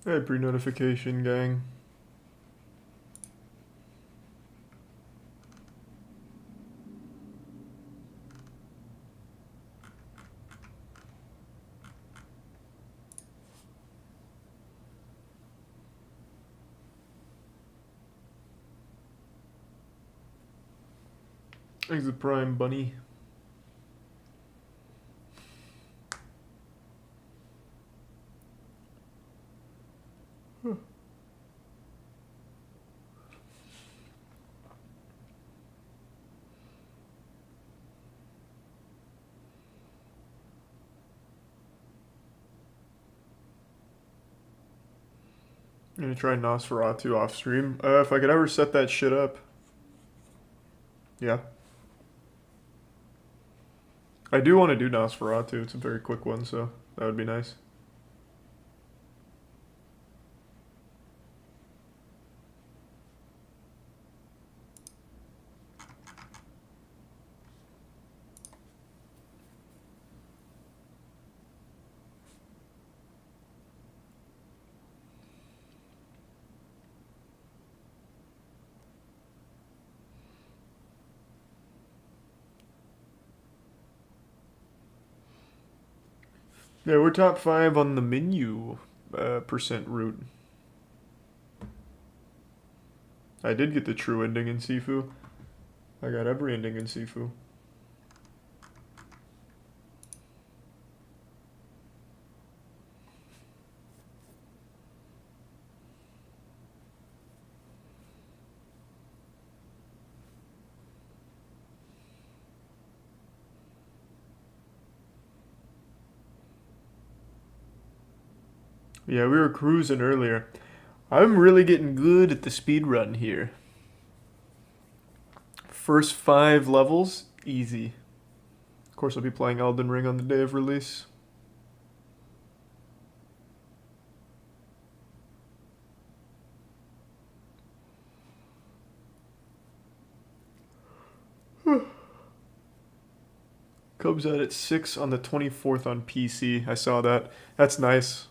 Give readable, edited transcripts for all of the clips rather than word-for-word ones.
Hey, pre-notification gang. Exit Prime Bunny. Huh. I'm gonna try Nosferatu off stream. If I could ever set that shit up. Yeah. I do want to do Nosferatu. It's a very quick one, so that would be nice. Yeah, we're top 5 on the menu percent route. I did get the true ending in Sifu. I got every ending in Sifu. Yeah, we were cruising earlier. I'm really getting good at the speed run here. First 5 levels, easy. Of course, I'll be playing Elden Ring on the day of release. Comes out at 6 on the 24th on PC. I saw that. That's nice.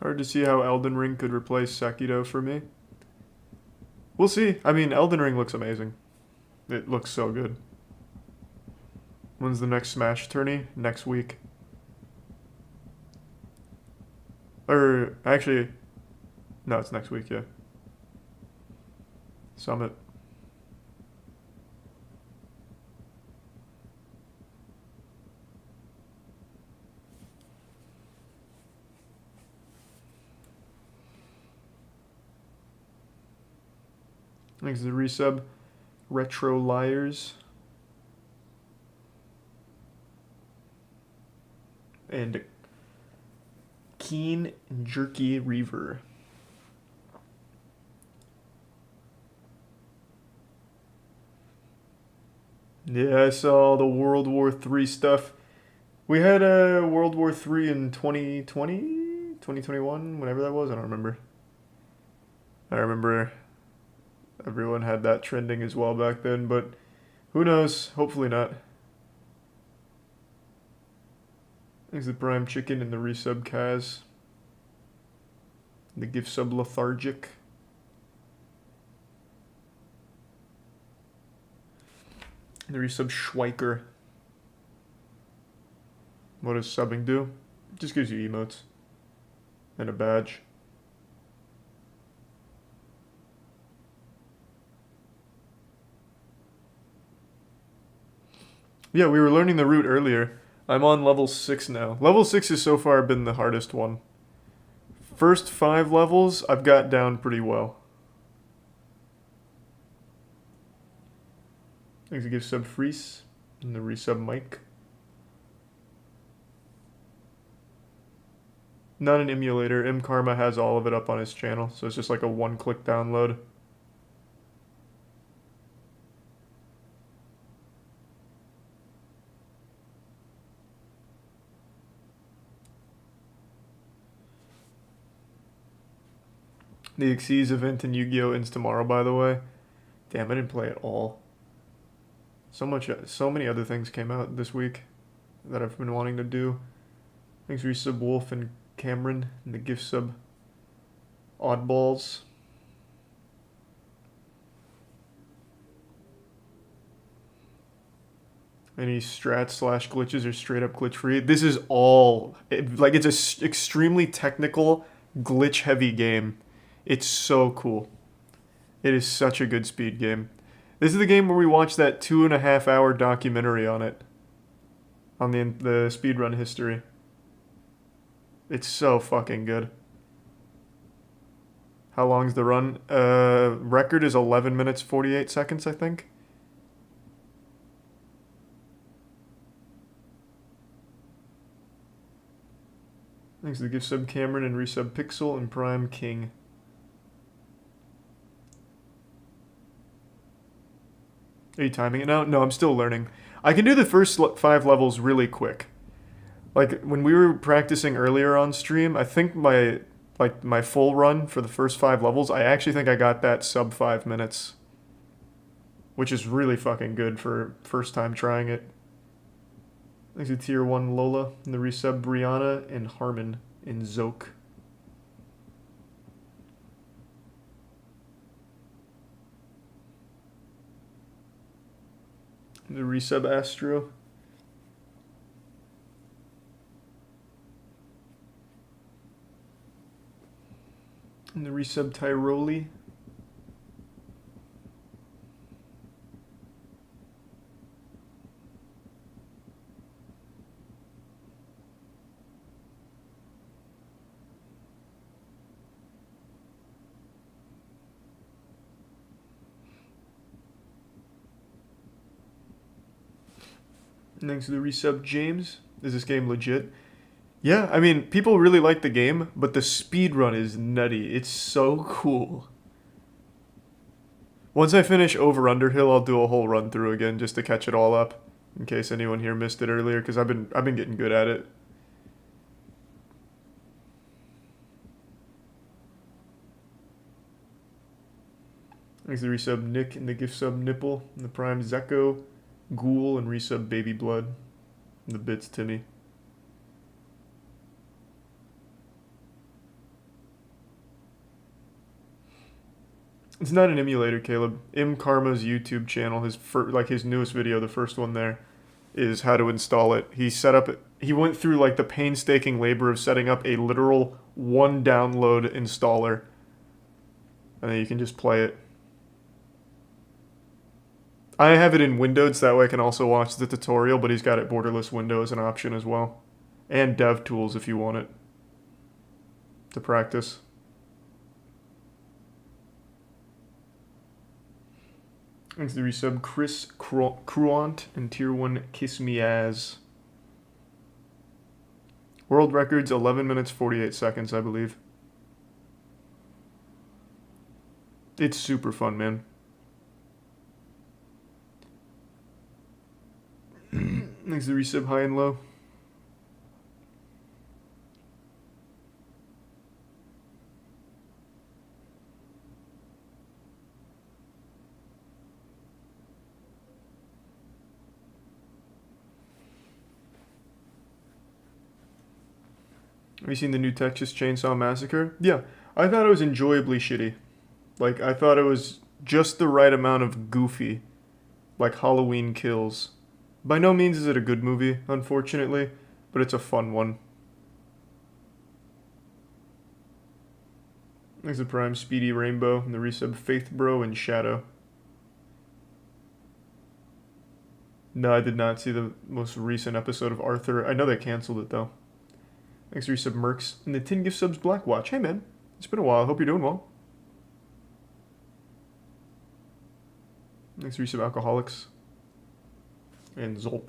Hard to see how Elden Ring could replace Sekiro for me. We'll see. I mean, Elden Ring looks amazing. It looks so good. When's the next Smash tourney? Next week. Or, actually, no, it's next week, yeah. Summit. Thanks to the resub. Retro Liars. And Keen and Jerky Reaver. Yeah, I saw the World War III stuff. We had a World War III in 2020, 2021, whenever that was. I don't remember. I remember everyone had that trending as well back then, but who knows? Hopefully not. Thanks to Prime Chicken and the resub Kaz. The gift sub Lethargic. The resub Schweiker. What does subbing do? It just gives you emotes. And a badge. Yeah, we were learning the route earlier. I'm on level 6 now. Level 6 has so far been the hardest one. First 5 levels, I've got down pretty well. Thanks to give sub Freeze and the resub Mike. Not an emulator. M Karma has all of it up on his channel, so it's just like a one-click download. The Xyz event in Yu-Gi-Oh! Ends tomorrow, by the way. Damn, I didn't play at all. So many other things came out this week that I've been wanting to do. Thanks for resub Wolf and Cameron and the gift sub Oddballs. Any strats slash glitches are straight up glitch free. This is all like it's a extremely technical glitch heavy game. It's so cool. It is such a good speed game. This is the game where we watched that 2.5 hour documentary on it, on the speedrun history. It's so fucking good. How long's the run? Record is 11 minutes 48 seconds, I think. Thanks to the gift sub Cameron and resub Pixel and Prime King. Are you timing it now? No, I'm still learning. I can do the first 5 levels really quick. Like when we were practicing earlier on stream, I think my full run for the first 5 levels, I actually think I got that sub 5 minutes, which is really fucking good for first time trying it. Thanks to tier 1 Lola and the resub Brianna and Harmon in Zoke. The resub Astro. And the resub Tyroli. And thanks to the resub James. Is this game legit? Yeah, I mean, people really like the game, but the speedrun is nutty. It's so cool. Once I finish Over Underhill, I'll do a whole run through again just to catch it all up, in case anyone here missed it earlier, because I've been getting good at it. Thanks to the resub Nick and the gift sub Nipple and the Prime Zeko, Ghoul and resub Baby Blood, and the bits Timmy. It's not an emulator, Caleb. Karma's YouTube channel, his newest video, the first one there, is how to install it. He went through like the painstaking labor of setting up a literal 1 download installer, and then you can just play it. I have it in Windows, that way I can also watch the tutorial, but he's got it borderless window as an option as well. And DevTools if you want it to practice. Thanks to the resub Chris Cruant and tier 1 Kiss Me As. World records 11 minutes 48 seconds, I believe. It's super fun, man. Thanks to the resub High and Low. Have you seen the new Texas Chainsaw Massacre? Yeah, I thought it was enjoyably shitty. Like, I thought it was just the right amount of goofy. Like Halloween Kills. By no means is it a good movie, unfortunately, but it's a fun one. Thanks to Prime Speedy Rainbow and the resub Faith Bro and Shadow. No, I did not see the most recent episode of Arthur. I know they canceled it, though. Thanks to resub Mercs and the 10 gift subs Blackwatch. Hey, man. It's been a while. I hope you're doing well. Thanks to resub Alcoholics. And Zolp.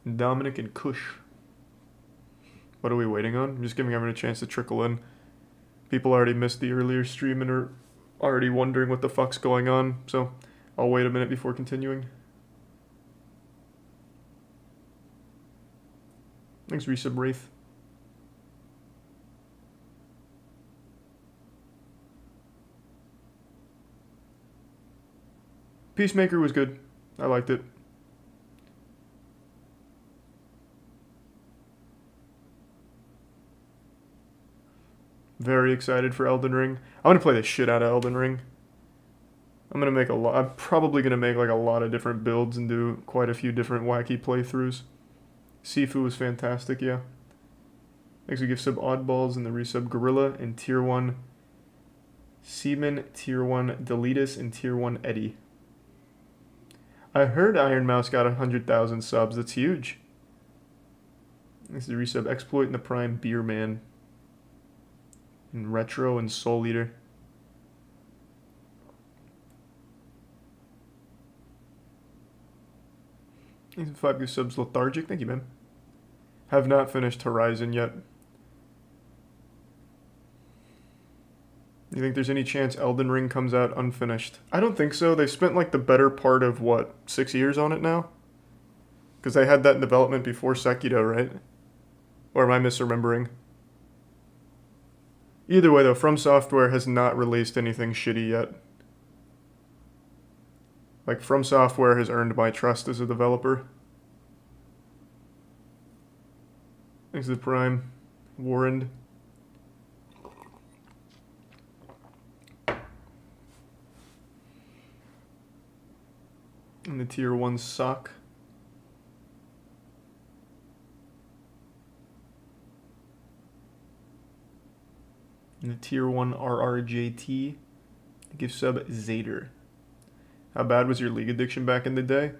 And Dominic and Kush. What are we waiting on? I'm just giving everyone a chance to trickle in. People already missed the earlier stream and are already wondering what the fuck's going on, so I'll wait a minute before continuing. Thanks, resub Wraith. Peacemaker was good. I liked it. Very excited for Elden Ring. I want to play the shit out of Elden Ring. I'm gonna make a lot. I'm probably gonna make like a lot of different builds and do quite a few different wacky playthroughs. Sifu was fantastic, yeah. Thanks to give sub Oddballs and the resub Gorilla and Tier 1 Seaman, Tier 1 Deletus, and Tier 1 Eddie. I heard Iron Mouse got 100,000 subs. That's huge. This is the resub Exploit and the Prime Beer Man. And Retro and Soul Eater. Thanks for 5 good subs. Lethargic. Thank you, man. Have not finished Horizon yet. You think there's any chance Elden Ring comes out unfinished? I don't think so. They've spent like the better part of, what, 6 years on it now? Because they had that in development before Sekiro, right? Or am I misremembering? Either way, though, From Software has not released anything shitty yet. Like, From Software has earned my trust as a developer. Thanks to the Prime. Warren. And the Tier 1 Sock. And the Tier 1 RRJT. Give sub Zader. How bad was your League addiction back in the day?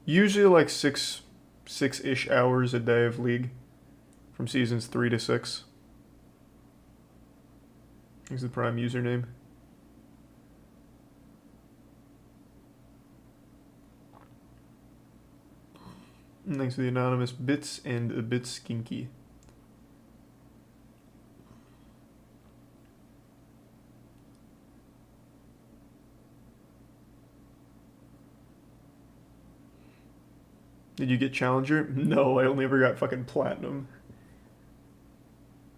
Usually like six-ish hours a day of League. From seasons 3 to 6. Here's the Prime username. And thanks to the anonymous Bits and a bit skinky. Did you get Challenger? No, I only ever got fucking Platinum.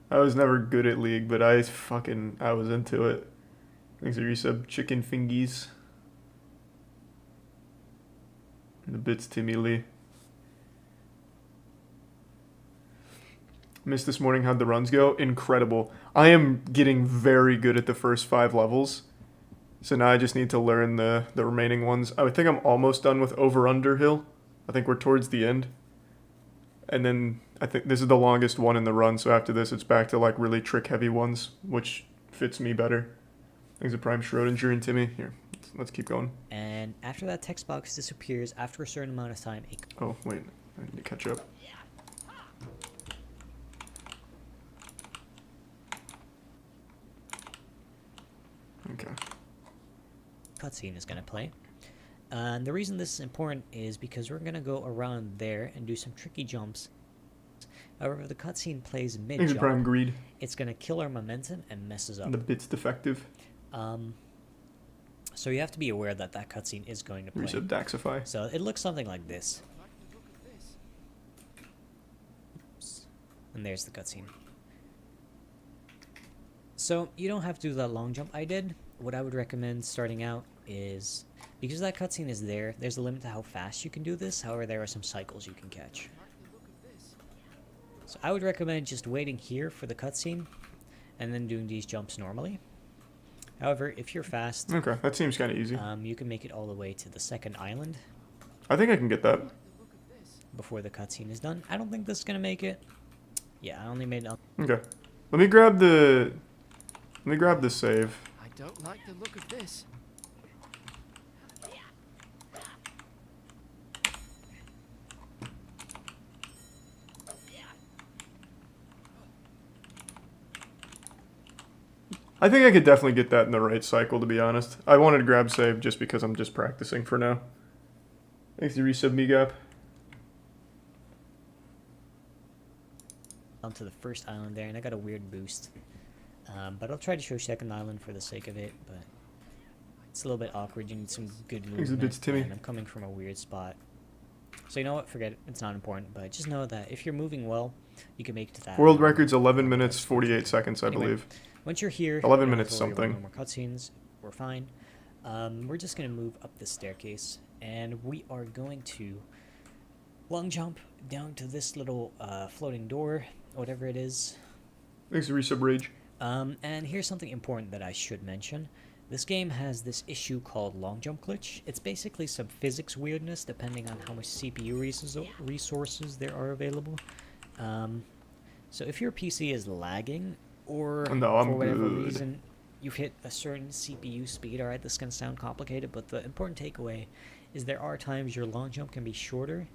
I was never good at League, but I was into it. Thanks to resub Chicken Fingies. And the Bits Timmy Lee. Missed this morning. How'd the runs go? Incredible. I am getting very good at the first 5 levels. So now I just need to learn the remaining ones. I think I'm almost done with Over Under Hill. I think we're towards the end. And then I think this is the longest one in the run. So after this, it's back to like really trick heavy ones, which fits me better. Thanks to Prime Schrodinger and Timmy. Here, let's keep going. And after that text box disappears after a certain amount of time. Oh, wait. I need to catch up. Okay. Cutscene is going to play. And the reason this is important is because we're going to go around there and do some tricky jumps. However, if the cutscene plays mid-jump, Prime Greed. It's going to kill our momentum and messes up. And the bit's defective. So you have to be aware that that cutscene is going to play. Resub Daxify. So it looks something like this. Oops. And there's the cutscene. So you don't have to do that long jump I did. What I would recommend starting out is, because that cutscene is there, there's a limit to how fast you can do this. However, there are some cycles you can catch. So I would recommend just waiting here for the cutscene and then doing these jumps normally. However, if you're fast, okay, that seems kind of easy. You can make it all the way to the second island. I think I can get that Before the cutscene is done. I don't think this is gonna make it. Yeah, I only made it. Okay, let me grab the save. I don't like the look of this. I think I could definitely get that in the right cycle, to be honest. I wanted to grab save just because I'm just practicing for now. Thanks to resub me gap. Onto the first island there, and I got a weird boost. But I'll try to show second island for the sake of it, but it's a little bit awkward. You need some good movement, Timmy. and I'm coming from a weird spot. So you know what? Forget it. It's not important, but just know that if you're moving well, you can make it to that. World record's 11 minutes, 48 seconds, I believe. Once you're here, 11 minutes something. No more cutscenes. We're fine. We're just going to move up the staircase, and we are going to long jump down to this little floating door, whatever it is. Thanks to Resub Rage. And here's something important that I should mention. This game has this issue called long jump glitch. It's basically some physics weirdness depending on how much CPU resources there are available. So if your PC is lagging, or No, for whatever good. reason you've hit a certain CPU speed, alright, this can sound complicated, but the important takeaway is there are times your long jump can be shorter,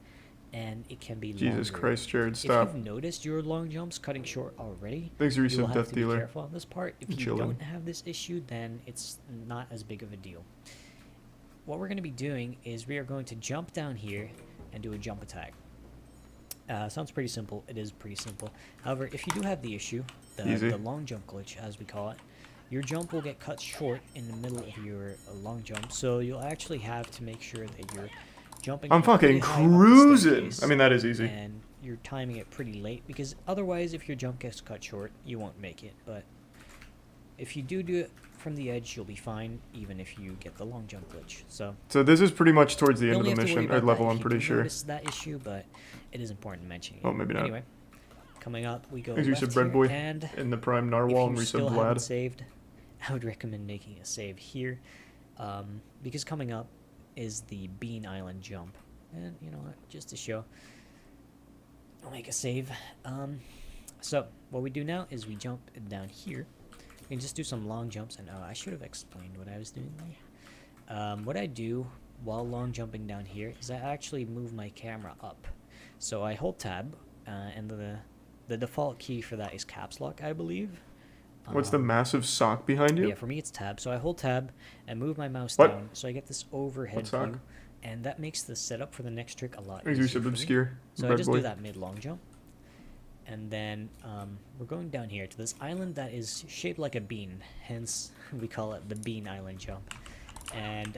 and it can be Jesus longer. Christ, Jared, If stop. you've noticed your long jumps cutting short already, Thanks to you will Resub have Death to be Dealer. careful on this part. If you Chilling. don't have this issue, then it's not as big of a deal. What we're going to be doing is we are going to jump down here and do a jump attack. Sounds pretty simple. It is pretty simple. However, if you do have the issue, Easy. the long jump glitch, as we call it, your jump will get cut short in the middle of your long jump. So you'll actually have to make sure that you're jumping. I'm from pretty fucking high up the cruising. staircase, I mean, that is easy. and you're timing it pretty late, because otherwise, if your jump gets cut short, you won't make it. But if you do it from the edge, you'll be fine, even if you get the long jump glitch. So So this is pretty much towards the you end of only the have to worry mission, or about level, that I'm if pretty you do sure. notice that issue, but it is important to mention. Oh, maybe not. Anyway, coming up, we go Thanks, you left said Bread here, Boy and in the Prime if Narwhal you and still Resub haven't Vlad. saved, I would recommend making a save here, because coming up is the Bean Island jump. And you know what, just to show, I'll make a save. So what we do now is we jump down here. We can just do some long jumps, and I should have explained what I was doing there. What I do while long jumping down here is I actually move my camera up. So I hold tab, and the default key for that is caps lock, I believe. What's the massive sock behind you? Yeah, for me it's tab. So I hold tab and move my mouse What? down, so I get this overhead What sock? view, and that makes the setup for the next trick a lot Thanks, you easier Resub for me. Obscure. So I Bread just Boy. do that mid long jump, and then we're going down here to this island that is shaped like a bean, hence we call it the Bean Island jump. And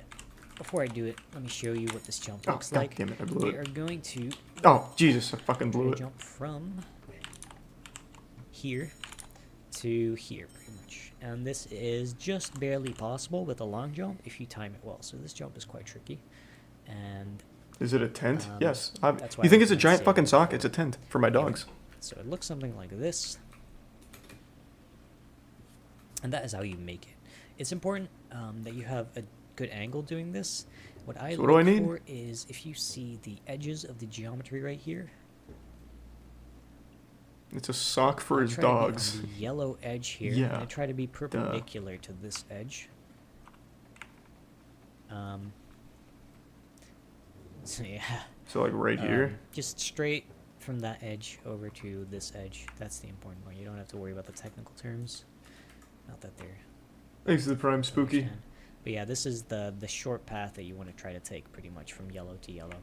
before I do it, let me show you what this jump Oh, looks God like. damn it, I blew We it. are going to Oh, Jesus, I fucking try blew to it. jump from here to here, pretty much. And this is just barely possible with a long jump if you time it well. So this jump is quite tricky. And Is it a tent? Um, Yes. that's why You think I it's a can't giant say fucking it. sock? It's a tent for my dogs. so it looks something like this. And that is how you make it. It's important that you have a good angle doing this. What I So what do I look need? for is if you see the edges of the geometry right here. It's a sock for I his try to be on dogs. the yellow edge here, Yeah. and I try to be perpendicular to this edge. So yeah. So like right here. Just straight from that edge over to this edge. That's the important part. You don't have to worry about the technical terms. Not that they're Thanks to the Prime Spooky. understand. But yeah, this is the short path that you want to try to take, pretty much from yellow to yellow.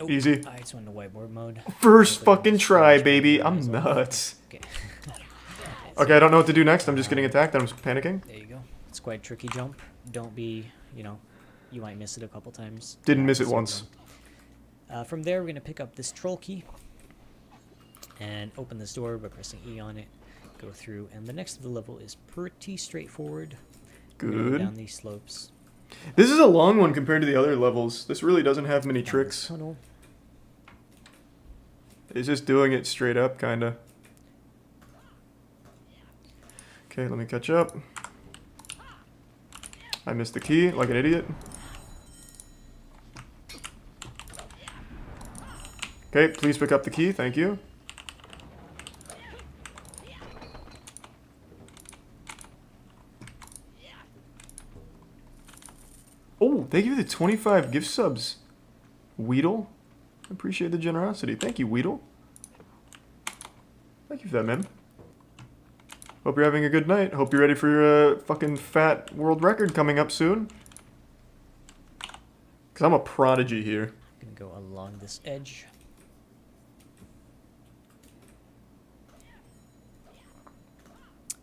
Oh, Easy. I just went into whiteboard mode. First Hopefully fucking the try, storage baby. pack I'm is off. nuts. Okay. Okay, I don't know what to do next. I'm just getting attacked. I'm panicking. There you go. It's quite a tricky jump. Don't be, you might miss it a couple times. Didn't miss it So once. from there, we're going to pick up this troll key and open this door by pressing E on it. Go through, and the next of the level is pretty straightforward. We're gonna go Good. down these slopes. This is a long one compared to the other levels. This really doesn't have many down this tricks. Tunnel. It's just doing it straight up, kinda. Okay, let me catch up. I missed the key like an idiot. Okay, please pick up the key. Thank you. Oh, thank you for the 25 gift subs. Weedle. Appreciate the generosity. Thank you, Weedle. Thank you for that, man. Hope you're having a good night. Hope you're ready for your fucking fat world record coming up soon. Because I'm a prodigy here. Gonna go along this edge.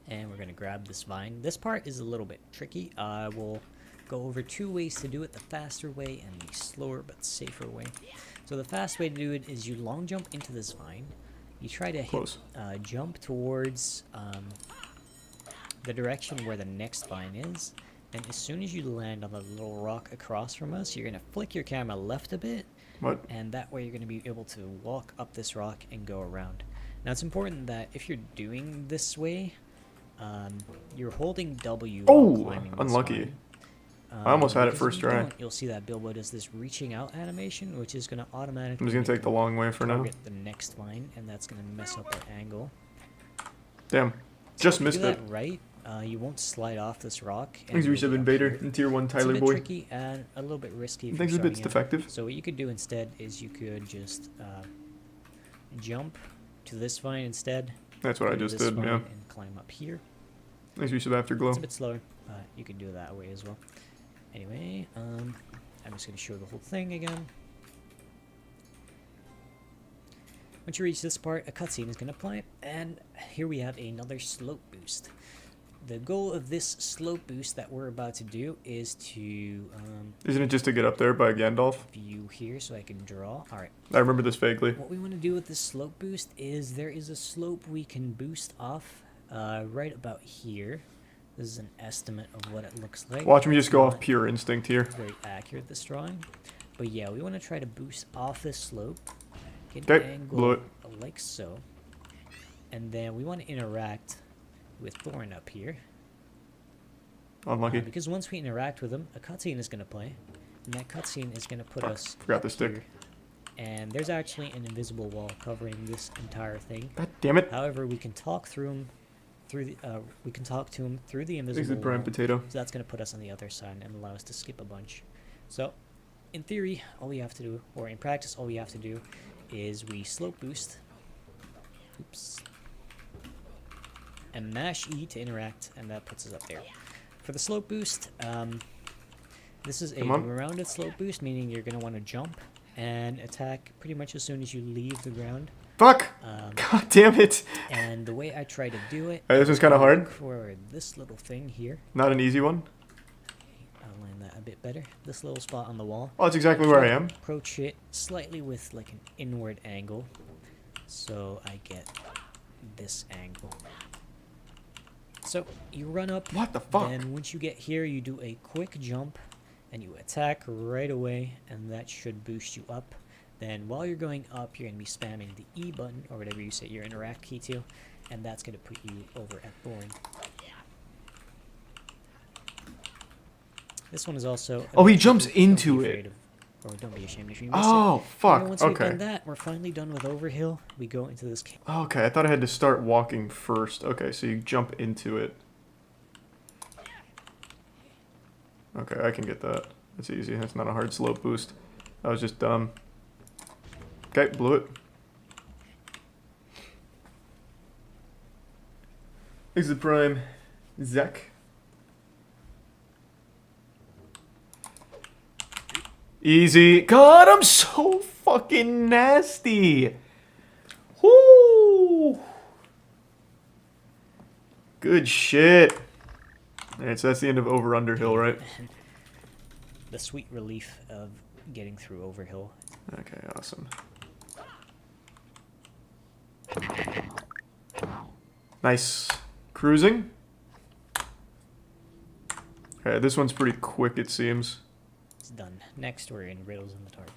And we're gonna grab this vine. This part is a little bit tricky. I will go over two ways to do it: the faster way and the slower but safer way. So the fast way to do it is you long jump into this vine. You try to hit, Close. jump towards the direction where the next vine is. And as soon as you land on the little rock across from us, you're going to flick your camera left a bit. What? And that way you're going to be able to walk up this rock and go around. Now it's important that if you're doing this way, you're holding W while climbing this unlucky. vine. I almost had it Because first if you try. don't, you'll see that Bilbo does this reaching out animation, which is going to automatically I'm just gonna make take the long way for now. target the next vine, and that's going to mess up our angle. Damn. Just If you missed do it. that right, you won't slide off this rock. and Thanks, you'll Resub be up Invader, here. and Tier 1 It's a Tyler bit Boy. tricky and a little bit risky. If Thanks you're a bit's starting out. defective. So what you could do instead is you could just jump to this vine instead. That's what I go to just this did, vine yeah. And climb up here. Thanks, Resub Afterglow. It's a bit slower, but you could do it that way as well. Anyway, I'm just going to show the whole thing again. Once you reach this part, a cutscene is going to play, and here we have another slope boost. The goal of this slope boost that we're about to do is to Isn't it just to get up there by Gandalf? view here so I can draw. Alright, I remember this vaguely. what we want to do with this slope boost is there is a slope we can boost off right about here. This is an estimate of what it looks like. Watch me just go off Not pure instinct here. very accurate, this drawing. But yeah, we want to try to boost off this slope. Get Okay, an blew angle it. like so. And then we want to interact with Thorn up here. Unlucky. Because once we interact with him, a cutscene is going to play. And that cutscene is going to put Fuck, us forgot up the stick. here. And there's actually an invisible wall covering this entire thing. God damn it. However, we can talk through him through the we can talk to him through the Thanks, invisible the prime wall. potato. So that's going to put us on the other side and allow us to skip a bunch. So, in theory, all we have to do, or in practice, all we have to do is we slope boost. Oops. And mash E to interact, and that puts us up there. For the slope boost, this is a Come on. rounded slope boost, meaning you're going to want to jump and attack pretty much as soon as you leave the ground. Fuck! God damn it! And the way I try to do it, This is kind of hard. look for this little thing here. Not an easy one. I'll land that a bit better. This little spot on the wall. Oh, that's exactly where I am. Approach it slightly with like an inward angle, so I get this angle. So you run up. What the fuck? Then once you get here, you do a quick jump, and you attack right away, and that should boost you up. Then while you're going up, you're going to be spamming the E button, or whatever you set your interact key to, and that's going to put you over at Thorn. This one is also... a Oh, he bit jumps tricky. Don't be into afraid it. Or don't be ashamed if you miss it. Oh, fuck. And once we've Okay. done that, we're finally done with Overhill. We go into this cave. Okay, I thought I had to start walking first. Okay, so you jump into it. Okay, I can get that. That's easy. That's not a hard slope boost. I was just dumb. Okay, blew it. Thanks the prime. Zach. Easy. God, I'm so fucking nasty. Whoo. Good shit. Alright, so that's the end of Over Under Hill, right? The sweet relief of getting through Overhill. Okay, awesome. Nice. Cruising. Okay, this one's pretty quick, it seems. It's done. Next, we're in Riddles in the Dark.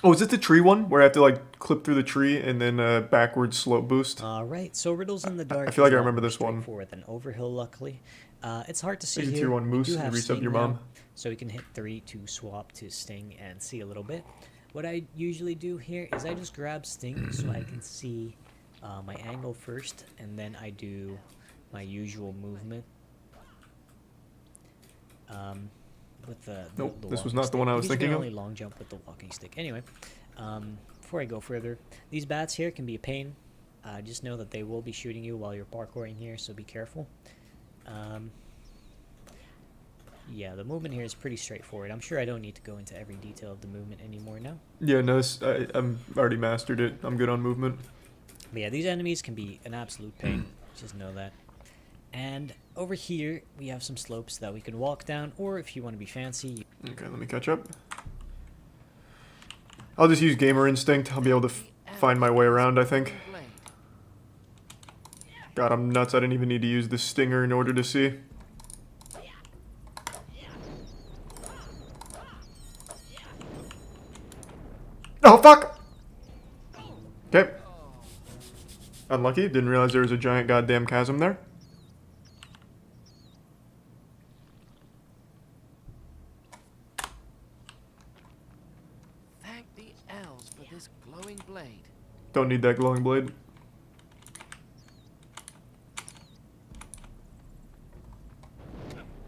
Oh, is it the tree one? Where I have to, like, clip through the tree and then backwards slope boost? Right, so Riddles in the Dark. I feel like is I a lot remember more this one. straightforward than Overhill, luckily. It's hard to see Thank you, here. Tier 1 We Moose, do and have resub Sting your now, mom. so we can hit 3 to swap to Sting and see a little bit. What I usually do here is I just grab Sting so I can see my angle first, and then I do my usual movement. With the Nope, the this was walking not the one I stick, was because you thinking can of. only long jump with the walking stick. Anyway, before I go further, these bats here can be a pain. Just know that they will be shooting you while you're parkouring here, so be careful. Yeah, the movement here is pretty straightforward. I'm sure I don't need to go into every detail of the movement anymore now. Yeah, no, I'm already mastered it. I'm good on movement. But yeah, these enemies can be an absolute pain. Just know that. And over here, we have some slopes that we can walk down, or if you want to be fancy... Okay, let me catch up. I'll just use Gamer Instinct. I'll be able to find my way around, I think. God, I'm nuts. I didn't even need to use the stinger in order to see. Oh, fuck! Okay. Unlucky. Didn't realize there was a giant goddamn chasm there. Thank the elves for this glowing blade. Don't need that glowing blade.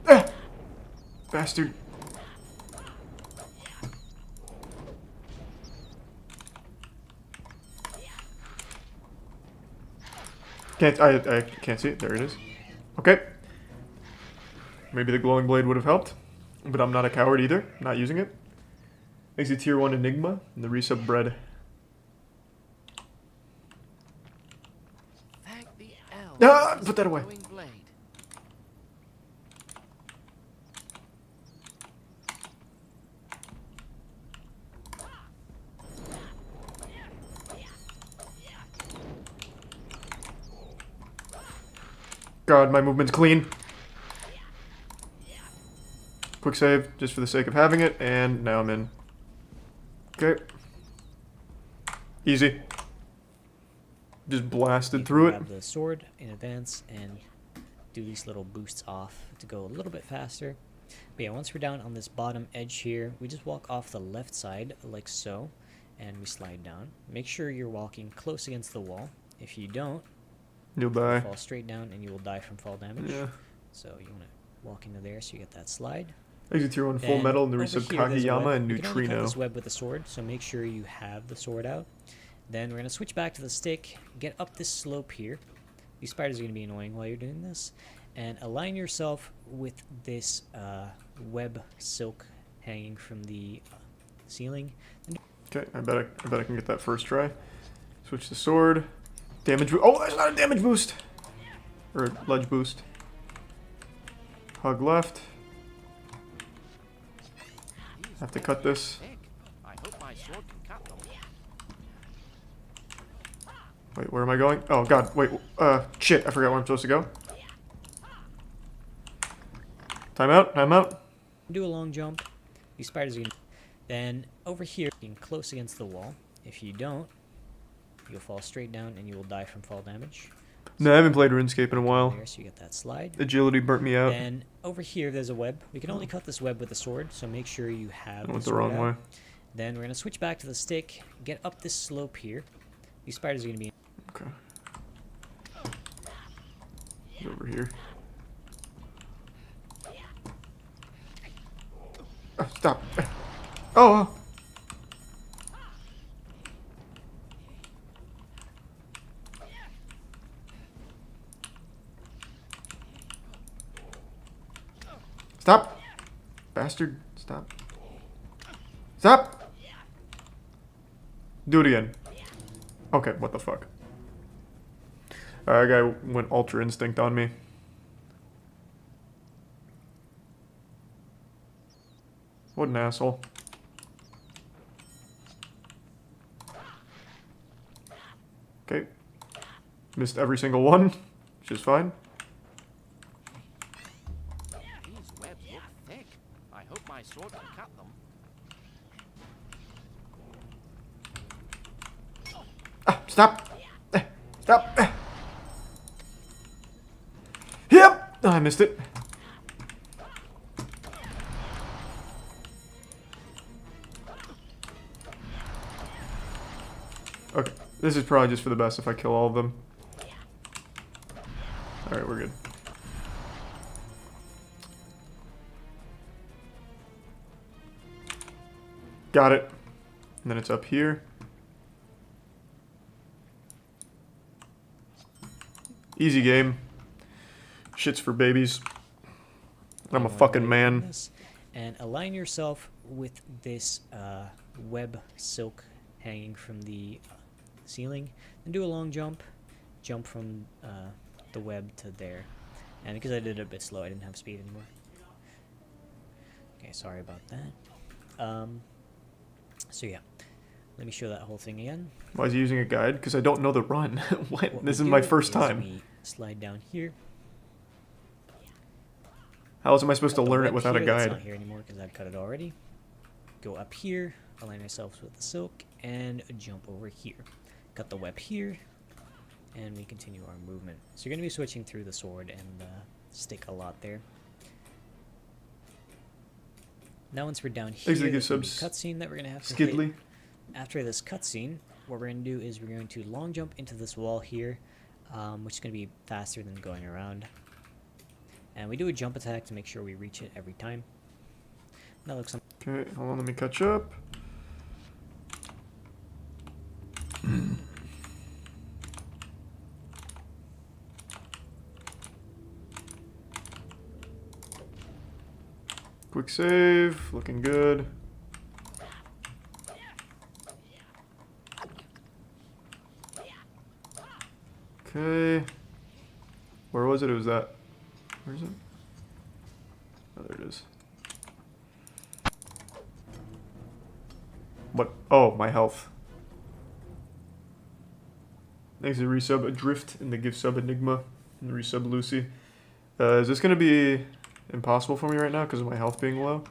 Ah! Bastard. I can't see it. There it is. Okay. Maybe the glowing blade would have helped. But I'm not a coward either. Not using it. Makes a tier 1 Enigma. And the resub bread. Thank the elves Ah, for this put that away. glowing blade. God, my movement's clean. Quick save, just for the sake of having it, and now I'm in. Okay. Easy. Just blasted through it. Grab the sword in advance and do these little boosts off to go a little bit faster. But yeah, once we're down on this bottom edge here, we just walk off the left side like so, and we slide down. Make sure you're walking close against the wall. If you don't, You'll you'll die. fall straight down and you will die from fall damage. Yeah. So you want to walk into there so you get that slide. Exit tier 1 full Then metal, and the over resub here, there's a Kageyama web. and You can only cut Neutrino. this web with the sword, so make sure you have the sword out. Then we're going to switch back to the stick, get up this slope here. These spiders are going to be annoying while you're doing this. And align yourself with this web silk hanging from the ceiling. Okay, I bet I can get that first try. Switch the sword. Damage boost. Oh, that's not a damage boost! Or a ledge boost. Hug left. These Have to webs cut look this. thick. I hope my sword can cut them. Wait, where am I going? Oh, God, wait. Shit, I forgot where I'm supposed to go. Time out, time out. Do a long jump. These spiders are going to... Then over here, being close against the wall. If you don't, you'll fall straight down and you will die from fall damage. No, I haven't played RuneScape in a while. There, so you get that slide. Agility burnt me out. Then over here, there's a web. We can only cut this web with the sword, so make sure you have I went the the sword wrong out. way. Then we're going to switch back to the stick, get up this slope here. These spiders are going to be... Okay. It's over here. Oh, stop. Oh! Stop! Bastard. Stop. Stop! Do it again. Okay, what the fuck? That guy went Ultra Instinct on me. What an asshole. Okay. Missed every single one, which is fine. These webs look thick. I hope my sword can cut them. Ah, stop! Stop! Yep! Oh, I missed it. Okay, this is probably just for the best if I kill all of them. Alright, we're good. Got it. And then it's up here. Easy game. Shit's for babies. I'm a fucking man. And align yourself with this web silk hanging from the ceiling. And do a long jump. Jump from the web to there. And because I did it a bit slow, I didn't have speed anymore. Okay, sorry about that. So yeah, let me show that whole thing again. Why is he using a guide? Because I don't know the run. What? What This we is my do first time. We slide down here. How else am I supposed to Got the learn it web without a here, that's guide? not here anymore because I've cut it already. Go up here, align ourselves with the silk, and jump over here. Cut the web here, and we continue our movement. So you're going to be switching through the sword and stick a lot there. Now once we're down here, Exit there's going to be subs. a cutscene that we're going to have to Skidly. hit. After this cutscene, what we're going to do is we're going to long jump into this wall here, which is going to be faster than going around. And we do a jump attack to make sure we reach it every time. That looks something. Okay, hold on, let me catch up. Quick save, looking good. Okay. Where was it? It was that. Where is it? Oh, there it is. What? Oh, my health. Thanks to resub Adrift and the gift sub Enigma and the resub Lucy. Is this going to be impossible for me right now because of my health being low?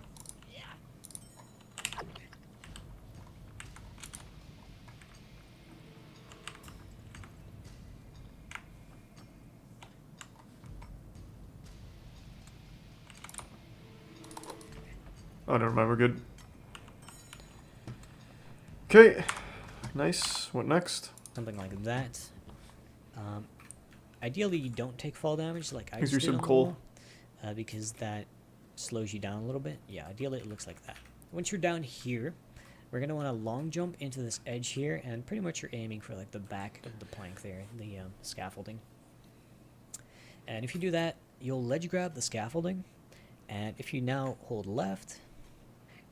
Oh, never mind, we're good. Okay, nice. What next? Something like that. Ideally, you don't take fall damage like I Thanks just for did some on the coal. wall, because that slows you down a little bit. Yeah, ideally it looks like that. Once you're down here, we're going to want to long jump into this edge here, and pretty much you're aiming for like the back of the plank there, the scaffolding. And if you do that, you'll ledge grab the scaffolding, and if you now hold left,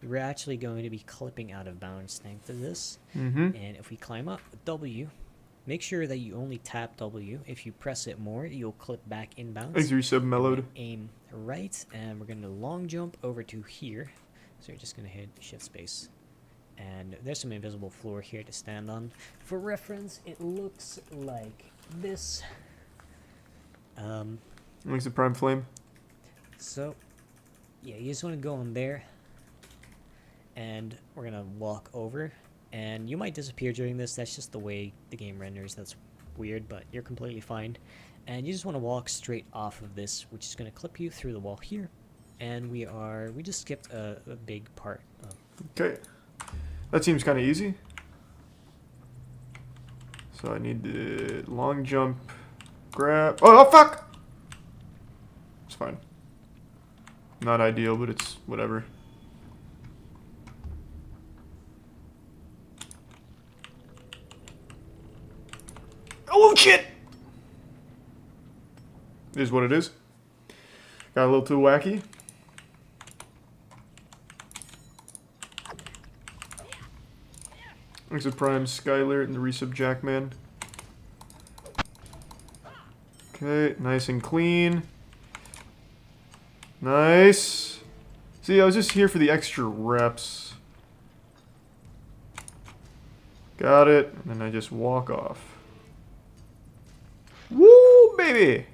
we're actually going to be clipping out of bounds thanks to this. Mm-hmm. And if we climb up with W, make sure that you only tap W. If you press it more, you'll clip back inbounds. Thanks for resub Mellowed. Aim right, and we're going to long jump over to here. So you're just going to hit shift space. And there's some invisible floor here to stand on. For reference, it looks like this. Thanks to Prime Flame. So, yeah, you just want to go on there. And we're going to walk over. And you might disappear during this. That's just the way the game renders. That's weird, but you're completely fine. And you just want to walk straight off of this, which is going to clip you through the wall here. And we just skipped a big part. Okay. That seems kind of easy. So I need to long jump, grab. Oh, fuck! It's fine. Not ideal, but it's whatever. Oh, shit! It is what it is. Got a little too wacky. Thanks to Prime Skyler and the resub Jackman. Okay, nice and clean. Nice. See, I was just here for the extra reps. Got it. And then I just walk off. Woo, baby!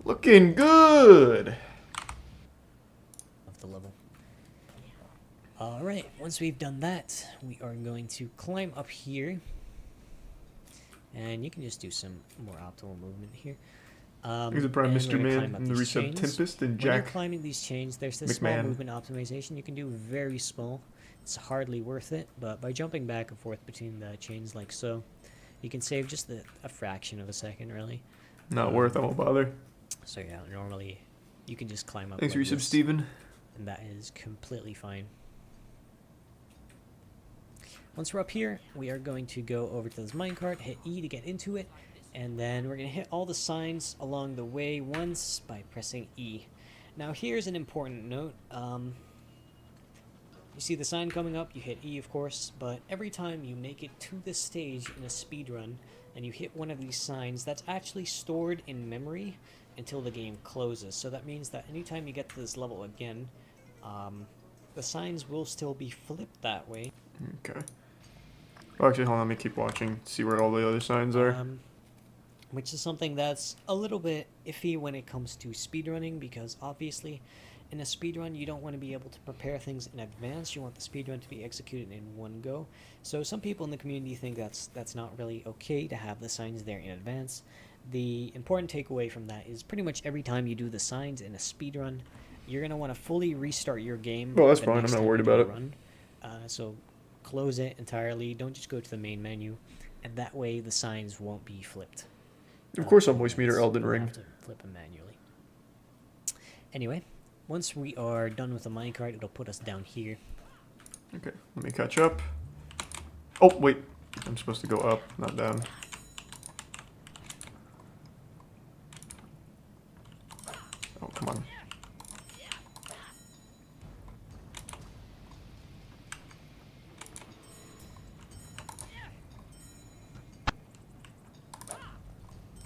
Looking good! Of the level. Alright, once we've done that, we are going to climb up here. And you can just do some more optimal movement here. Here's a Prime and Mr. we're gonna Man climb up and the these resub chains. Tempest and When you're Jack. climbing these chains, there's this small McMahon. movement optimization you can do, very small. It's hardly worth it, but by jumping back and forth between the chains like so, you can save just a fraction of a second, really. Not worth, I won't bother. So yeah, normally you can just climb up Thanks like resub this, Steven. and that is completely fine. Once we're up here, we are going to go over to this minecart, hit E to get into it, and then we're going to hit all the signs along the way once by pressing E. Now here's an important note. You see the sign coming up, you hit E of course, but every time you make it to this stage in a speedrun and you hit one of these signs, that's actually stored in memory until the game closes. So that means that anytime you get to this level again, the signs will still be flipped that way. Okay. Oh, actually, hold on, let me keep watching, see where all the other signs are. which is something that's a little bit iffy when it comes to speedrunning, because obviously in a speedrun you don't want to be able to prepare things in advance. You want the speedrun to be executed in one go. So some people in the community think that's not really okay to have the signs there in advance. The important takeaway from that is pretty much every time you do the signs in a speedrun, you're going to want to fully restart your game. Well, that's the fine. I'm next not time worried you do about a it. run. So close it entirely. Don't just go to the main menu, and that way the signs won't be flipped. Of course, on in voice meter advance. Elden You'll Ring. have to flip them manually. Anyway, once we are done with the minecart, it'll put us down here. Okay, let me catch up. Oh, wait. I'm supposed to go up, not down. Oh, come on.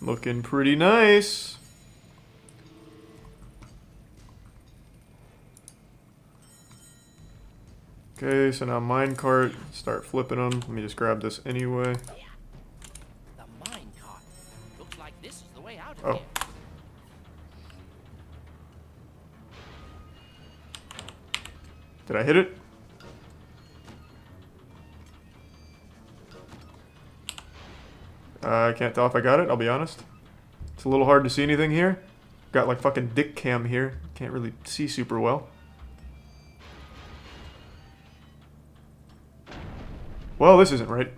Looking pretty nice. Okay, so now minecart, start flipping them. Let me just grab this anyway. The mine cart. Looks like this is the way out of Oh. here. Did I hit it? I can't tell if I got it, I'll be honest. It's a little hard to see anything here. Got like fucking dick cam here. Can't really see super well. Well, this isn't right.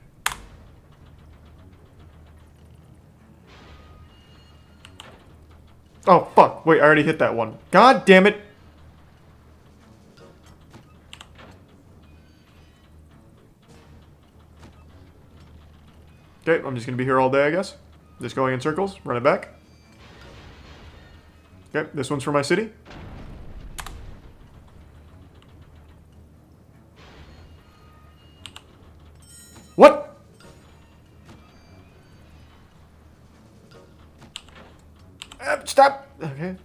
Oh, fuck. Wait, I already hit that one. God damn it. Okay, I'm just gonna be here all day, I guess. Just going in circles, run it back. Okay, this one's for my city. What? Stop! Okay.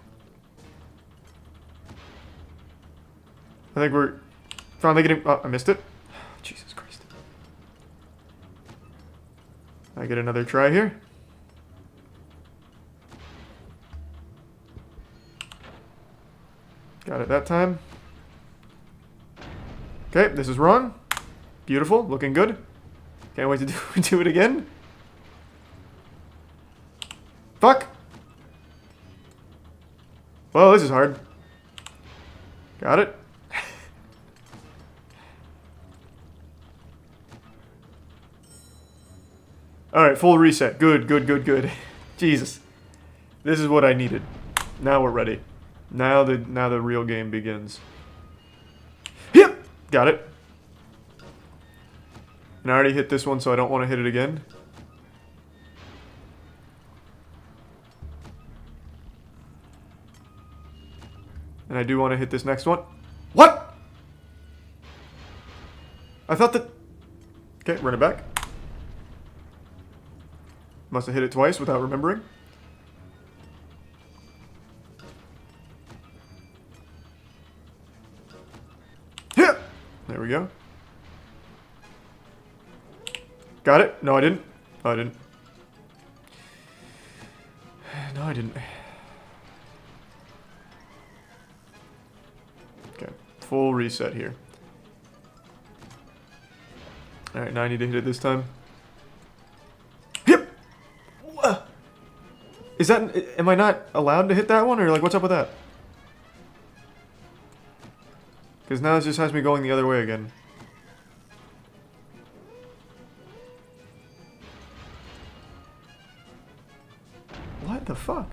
I think we're finally getting... Oh, I missed it. Jesus Christ. I get another try here. Got it that time. Okay, this is wrong. Beautiful, looking good. Can't wait to do it again. Fuck! Well, this is hard. Got it. Alright, full reset. Good, good, good, good. Jesus. This is what I needed. Now we're ready. Now the real game begins. Yep! Got it. And I already hit this one, so I don't want to hit it again. And I do want to hit this next one. What? I thought that... Okay, run it back. Must have hit it twice without remembering. Yeah! There we go. Got it? No, I didn't. Oh, I didn't. No, I didn't. Okay, full reset here. Alright, now I need to hit it this time. Yep! Is that... Am I not allowed to hit that one? Or, like, what's up with that? Because now it just has me going the other way again. What the fuck?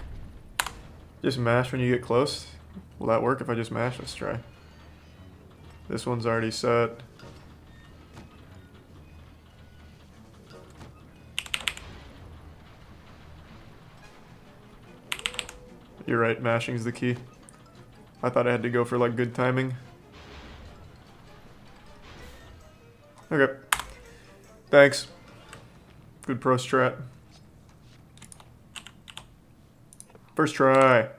Just mash when you get close. Will that work if I just mash? Let's try. This one's already set. You're right, mashing's the key. I thought I had to go for like good timing. Okay. Thanks. Good pro strat. First try.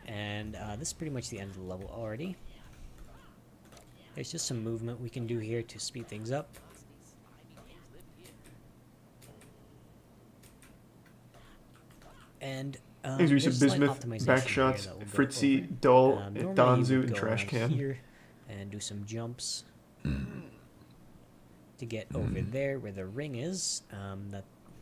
And this is pretty much the end of the level already. There's just some movement we can do here to speed things up. And Thanks, there's a Resub, slight Bismuth, optimization here Backshots, that we'll go Fritzy, over. Dull, Normally you Donzu, would and go Trash around Can. here and do some jumps to get over there where the ring is.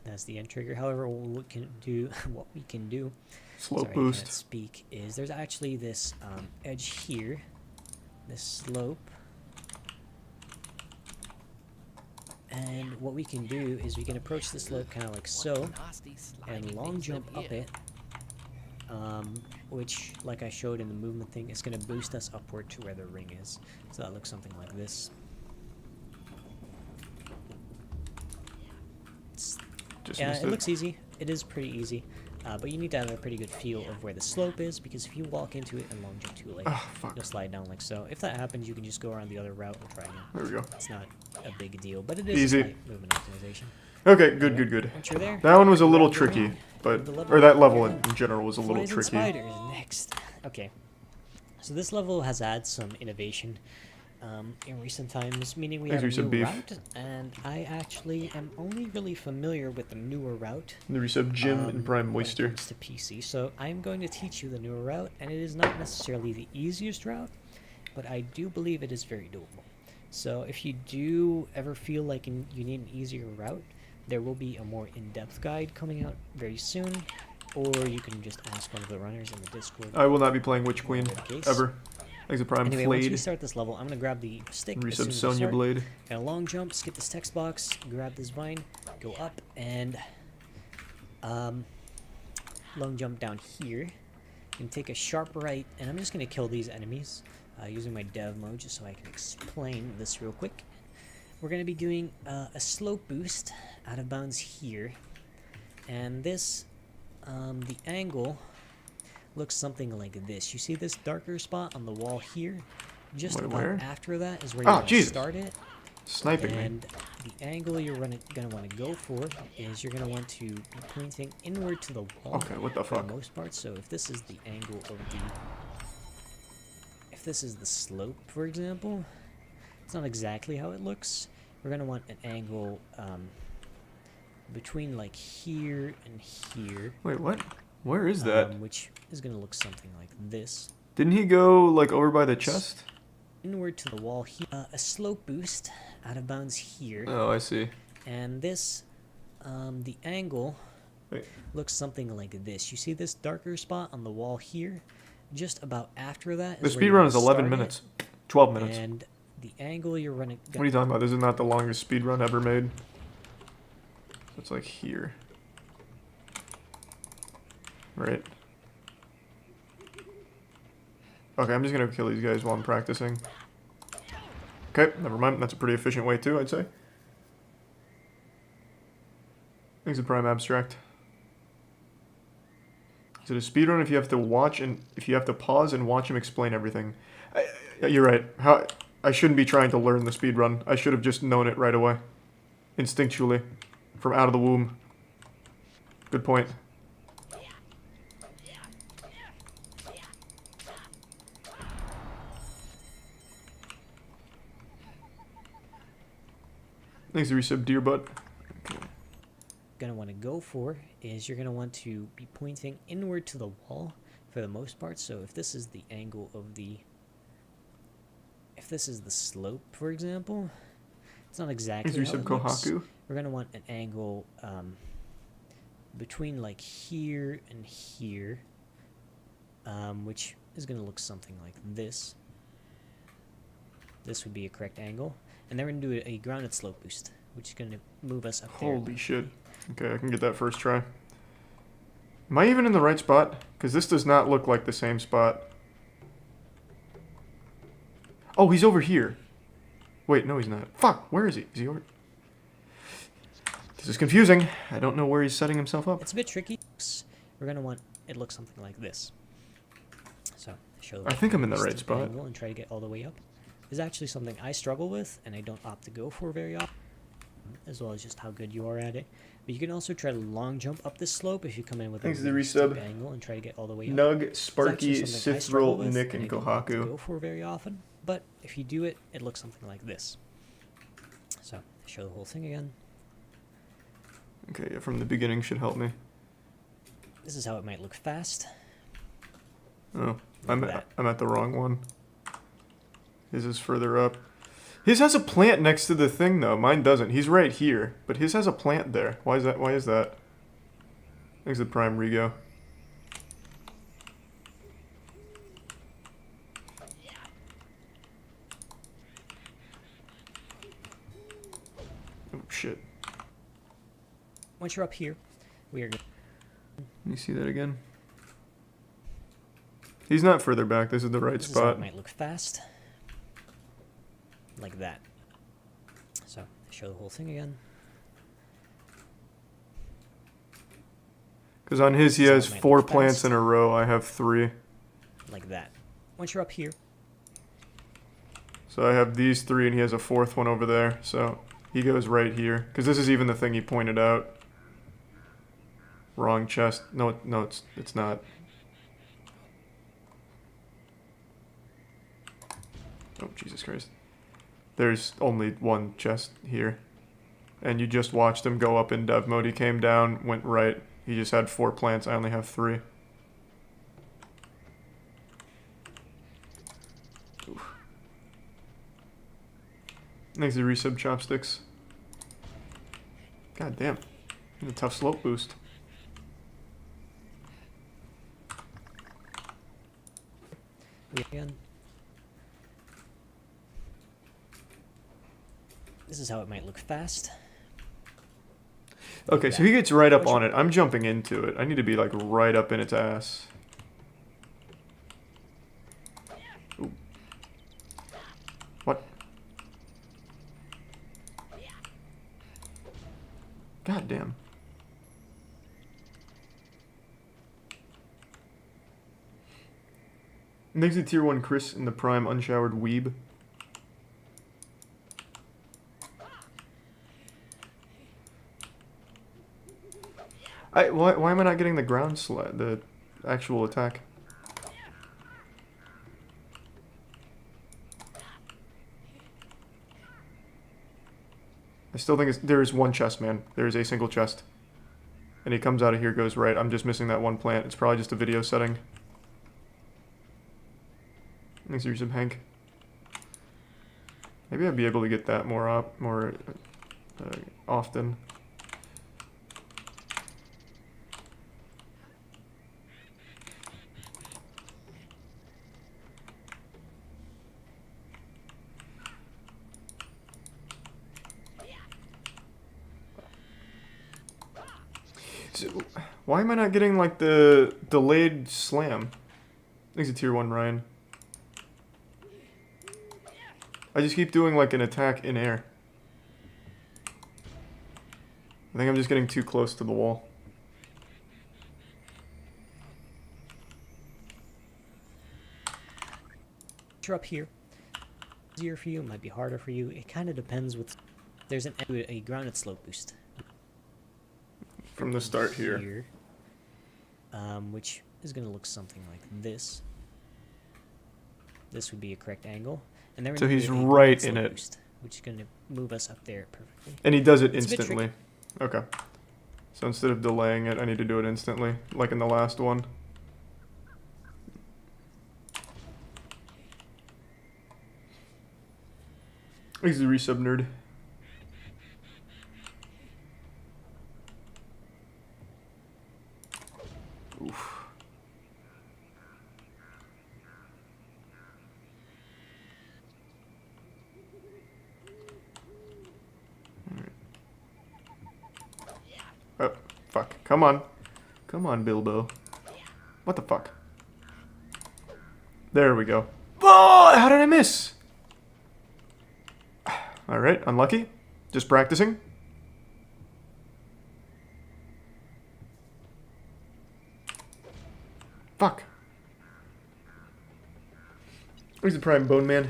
That's the end trigger. However, what we can do, Slope sorry, I can't boost. speak, is there's actually this edge here, this slope. And what we can do is we can approach the slope kind of like so, Nasty, and slimy long things jump live up here. it, which, like I showed in the movement thing, is going to boost us upward to where the ring is. So that looks something like this. Just Yeah, missed it looks easy. It is pretty easy. But you need to have a pretty good feel of where the slope is, because if you walk into it and long jump too late, Oh, fuck. you'll slide down like so. If that happens, you can just go around the other route and try again. There we go. It's not a big deal, but it is Easy. a slight movement optimization. Okay, good, good, good. Once you're there, That one was a little grab the tricky, ring, but... the lever, Or that level and in general was a little Flies and tricky. spiders next. Okay, so this level has had some innovation in recent times, meaning we Thanks, have a Resub new Beef. route, and I actually am only really familiar with the newer route. The Resub Gym and Prime when it Moisture. comes to PC, so I'm going to teach you the newer route, and it is not necessarily the easiest route, but I do believe it is very doable. So if you do ever feel like you need an easier route, there will be a more in-depth guide coming out very soon, or you can just ask one of the runners in the Discord. I will not be playing Witch Queen, Whatever the case. ever. Thanks to Prime Anyway, once we Flayed. start this level, I'm going to grab the stick as soon Resub as I Sonya start. Blade. And a long jump, skip this text box, grab this vine, go up, and long jump down here. And take a sharp right, and I'm just going to kill these enemies using my dev mode just so I can explain this real quick. We're going to be doing a slope boost out of bounds here. And this, the angle looks something like this. You see this darker spot on the wall here? Just Wait, about where? after that is where Oh, you're going to Jesus. start it. Sniping me. And the angle you're going to want to go for is you're going to want to be pointing inward to the wall Okay, what the for fuck? the most part. So if this is the angle of the... If this is the slope, for example, it's not exactly how it looks. We're going to want an angle between like here and here. Wait, what? Where is that? Which is going to look something like this. Didn't he go, like, over by the chest? Inward to the wall here. A slope boost out of bounds here. Oh, I see. And this, the angle Wait. looks something like this. You see this darker spot on the wall here? Just about after that The is where speed you're run gonna is 11 start it. minutes. 12 minutes. And the angle you're running... What are you talking about? This is not the longest speed run ever made. It's like here. Right. Okay, I'm just gonna kill these guys while I'm practicing. Okay, never mind. That's a pretty efficient way too, I'd say. Thanks to Prime Abstract. Is it a speedrun if you have to watch and if you have to pause and watch him explain everything? You're right. I shouldn't be trying to learn the speedrun. I should have just known it right away. Instinctually. From out of the womb. Good point. Thanks to resub deer butt. Going to want to go for is you're going to want to be pointing inward to the wall for the most part. So if this is the angle of the... If this is the slope, for example, it's not exactly Thanks how to it resub looks. Kohaku. We're going to want an angle between like here and here, which is going to look something like this. This would be a correct angle. And then we're going to do a grounded slope boost, which is going to move us up there. Holy shit. Okay, I can get that first try. Am I even in the right spot? Because this does not look like the same spot. Oh, he's over here. Wait, no he's not. Fuck, where is he? Is he over... This is confusing. I don't know where he's setting himself up. It's a bit tricky. We're going to want it looks something like this. So, show I think I'm in the right steep spot. angle and try to get all the way up. Is actually something I struggle with, and I don't opt to go for very often, as well as just how good you are at it. But you can also try to long jump up this slope if you come in with Thanks a to the really steep resub. angle and try to get all the way up. Nug, It's Sparky, actually something I struggle Sithril, with, Nick, and I don't opt to Kohaku. go for very often, but if you do it, it looks something like this. So, show the whole thing again. Okay, yeah, from the beginning should help me. This is how it might look fast. Oh, Like that. I'm at the wrong one. His is further up. His has a plant next to the thing though. Mine doesn't. He's right here, but his has a plant there. Why is that? Why is that? Exit Prime Rego. Oh shit. Once you're up here, we are going Let me see that again. He's not further back. This is the right This is how it spot. might look fast. Like that. So, show the whole thing again. Because on his, he This is how has it might 4 look plants fast. in a row. I have 3. Like that. Once you're up here, So I have these 3, and he has a 4th one over there. So he goes right here. Because this is even the thing he pointed out. Wrong chest. No, no, it's not. Oh, Jesus Christ. There's only one chest here. And you just watched him go up in dev mode. He came down, went right. He just had 4 plants. I only have 3. Oof. Thanks to resub chopsticks. God damn. A tough slope boost. we again. This is how it might look fast. Okay, so he gets right up on it. I'm jumping into it. I need to be like right up in its ass. Ooh. What? God damn. Next to tier 1 Chris in the prime unshowered weeb. Why am I not getting the ground slide, the actual attack? I still think there is one chest, man. There is a single chest. And he comes out of here, goes right. I'm just missing that one plant. It's probably just a video setting. Thanks for some Hank. Maybe I'd be able to get that more often. So, why am I not getting like the delayed slam? Thanks to tier 1 Ryan. I just keep doing like an attack in air. I think I'm just getting too close to the wall. You're up here. Easier for you, might be harder for you. It kind of depends with. There's a grounded slope boost. From the start here. Which is going to look something like this. This would be a correct angle. And then So he's a right slope in it. boost, which is going to move us up there perfectly. And he does it It's a bit instantly. Okay. So instead of delaying it, I need to do it instantly, like in the last one. He's the resub nerd. Oof. Oh, fuck. Come on. Come on, Bilbo. What the fuck? There we go. Oh, how did I miss? Alright, unlucky. Just practicing. Fuck. Where's the prime bone man?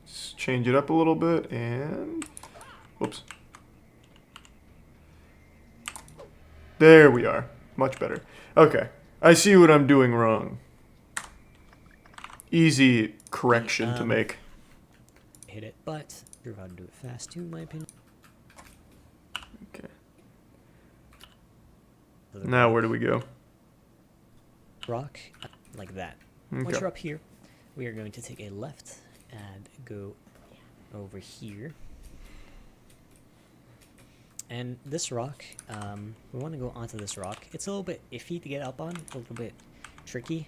Let's change it up a little bit and... Whoops. There we are. Much better. Okay. I see what I'm doing wrong. Easy correction to make. Hit it, but Sure how to do it fast too, in my opinion. Okay. So the Now rock- where do we go? rock like that. Once Okay. you're up here, we are going to take a left and go over here. And this rock, we want to go onto this rock. It's a little bit iffy to get up on, a little bit tricky.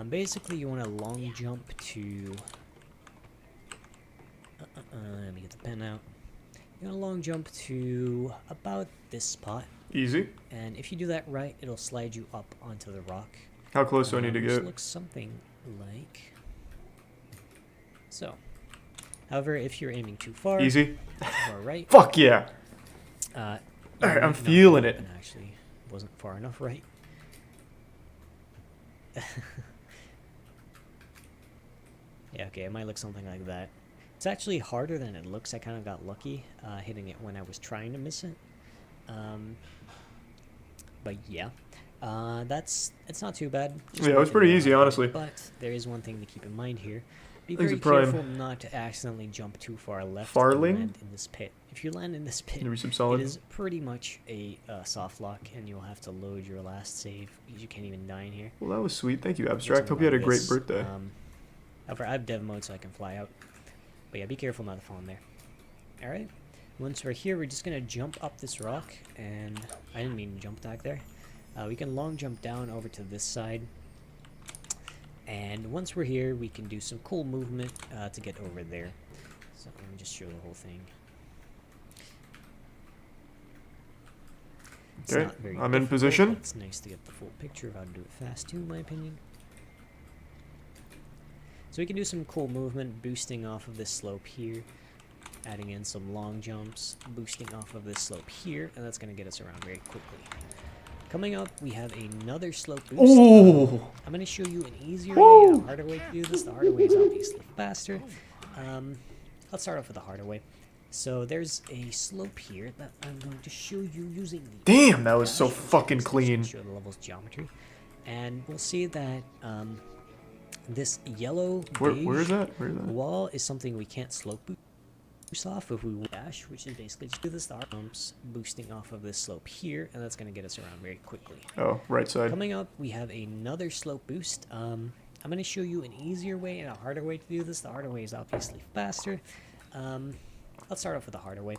Basically, you want to long jump to... let me get the pen out. You want to long jump to about this spot. Easy. And if you do that right, it'll slide you up onto the rock. How close do I need to Which get? looks something like so. However, if you're aiming too far, Easy. or right, Fuck yeah. you Alright, might I'm not feeling go it. up and actually wasn't far enough right. Yeah, okay, it might look something like that. It's actually harder than it looks. I kind of got lucky hitting it when I was trying to miss it. But yeah, it's not too bad. Just Yeah, it was nothing pretty wrong easy, with it. honestly. But there is one thing to keep in mind here. Be Things very are prime. careful not to accidentally jump too far left Farling? and land in this pit. If you land in this pit, Give me some it solid. is pretty much a soft lock, and you'll have to load your last save because you can't even die in here. Well, that was sweet. Thank you, Get Abstract. Hope something you had a like great this. birthday. However, I have dev mode so I can fly out. But yeah, be careful not to fall in there. Alright, once we're here, we're just going to jump up this rock, and I didn't mean to jump back there. We can long jump down over to this side, and once we're here, we can do some cool movement to get over there. So let me just show the whole thing. It's Okay, not very I'm in difficult, position. but it's nice to get the full picture of how to do it fast too, in my opinion. So we can do some cool movement, boosting off of this slope here, adding in some long jumps, boosting off of this slope here, and that's going to get us around very quickly. Coming up, we have another slope boost. Ooh. I'm going to show you an easier Woo. way and a harder way to do this. The harder way is obviously faster. Let's start off with the harder way. So there's a slope here that I'm going to show you using the... Damn, that was so dash. fucking Just clean. Show the level's geometry. And we'll see that this yellow Where beige is that? Where is that? wall is something we can't slope boost off if we dash, which is basically just do the star bumps boosting off of this slope here, and that's going to get us around very quickly. Oh, right side. Coming up, we have another slope boost. I'm going to show you an easier way and a harder way to do this. The harder way is obviously faster. Let's start off with the harder way.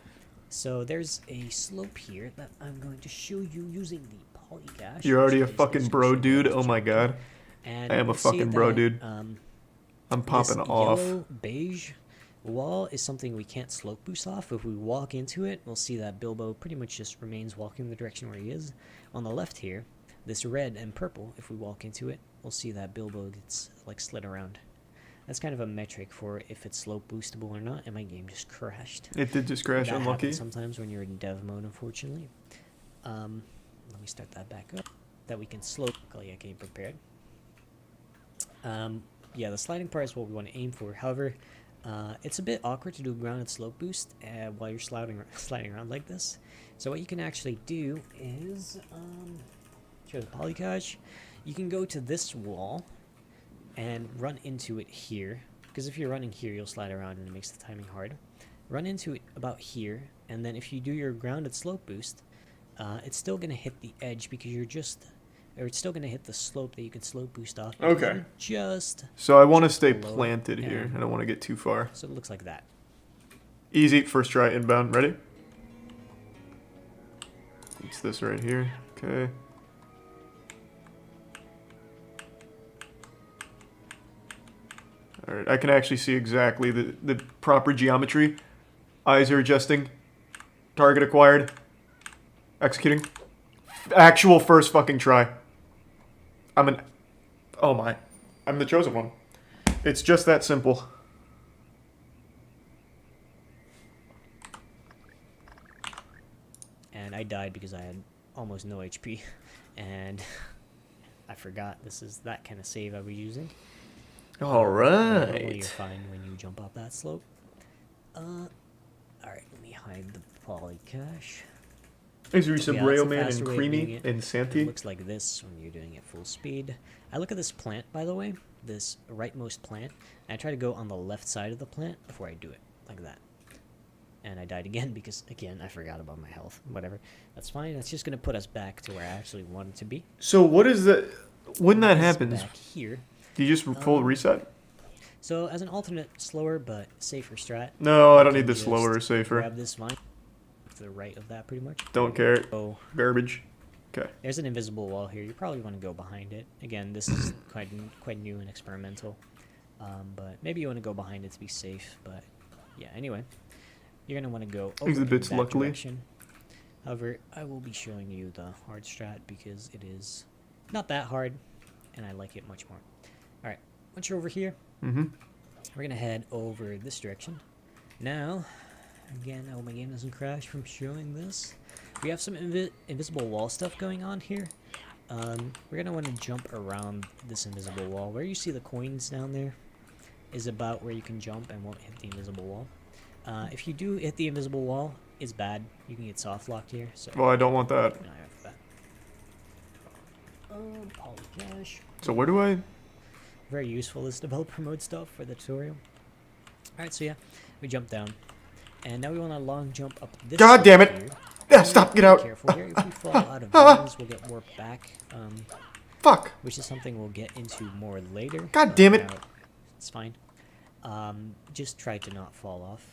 So there's a slope here that I'm going to show you using the polycash. You're already a which is fucking basically bro, just dude. a Oh my god. and I am a we'll see fucking bro, that, dude. I'm popping this off. yellow beige wall is something we can't slope boost off. If we walk into it, we'll see that Bilbo pretty much just remains walking in the direction where he is. On the left here, this red and purple, if we walk into it, we'll see that Bilbo gets like slid around. That's kind of a metric for if it's slope boostable or not, and my game just crashed. It did just crash. That Unlucky. happens sometimes when you're in dev mode, unfortunately. Let me start that back up. That we can slope. I came prepared. Yeah, the sliding part is what we want to aim for. However, it's a bit awkward to do a grounded slope boost while you're sliding around like this. So what you can actually do is, show the polycash. You can go to this wall and run into it here, because if you're running here, you'll slide around and it makes the timing hard. Run into it about here, and then if you do your grounded slope boost, it's still going to hit the edge because it's still going to hit the slope that you can slope boost off. because Okay. you're Just So I want to stay below it, planted here. and- I don't want to get too far. so it looks like that. Easy. First try inbound. Ready? It's this right here. Okay. Alright, I can actually see exactly the proper geometry. Eyes are adjusting. Target acquired. Executing. Actual first fucking try. Oh my. I'm the chosen one. It's just that simple. And I died because I had almost no HP, and I forgot this is that kind of save I was using. Normally you're fine when you jump off that slope. Alright, let me hide the polycash. Thanks for some Yeah, that's Rail a Man faster and way of doing Creamy it. and It Santi. looks like this when you're doing it full speed. I look at this plant, by the way, this rightmost plant, and I try to go on the left side of the plant before I do it, like that. And I died again because, again, I forgot about my health. Whatever. That's fine. That's just going to put us back to where I actually wanted to be. So what is that? When that Us happens, back here. do you just full reset? So as an alternate slower but safer strat. No, I you don't can need the just slower or safer. Grab this vine to the right of that pretty much. Don't care. Oh, Garbage. Okay. there's an invisible wall here. You probably want to go behind it. Again, this is quite new and experimental. But maybe you want to go behind it to be safe. But yeah, anyway. You're going to want to go over in Exhibits, that luckily. direction. However, I will be showing you the hard strat because it is not that hard, and I like it much more. Alright, once you're over here, Mm-hmm. we're going to head over this direction. Now, again, I hope my game doesn't crash from showing this. We have some invisible wall stuff going on here. We're going to want to jump around this invisible wall. Where you see the coins down there is about where you can jump and won't hit the invisible wall. If you do hit the invisible wall, it's bad. You can get soft locked here. So Well, I don't want that. keep an eye out for that. Polycash. So where do I? Very useful, this developer mode stuff for the tutorial. Alright, so yeah, we jump down. And now we want to long jump up this God damn it! here. Yeah, stop! Get out! Careful here. If we fall out of bounds, we'll get warped back. Fuck! Which is something we'll get into more later. God but damn it. now it's fine. Just try to not fall off.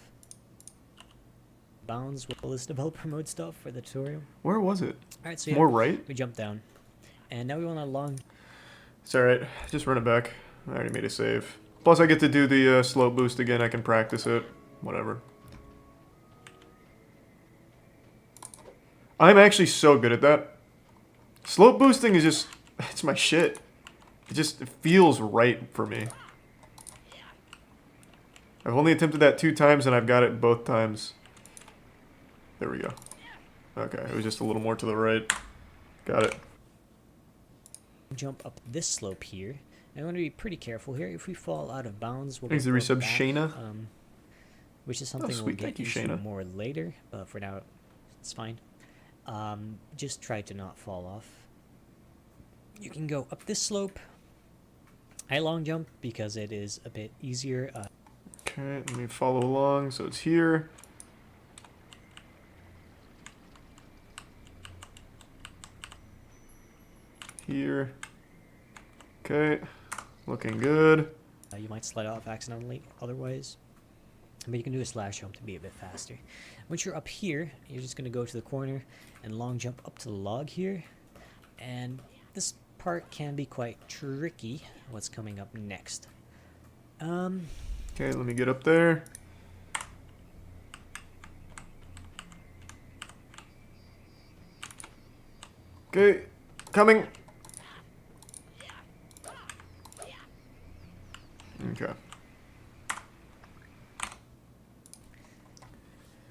Bounds with all this developer mode stuff for the tutorial. Where was it? Alright, so yeah, More right? we jump down. And now we want to long... It's alright. Just run it back. I already made a save. Plus, I get to do the slope boost again. I can practice it. Whatever. I'm actually so good at that. Slope boosting is just... It's my shit. It feels right for me. I've only attempted that 2 times, and I've got it both times. There we go. Okay, it was just a little more to the right. Got it. Jump up this slope here. I want to be pretty careful here. If we fall out of bounds, we'll Thanks get to warped resub back, Shayna. which is something we'll sweet. get Thank you, into Shayna. more later, but for now, it's fine. Just try to not fall off. You can go up this slope. I long jump because it is a bit easier. Okay, let me follow along. So it's here. Here. Okay. Looking good. You might slide off accidentally otherwise. But you can do a slash jump to be a bit faster. Once you're up here, you're just going to go to the corner and long jump up to the log here. And this part can be quite tricky, what's coming up next. Okay, let me get up there. Okay, coming. Okay.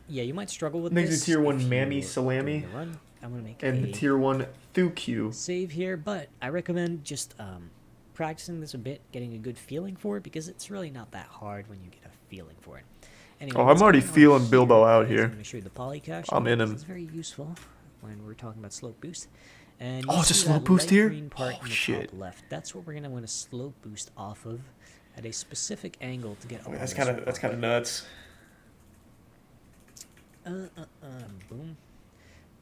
Yeah, you might struggle with Next this. is tier 1 if Mammy you're Salami. doing the run. I'm going to make And a tier 1 Thuq. save here, but I recommend just practicing this a bit, getting a good feeling for it, because it's really not that hard when you get a feeling for it. Anyway, Oh, I'm what's already going on feeling here Bilbo out is here. I'm going to show you the polycache. I'm in him. It's very useful when we're talking about slope boost. And Oh, you it's a see slope that boost light here? green part Oh, in the shit. top left. That's what we're going to want to slope boost off of at a specific angle to get all That's this kind of nuts. boom.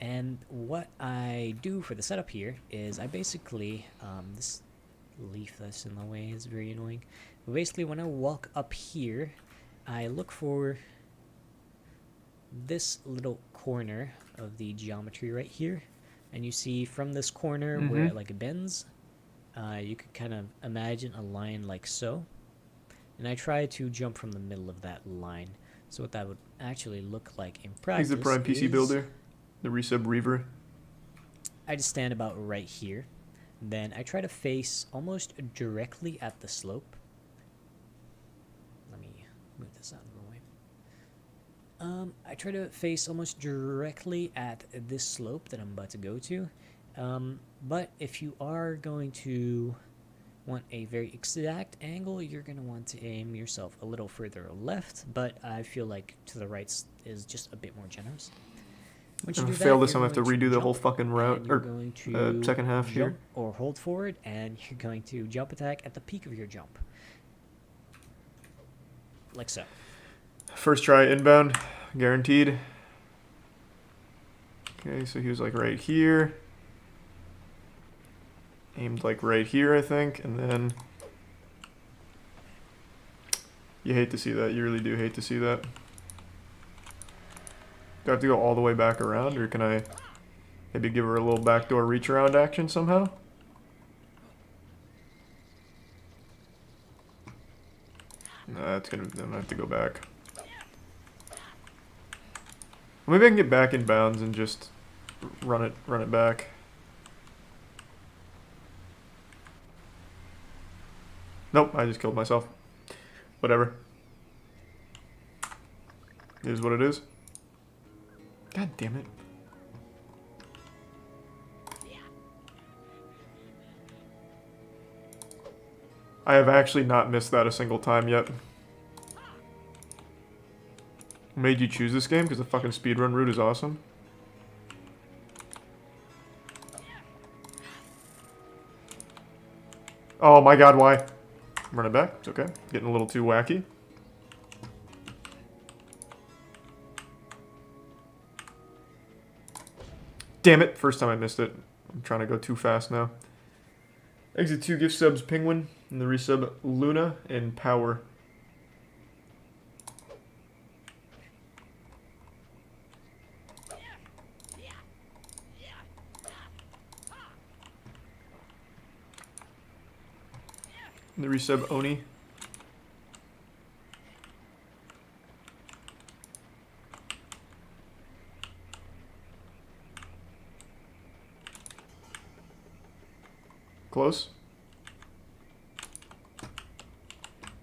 And what I do for the setup here is I basically, this leaf that's in the way is very annoying. But basically, when I walk up here, I look for this little corner of the geometry right here. And you see from this corner where it like bends, you could kind of imagine a line like so. And I try to jump from the middle of that line. So what that would actually look like in practice He's the Prime PC is builder. The resub Reaver. I just stand about right here. Then I try to face almost directly at the slope. Let me move this out of the way. I try to face almost directly at this slope that I'm about to go to. But if you are going to want a very exact angle, you're going to want to aim yourself a little further left, but I feel like to the right is just a bit more generous. Once you If I do that, fail this, you're I'm going to have to going redo the jump, whole fucking route, and you're or going to second half here. jump or hold forward, and you're going to jump attack at the peak of your jump. Like so. First try inbound. guaranteed. Okay, so he was like right here. Aimed like right here, I think, and then... You hate to see that. You really do hate to see that. Do I have to go all the way back around, or can I maybe give her a little backdoor reach around action somehow? No, that's gonna... I'm gonna have to go back. Maybe I can get back in bounds and just run it back. Nope, I just killed myself. Whatever. It is what it is. God damn it. I have actually not missed that a single time yet. Made you choose this game because the fucking speedrun route is awesome. Oh my god, why? Run it back. It's okay. Getting a little too wacky. Damn it. First time I missed it. I'm trying to go too fast now. Exit 2 gift subs Penguin. And the resub Luna and Power. And the resub Oni. Close.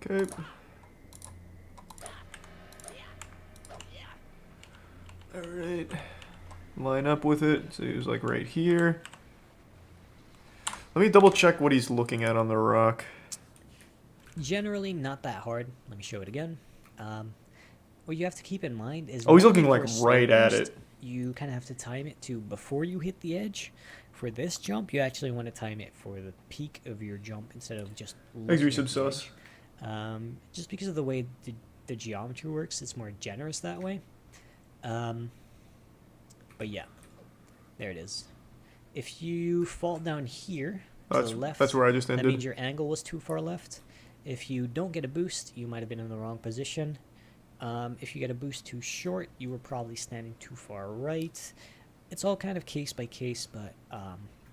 Okay. Alright. Line up with it. So he was like right here. Let me double check what he's looking at on the rock. Generally not that hard. Let me show it again. What you have to keep in mind is... Oh, he's looking normally like for a slow right at burst, it. You kind of have to time it to before you hit the edge. For this jump, you actually want to time it for the peak of your jump instead of just Thanks, looking resub at the sauce. edge. Just because of the way the geometry works, it's more generous that way. But yeah, there it is. If you fall down here to the left, that's where I just that ended. means your angle was too far left. If you don't get a boost, you might have been in the wrong position. If you get a boost too short, you were probably standing too far right. It's all kind of case by case, but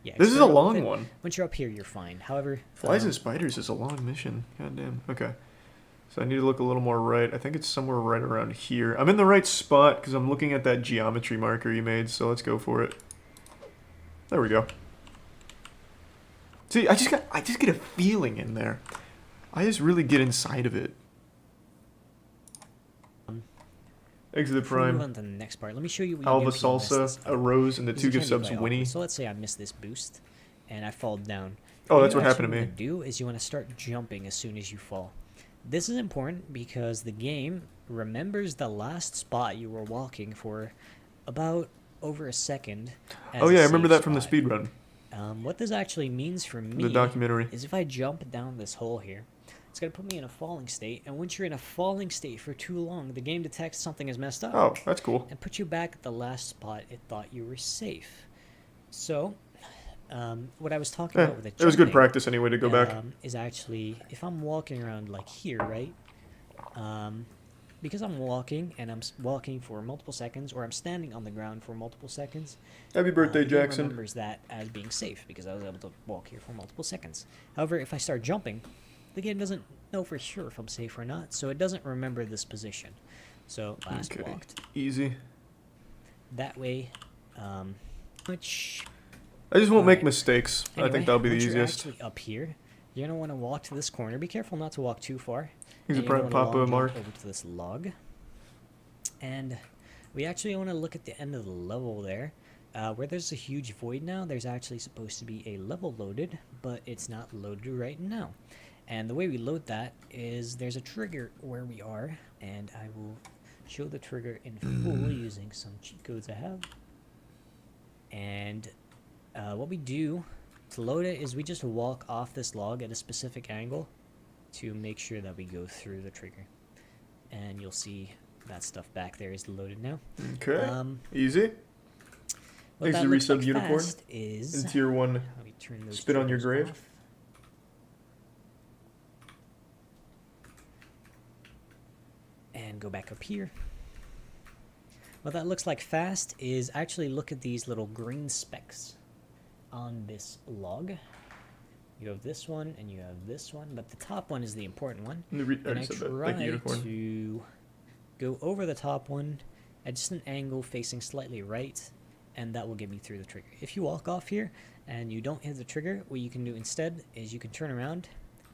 yeah. This is a experiment with long it. one. Once you're up here, you're fine. However, Flies and spiders is a long mission. God damn. Okay. So I need to look a little more right. I think it's somewhere right around here. I'm in the right spot because I'm looking at that geometry marker you made, so let's go for it. There we go. See, I just get a feeling in there. I just really get inside of it. Exit the before we move prime. on to the next part, let me show you what Alva you get if you mess this salsa, up. a rose, and the This 2 is gift gonna be subs quite Winnie. awkward. So let's say I miss this boost, and I fall down. Oh, that's what happened to me. What you want to do is you want to start jumping as soon as you fall. This is important because the game remembers the last spot you were walking for about over a second. Oh yeah, I remember that from the speedrun. What this actually means for me The documentary. is if I jump down this hole here, it's going to put me in a falling state, and once you're in a falling state for too long, the game detects something is messed up. Oh, that's cool. And put you back at the last spot it thought you were safe. So, what I was talking about with the It was good jumping, practice anyway to go back. is actually, if I'm walking around like here, right? Because I'm walking, and I'm walking for multiple seconds, or I'm standing on the ground for multiple seconds. Happy birthday, The game Jackson. remembers that as being safe, because I was able to walk here for multiple seconds. However, if I start jumping, the game doesn't know for sure if I'm safe or not, so it doesn't remember this position. So, last Okay, walked. easy. That way, which... I just won't make Alright. mistakes. I Anyway, think that'll be the once you're easiest. actually up here, you're going to want to walk to this corner. Be careful not to walk too far. He's a And you're prime gonna Papa long Mark. jump over to this log. And we actually want to look at the end of the level there. Where there's a huge void now, there's actually supposed to be a level loaded, but it's not loaded right now. And the way we load that is there's a trigger where we are, and I will show the trigger in full using some cheat codes I have. And what we do to load it is we just walk off this log at a specific angle to make sure that we go through the trigger. And you'll see that stuff back there is loaded now. Okay. Easy. What Thanks that to looks Resub like Unicorn. fast is... In tier 1, Let me turn those spit on your triggers grave. off. And go back up here. What that looks like fast is actually look at these little green specks on this log. You have this one and you have this one, but the top one is the important one. I And already I said that. try Thank you, Unicorn. to go over the top one at just an angle facing slightly right, and that will get me through the trigger. If you walk off here and you don't hit the trigger, what you can do instead is you can turn around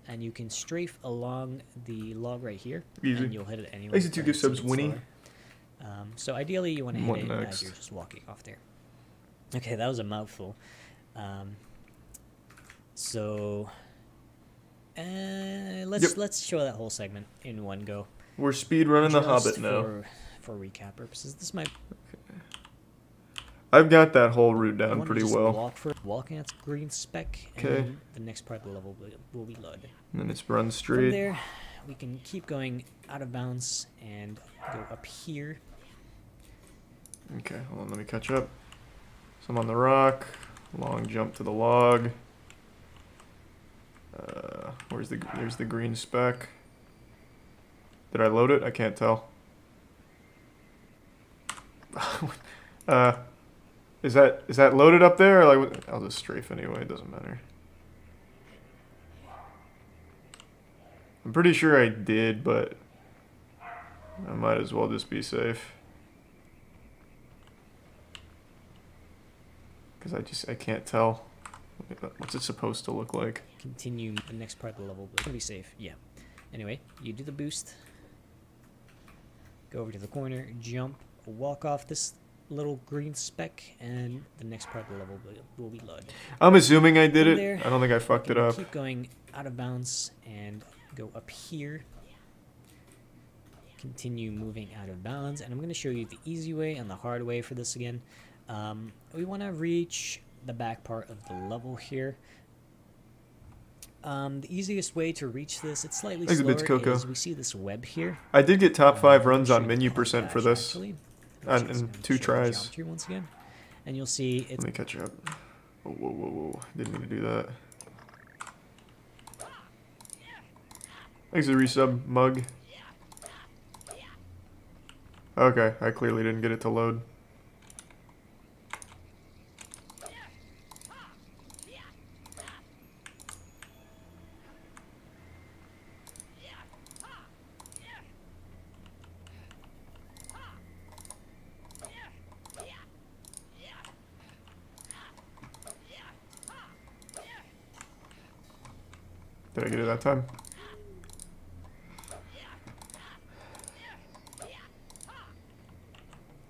and you can strafe along the log right here, Easy. and you'll hit it anyway. Thanks to 2 but gift it's a subs, bit Winnie. slower. So ideally you want to hit What it next? as you're just walking off there. Okay, that was a mouthful. Let's show that whole segment in one go. We're speed running the Just Hobbit now. For recap purposes, this might. I've got that whole route I down wanna pretty just well. walking at the green speck, and Okay. then the next part of the level will be loaded. And then it's run From straight. there, we can keep going out of bounds and go up here. Okay, hold on, let me catch up. So I'm on the rock. Long jump to the log. There's the green speck. Did I load it? I can't tell. Is that loaded up there? Or like, I'll just strafe anyway. It doesn't matter. I'm pretty sure I did, but I might as well just be safe. Because I can't tell. What's it supposed to look like? Continue the next part of the level, but it's gonna be safe. Yeah. Anyway, you do the boost. Go over to the corner, jump, walk off this little green speck, and the next part of the level will be loaded. I'm assuming I did From it. there, I don't think I fucked you it can up. Keep going out of bounds and go up here. Continue moving out of bounds, and I'm going to show you the easy way and the hard way for this again. We want to reach the back part of the level here. The easiest way to reach this, it's slightly Thanks a bit, slower, Coco. is we see this web here. I did get top 5 I'll runs show on you menu the percent for polycash, this. actually. And Just in gonna 2 show the tries. geometry once again, and you'll see it's Let me catch up. Whoa, whoa, whoa, whoa. Didn't mean to do that. Thanks to resub, Mug. Okay, I clearly didn't get it to load. Did I get it that time?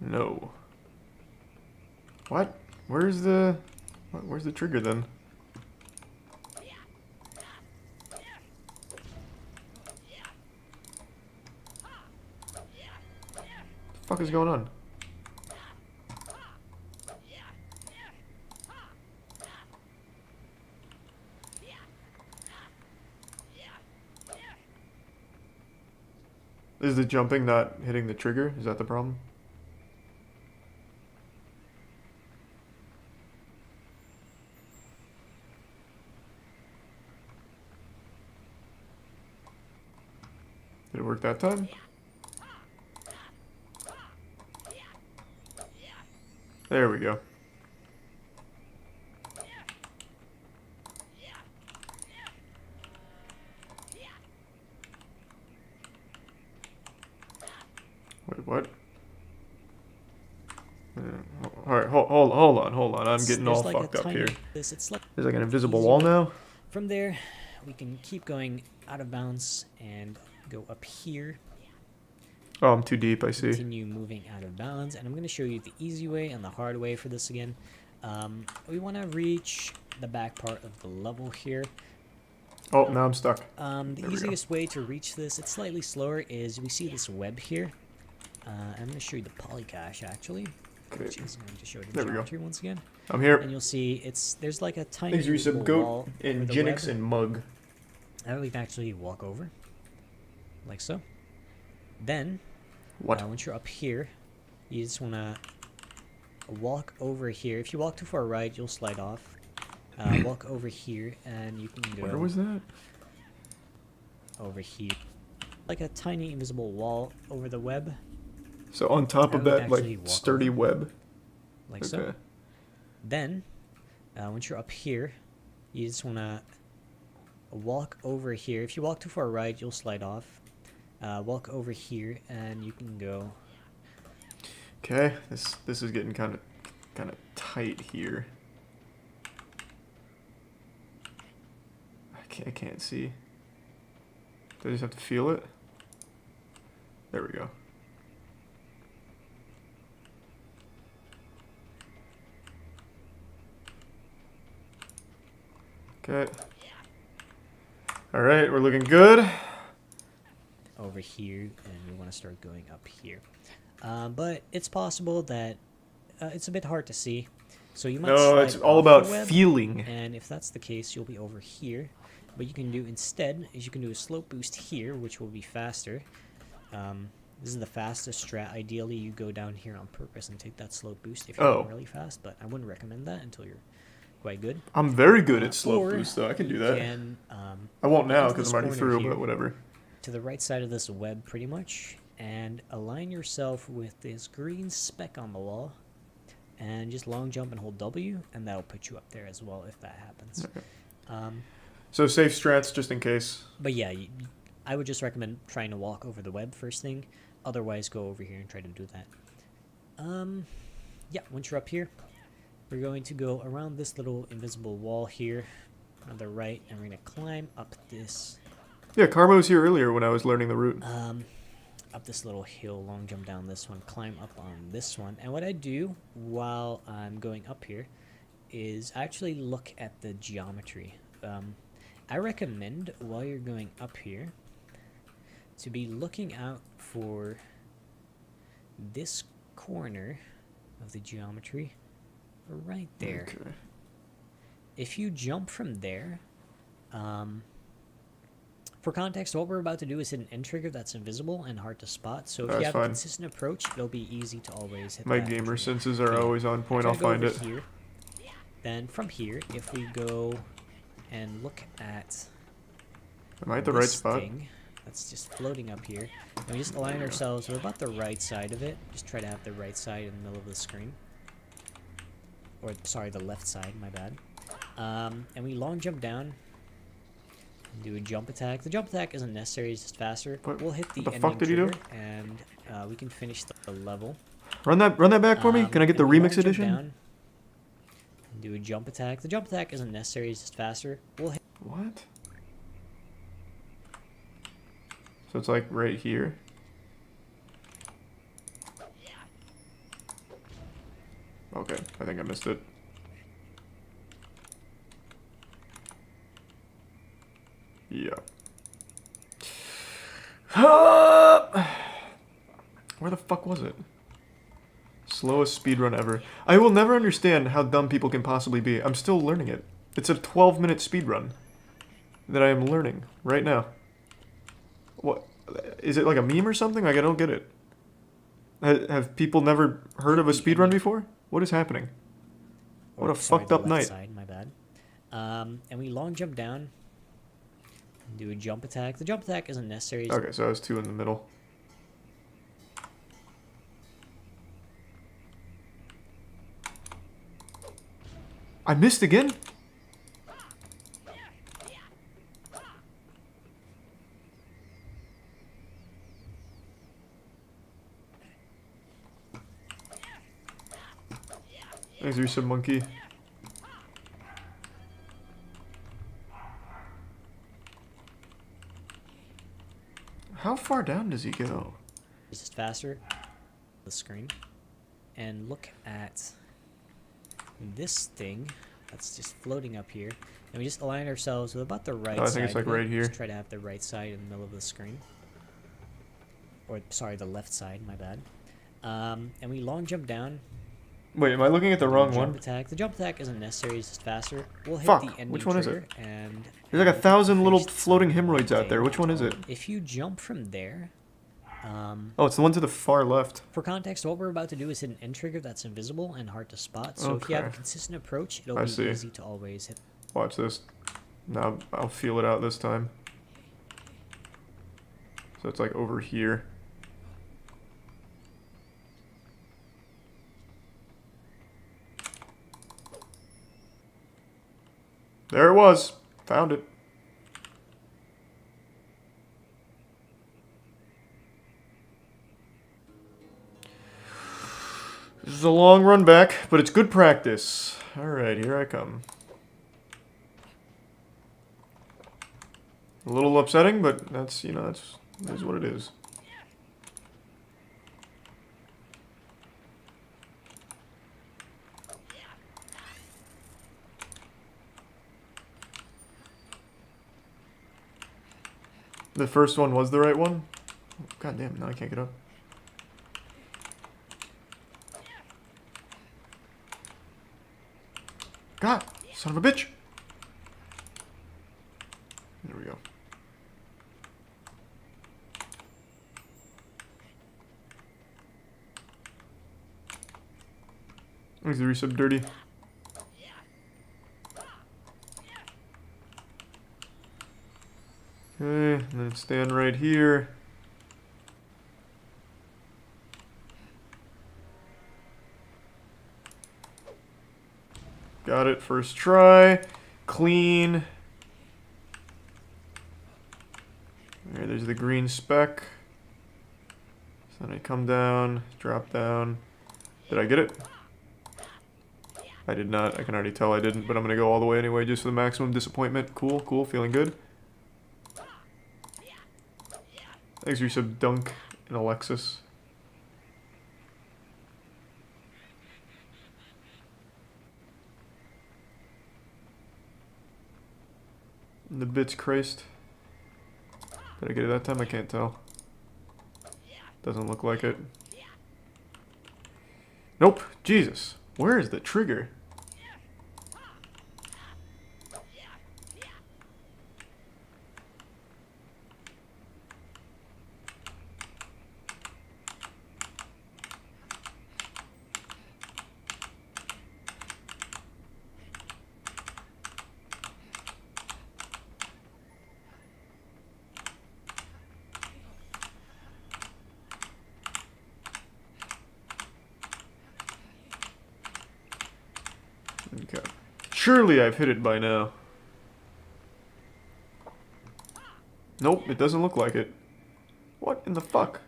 No. What? Where's the trigger then? What the fuck is going on? Is the jumping not hitting the trigger? Is that the problem? Did it work that time? There we go. Wait, what? Alright, hold on. I'm getting all like a fucked up tiny- here. It's like There's like an invisible easy wall way. now? From there, we can keep going out of bounds and go up here. Oh, I'm too deep, I see. Continue moving out of bounds, and I'm going to show you the easy way and the hard way for this again. We want to reach the back part of the level here. Oh, now I'm stuck. The There we go. easiest way to reach this, it's slightly slower, is we see this web here. I'm going to show you the polycash actually, Okay. which is going to show you the There we go. geometry once again. I'm here. And you'll see there's like a tiny Thanks, Resub little Goat wall and over the Ginix web and Mug. that we can actually walk over, like so. Then What? Once you're up here, you just want to walk over here. If you walk too far right, you'll slide off. Walk over here, and you can go Where was that? over here. Like a tiny invisible wall over the web. So on top of that, actually like, walk sturdy over. web. Like so. Then, once you're up here, you just want to walk over here. If you walk too far right, you'll slide off. Walk over here, and you can go. Okay, this is getting kind of tight here. I can't see. Do I just have to feel it? There we go. Okay. All right, we're looking good. Over here, and we want to start going up here. But it's possible that it's a bit hard to see, so you might. No, slide it's all off about the web, feeling. And if that's the case, you'll be over here. What you can do instead is you can do a slope boost here, which will be faster. This is the fastest strat. Ideally, you go down here on purpose and take that slope boost if you're going really fast, but I wouldn't recommend that until you're quite good. I'm very good at slope Or boost, though. I can do you that. Can, I won't now into because this I'm already corner through, here. but whatever. To the right side of this web, pretty much, and align yourself with this green speck on the wall, and just long jump and hold W, and that'll put you up there as well if that happens. Okay. So safe strats just in case. But yeah, I would just recommend trying to walk over the web first thing. Otherwise, go over here and try to do that. Yeah, once you're up here, we're going to go around this little invisible wall here on the right, and we're going to climb up this. Yeah, Karma was here earlier when I was learning the route. Up this little hill, long jump down this one, climb up on this one. And what I do while I'm going up here is actually look at the geometry. I recommend while you're going up here to be looking out for this corner of the geometry right there. Okay. If you jump from there, for context, what we're about to do is hit an end trigger that's invisible and hard to spot. So if you have a consistent approach, it'll be easy to always hit My that gamer trigger. senses are always on point. I'll Try to go find over it. Here. Then from here, if we go and look at Am I at the right this spot? thing that's just floating up here, and we just align ourselves with about the right side of it. Just try to have the right side in the middle of the screen. Or, sorry, the left side, my bad. And we long jump down. Do a jump attack. The jump attack isn't necessary, it's just faster. We'll hit the what the ending fuck did he do? trigger, and we can finish the level. Run that back for me. Can I get the and we long remix jump edition? down, do a jump attack. The jump attack isn't necessary, it's just faster. We'll hit. What? So it's like right here. Okay, I think I missed it. Yeah. Where the fuck was it? Slowest speedrun ever. I will never understand how dumb people can possibly be. I'm still learning it. It's a 12-minute speedrun that I am learning right now. What? Is it like a meme or something? Like, I don't get it. Have people never heard of a speedrun before? What is happening? What a fucked up night. Side, my bad. And we long jump down. Do a jump attack. The jump attack isn't necessary. Okay, so I was two in the middle. I missed again? Thanks, Reset Monkey. How far down does he go? It's just faster. The screen. And look at this thing that's just floating up here. And we just align ourselves with about the right side. I think it's like of it. right here. Just try to have the right side in the middle of the screen. Or, sorry, the left side, my bad. And we long jump down. Wait, am I looking at the wrong jump one? Attack. The jump attack isn't necessary, it's just faster. We'll hit Fuck, the ending which one is trigger, it? And There's like 1,000 little finish the floating hemorrhoids out there. thing. Which one is it? If you jump from there, Oh, it's the one to the far left. For context, what we're about to do is hit an end trigger that's invisible and hard to spot. So if you have a Okay. consistent approach, it'll I be see. easy to always hit. Watch this. Now I'll feel it out this time. So it's like over here. There it was. Found it. This is a long run back, but it's good practice. Alright, here I come. A little upsetting, but that's, you know, that's what it is. The first one was the right one? God damn, now I can't get up. God, son of a bitch! There we go. Makes the resub dirty. Okay, and then stand right here. Got it, first try. Clean. Alright, there's the green speck. So then I come down, drop down. Did I get it? I did not. I can already tell I didn't, but I'm going to go all the way anyway just for the maximum disappointment. Cool, cool, feeling good. Thanks for your sub, Dunk and Alexis. And the bits Christ. Did I get it that time? I can't tell. Doesn't look like it. Nope. Jesus. Where is the trigger? Okay. Surely I've hit it by now. Nope, it doesn't look like it. What in the fuck?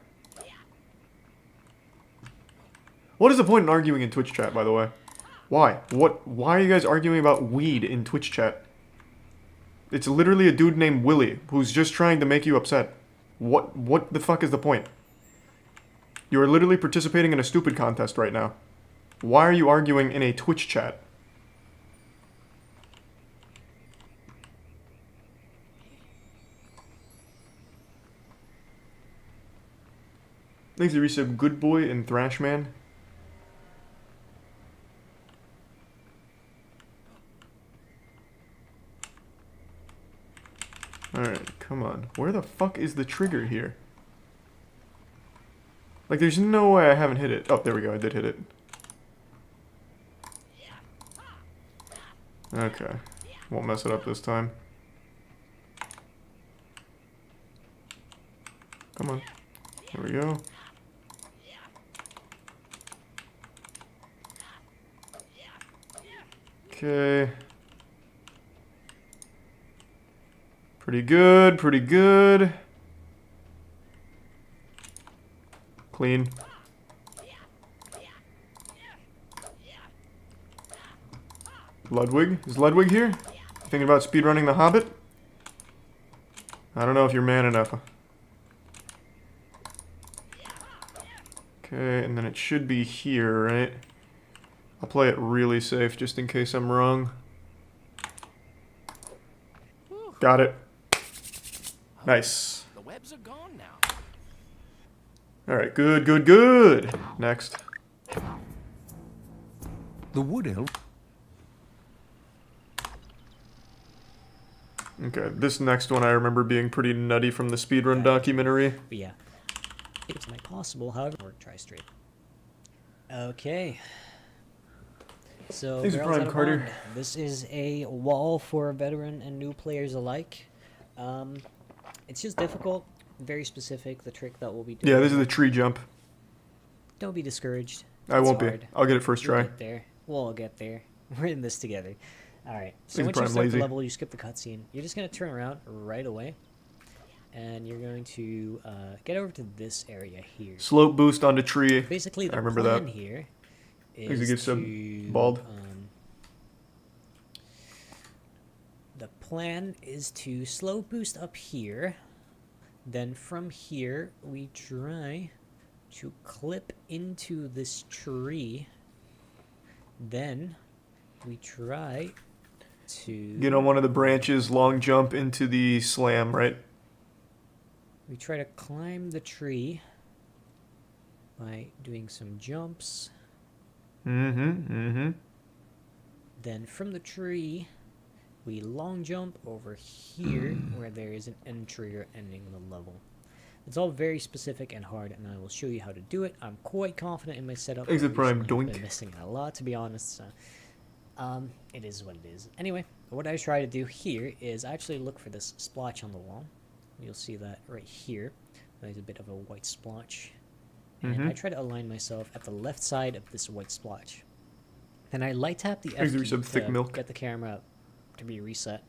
What is the point in arguing in Twitch chat, by the way? Why? Why are you guys arguing about weed in Twitch chat? It's literally a dude named Willie who's just trying to make you upset. What the fuck is the point? You are literally participating in a stupid contest right now. Why are you arguing in a Twitch chat? Thanks to resub Good Boy and Thrashman. Alright, come on. Where the fuck is the trigger here? Like, there's no way I haven't hit it. Oh, there we go, I did hit it. Okay. Won't mess it up this time. Come on. There we go. Okay. Pretty good, pretty good. Clean. Ludwig? Is Ludwig here? Thinking about speedrunning the Hobbit? I don't know if you're man enough. Okay, and then it should be here, right? I'll play it really safe just in case I'm wrong. Got it. Nice. The webs are gone now. Alright, good, good, good. Next. The wood elf. Okay, this next one I remember being pretty nutty from the speedrun documentary. But yeah. It's not possible, however, or try straight. Okay. So, Thanks for barrels Prime out of Carter. bond. This is a wall for veteran and new players alike. It's just difficult, very specific. The trick that we'll be doing. Yeah, this is the tree jump. Don't be discouraged. I It's won't hard. be. I'll get it first We'll try. get there. We'll all get there. We're in this together. All right. So Thanks, once you Prime start Lazy. the level, you skip the cutscene. You're just gonna turn around right away, and you're going to get over to this area here. Slope boost onto tree. Basically, the I remember plan that. here Thanks, is you get to some bald. The plan is to slow boost up here. Then from here, we try to clip into this tree. Then we try to Get on one of the branches, long jump into the slam, right? we try to climb the tree by doing some jumps. Mm-hmm. Then from the tree, we long jump over here where there is an entry or ending of the level. It's all very specific and hard, and I will show you how to do it. I'm quite confident in my setup. Exit Prime, Recently, I've doink. been missing it a lot, to be honest. So, it is what it is. Anyway, what I try to do here is actually look for this splotch on the wall. You'll see that right here. There's a bit of a white splotch. And I try to align myself at the left side of this white splotch. Then I light tap the F Exit key some thick to milk. get the camera to be reset.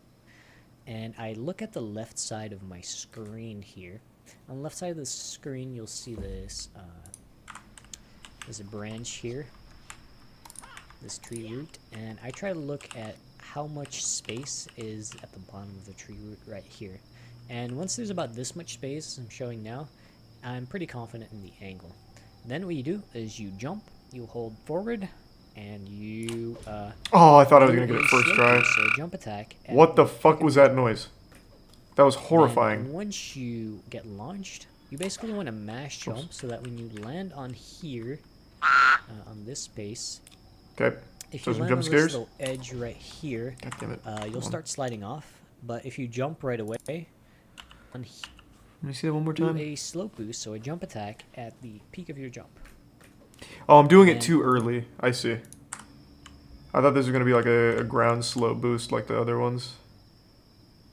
And I look at the left side of my screen here. On the left side of the screen, you'll see this. There's a branch here. This tree root. And I try to look at how much space is at the bottom of the tree root right here. And once there's about this much space, I'm showing now, I'm pretty confident in the angle. Then what you do is you jump, you hold forward, and you Oh, I thought I was do gonna get a it first slow try. boost, so a jump attack. at What the the fuck peak was of your that noise? That was Then horrifying. once you get launched, you basically want to mash jump so that when you land on here, on this space, Okay. if So you some land jump on scares? this little edge right here, God damn it. you'll Hold on. start sliding off. But if you jump right away, on Let me see that one more do time. a slow boost, so a jump attack at the peak of your jump. Oh, I'm doing it and- too early. I see. I thought this was gonna be like a ground slow boost like the other ones.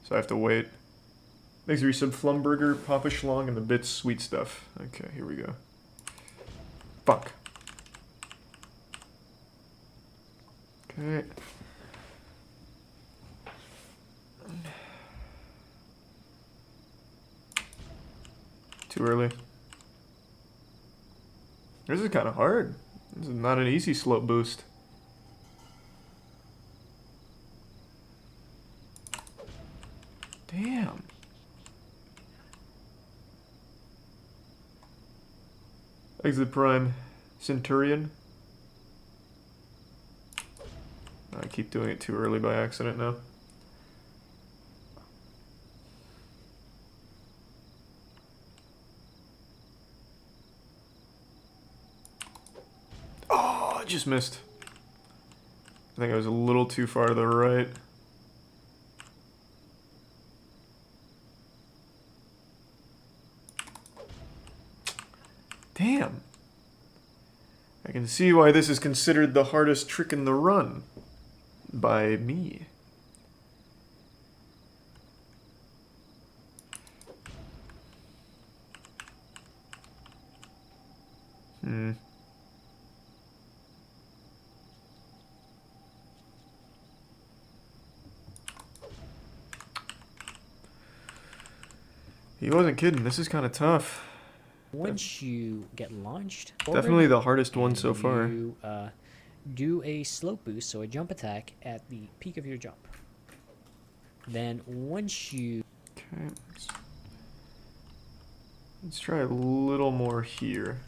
So I have to wait. Thanks for your sub Flumburger, Papa Schlong, and the bits sweet stuff. Okay, here we go. Fuck. Okay. Too early. This is kind of hard. This is not an easy slope boost. Damn. Exit Prime Centurion. I keep doing it too early by accident now. Oh, I just missed. I think I was a little too far to the right. Damn. I can see why this is considered the hardest trick in the run. By me. He wasn't kidding. This is kind of tough. Once you get launched, Definitely the hardest one and so far. You do a slow boost, so a jump attack at the peak of your jump. Then once you Okay. Let's try a little more here.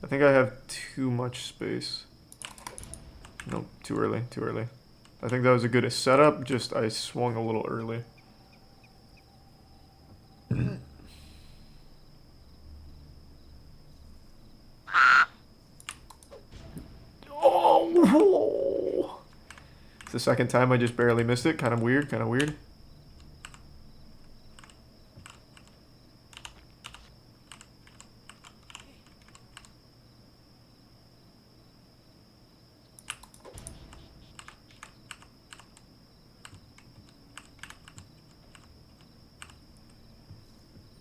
I think I have too much space. Nope, too early, too early. I think that was a good setup, just I swung a little early. Oh! It's the second time I just barely missed it. Kind of weird, kind of weird.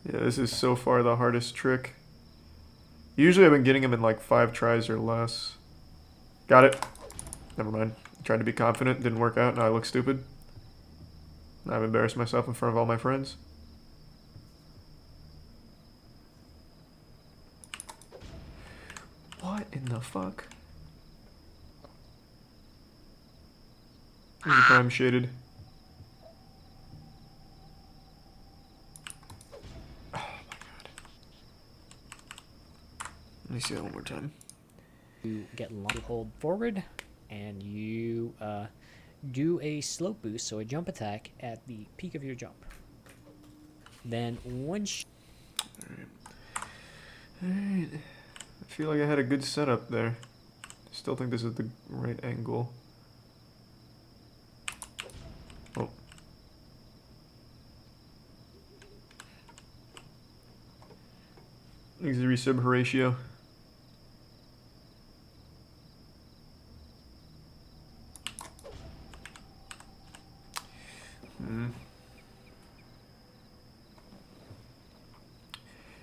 Yeah, this is so far the hardest trick. Usually I've been getting him in like 5 tries or less. Got it. Never mind. Tried to be confident, didn't work out, now I look stupid. Now I've embarrassed myself in front of all my friends. What in the fuck? There's a prime shaded. Oh my god. Let me see that one more time. You get long, hold forward, and you do a slope boost, so a jump attack at the peak of your jump. Then once. Alright. I feel like I had a good setup there. Still think this is the right angle. Oh. Auxiliary sub Horatio.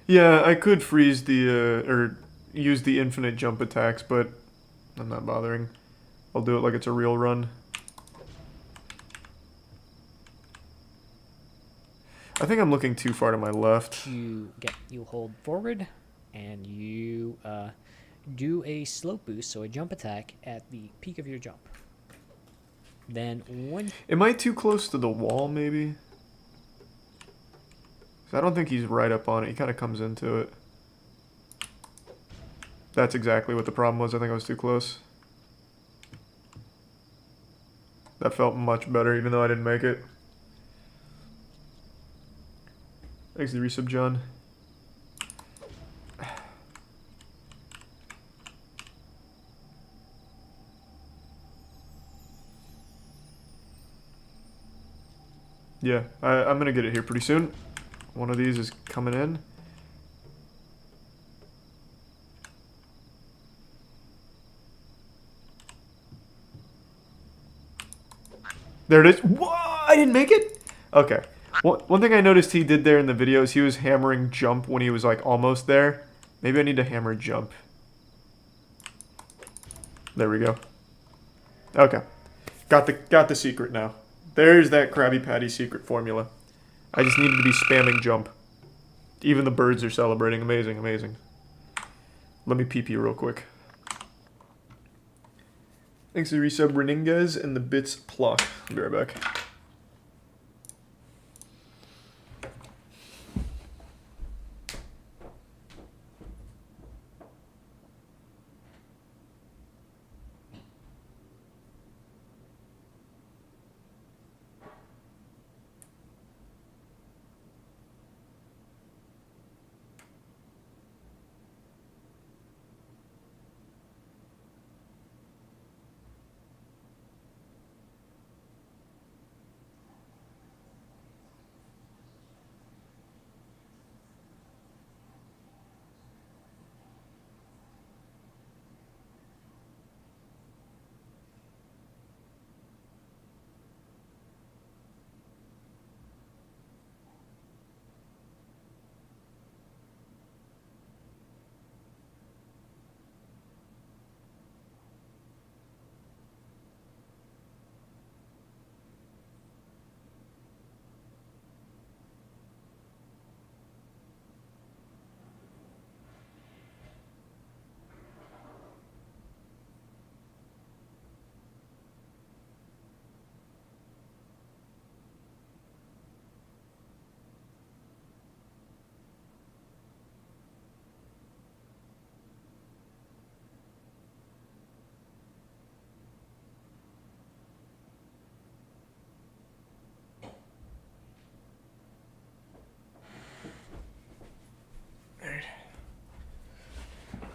Yeah, I could freeze the, or use the infinite jump attacks, but I'm not bothering. I'll do it like it's a real run. I think I'm looking too far to my left. You hold forward, and you do a slope boost, so a jump attack at the peak of your jump. Then once. Am I too close to the wall, maybe? 'Cause I don't think he's right up on it. He kind of comes into it. That's exactly what the problem was. I think I was too close. That felt much better, even though I didn't make it. Thanks to the resub, John. Yeah, I'm gonna get it here pretty soon. One of these is coming in. There it is. Whoa! I didn't make it? Okay. One thing I noticed he did there in the video is he was hammering jump when he was like almost there. Maybe I need to hammer jump. There we go. Okay. Got the secret now. There's that Krabby Patty secret formula. I just needed to be spamming jump. Even the birds are celebrating. Amazing, amazing. Let me pee real quick. Thanks to resub Reningas and the bits pluck. I'll be right back.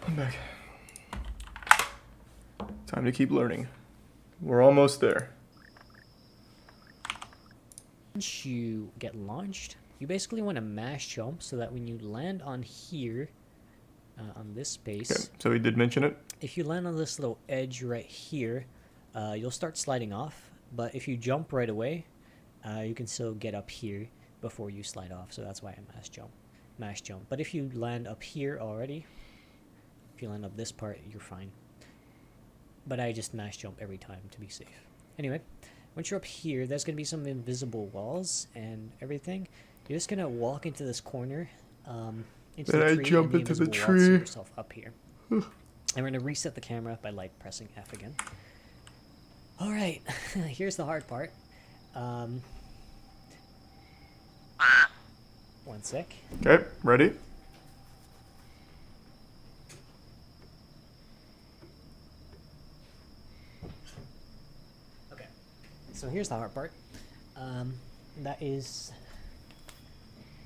I'm back. Time to keep learning. We're almost there. Once you get launched, you basically want to mash jump so that when you land on here, on this space. Okay, so he did mention it. If you land on this little edge right here, you'll start sliding off. But if you jump right away, you can still get up here before you slide off. So that's why I mash jump. mash jump. But if you land up here already, if you land up this part, you're fine. But I just mash jump every time to be safe. Anyway, once you're up here, there's going to be some invisible walls and everything. You're just going to walk into this corner, into Then the I tree, jump and into the invisible walls, see tree. yourself up here. And we're going to reset the camera by like pressing F again. Alright, here's the hard part. One sec. Okay, ready? Okay. So here's the hard part. That is,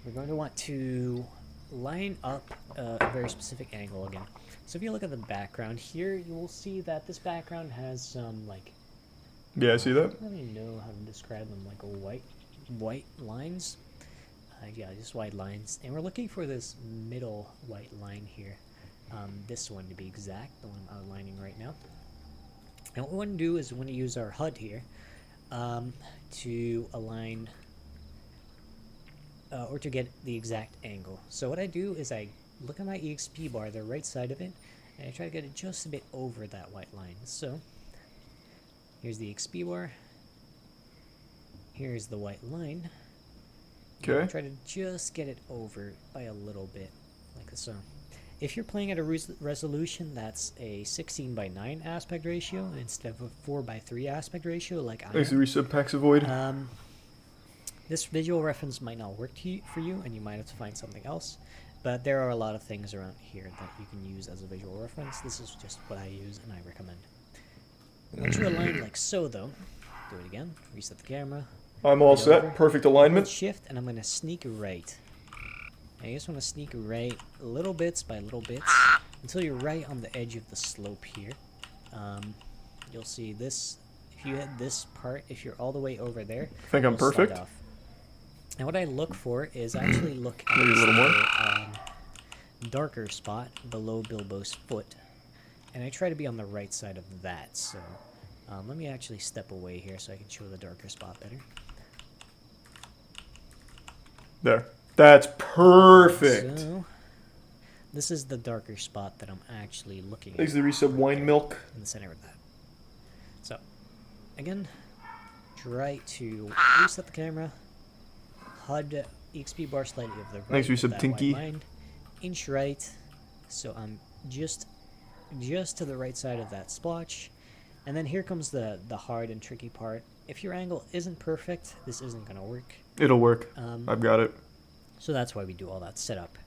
we're going to want to line up a very specific angle again. So if you look at the background here, you will see that this background has some like, Yeah, I see that. I don't really know how to describe them, like a white lines. Yeah, just white lines. And we're looking for this middle white line here. This one to be exact, the one I'm outlining right now. And what we want to do is we want to use our HUD here to align or to get the exact angle. So what I do is I look at my EXP bar, the right side of it, and I try to get it just a bit over that white line. So here's the XP bar. Here's the white line. Okay. Try to just get it over by a little bit, like so. If you're playing at a resolution that's a 16:9 aspect ratio instead of a 4:3 aspect ratio, like I Thanks to am, reset packs avoid. this visual reference might not work for you, and you might have to find something else. But there are a lot of things around here that you can use as a visual reference. This is just what I use and I recommend. Once you're aligned like so, though, do it again. Reset the camera. I'm all Right set. over. Perfect Hold alignment. Shift, and I'm going to sneak right. I just want to sneak right little bits by little bits until you're right on the edge of the slope here. You'll see this. If you hit this part, if you're all the way over there, Think I'm you'll slide perfect? off. And what I look for is actually look at Maybe a little this more. little, darker spot below Bilbo's foot. And I try to be on the right side of that. So let me actually step away here so I can show the darker spot better. There. That's perfect. So, this is the darker spot that I'm actually looking Thanks at to reset wine milk. in the center of that. So, again, try to reset the camera. HUD EXP bar slightly over the right. Thanks, of reset that Tinky. white line. Inch right. So I'm just to the right side of that splotch. And then here comes the hard and tricky part. If your angle isn't perfect, this isn't going to work. It'll work. I've got it. So that's why we do all that setup.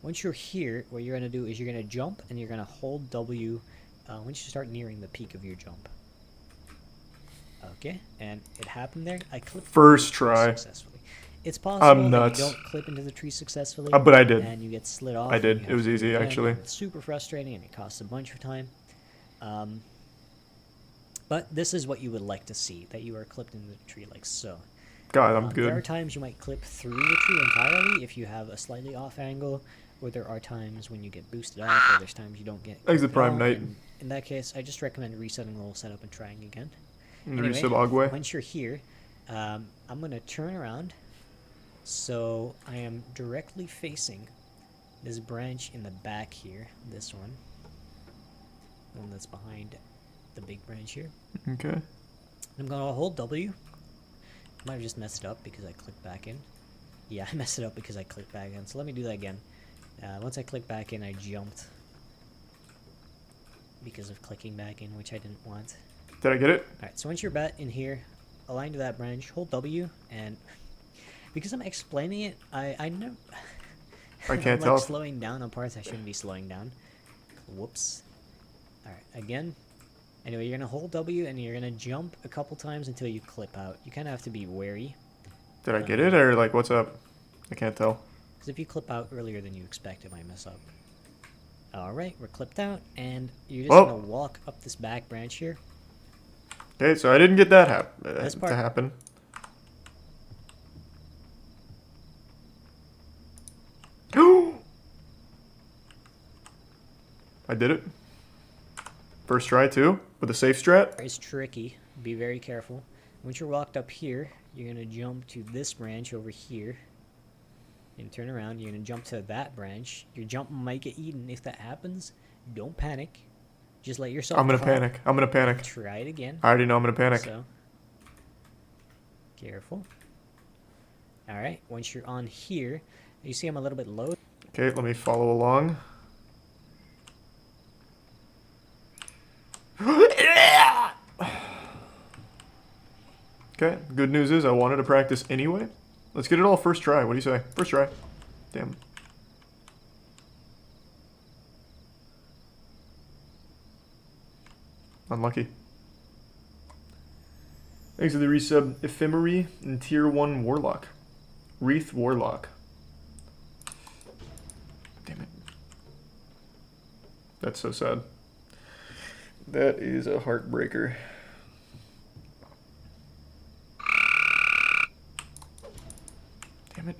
Once you're here, what you're going to do is you're going to jump and you're going to hold W once you start nearing the peak of your jump. Okay, and it happened there. I clipped First the tree try. successfully. It's possible that nuts. you don't clip into the tree successfully, But I did. and you get slid off. I and did. you It have was to do easy, again, actually. and it's super frustrating and it costs a bunch of time. But this is what you would like to see, that you are clipped into the tree like so. God, I'm There are good. times you might clip through the tree entirely if you have a slightly off angle, or there are times when you get boosted off, or there's times you don't get Thanks to clipped at Prime all, Knight. and in that case, I just recommend resetting the whole setup and trying again. Reset Agwe. Once you're here, I'm going to turn around so I am directly facing this branch in the back here, this one, the one that's behind the big branch here. Okay. I'm going to hold W. I might have just messed it up because I clicked back in. Yeah, I messed it up because I clicked back in. So let me do that again. Once I clicked back in, I jumped because of clicking back in, which I didn't want. Did I get it? Alright, so once you're in here, align to that branch, hold W, and because I'm explaining it, I know... I can't I'm tell. like slowing down on parts I shouldn't be slowing down. Whoops. Alright, again. Anyway, you're going to hold W and you're going to jump a couple times until you clip out. You kind of have to be wary. Did I get it, or like what's up? I can't tell. Because if you clip out earlier than you expect, it might mess up. Alright, we're clipped out, and you're just Whoa. going to walk up this back branch here. Okay, so I didn't get that This to part- happen. I did it. First try too, with a safe strat. It's tricky. Be very careful. Once you're walked up here, you're going to jump to this branch over here. And turn around, you're gonna jump to that branch. Your jump might get eaten. If that happens, don't panic. Just let yourself I'm gonna drop. panic. I'm gonna panic. Try it again. I already know I'm gonna panic. So, careful. Alright, once you're on here, you see I'm a little bit low. Okay, let me follow along. Okay, good news is I wanted to practice anyway. Let's get it all first try. What do you say? First try. Damn. Unlucky. Thanks for the resub. Ephemery and Tier 1 Warlock. Wreath Warlock. Damn it. That's so sad. That is a heartbreaker. Damn it.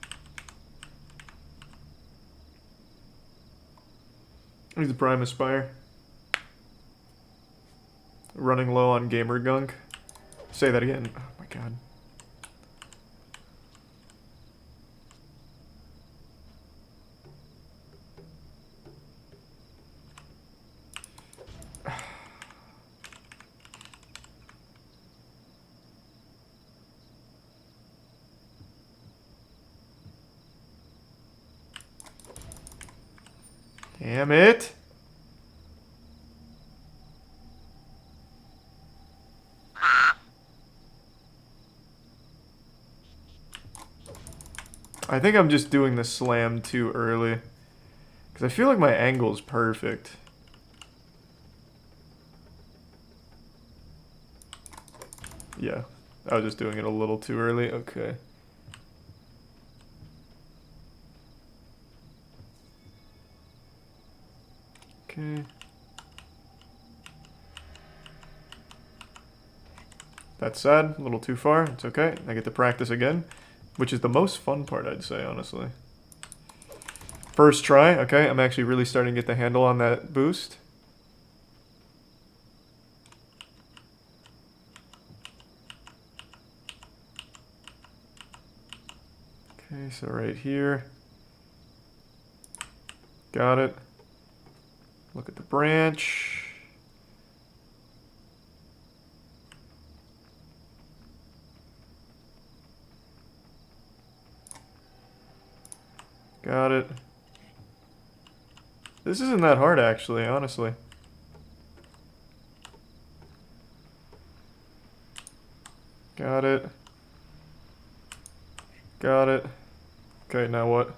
He's the Prime Aspire. Running low on gamer gunk. Say that again. Oh my god. Damn it. I think I'm just doing the slam too early. Because I feel like my angle's perfect. Yeah, I was just doing it a little too early. Okay. Okay. That's sad. A little too far. It's okay. I get to practice again. Which is the most fun part, I'd say, honestly. First try. Okay, I'm actually really starting to get the handle on that boost. Okay, so right here. Got it. Look at the branch. Got it. This isn't that hard, actually, honestly. Got it. Got it. Okay, now what?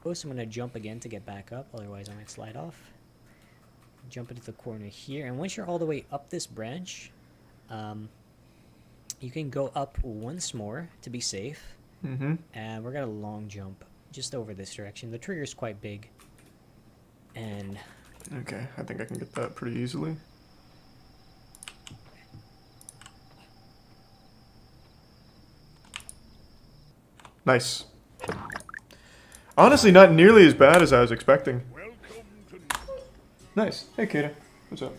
First, I'm going to jump again to get back up, otherwise I might slide off. Jump into the corner here, and once you're all the way up this branch, you can go up once more to be safe. Mm-hmm. And we're gonna long jump just over this direction. The trigger's quite big. And Okay, I think I can get that pretty easily. Nice. Honestly, not nearly as bad as I was expecting. Nice. Hey, Kata. What's up?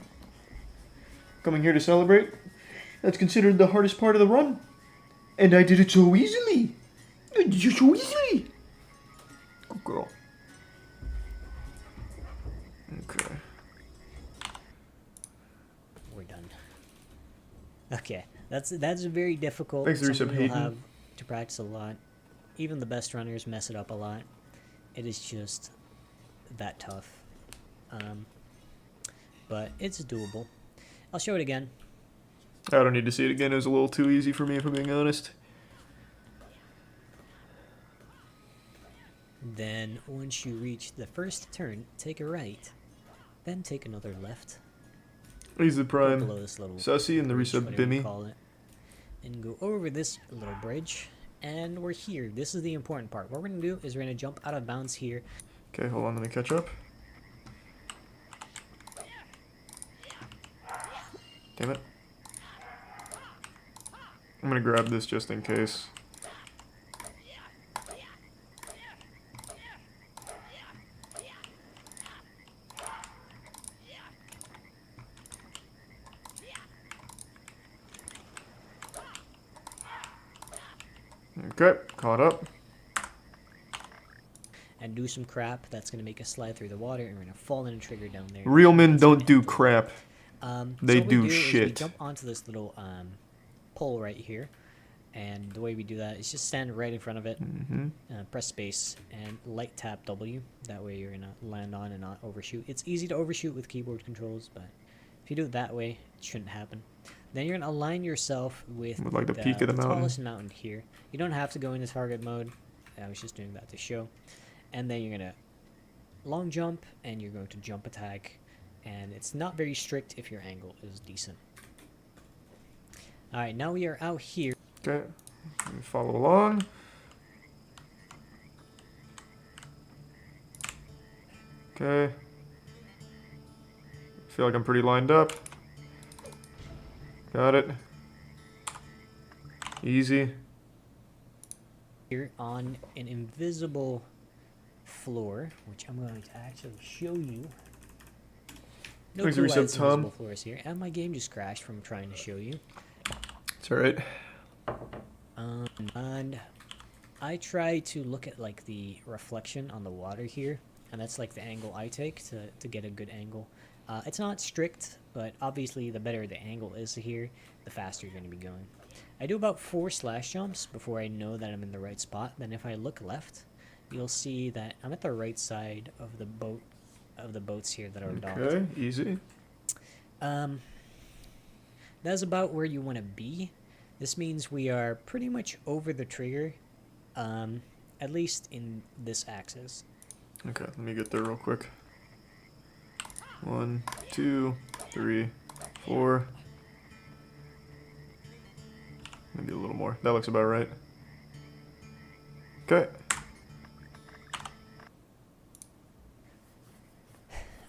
Coming here to celebrate? That's considered the hardest part of the run. And I did it so easily. I did it so easily. Good girl. Okay. we're done. Okay, that's very difficult. Thanks for the Something resub, you'll Hayden. have to practice a lot. Even the best runners mess it up a lot. It is just that tough. But it's doable. I'll show it again. I don't need to see it again. It was a little too easy for me, if I'm being honest. Then, once you reach the first turn, take a right. Then take another left. He's the Go prime. below this little Sussy and the bridge, resub whatever you Bimmy. call it. And go over this little bridge. And we're here. This is the important part. What we're going to do is we're going to jump out of bounds here. Okay, hold on, let me catch up. Damn it. I'm gonna grab this just in case. Okay, caught up. And do some crap that's going to make us slide through the water, and we're going to fall in a trigger down there. Real men That's gonna don't do end the- crap. They so what we do is we shit. jump onto this little pole right here, and the way we do that is just stand right in front of it, press space, and light tap W. That way you're gonna land on and not overshoot. It's easy to overshoot with keyboard controls, but if you do it that way, it shouldn't happen. Then you're gonna align yourself with Like the peak of the mountain. tallest mountain here. You don't have to go into target mode. I was just doing that to show. And then you're gonna long jump, and you're going to jump attack, and it's not very strict if your angle is decent. Alright, now we are out here. Okay, let me follow along. Okay. Feel like I'm pretty lined up. Got it. Easy. Here on an invisible floor, which I'm going to actually show you. No Thanks clue for why resub, this Tom. invisible floor is here, and my game just crashed from trying to show you. It's alright. And I try to look at like the reflection on the water here, and that's like the angle I take to get a good angle. It's not strict, but obviously the better the angle is here, the faster you're going to be going. I do about 4 slash jumps before I know that I'm in the right spot. Then if I look left, you'll see that I'm at the right side of the boat, of the boats here that are docked. Okay, easy. That's about where you want to be. This means we are pretty much over the trigger, at least in this axis. Okay, let me get there real quick. 1, 2, 3, 4. Maybe a little more. That looks about right. Okay.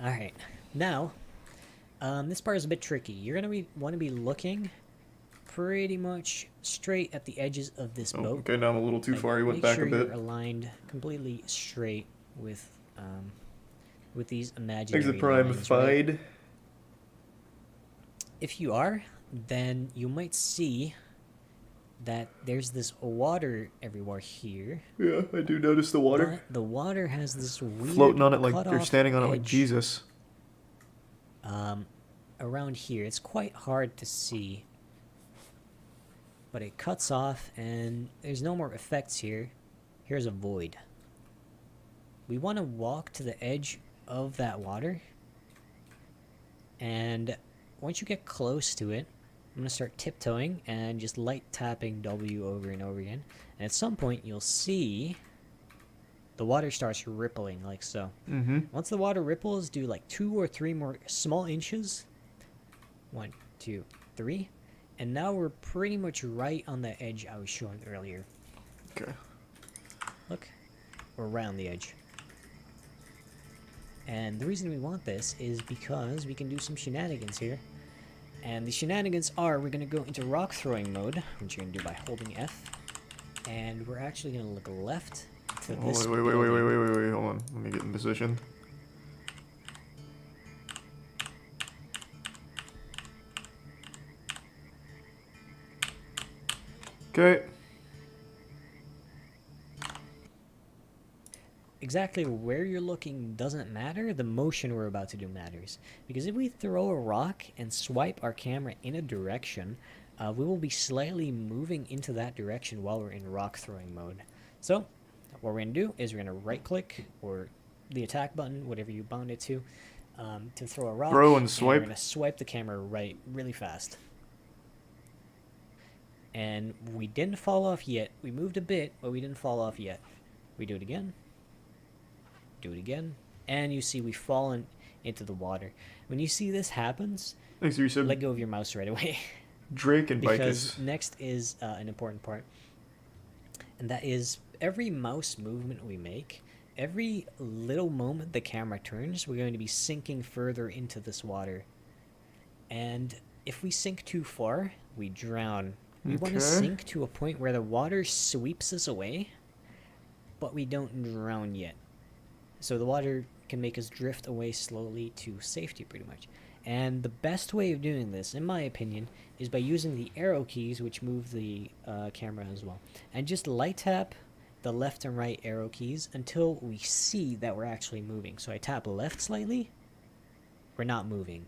Alright, now, this part is a bit tricky. You're going to want to be looking pretty much straight at the edges of this Oh, boat. okay, now I'm a little too Like, far. He went make back sure a bit. You're aligned completely straight with these imaginary Exit prime lines, right? fide. If you are, then you might see that there's this water everywhere here. Yeah, I do notice the water. But the water has this weird Floating on it like you're cut-off standing on it like edge, Jesus. around here. It's quite hard to see, but it cuts off, and there's no more effects here. Here's a void. We want to walk to the edge of that water, and once you get close to it, I'm going to start tiptoeing and just light tapping W over and over again. And at some point, you'll see the water starts rippling like so. Mm-hmm. Once the water ripples, do like 2 or 3 more small inches. 1, 2, 3. And now we're pretty much right on the edge I was showing earlier. Okay. Look, we're right on the edge. And the reason we want this is because we can do some shenanigans here. And the shenanigans are, we're going to go into rock throwing mode, which you're going to do by holding F. And we're actually going to look left to Oh, this wait, building. wait, hold on. Let me get in position. Okay. Exactly where you're looking doesn't matter, the motion we're about to do matters. Because if we throw a rock and swipe our camera in a direction, we will be slightly moving into that direction while we're in rock throwing mode. So, what we're going to do is we're going to right click, or the attack button, whatever you bound it to throw a rock. Throw and we're swipe. going to swipe the camera right really fast. And we didn't fall off yet. We moved a bit, but we didn't fall off yet. We do it again. Do it again, and you see we've fallen into the water. When you see this happens, Thanks for your sub. let go of your mouse right away. Drake and Because Bicus. next is an important part, and that is every mouse movement we make, every little moment the camera turns, we're going to be sinking further into this water. And if we sink too far, we drown. We want to Okay. sink to a point where the water sweeps us away, but we don't drown yet. So the water can make us drift away slowly to safety, pretty much. And the best way of doing this, in my opinion, is by using the arrow keys, which move the camera as well. And just light tap the left and right arrow keys until we see that we're actually moving. So I tap left slightly, we're not moving.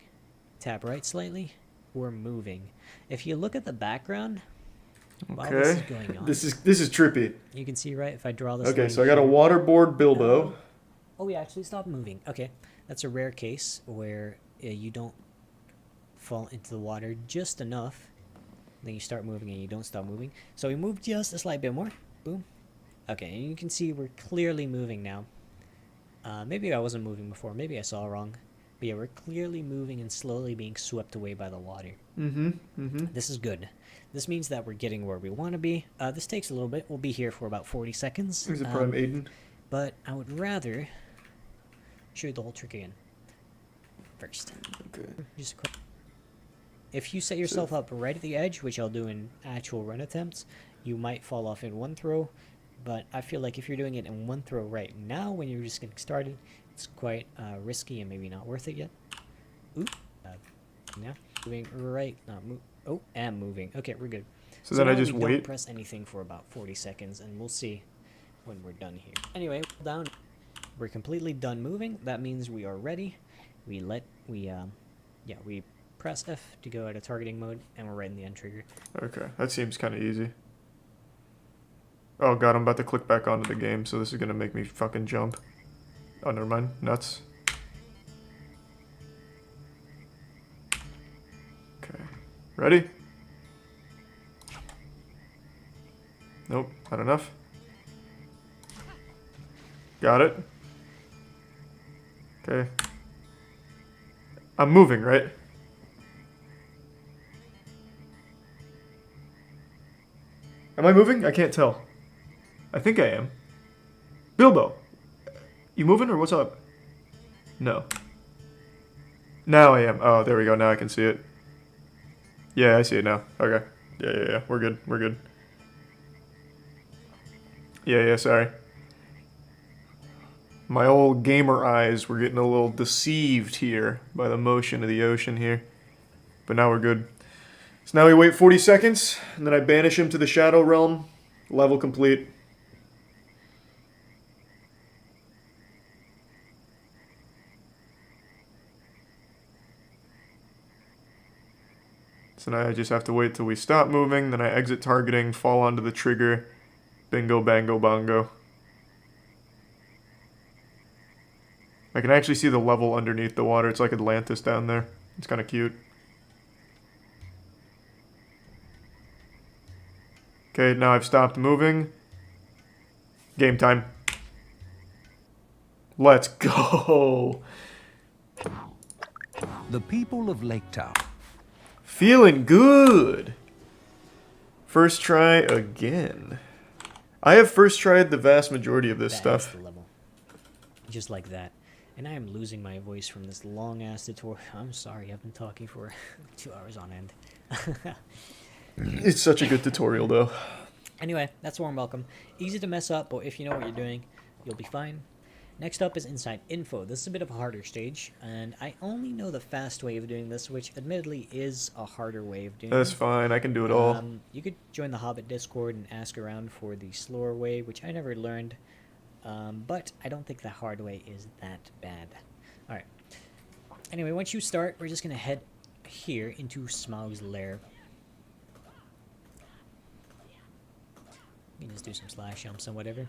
Tap right slightly, we're moving. If you look at the background, while this is Okay. going on, This is trippy. you can see, right, if I draw this Okay, line so I got a here- waterboard Bilbo. Oh, we actually stopped moving. Okay, that's a rare case where you don't fall into the water just enough, then you start moving and you don't stop moving. So we moved just a slight bit more. Boom. Okay, and you can see we're clearly moving now. Maybe I wasn't moving before. Maybe I saw wrong. But yeah, we're clearly moving and slowly being swept away by the water. This is good. This means that we're getting where we want to be. This takes a little bit. We'll be here for about 40 seconds. Is it Prime Aiden? But I would rather show you the whole trick again. First. Okay. Just a quick. If you set yourself up right at the edge, which I'll do in actual run attempts, you might fall off in one throw. But I feel like if you're doing it in one throw right now, when you're just getting started, it's quite risky and maybe not worth it yet. Oop. Now, moving right. Oh, and moving. Okay, we're good. So then I now just we wait. Don't press anything for about 40 seconds, and we'll see when we're done here. Anyway, down. We're completely done moving. That means we are ready. We press F to go out of targeting mode, and we're right in the end trigger. Okay, that seems kind of easy. Oh god, I'm about to click back onto the game, so this is gonna make me fucking jump. Oh, never mind. Nuts. Okay. Ready? Nope, not enough. Got it. Okay. I'm moving, right? Am I moving? I can't tell. I think I am. Bilbo! You moving or what's up? No. Now I am. Oh, there we go. Now I can see it. Yeah, I see it now. Okay. Yeah. We're good. We're good. Yeah, sorry. My old gamer eyes were getting a little deceived here by the motion of the ocean here. But now we're good. So now we wait 40 seconds, and then I banish him to the Shadow Realm. Level complete. So now I just have to wait till we stop moving, then I exit targeting, fall onto the trigger, bingo, bango, bongo. I can actually see the level underneath the water. It's like Atlantis down there. It's kind of cute. Okay, now I've stopped moving. Game time. Let's go. The people of Lake Town. Feeling good. First try again. I have first tried the vast majority of this That is stuff. the level. Just like that. And I am losing my voice from this long-ass tutorial. I'm sorry, I've been talking for 2 hours on end. It's such a good tutorial, though. Anyway, that's warm welcome. Easy to mess up, but if you know what you're doing, you'll be fine. Next up is Inside Info. This is a bit of a harder stage, and I only know the fast way of doing this, which admittedly is a harder way of doing That's it. fine. I can do it all. You could join the Hobbit Discord and ask around for the slower way, which I never learned. But I don't think the hard way is that bad. Alright. Anyway, once you start, we're just going to head here into Smaug's lair. You can just do some slash jumps and whatever.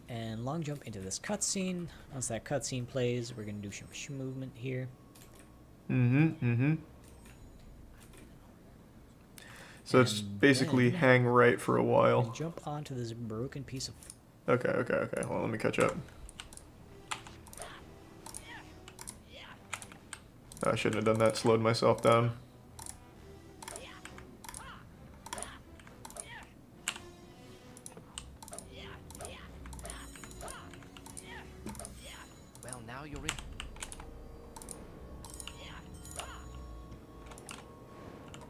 And long jump into this cutscene. Once that cutscene plays, we're going to do some movement here. So it's And basically then- hang right for a And while. jump onto this broken piece of... Okay. Hold on, let me catch up. I shouldn't have done that. Slowed myself down. Well, now you're in.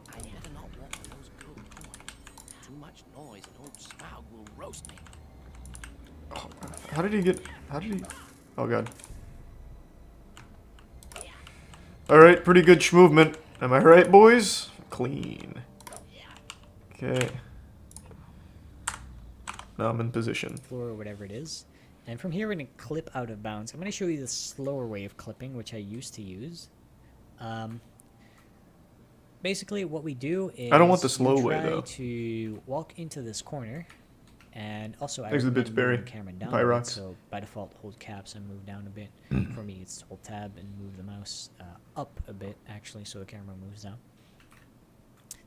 I better not walk on those gold coins. Too much noise and old Smaug will roast me. How did he get... How did he... Oh, God. Alright, pretty good movement. Am I right, boys? Clean. Okay. Now I'm in position. Floor or whatever it is. And from here we're going to clip out of bounds. I'm going to show you the slower way of clipping, which I used to use. Basically what we do is I don't want the slow you way, try though. to walk into this corner. And also I Thanks to the bits, recommend moving Barry. the camera down a Pyrox. bit, so by default hold caps and move down a bit. For me it's hold tab and move the mouse up a bit actually, so the camera moves down.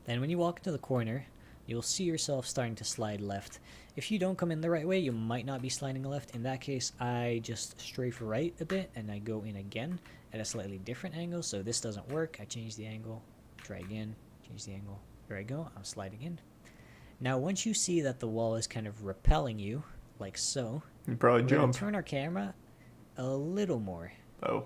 Then when you walk into the corner, you'll see yourself starting to slide left. If you don't come in the right way, you might not be sliding left. In that case, I just strafe right a bit and I go in again at a slightly different angle. So this doesn't work. I change the angle, try again, change the angle. Here I go, I'm sliding in. Now once you see that the wall is kind of repelling you, like so, You probably we're going jump. to turn our camera a little more. Oh.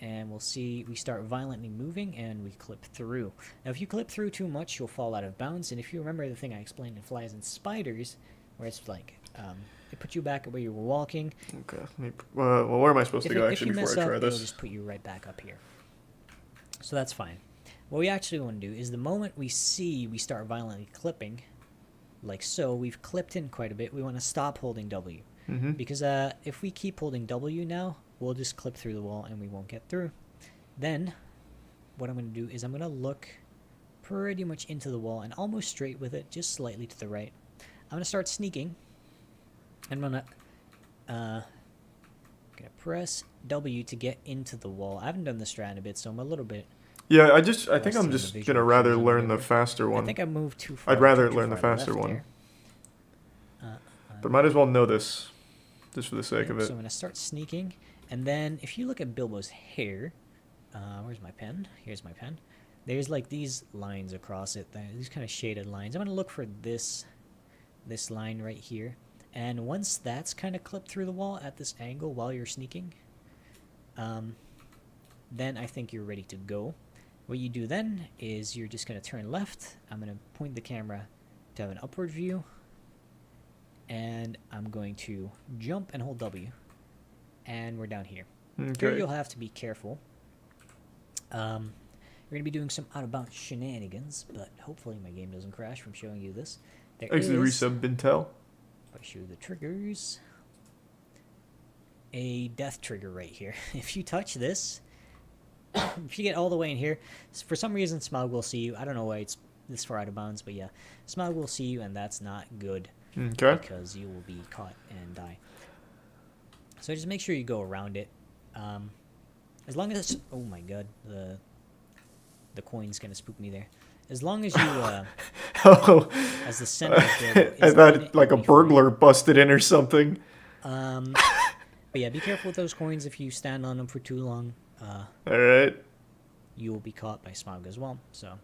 And we'll see we start violently moving and we clip through. Now if you clip through too much, you'll fall out of bounds. And if you remember the thing I explained in Flies and Spiders, where it's like it puts you back at where you were walking. Okay. Well, where am I supposed to go If actually you before mess I up, try it'll this? just put you right back up here. So that's fine. What we actually want to do is the moment we see we start violently clipping, like so, we've clipped in quite a bit, we want to stop holding W. Mm-hmm. Because if we keep holding W now, we'll just clip through the wall and we won't get through. Then, what I'm going to do is I'm going to look pretty much into the wall and almost straight with it, just slightly to the right. I'm going to start sneaking. I'm going to press W to get into the wall. I haven't done this strat in a bit, so I'm a little bit... Yeah, I think Lost I'm in the just visual gonna rather cues or learn the whatever. faster one. I think I moved too far. I'd rather too learn the far faster left one. there. But might as well know this, just for the sake of So it. I'm going to start sneaking, and then if you look at Bilbo's hair, where's my pen? Here's my pen. There's like these lines across it, these kind of shaded lines. I'm going to look for this line right here, and once that's kind of clipped through the wall at this angle while you're sneaking, then I think you're ready to go. What you do then is you're just going to turn left. I'm going to point the camera to have an upward view, and I'm going to jump and hold W, and we're down here. Here Okay. you'll have to be careful. You're going to be doing some out-of-bounds shenanigans, but hopefully my game doesn't crash from showing you this. There Thanks to the is, resub Bintel. if I show you the triggers, a death trigger right here. If you touch this, if you get all the way in here, for some reason Smaug will see you. I don't know why it's this far out of bounds, but yeah, Smaug will see you, and that's not good. Okay. Because you will be caught and die. So just make sure you go around it. As long as oh my god, the coin's gonna spook me there. As long as you Oh, as the center of the I is in thought it, like a you'll be fine. burglar busted in or something. But yeah, be careful with those coins. If you stand on them for too long, All right. you will be caught by Smaug as well. So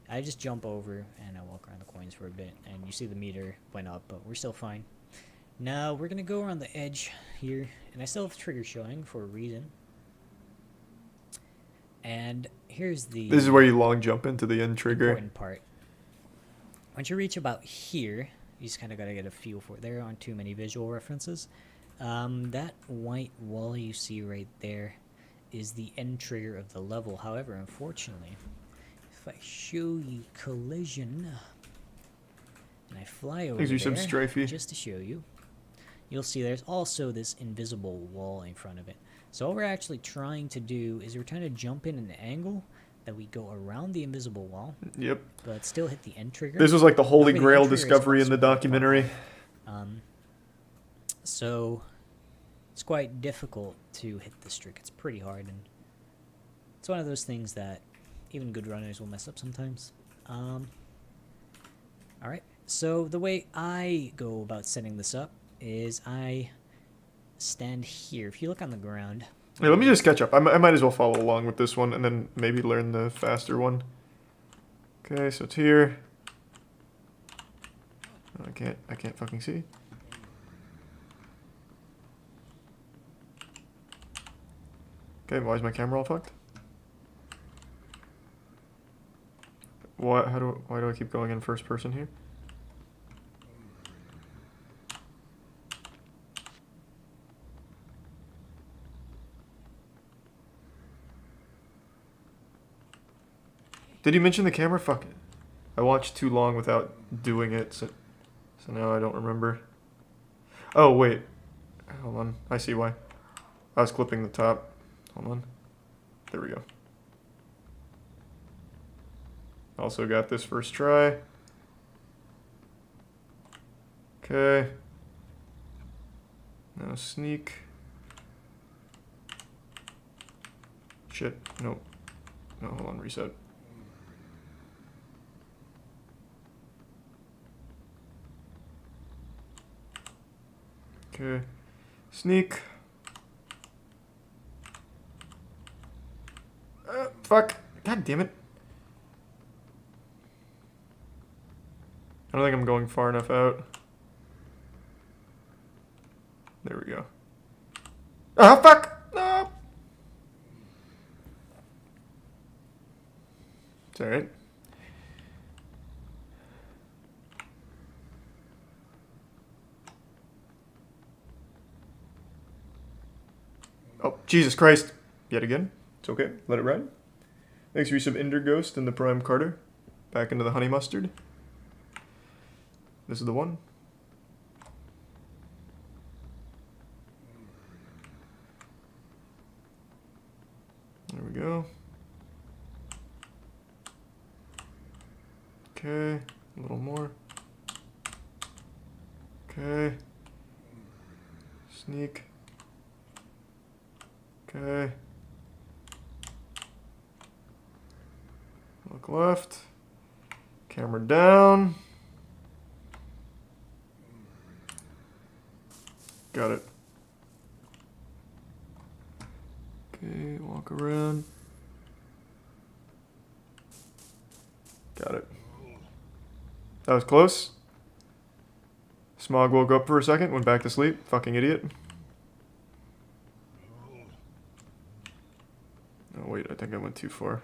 I just jump over and I walk around the coins for a bit, and you see the meter went up, but we're still fine. Now we're gonna go around the edge here, and I still have trigger showing for a reason. And here's the This is where you long jump into the end trigger. important part. Once you reach about here, you just kind of gotta get a feel for it. There aren't too many visual references. That white wall you see right there is the end trigger of the level. However, unfortunately, if I show you collision and I fly over Thanks, there you some strafey. just to show you, you'll see there's also this invisible wall in front of it. So what we're actually trying to do is we're trying to jump in an angle that we go around the invisible wall, Yep. but still hit the end trigger. This was like the holy However, the grail end trigger is discovery in the also quite documentary. So it's quite difficult to hit this trick. It's pretty hard, and it's one of those things that even good runners will mess up sometimes. Alright, so the way I go about setting this up is I stand here. If you look on the ground... Hey, let me just catch up. I might as well follow along with this one and then maybe learn the faster one. Okay, so it's here. I can't fucking see. Okay, why is my camera all fucked? Why do I keep going in first person here? Did he mention the camera? Fuck it. I watched too long without doing it, so now I don't remember. Oh, wait. Hold on. I see why. I was clipping the top. Hold on. There we go. Also got this first try. Okay. Now sneak. Shit. Nope. No, hold on. Reset. Okay. Sneak. Fuck. God damn it. I don't think I'm going far enough out. There we go. Oh, fuck! No! It's alright. Oh, Jesus Christ. Yet again. It's okay. Let it ride. Thanks for use of Ender Ghost and the Prime Carter. Back into the honey mustard. This is the one. There we go. Okay. A little more. Okay. Sneak. Okay. Look left. Camera down. Got it. Okay, walk around. Got it. That was close. Smog woke up for a second, went back to sleep. Fucking idiot. Oh wait, I think I went too far.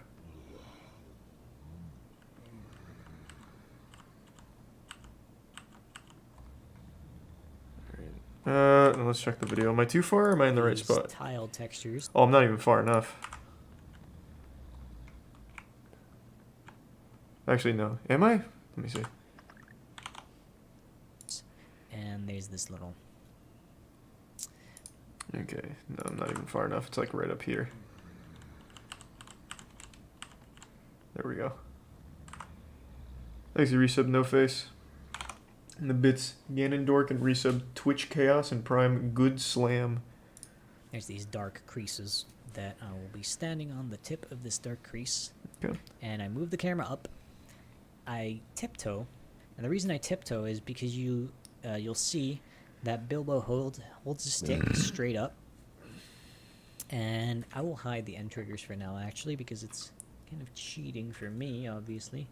Now let's check the video. Am I too far or am I in the right These spot? tile textures. Oh, I'm not even far enough. Actually, no. Am I? Let me see. And there's this little... Okay. No, I'm not even far enough. It's like right up here. There we go. Thanks, you resub No Face. And the bits Ganondorf and resub Twitch Chaos and Prime Good Slam. There's these dark creases that I will be standing on the tip of this dark crease. Okay. And I move the camera up. I tiptoe. And the reason I tiptoe is because you'll see that Bilbo holds the stick straight up. And I will hide the end triggers for now, actually, because it's kind of cheating for me, obviously.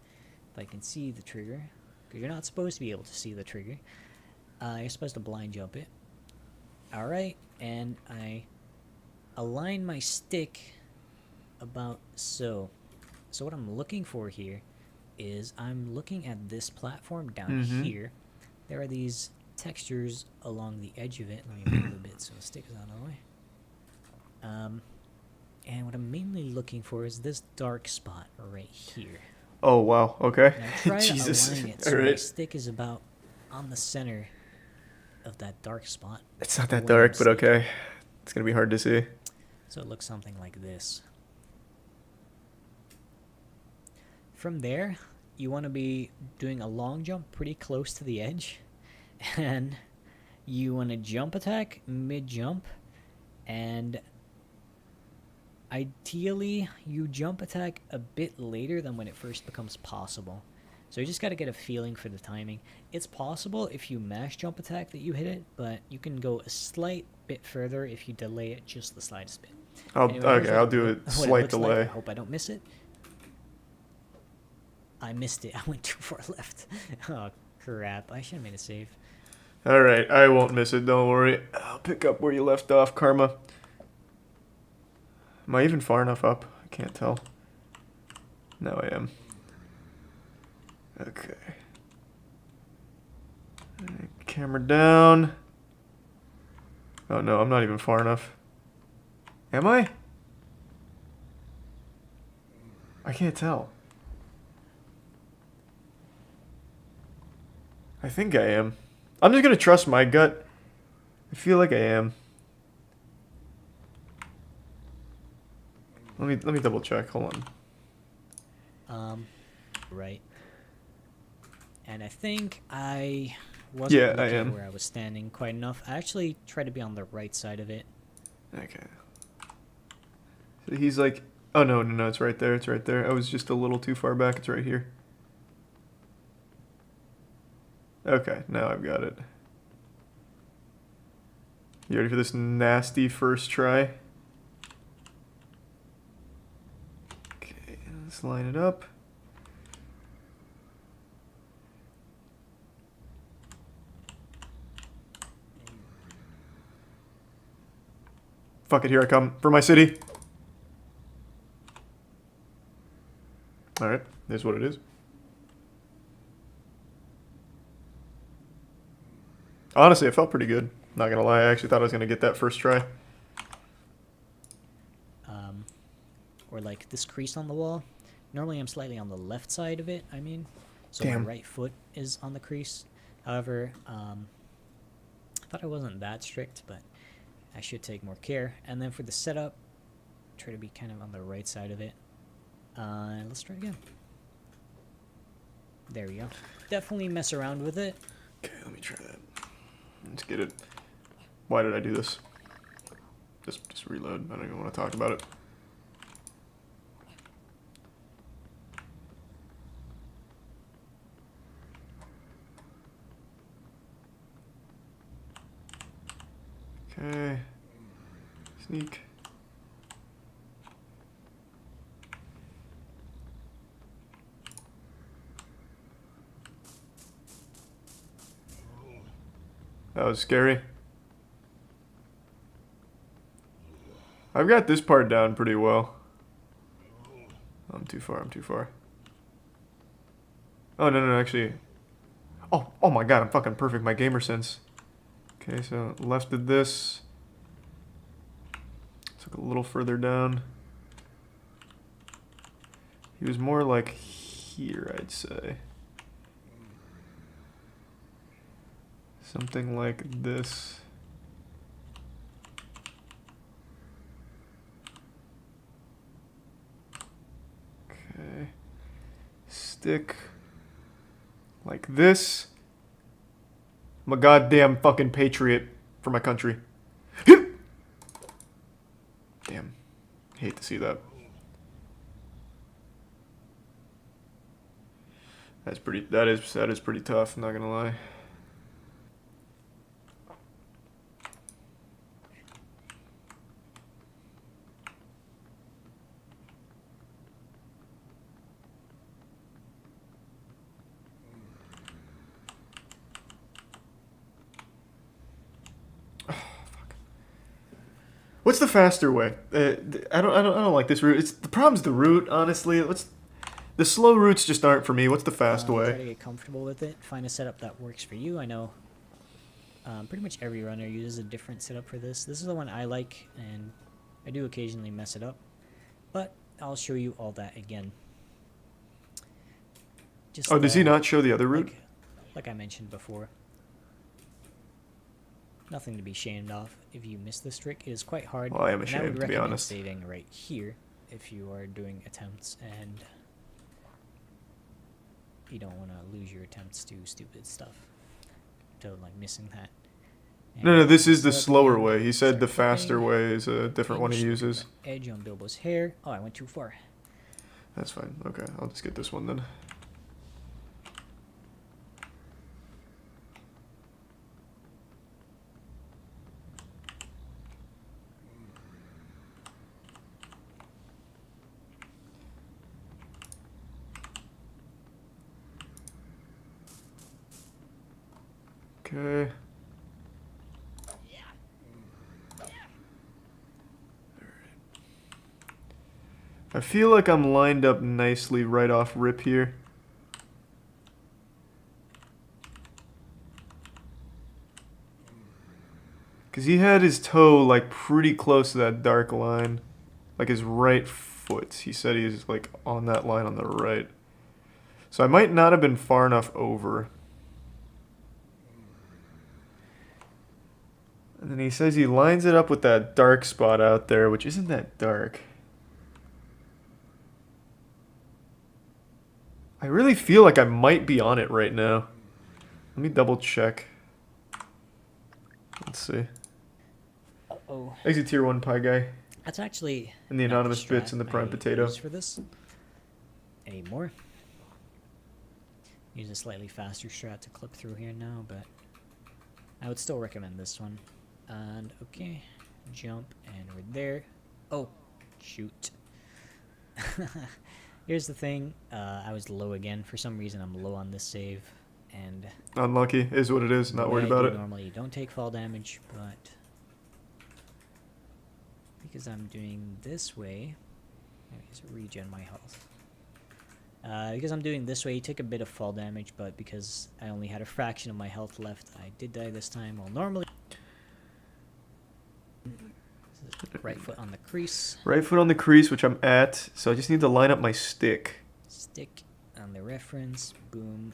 If I can see the trigger. Because you're not supposed to be able to see the trigger. You're supposed to blind jump it. Alright, and I align my stick about so. So what I'm looking for here is I'm looking at this platform down here. There are these textures along the edge of it. Let me move a bit so the stick is out of the way. And what I'm mainly looking for is this dark spot right here. Oh, wow. Okay. And I try Jesus. to align it so All my right. stick is about on the center of that dark spot. It's not that where I'm dark, but sticking. okay. It's going to be hard to see. So it looks something like this. From there, you want to be doing a long jump pretty close to the edge. And you want to jump attack mid-jump. And ideally, you jump attack a bit later than when it first becomes possible. So you just got to get a feeling for the timing. It's possible if you mash jump attack that you hit it, but you can go a slight bit further if you delay it just the slightest bit. Anyway, here's I'll do a what it slight looks like. delay. I hope I don't miss it. I missed it. I went too far left. Oh, crap. I should have made a save. All right, I won't miss it. Don't worry. I'll pick up where you left off, Karma. Am I even far enough up? I can't tell. No, I am. Okay. Camera down. Oh no, I'm not even far enough. Am I? I can't tell. I think I am. I'm just gonna trust my gut. I feel like I am. Let me double check. Hold on. Right. And I think I wasn't Yeah, I looking am. where I was standing quite enough. I actually tried to be on the right side of it. Okay. So he's like, oh no, no, no, it's right there. It's right there. I was just a little too far back. It's right here. Okay, now I've got it. You ready for this nasty first try? Okay, let's line it up. Fuck it, here I come. For my city. Alright, there's what it is. Honestly, it felt pretty good. Not gonna lie, I actually thought I was gonna get that first try. Or like this crease on the wall. Normally I'm slightly on the left side of it, I mean. So Damn. my right foot is on the crease. However, I thought I wasn't that strict, but I should take more care. And then for the setup, try to be kind of on the right side of it. Let's try again. There we go. Definitely mess around with it. Okay, let me try that. Let's get it. Why did I do this? Just reload. I don't even want to talk about it. Okay. Sneak. That was scary. I've got this part down pretty well. I'm too far, I'm too far. Oh, no, no, actually. Oh my god, I'm fucking perfect. My gamer sense. Okay, so left did this. Took a little further down. He was more like here, I'd say. Something like this. Okay. Stick like this. I'm a goddamn fucking patriot for my country. Damn. Hate to see that. That is pretty tough, I'm not gonna lie. What's the faster way? I don't like this route. The problem's the route, honestly. The slow routes just aren't for me. What's the fast Try to way? get comfortable with it. Find a setup that works for you. I know pretty much every runner uses a different setup for this. This is the one I like, and I do occasionally mess it up. But I'll show you all that again. Just, Oh, does he not show the other route? Like I mentioned before. Nothing to be ashamed of if you miss this trick. It is quite hard. Well, I am and ashamed, I would to be recommend honest. saving right here if you are doing attempts and you don't want to lose your attempts to stupid stuff. To like missing that. And No, this is the set up slower again, way. He said start the faster flipping, way is a different one he pinch uses. the edge on Bilbo's hair. Oh, I went too far. That's fine. Okay, I'll just get this one then. Okay. I feel like I'm lined up nicely right off rip here. Because he had his toe like pretty close to that dark line. Like his right foot. He said he's like on that line on the right. So I might not have been far enough over. And then he says he lines it up with that dark spot out there, which isn't that dark. I really feel like I might be on it right now. Let me double check. Let's see. Uh-oh. Exit tier 1 pie guy. That's actually And the not anonymous bits strat and the prime I potato. use for this anymore. Use a slightly faster strat to clip through here now, but I would still recommend this one. And okay, jump, and we're there. Oh, shoot. Here's the thing, I was low again. For some reason, I'm low on this save, and Unlucky is what it is. Not worried about it. Normally, you don't take fall damage, but because I'm doing this way, let me just regen my health. Because I'm doing this way, you take a bit of fall damage, but because I only had a fraction of my health left, I did die this time. Well, normally, right foot on the crease. Right foot on the crease, which I'm at. So I just need to line up my stick. Stick on the reference. Boom.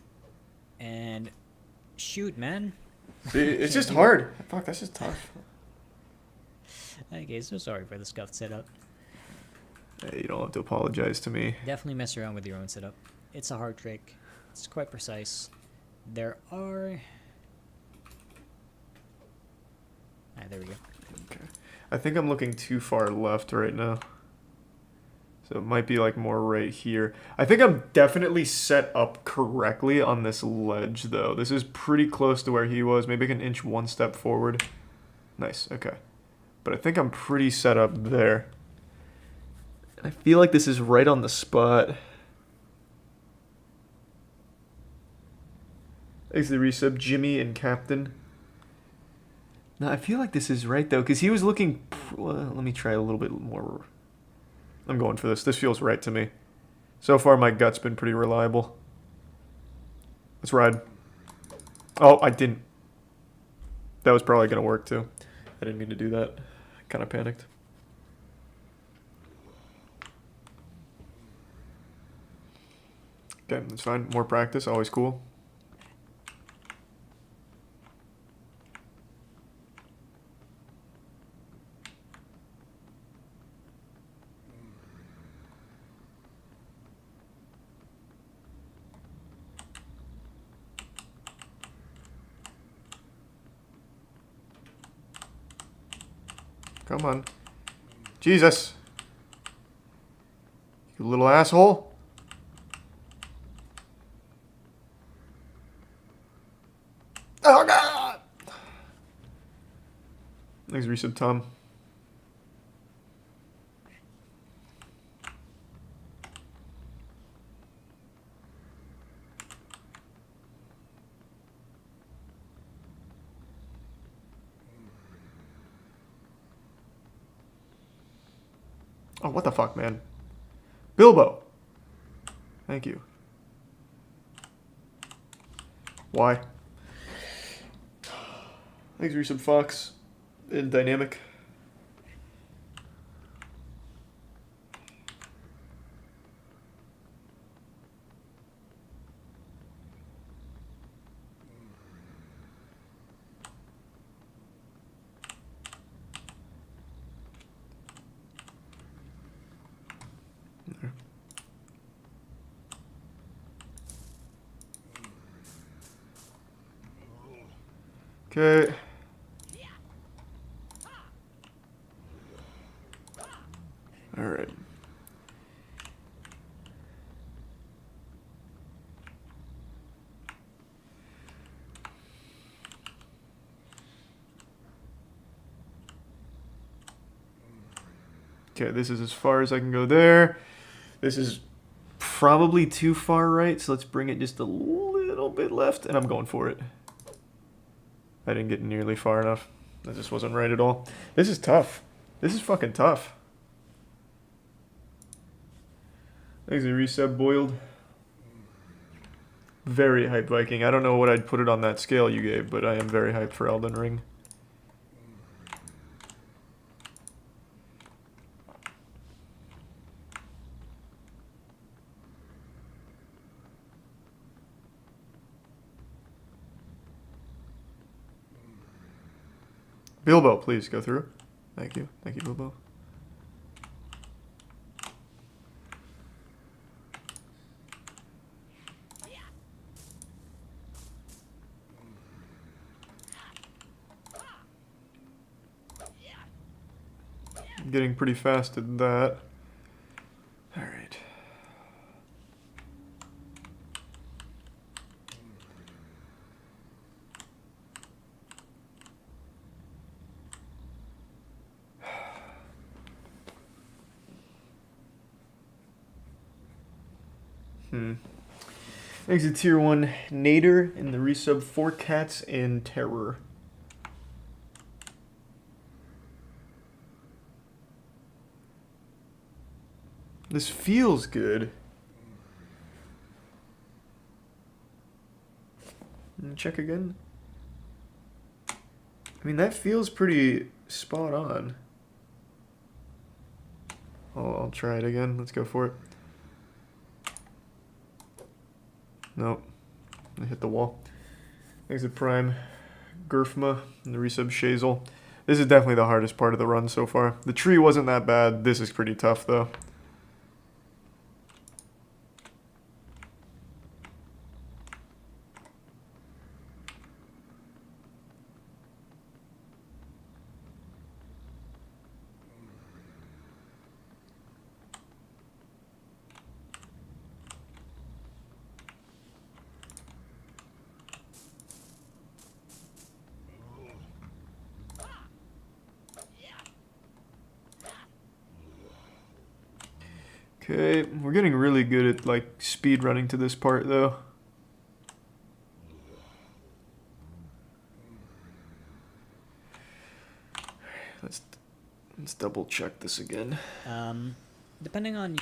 And shoot, man. See, it's just hard. Fuck, that's just tough. Okay, so sorry for the scuffed setup. Hey, you don't have to apologize to me. Definitely mess around with your own setup. It's a hard trick. It's quite precise. There are... Ah, there we go. Okay. I think I'm looking too far left right now. So it might be like more right here. I think I'm definitely set up correctly on this ledge though. This is pretty close to where he was. Maybe I can inch one step forward. Nice, okay. But I think I'm pretty set up there. I feel like this is right on the spot. Thanks to the resub, Jimmy and Captain. No, I feel like this is right though, because he was looking... Well, let me try a little bit more. I'm going for this. This feels right to me. So far, my gut's been pretty reliable. Let's ride. Oh, I didn't. That was probably going to work too. I didn't mean to do that. Kind of panicked. Okay, that's fine. More practice, always cool. Come on. Jesus. You little asshole. Oh, God! Thanks, resub, Tom. Oh, what the fuck, man? Bilbo! Thank you. Why? Thanks, resub, Fox. And Dynamic. Okay. All right. Okay, this is as far as I can go there. This is probably too far right, so let's bring it just a little bit left, and I'm going for it. I didn't get nearly far enough. That just wasn't right at all. This is tough. This is fucking tough. Thanks, a resub, Boiled. Very hyped, Viking. I don't know what I'd put it on that scale you gave, but I am very hyped for Elden Ring. Bilbo, please go through. Thank you. Thank you, Bilbo. I'm getting pretty fast at that. Alright. Exit tier 1 Nader in the resub 4 Cats and Terror. This feels good. Check again. I mean, that feels pretty spot on. I'll try it again. Let's go for it. Nope. I hit the wall. Exit Prime, Gerfma, and the resub Shazel. This is definitely the hardest part of the run so far. The tree wasn't that bad. This is pretty tough, though. Okay, we're getting really good at like speed running to this part though. Let's double check this again. Depending on,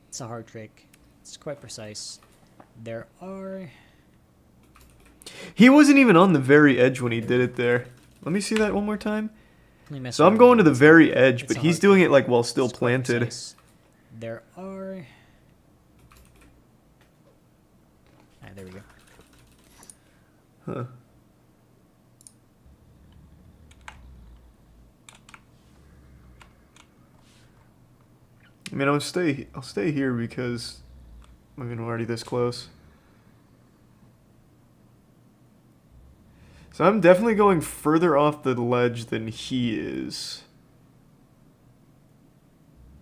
it's a hard trick. It's quite precise. There are. He wasn't even on the very edge when he did it there. Let me see that one more time. So I'm going to the very edge, but he's doing it like while still planted. There are. There we go. Huh. I mean, I'll stay here because I mean, we're already this close. So I'm definitely going further off the ledge than he is.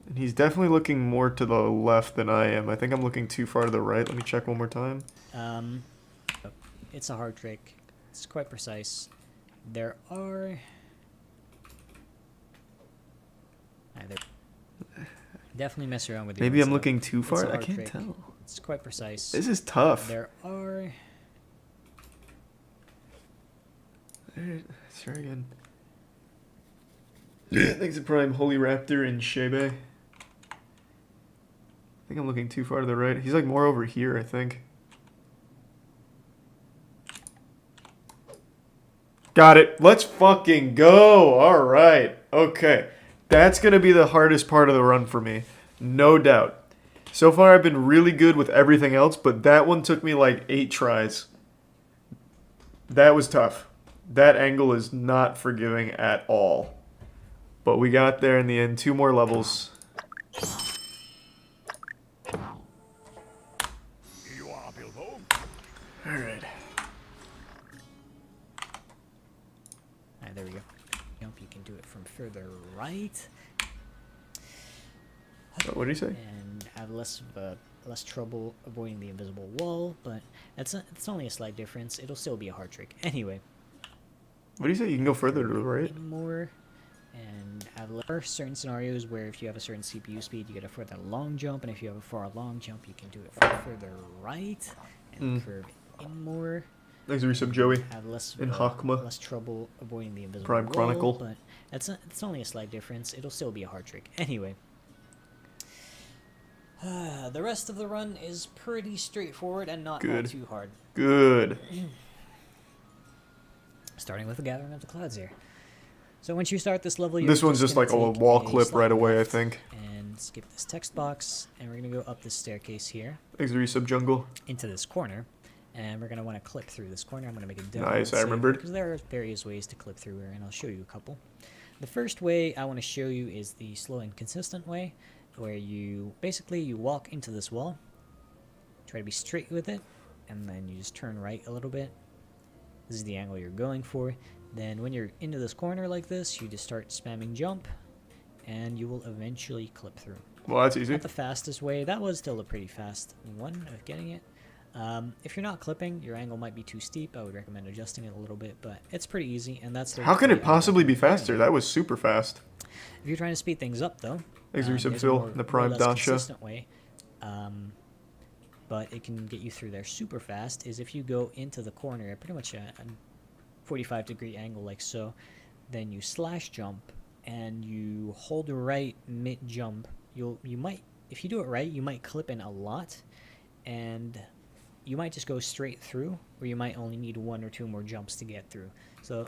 And he's definitely looking more to the left than I am. I think I'm looking too far to the right. Let me check one more time. It's a hard trick. It's quite precise. There are. Definitely mess around with. Maybe I'm looking too far. I can't tell. It's quite precise. This is tough. There are. Alright, let's try again. Thanks to Prime, Holy Raptor, and Shebe. I think I'm looking too far to the right. He's like more over here, I think. Got it. Let's fucking go. Alright. Okay. That's going to be the hardest part of the run for me. No doubt. So far, I've been really good with everything else, but that one took me like 8 tries. That was tough. That angle is not forgiving at all. But we got there in the end. 2 more levels. Here you are, Bilbo. Alright. There we go. Jump, you can do it from further right. What did he say? And have less trouble avoiding the invisible wall, but it's only a slight difference. It'll still be a hard trick. Anyway. What do you say? You can go further to the right? More, and there are certain scenarios where if you have a certain CPU speed, you get a further long jump, and if you have a far long jump, you can do it from further right and curve in more. Thanks for resub, Joey. Have less trouble avoiding the invisible Prime wall, Chronicle. but it's only a slight difference. It'll still be a hard trick. Anyway. The rest of the run is pretty straightforward and not too hard. Good. Starting with the Gathering of the Clouds here. So once you start this level, this one's just like a wall clip right away, I think. And skip this text box, and we're gonna go up this staircase here. Thanks for resub, Jungle. Into this corner, and we're going to want to clip through this corner. I'm going to make a Nice, I remembered. because there are various ways to clip through here, and I'll show you a couple. The first way I want to show you is the slow and consistent way, where you basically you walk into this wall, try to be straight with it, and then you just turn right a little bit. This is the angle you're going for. Then when you're into this corner like this, you just start spamming jump, and you will eventually clip through. Well, that's easy. Not the fastest way. That was still a pretty fast one of getting it. If you're not clipping, your angle might be too steep. I would recommend adjusting it a little bit, but it's pretty easy, and that's the How can it way I possibly be recommend faster? it. That was super fast. If you're trying to speed things up, though, Thanks for there's a Phil, more- the more or Prime less Dasha. consistent way, but it can get you through there super fast, is if you go into the corner at pretty much a 45-degree angle like so, then you slash jump, and you hold right mid-jump. You might, if you do it right, you might clip in a lot, and you might just go straight through, or you might only need 1 or 2 more jumps to get through. So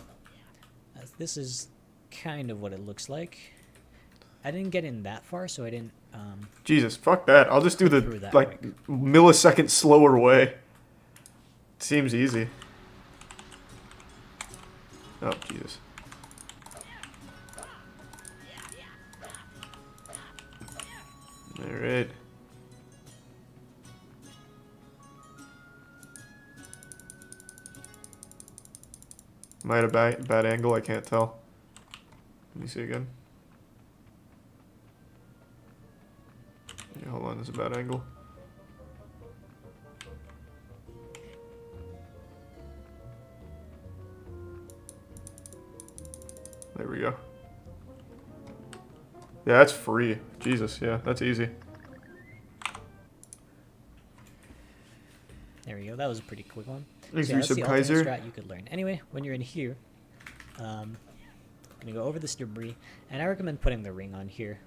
this is kind of what it looks like. I didn't get in that far, so I didn't Jesus, fuck that. I'll just do through the, that like, quick. millisecond slower way. Seems easy. Oh, Jesus. Alright. Am I at a bad angle? I can't tell. Let me see again. Yeah, hold on, this is a bad angle. There we go. Yeah, that's free. Jesus, yeah, that's easy. There we go. That was a pretty quick one. Thanks So for that's the alternate Kaiser. strat you could learn. Anyway, when you're in here, gonna go over this debris, and I recommend putting the ring on here.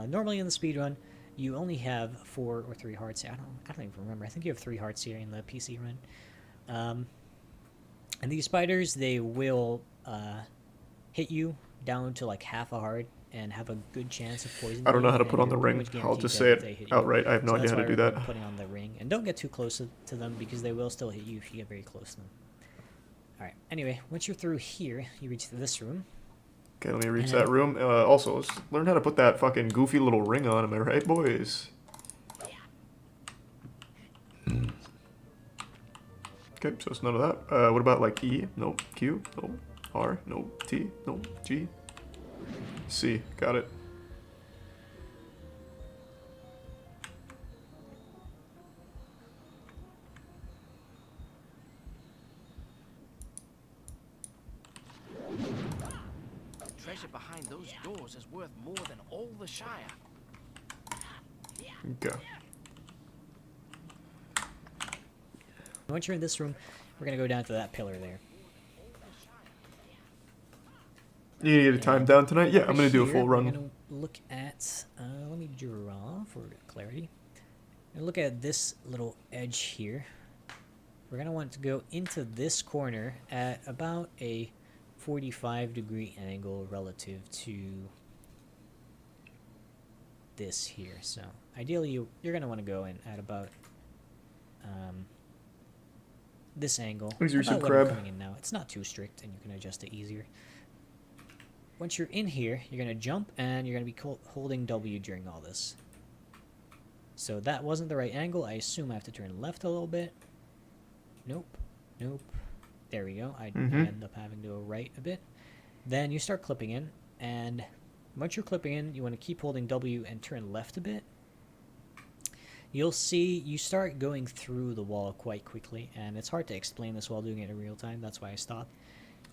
Normally in the speedrun, you only have 4 or 3 hearts. I don't even remember. I think you have 3 hearts here in the PC run. And these spiders, they will hit you down to like half a heart and have a good chance of poisoning. I don't know you, how to and put on the you're pretty ring. much I'll guaranteed just death say if they hit it you. outright. I have no So idea that's how to why do I that. recommend putting on the ring, and don't get too close to them because they will still hit you if you get very close to them. All right. Anyway, once you're through here, you reach this room. Okay, let me reach And- that room. Also, let's learn how to put that fucking goofy little ring on. Am I right, boys? Okay, so it's none of that. What about like E? Nope. Q? Nope. R? Nope. T? Nope. G? C. Got it. The treasure behind those doors is worth more than all the Shire. Okay. Once you're in this room, we're gonna go down to that pillar there. You need to get a time down tonight? Yeah, I'm Over gonna do a here, full We're run. gonna look at. Let me draw for clarity. We're gonna look at this little edge here. We're gonna want to go into this corner at about a 45-degree angle relative to this here. So ideally, you're gonna want to go in at about this angle. Here's your about soup what I'm crab. coming in now. It's not too strict, and you can adjust it easier. Once you're in here, you're going to jump, and you're going to be holding W during all this. So that wasn't the right angle. I assume I have to turn left a little bit. Nope. Nope. There we go. I end up having to go right a bit. Then you start clipping in, and once you're clipping in, you want to keep holding W and turn left a bit. You'll see you start going through the wall quite quickly, and it's hard to explain this while doing it in real time. That's why I stopped.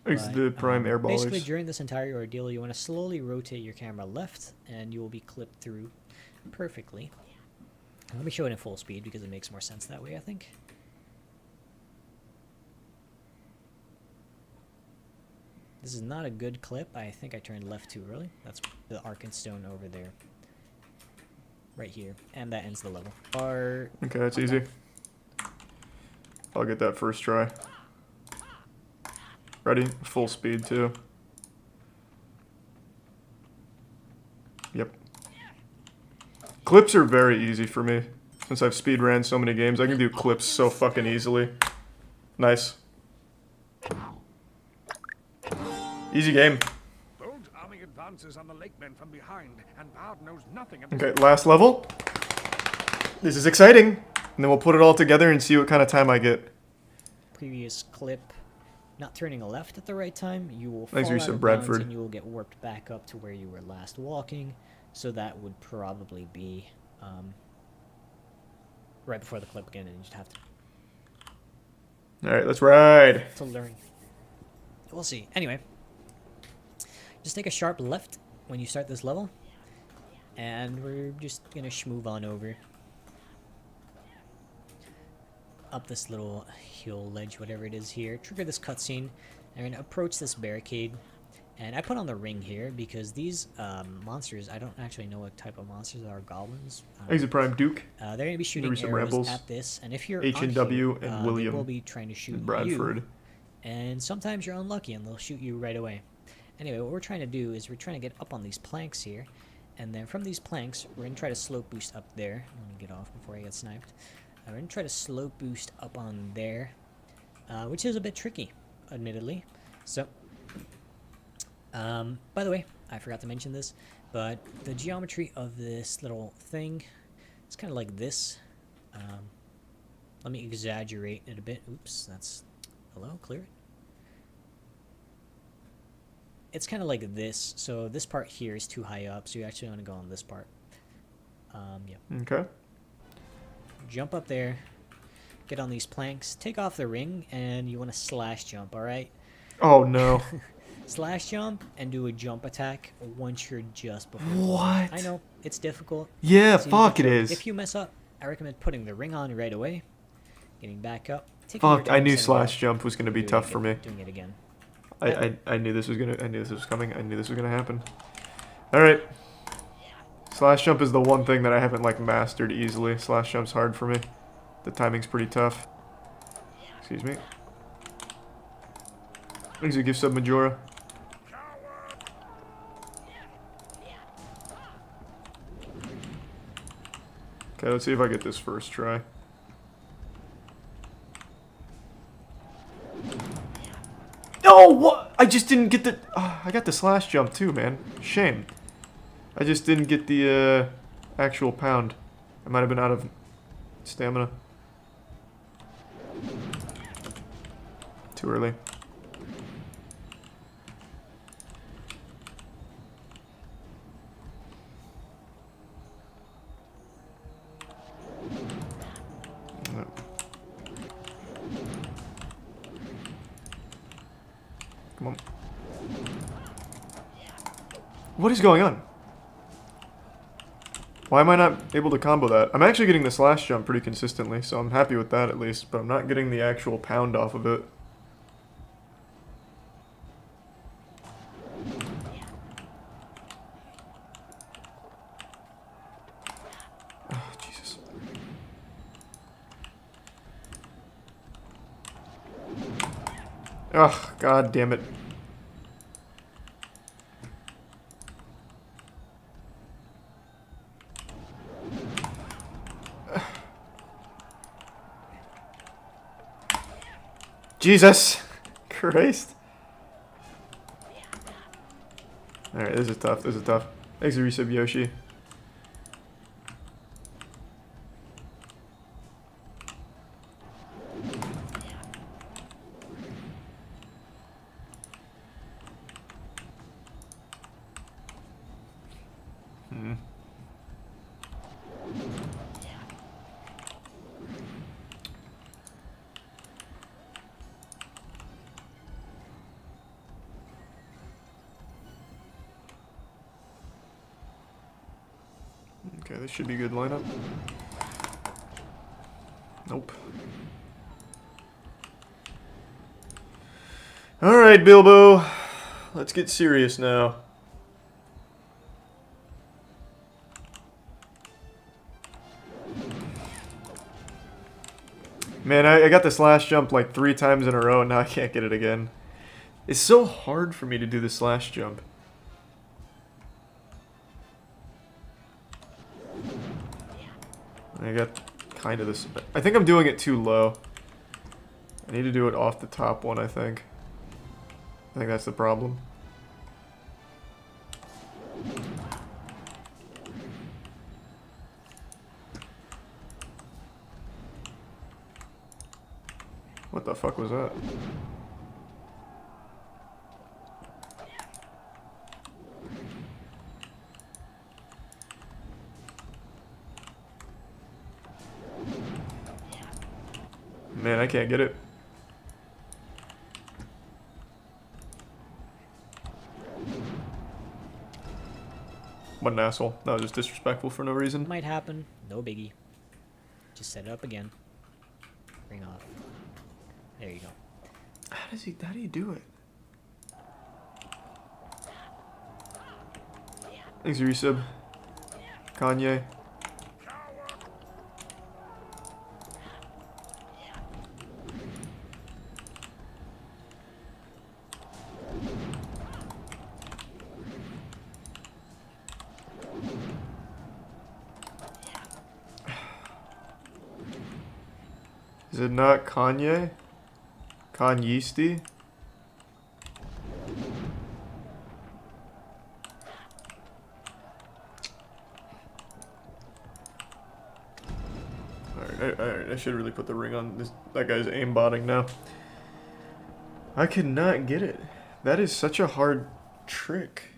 Thanks to the Prime Basically, airballers. during this entire ordeal, you want to slowly rotate your camera left, and you will be clipped through perfectly. Let me show it in full speed because it makes more sense that way, I think. This is not a good clip. I think I turned left too early. That's the Arkenstone over there. Right here. And that ends the level. Okay, that's easy. I'll get that first try. Ready? Full speed too. Yep. Clips are very easy for me. Since I've speed ran so many games, I can do clips so fucking easily. Nice. Easy game. Bold army advances on the lakemen from behind, and Bard knows nothing of Okay, last level. This is exciting. And then we'll put it all together and see what kind of time I get. Previous clip. Not turning a left at the right time, you will fall Thanks, out Reese of and bounds Bradford. and you will get warped back up to where you were last walking. So that would probably be right before the clip again, and you just have Alright, let's ride. to learn. We'll see. Anyway, just take a sharp left when you start this level, and we're just gonna schmoove on over. Up this little hill ledge, whatever it is here. Trigger this cutscene, and we're gonna approach this barricade. And I put on the ring here because these monsters, I don't actually know what type of monsters are. Goblins. Exit Prime Duke. They're gonna be shooting There were some arrows rebels. at this, and if you're H on and W here, and William they will be trying to shoot Bradford. you. And sometimes you're unlucky, and they'll shoot you right away. Anyway, what we're trying to do is we're trying to get up on these planks here, and then from these planks, we're gonna try to slope boost up there. Let me get off before I get sniped. We're gonna try to slope boost up on there, which is a bit tricky, admittedly. So, by the way, I forgot to mention this, but the geometry of this little thing is kind of like this. Let me exaggerate it a bit. Oops, that's... Hello? Clear it? It's kind of like this. So this part here is too high up, so you actually want to go on this part. Yeah. Okay. Jump up there, get on these planks, take off the ring, and you want to slash jump, alright? Oh no. Slash jump and do a jump attack once you're just before. What? I know, it's difficult. Yeah, So you fuck can it try- is. If you mess up, I recommend putting the ring on right away, getting back up. taking Fuck, your I time, knew setting it slash up, jump was gonna be doing tough it for again- me. Doing it again. I knew this was gonna I knew this was coming. I knew this was gonna happen. Alright. Slash jump is the one thing that I haven't like mastered easily. Slash jump's hard for me. The timing's pretty tough. Excuse me. Thanks a gift sub Majora. Okay, let's see if I get this first try. Oh, what? I just didn't get the... I got the slash jump too, man. Shame. I just didn't get the actual pound. I might have been out of stamina. Too early. Come on. What is going on? Why am I not able to combo that? I'm actually getting the slash jump pretty consistently, so I'm happy with that at least, but I'm not getting the actual pound off of it. Oh, Jesus. Ugh, god damn it. Jesus Christ. Alright, this is tough, this is tough. Thanks, Resub Yoshi. Okay, this should be a good lineup. Nope. Alright, Bilbo. Let's get serious now. Man, I got this last jump like 3 times in a row and now I can't get it again. It's so hard for me to do the slash jump. I got kind of this. I think I'm doing it too low. I need to do it off the top one, I think. I think that's the problem. What the fuck was that? Man, I can't get it. What an asshole. That was just disrespectful for no reason. Might happen. No biggie. Just set it up again. Ring off. There you go. How do you do it? Thanks, Resub. Kanye. Is it not Kanye? Kanye? Alright, I should really put the ring on this. That guy's aimbotting now. I cannot get it. That is such a hard trick.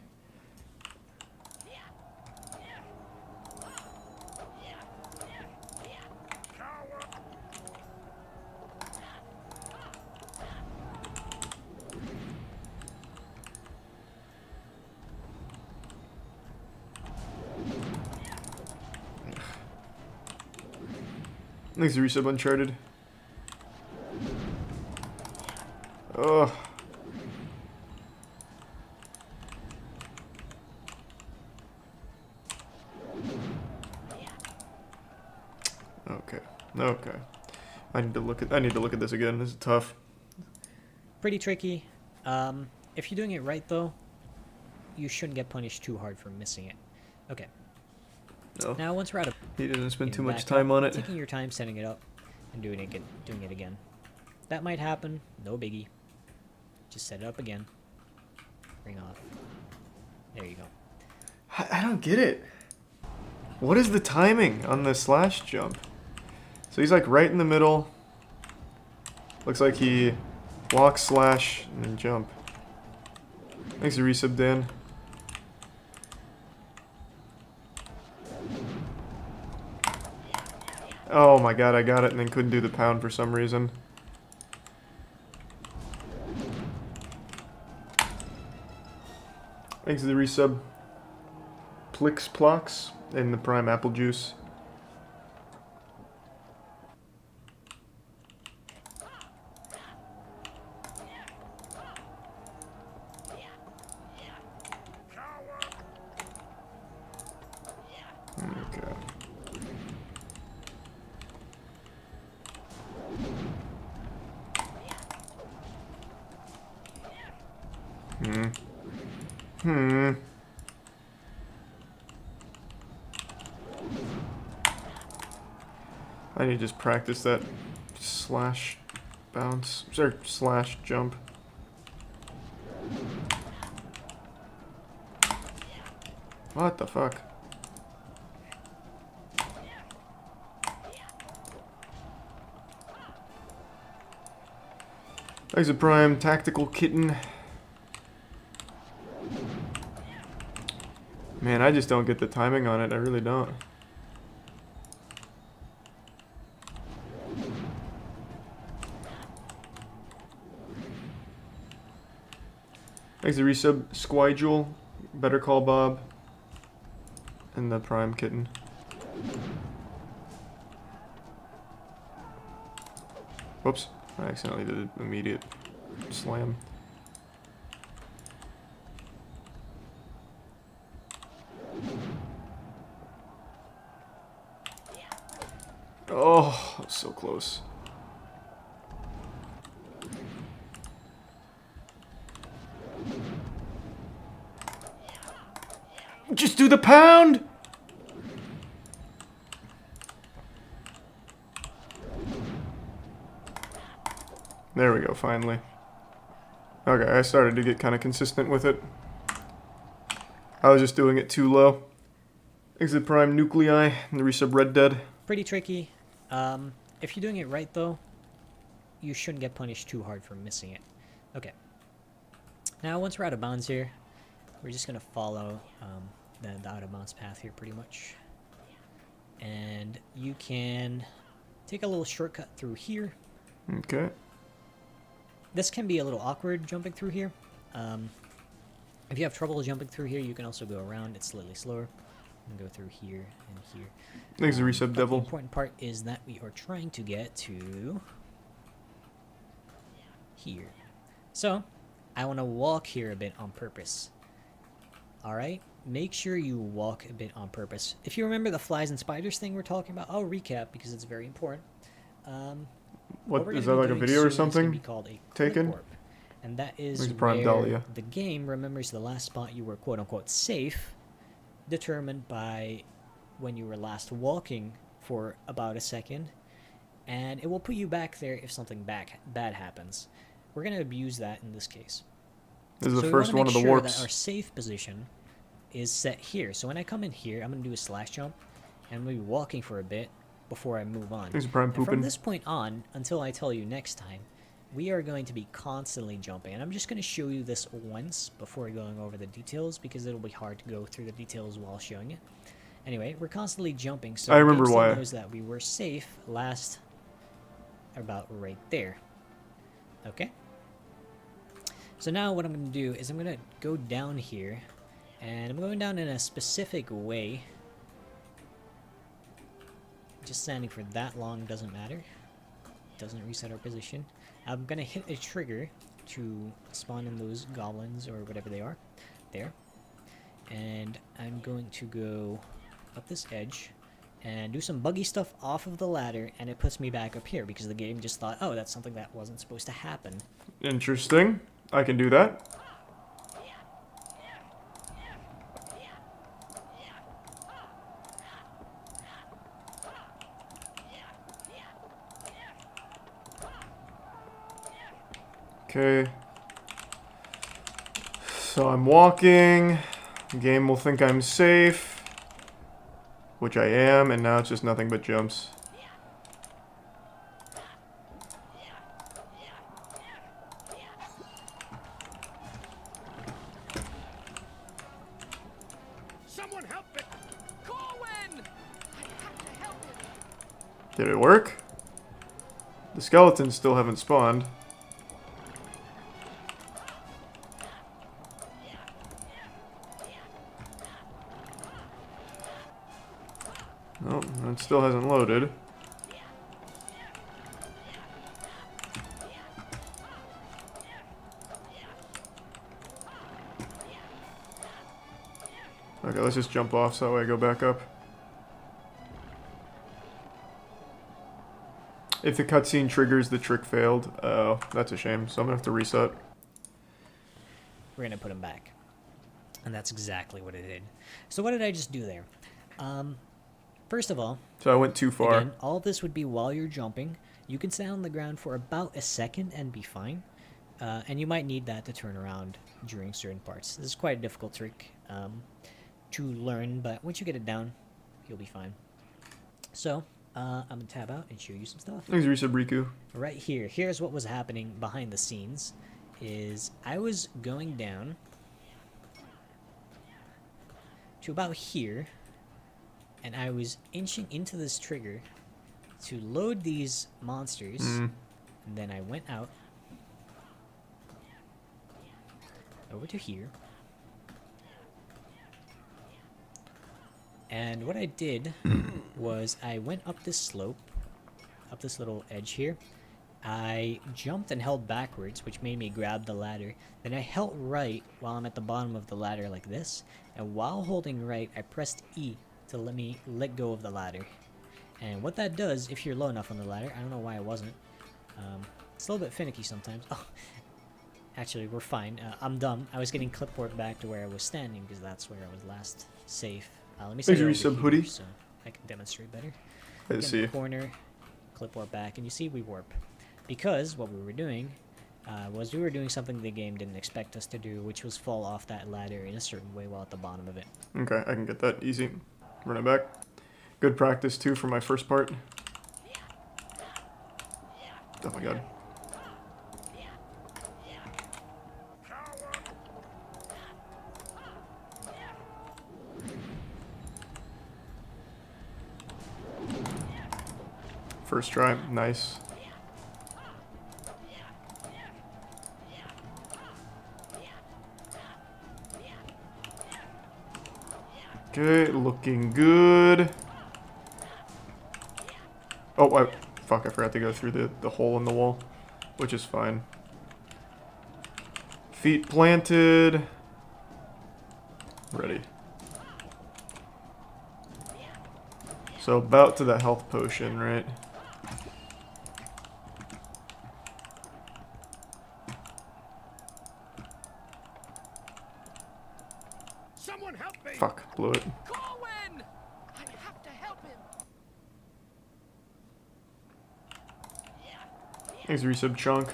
Thanks, Resub Uncharted. Ugh. Okay. Okay. I need to look at this again. This is tough. Pretty tricky. If you're doing it right, though, you shouldn't get punished too hard for missing it. Okay. No. Now, once we're out of... He didn't spend too getting much back time up, on it. Taking your time setting it up and doing it again. That might happen. No biggie. Just set it up again. Ring off. There you go. I don't get it. What is the timing on the slash jump? So he's like right in the middle. Looks like he walks, slash, and then jump. Thanks for resub, Dan. Oh my god, I got it and then couldn't do the pound for some reason. Thanks for the resub. Plix Plox and the Prime Apple Juice. Okay. I need to just practice that slash bounce, or slash jump. What the fuck? Thanks a Prime Tactical Kitten. Man, I just don't get the timing on it. I really don't. Thanks a resub, Squigel, Better Call Bob, and the Prime Kitten. Whoops, I accidentally did an immediate slam. Oh, that was so close. Just do the pound! There we go, finally. Okay, I started to get kind of consistent with it. I was just doing it too low. Exit prime nuclei and the resub Red Dead. Pretty tricky. If you're doing it right, though, you shouldn't get punished too hard for missing it. Okay. Now, once we're out of bounds here, we're just going to follow the out of bounds path here pretty much. And you can take a little shortcut through here. Okay. This can be a little awkward jumping through here. If you have trouble jumping through here, you can also go around. It's slightly slower. And go through here and here. Thanks, the resub But devil. the important part is that we are trying to get to here. So, I want to walk here a bit on purpose. Alright? Make sure you walk a bit on purpose. If you remember the flies and spiders thing we're talking about, I'll recap because it's very important. What we're is gonna that, be like a doing video or soon is gonna something? be called a Taken? clip warp. And that is There's Prime where Dahlia. the game remembers the last spot you were quote-unquote safe, determined by when you were last walking for about a second, and it will put you back there if something bad happens. We're going to abuse that in this case. This is So the we first wanna one of make the sure warps. that our safe position is set here. So when I come in here, I'm going to do a slash jump, and I'm going to be walking for a bit before I move on. Thanks, Prime And from Poopin'. this point on, until I tell you next time, we are going to be constantly jumping. And I'm just going to show you this once before going over the details, because it'll be hard to go through the details while showing it. Anyway, we're constantly jumping, so I the remember game still why. knows that we were safe last about right there. Okay? So now what I'm going to do is I'm going to go down here, and I'm going down in a specific way. Just standing for that long doesn't matter. Doesn't reset our position. I'm going to hit a trigger to spawn in those goblins or whatever they are. There. And I'm going to go up this edge and do some buggy stuff off of the ladder, and it puts me back up here because the game just thought, oh, that's something that wasn't supposed to happen. Interesting. I can do that. Okay. So I'm walking. The game will think I'm safe. Which I am, and now it's just nothing but jumps. Someone help it! Corwin! I have to help him! Did it work? The skeletons still haven't spawned. Nope, it still hasn't loaded. Okay, let's just jump off so that way I go back up. If the cutscene triggers, the trick failed. Oh, that's a shame. So I'm gonna have to reset. We're going to put them back. And that's exactly what it did. So what did I just do there? First of all, So I went too far. again, all of this would be while you're jumping. You can stay on the ground for about a second and be fine. And you might need that to turn around during certain parts. This is quite a difficult trick to learn, but once you get it down, you'll be fine. So, I'm going to tab out and show you some stuff. Thanks, Resub Riku. Right here, here's what was happening behind the scenes. Is I was going down to about here, and I was inching into this trigger to load these monsters, and then I went out over to here, and what I did was I went up this slope, up this little edge here. I jumped and held backwards, which made me grab the ladder. Then I held right while I'm at the bottom of the ladder like this, and while holding right, I pressed E to let go of the ladder. And what that does, if you're low enough on the ladder, I don't know why I wasn't. It's a little bit finicky sometimes. Oh, actually, we're fine. I'm dumb. I was getting clipboard back to where I was standing because that's where I was last safe. Let me set it Thanks, over Resub here Hoodie. so I can demonstrate better. I Get in see. the corner, clipboard back, and you see we warp. Because what we were doing was we were doing something the game didn't expect us to do, which was fall off that ladder in a certain way while at the bottom of it. Okay, I can get that easy. Run it back. Good practice too for my first part. Oh my god. First try, nice. Okay, looking good. Oh, fuck, I forgot to go through the hole in the wall, which is fine. Feet planted. Ready. So about to the health potion, right? Someone help me! Fuck, blew it. Corwin! I have to help him. Thanks, resub chunk.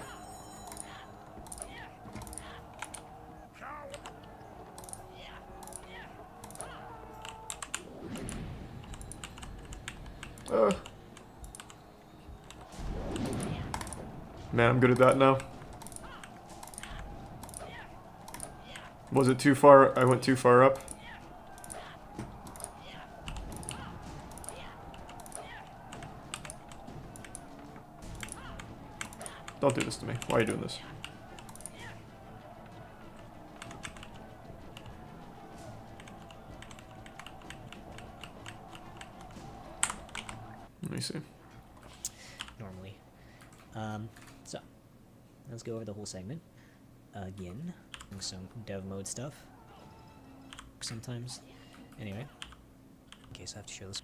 Man, I'm good at that now. Was it too far? I went too far up. Don't do this to me. Why are you doing this? Let me see. Normally. So, let's go over the whole segment again. Some dev mode stuff. Sometimes. Anyway. In case I have to show this.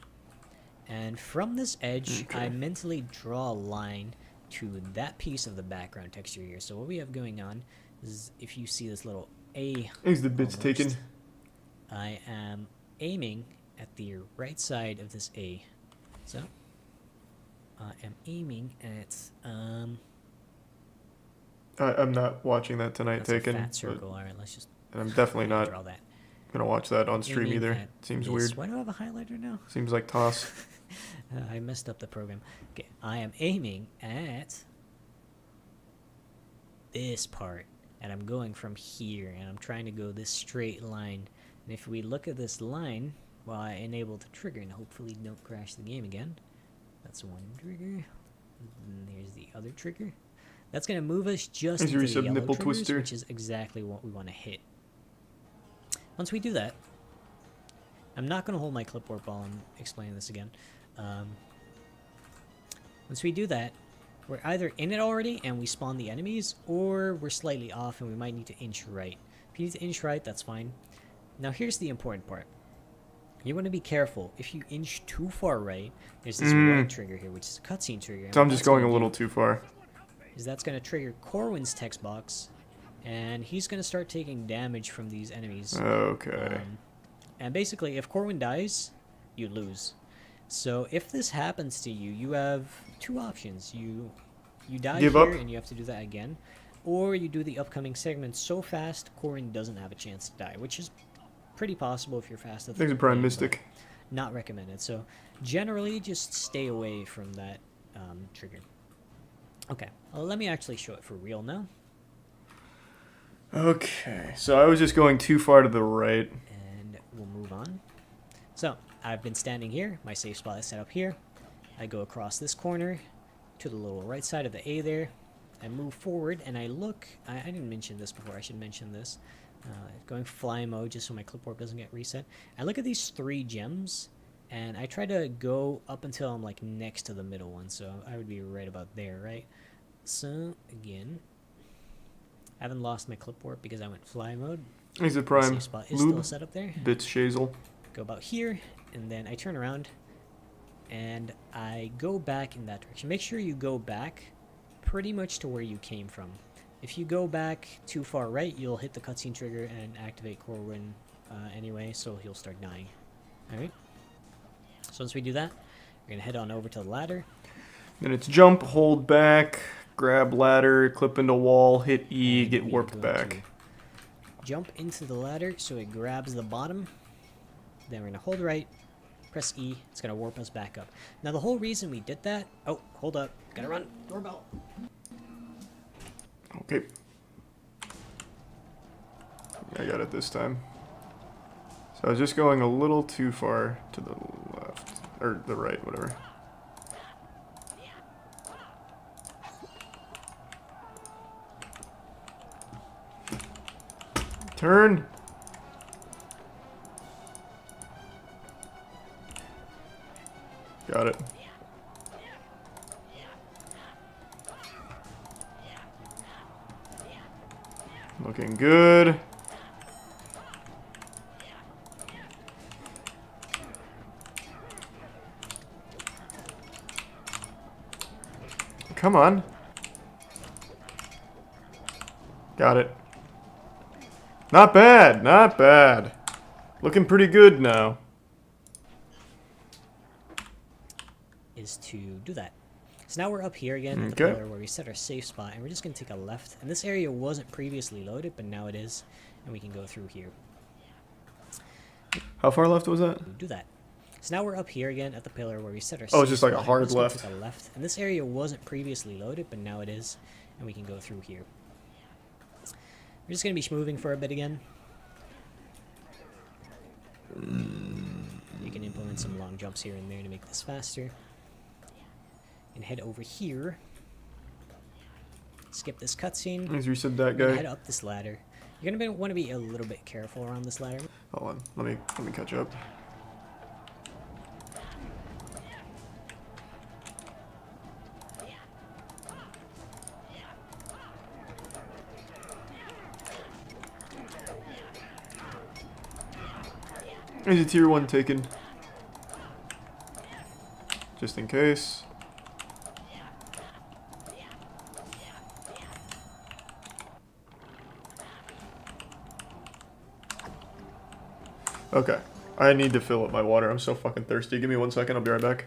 And from this edge, Okay. I mentally draw a line to that piece of the background texture here. So what we have going on is, if you see this little A, Is the bits almost, taken? I am aiming at the right side of this A. So, I am aiming at, I'm not watching that tonight, that's taken. a fat but- circle. Alright, let's just and I'm definitely not draw that. gonna watch that on stream Aiming either. at Seems this. weird. Why do I have a highlighter now? Seems like toss. I messed up the program. Okay, I am aiming at this part, and I'm going from here, and I'm trying to go this straight line. And if we look at this line, while I enable the trigger, and hopefully don't crash the game again. That's one trigger. And there's the other trigger. That's going to move us just There's into your the sub yellow nipple triggers, twister. which is exactly what we want to hit. Once we do that, I'm not going to hold my clipboard while I'm explaining this again. Once we do that, we're either in it already and we spawn the enemies, or we're slightly off and we might need to inch right. If you need to inch right, that's fine. Now here's the important part. You want to be careful. If you inch too far right, there's this white trigger here, which is a cutscene trigger. and So I'm what just that's going gonna a little do too far. is that's going to trigger Corwin's text box, and he's going to start taking damage from these enemies. Okay. And basically, if Corwin dies, you lose. So if this happens to you, you have two options. You die Give here up? and you have to do that again, or you do the upcoming segment so fast Corwin doesn't have a chance to die, which is pretty possible if you're fast at the Thanks, Prime game, but Mystic. not recommended. So generally, just stay away from that trigger. Okay, well, let me actually show it for real now. Okay, so I was just going too far to the right. And we'll move on. So, I've been standing here. My safe spot is set up here. I go across this corner to the little right side of the A there. I move forward and I look. I didn't mention this before. I should mention this. Going fly mode just so my clipboard doesn't get reset. I look at these 3 gems and I try to go up until I'm like next to the middle one. So I would be right about there, right? So, again, I haven't lost my clipboard because I went fly mode. He's a My Prime. safe spot is still Lube. set up there. Bits Shazel. Go about here, and then I turn around, and I go back in that direction. Make sure you go back pretty much to where you came from. If you go back too far right, you'll hit the cutscene trigger and activate Corwin anyway, so he'll start dying. Alright? So once we do that, we're going to head on over to the ladder. Then it's jump, hold back, grab ladder, clip into wall, hit E, And get we are warped going back. to jump into the ladder so it grabs the bottom. Then we're gonna hold right, press E. It's gonna warp us back up. Now the whole reason we did that. Oh, hold up, gotta run. Doorbell. Okay. I got it this time. So I was just going a little too far to the left. Or the right, whatever. Turn! Got it. Looking good. Come on. Got it. Not bad, not bad. Looking pretty good now. Is to do that. So now we're up here again at the Okay. pillar where we set our safe spot, and we're just going to take a left. And this area wasn't previously loaded, but now it is, and we can go through here. How far left was that? Do that. So now we're up here again at the pillar where we set our Oh, safe it's just like a spot, and hard we're just gonna left. take a left. And this area wasn't previously loaded, but now it is, and we can go through here. We're just going to be moving for a bit again. You can implement some long jumps here and there to make this faster. And head over here. Skip this cutscene. As you said, that And head guy. up this ladder. You're gonna want to be a little bit careful around this ladder. Hold on, let me catch up. There's a tier 1 taken. Just in case. Okay. I need to fill up my water. I'm so fucking thirsty. Give me 1 second. I'll be right back.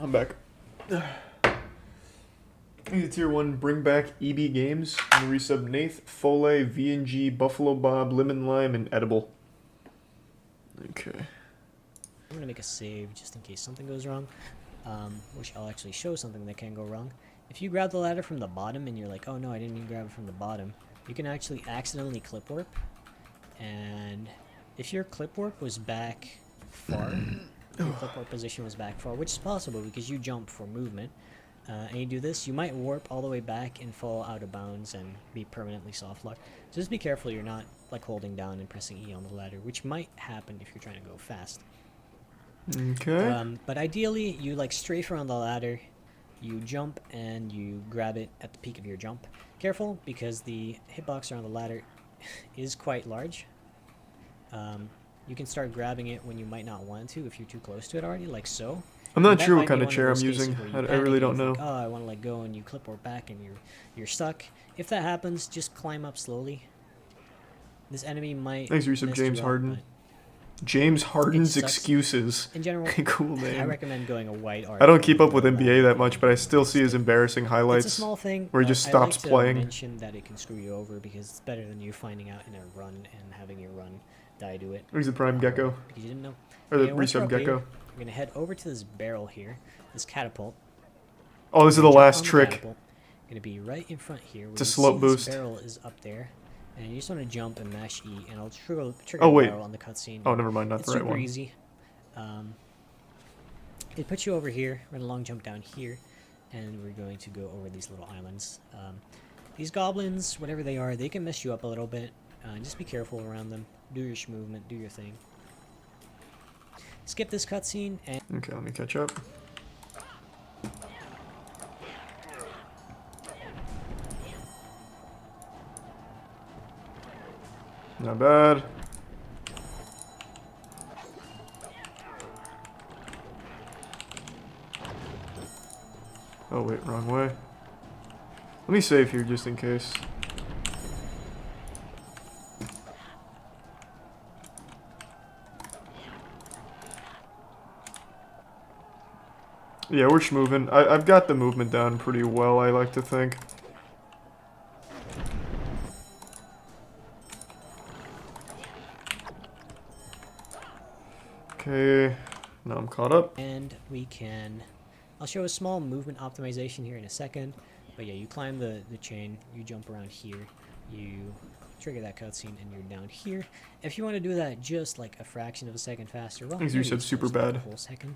I'm back. Hey, tier 1, bring back EB Games, and resub Nath, Foley, V&G, Buffalo Bob, Lemon Lime, and Edible. Okay. I'm gonna make a save just in case something goes wrong, which I'll actually show something that can go wrong. If you grab the ladder from the bottom and you're like, oh no, I didn't even grab it from the bottom, you can actually accidentally clip warp, and if your clip warp was back far, if your clip warp position was back far, which is possible because you jump for movement, and you do this, you might warp all the way back and fall out of bounds and be permanently soft locked. So just be careful you're not like holding down and pressing E on the ladder, which might happen if you're trying to go fast. Okay. But ideally, you like strafe around the ladder, you jump and you grab it at the peak of your jump. Careful, because the hitbox around the ladder is quite large. You can start grabbing it when you might not want to if you're too close to it already, like so. I'm not That sure might what be kind of one chair I'm those cases using. where you I panic really and don't you know. think, oh, I want to let go, and you clip warp back and you're stuck. If that happens, just climb up slowly. This enemy might Thanks, resub mess James you up, Harden. but James Harden's sucks. Excuses. in general, Cool I name. recommend going a white art. I don't keep up with over a NBA ladder that much, but I still see his embarrassing It's highlights. a small thing, where he but just I stops like to playing. mention that it can screw you over because it's better than you finding out in a run and having your run die to it. He's the Prime Gecko. Because you didn't know. Or the Okay, once we're resub up here, Gecko. we're going to head over to this barrel here, this catapult. Oh, this is We're the gonna jump last on trick. catapult. Going to be right in front here. Where It's a you slope see boost. This barrel is up there. And you just want to jump and mash E, and I'll trigger Oh, the wait. barrel on the cutscene. Oh, never mind, not It's the right super one. easy. It puts you over here. We're going to long jump down here, and we're going to go over these little islands. These goblins, whatever they are, they can mess you up a little bit. Just be careful around them. Do your movement, do your thing. Skip this cutscene, and Okay, let me catch up. Not bad. Oh wait, wrong way. Let me save here just in case. Yeah, we're schmoving. I've got the movement down pretty well, I like to think. Okay, now I'm caught up. we can... I'll show a small movement optimization here in a second. But yeah, you climb the chain, you jump around here, you trigger that cutscene, and you're down here. If you want to do that just like a fraction of a second faster, well, Thanks, you maybe said it's super just like bad. a whole second.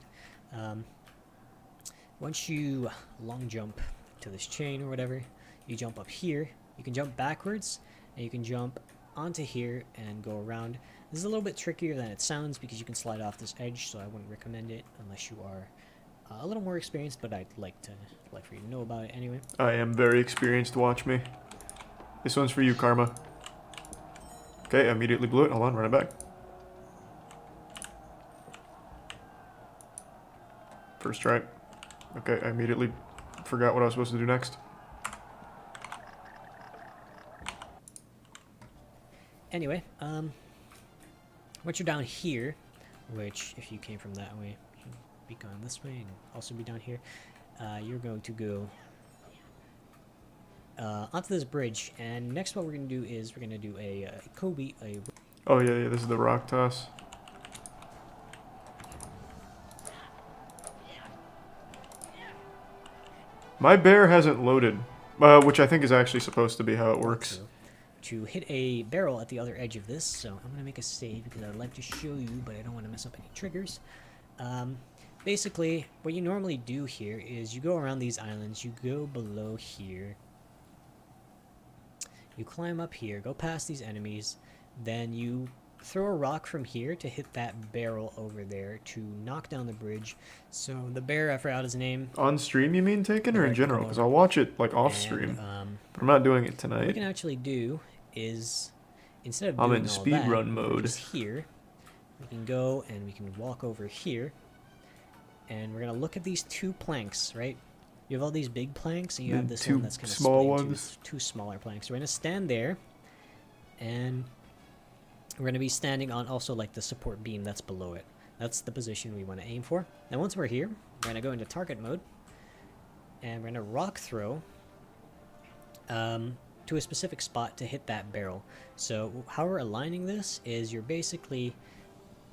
Once you long jump to this chain or whatever, you jump up here. You can jump backwards, and you can jump onto here and go around. This is a little bit trickier than it sounds because you can slide off this edge, so I wouldn't recommend it unless you are a little more experienced, but I'd like for you to know about it anyway. I am very experienced, watch me. This one's for you, Karma. Okay, I immediately blew it. Hold on, run it back. First try. Okay, I immediately forgot what I was supposed to do next. Anyway, once you're down here, which if you came from that way, you'd be going this way and also be down here, you're going to go onto this bridge, and next what we're going to do is we're going to do a Kobe, Oh yeah, this is the rock toss. My bear hasn't loaded, which I think is actually supposed to be how it works. to hit a barrel at the other edge of this, so I'm going to make a save because I'd like to show you, but I don't want to mess up any triggers. Basically, what you normally do here is you go around these islands, you go below here, you climb up here, go past these enemies, then you throw a rock from here to hit that barrel over there to knock down the bridge. So the bear, I forgot his name. On stream, you mean taken, or in general? Because I'll watch it like off stream, but I'm not doing it What we tonight. can actually do is, instead of I'm doing in all speedrun that, mode. just here, we can go and we can walk over here, and we're gonna look at these two planks, right? You have all these big planks, and you have this two one that's kind of small split into ones. two smaller planks. We're gonna stand there, and we're gonna be standing on also like the support beam that's below it. That's the position we want to aim for. Now once we're here, we're going to go into target mode. And we're going to rock throw to a specific spot to hit that barrel. So how we're aligning this is you're basically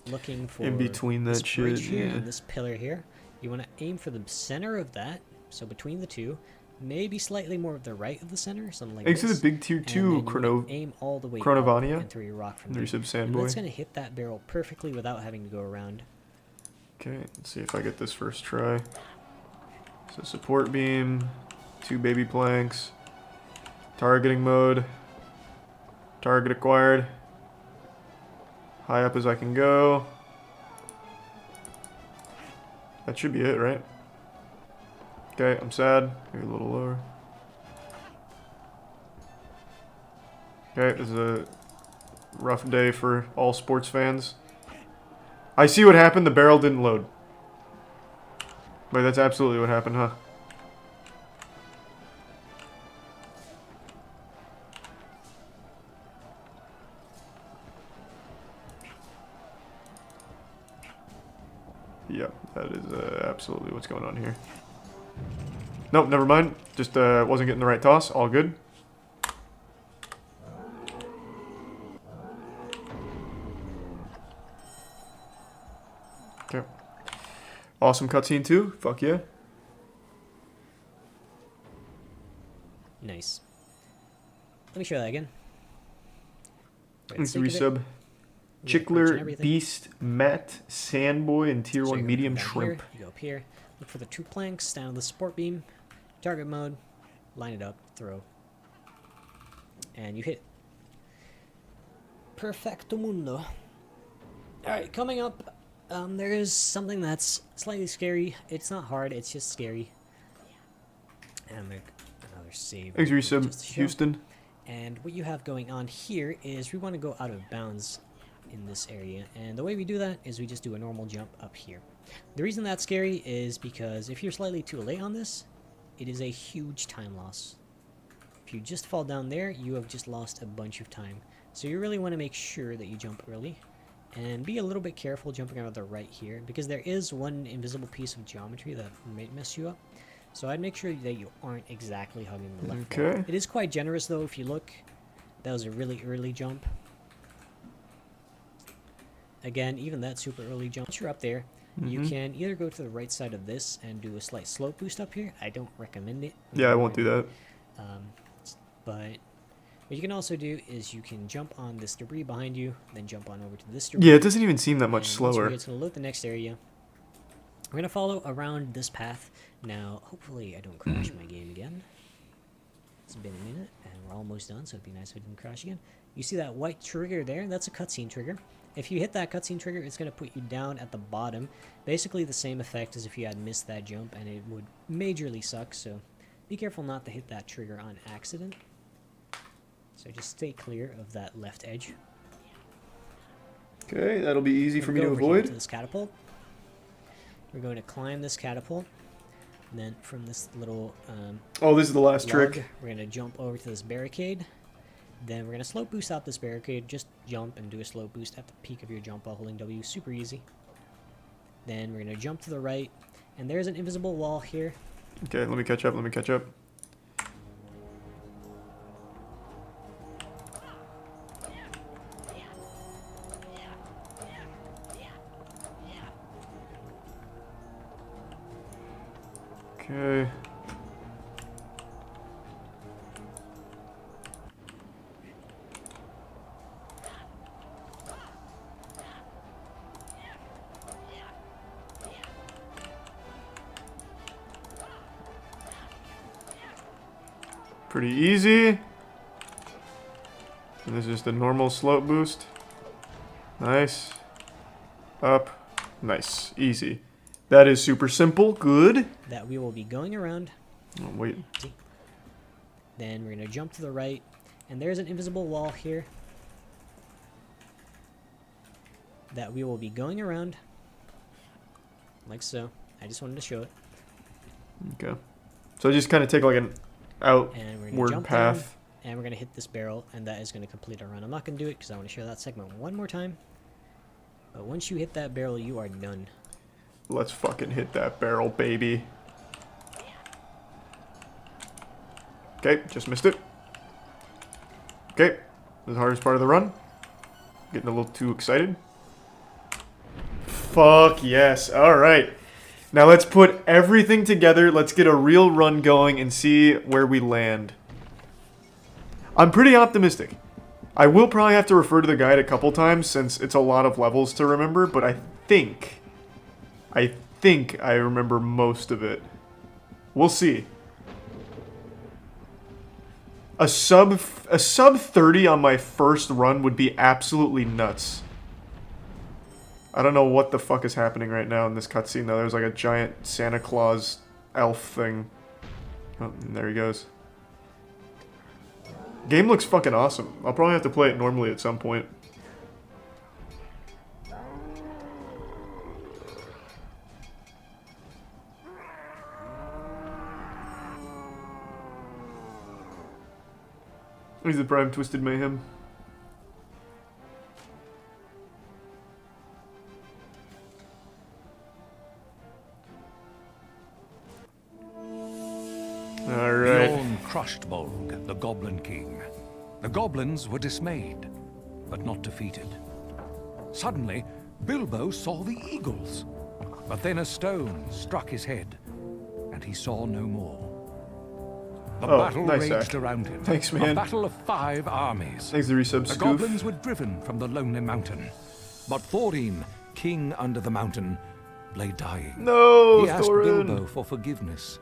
looking for In between that this bridge shit, here yeah. and this pillar here. You want to aim for the center of that, so between the two, maybe slightly more of the right of the center, something like Exit this. the big tier And 2 then you Chrono. aim all the way up Chronovania? and throw your rock from there. Resub And that's Sandboy. going to hit that barrel perfectly without having to go around. Okay, let's see if I get this first try. So support beam, 2 baby planks, targeting mode, target acquired, high up as I can go. That should be it, right? Okay, I'm sad. Maybe a little lower. Okay, this is a rough day for all sports fans. I see what happened. The barrel didn't load. Wait, that's absolutely what happened, huh? Yep, that is absolutely what's going on here. Nope, never mind. Just wasn't getting the right toss. All good. Okay. Awesome cutscene too. Fuck yeah. Nice. Let me show that again. For the Thanks, sake of it, resub. we're gonna punch Chickler, everything. Beast, Matt, Sandboy, and Tier So 1 you're gonna Medium come down Shrimp. Here, you go up here, look for the 2 planks, down to the support beam, target mode, line it up, throw. And you hit. Perfecto mundo. Alright, coming up, there is something that's slightly scary. It's not hard, it's just scary. And I'm gonna another save. Thanks, resub. just to show. Houston. And what you have going on here is we want to go out of bounds in this area. And the way we do that is we just do a normal jump up here. The reason that's scary is because if you're slightly too late on this, it is a huge time loss. If you just fall down there, you have just lost a bunch of time. So you really want to make sure that you jump early. And be a little bit careful jumping out of the right here, because there is one invisible piece of geometry that might mess you up. So I'd make sure that you aren't exactly hugging the left wall. Okay. It is quite generous though if you look. That was a really early jump. Again, even that super early jump, once you're up there, you can either go to the right side of this and do a slight slope boost up here. I don't recommend it. Yeah, I won't do that. But what you can also do is you can jump on this debris behind you, then jump on over to this debris. Yeah, it doesn't even seem that much And once we're slower. here, it's going to load the next area. We're going to follow around this path. Now, hopefully I don't crash my game again. It's been a minute, and we're almost done, so it'd be nice if it didn't crash again. You see that white trigger there? That's a cutscene trigger. If you hit that cutscene trigger, it's going to put you down at the bottom. Basically the same effect as if you had missed that jump, and it would majorly suck, so be careful not to hit that trigger on accident. So just stay clear of that left edge. Okay, that'll be easy for me to Go over here avoid. to this catapult. We're going to climb this catapult. And then from this little Oh, this is the last log, trick. we're going to jump over to this barricade. Then we're going to slope boost out this barricade. Just jump and do a slope boost at the peak of your jump while holding W. Super easy. Then we're going to jump to the right. And there's an invisible wall here. Okay, let me catch up, let me catch up. Okay. Pretty easy. And this is just a normal slope boost. Nice. Up. Nice. Easy. That is super simple. Good. That we will be going around. Oh, wait. Then we're going to jump to the right. And there's an invisible wall here. That we will be going around. Like so. I just wanted to show it. Okay. So just kind of take like an And we're going to outward jump path. down. And we're going to hit this barrel. And that is going to complete our run. I'm not going to do it because I want to show that segment one more time. But once you hit that barrel, you are done. Let's fucking hit that barrel, baby. Okay, just missed it. Okay, the hardest part of the run. Getting a little too excited. Fuck yes. Alright. Now let's put everything together. Let's get a real run going and see where we land. I'm pretty optimistic. I will probably have to refer to the guide a couple times since it's a lot of levels to remember, but I think I remember most of it. We'll see. A sub 30 on my first run would be absolutely nuts. I don't know what the fuck is happening right now in this cutscene though. There's like a giant Santa Claus elf thing. Oh, and there he goes. Game looks fucking awesome. I'll probably have to play it normally at some point. He's the Prime Twisted Mayhem. Alright. Bjorn crushed Bolg, the Goblin King. The goblins were dismayed, but not defeated. Suddenly, Bilbo saw the eagles. But then a stone struck his head, and he saw no more. The battle nice raged act. around him. Thanks, A man. battle of 5 armies. Thanks, the resub The Scoof. goblins were driven from the lonely mountain. But Thorin, king under the mountain, lay dying. No, He asked Thorin. Bilbo for forgiveness.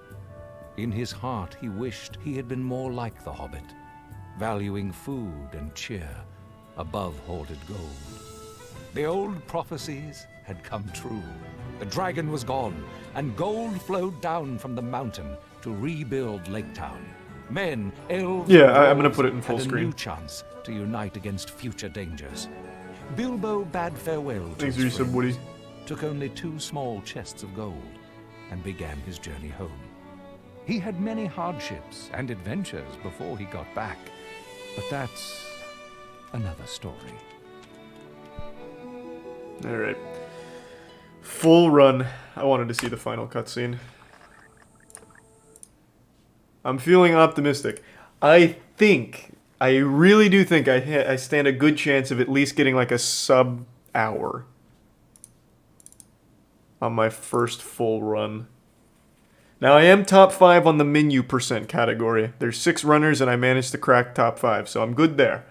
In his heart, he wished he had been more like the Hobbit, valuing food and cheer above hoarded gold. The old prophecies had come true. The dragon was gone, and gold flowed down from the mountain to rebuild Lake Town. Men, elves, Yeah, and I'm gonna dwarves put it in full had a screen. new chance to unite against future dangers. Bilbo bade farewell to Thanks, his resub friends, Woody. took only 2 small chests of gold, and began his journey home. He had many hardships and adventures before he got back, but that's another story. Alright. Full run. I wanted to see the final cutscene. I'm feeling optimistic. I really do think I stand a good chance of at least getting like a sub-hour on my first full run. Now, I am top 5 on the menu percent category. There's 6 runners and I managed to crack top 5, so I'm good there.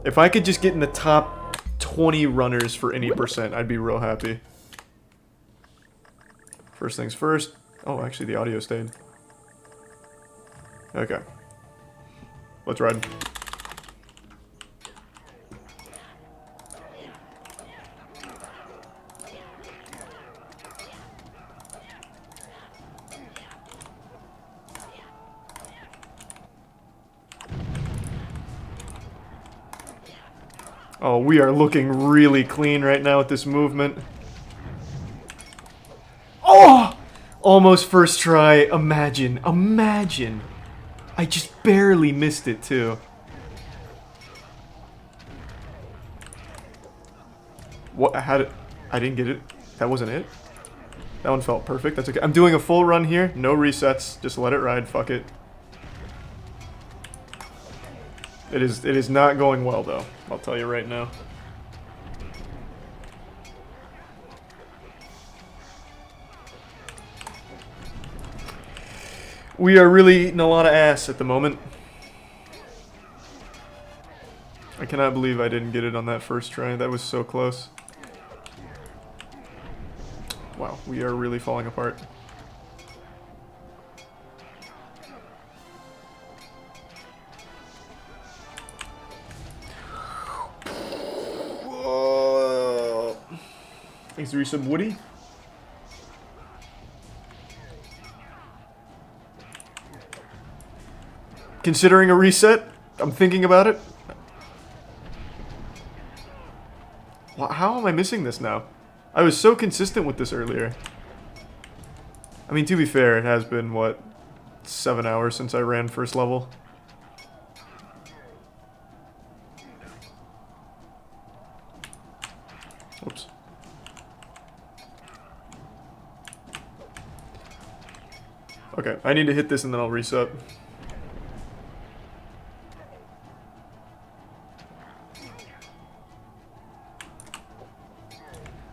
If I could just get in the top 20 runners for any percent, I'd be real happy. First things first. Oh, actually the audio stayed. Okay. Let's ride. Oh, we are looking really clean right now with this movement. Oh! Almost first try. Imagine. Imagine. I just barely missed it, too. What? How did... I didn't get it. That wasn't it? That one felt perfect. That's okay. I'm doing a full run here. No resets. Just let it ride. Fuck it. It is not going well, though. I'll tell you right now. We are really eating a lot of ass at the moment. I cannot believe I didn't get it on that first try. That was so close. Wow, we are really falling apart. Whoa. Thanks to resub Woody. Considering a reset, I'm thinking about it. How am I missing this now? I was so consistent with this earlier. I mean, to be fair, it has been, what, 7 hours since I ran first level. Whoops. Okay, I need to hit this and then I'll reset.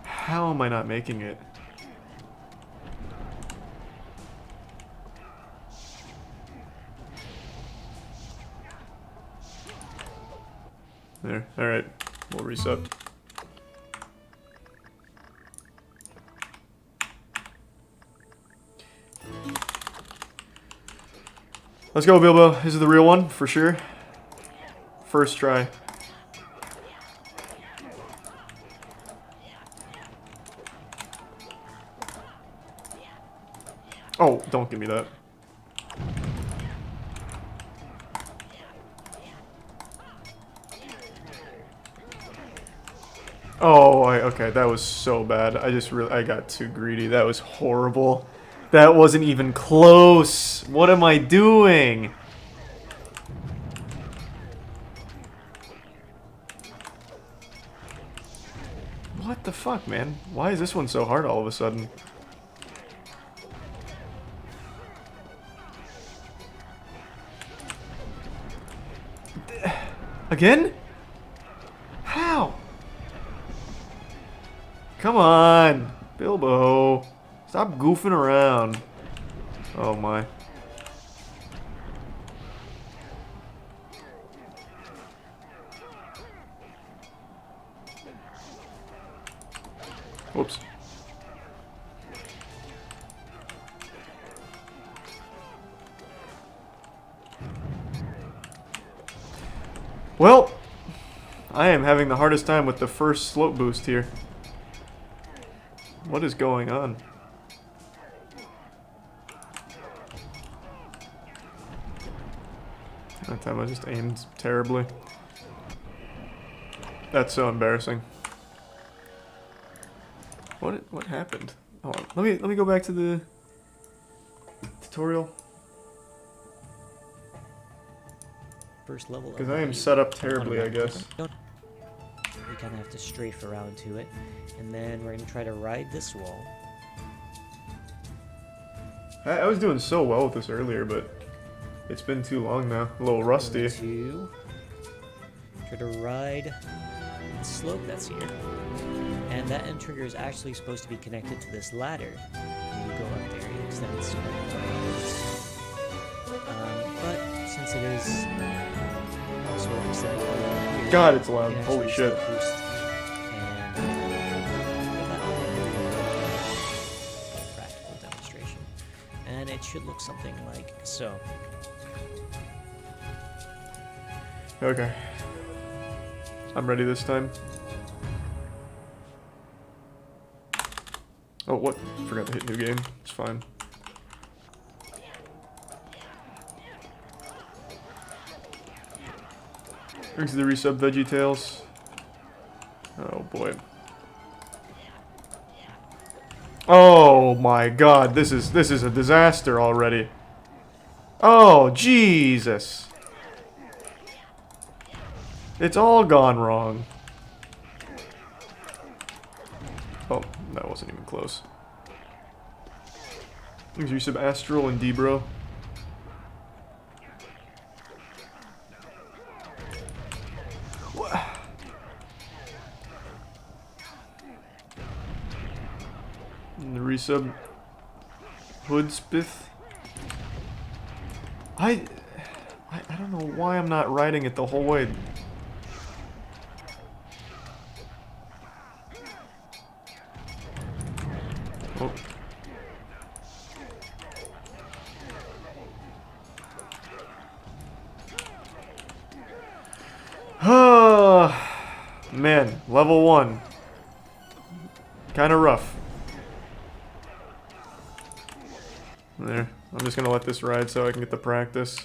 How am I not making it? There. Alright. We'll reset. Let's go, Bilbo. This is the real one, for sure. First try. Oh, don't give me that. Oh, okay, that was so bad. I got too greedy. That was horrible. That wasn't even close. What am I doing? What the fuck, man? Why is this one so hard all of a sudden? Again? How? Come on, Bilbo. Stop goofing around. Oh my. Whoops. Well, I am having the hardest time with the first slope boost here. What is going on? That time I just aimed terribly. That's so embarrassing. What happened? Hold on. Let me go back to the tutorial. First level. Because I am set up terribly, I guess. We kind of have to strafe around to it, and then we're gonna try to ride this wall. I was doing so well with this earlier, but it's been too long now. A little rusty. Try to ride the slope that's here. And that end trigger is actually supposed to be connected to this ladder. When you go up there, it extends but since it is sort of set up, God, it's loud. Holy shit. Practical demonstration. And it should look something like so. Okay. I'm ready this time. Oh, what? Forgot to hit new game. It's fine. Thanks to the resub VeggieTales. Oh boy. Oh my god, this is a disaster already. Oh Jesus. It's all gone wrong. Oh, that wasn't even close. Thanks for resub Astral and Debro. And the resub Hoodspith. I don't know why I'm not riding it the whole way. Oh. Man, level 1. Kinda rough. There. I'm just gonna let this ride so I can get the practice.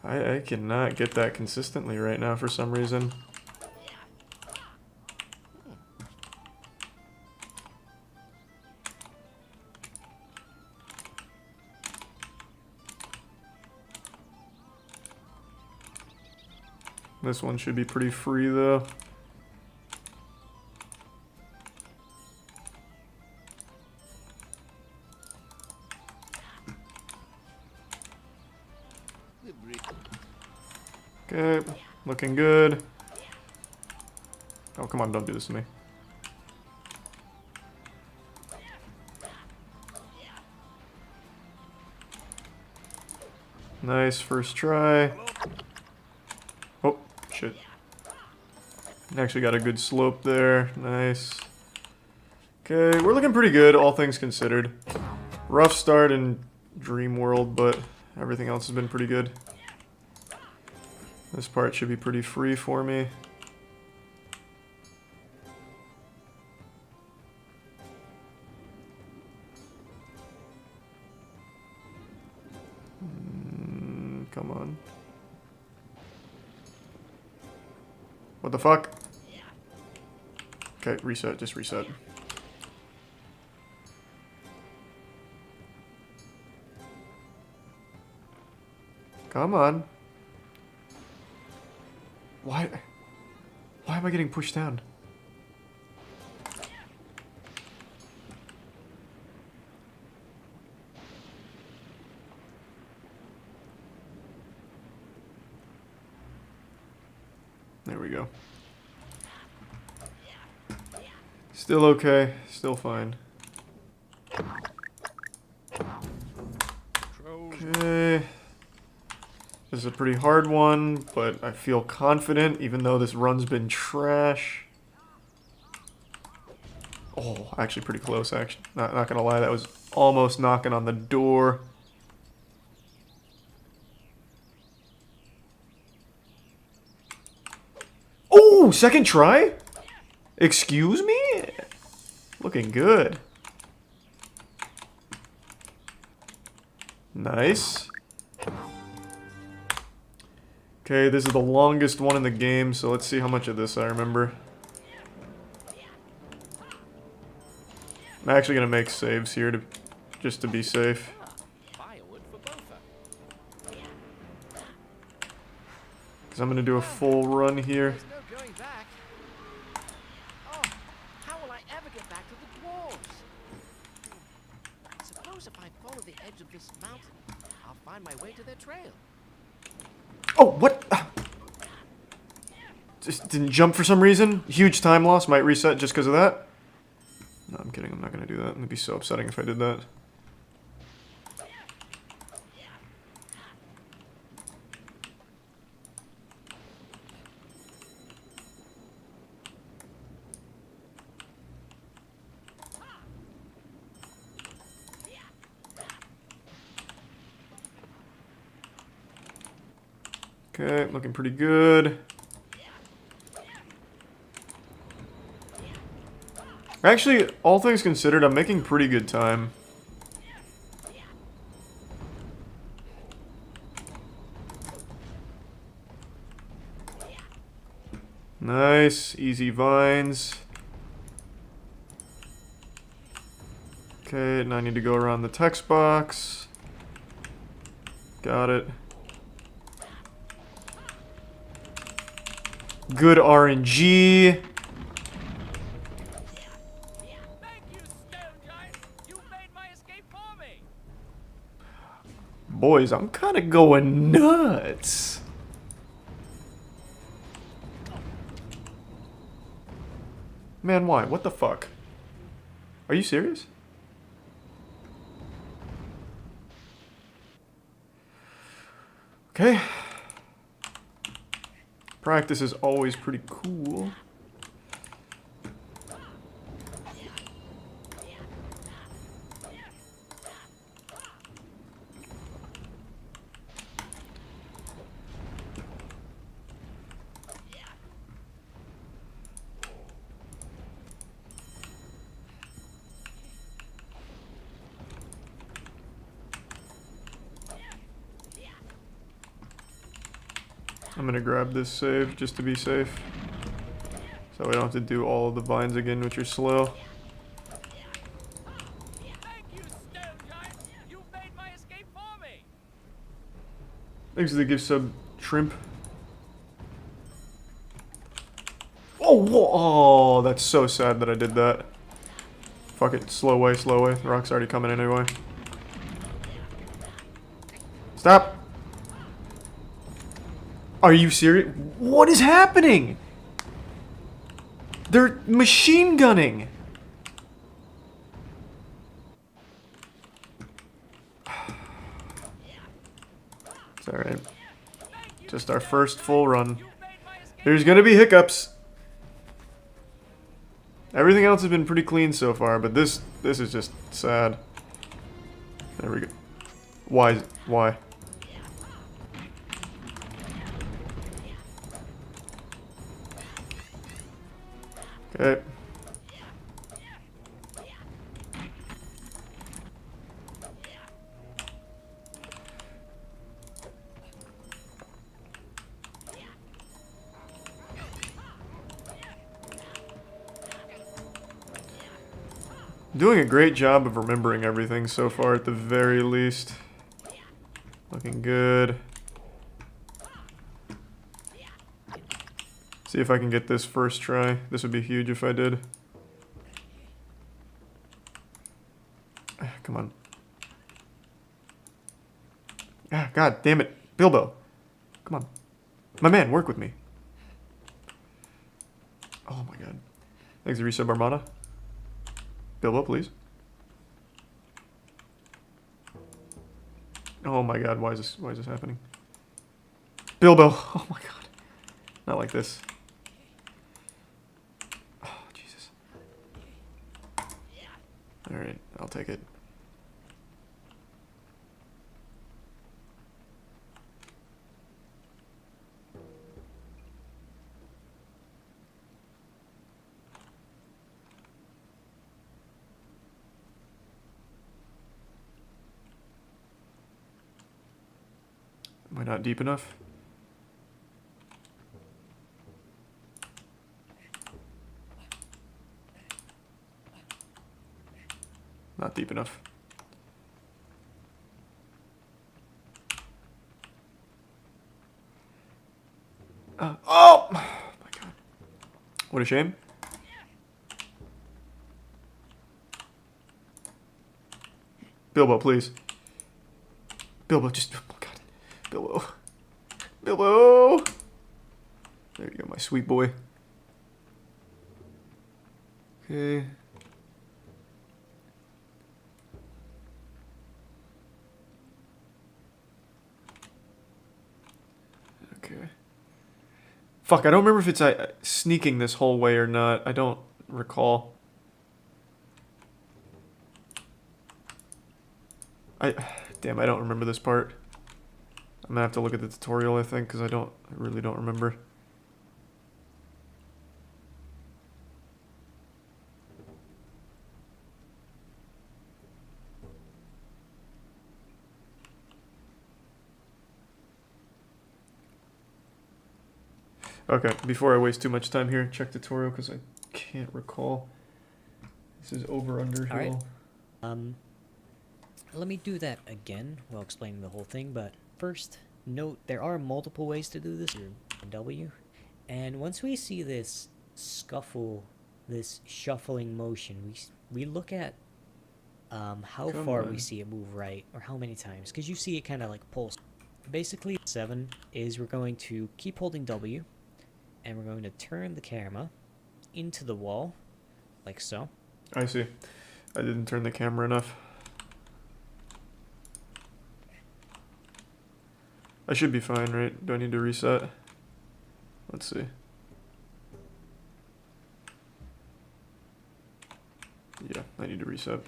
I cannot get that consistently right now for some reason. This one should be pretty free though. Okay, looking good. Oh, come on, don't do this to me. Nice, first try. Oh, shit. Actually got a good slope there. Nice. Okay, we're looking pretty good, all things considered. Rough start in Dream World, but everything else has been pretty good. This part should be pretty free for me. Come on. What the fuck? Okay, reset, just reset. Come on. Why am I getting pushed down? There we go. Still okay, still fine. Okay. This is a pretty hard one, but I feel confident, even though this run's been trash. Oh, actually pretty close, actually. Not gonna lie, that was almost knocking on the door. Oh, second try? Excuse me? Looking good. Nice. Okay, this is the longest one in the game, so let's see how much of this I remember. I'm actually gonna make saves here just to be safe. Firewood for Bofa. Because I'm gonna do a full run here. There's no going back. Oh, how will I ever get back to the dwarves? Suppose if I follow the edge of this mountain, I'll find my way to their trail. Oh, what? Just didn't jump for some reason. Huge time loss. Might reset just because of that. No, I'm kidding. I'm not going to do that. It'd be so upsetting if I did that. Okay, looking pretty good. Actually, all things considered, I'm making pretty good time. Nice, easy vines. Okay, now I need to go around the text box. Got it. Good RNG. Thank you, Stone Giant. You made my escape for me. Boys, I'm kind of going nuts. Man, why? What the fuck? Are you serious? Okay. Practice is always pretty cool. I'm gonna grab this save just to be safe. So we don't have to do all of the vines again, which are slow. Thank you, Stone Giant. You made my escape for me. Thanks for the gift sub, Shrimp. Oh, that's so sad that I did that. Fuck it, slow way, slow way. The rock's already coming in anyway. Stop! Are you serious? What is happening? They're machine gunning! It's alright. Just our first full run. There's gonna be hiccups. Everything else has been pretty clean so far, but this is just sad. There we go. Why? Why? Okay. Doing a great job of remembering everything so far at the very least. Looking good. See if I can get this first try. This would be huge if I did. Come on. Ah, God damn it. Bilbo. Come on. My man, work with me. Oh my God. Thanks to resub Armada. Bilbo, please. Oh my God, why is this happening? Bilbo! Oh my God. Not like this. Oh, Jesus. Alright, I'll take it. Am I not deep enough? Not deep enough. Oh my God. What a shame. Bilbo, please. Bilbo, just... Oh God. Bilbo. Bilbo! There you go, my sweet boy. Okay. Okay. Fuck, I don't remember if it's sneaking this whole way or not. I don't recall. Damn, I don't remember this part. I'm gonna have to look at the tutorial, I think, because I really don't remember. Okay, before I waste too much time here, check tutorial because I can't recall. This is over under hill. Alright. Let me do that again while explaining the whole thing, but first, note there are multiple ways to do this. W. And once we see this scuffle, this shuffling motion, we look at how far we see it move right, or how many times, because you see it kind of like pulse. Basically, 7 is we're going to keep holding W, and we're going to turn the camera into the wall, like so. I see. I didn't turn the camera enough. I should be fine, right? Do I need to reset? Let's see. Yeah, I need to reset.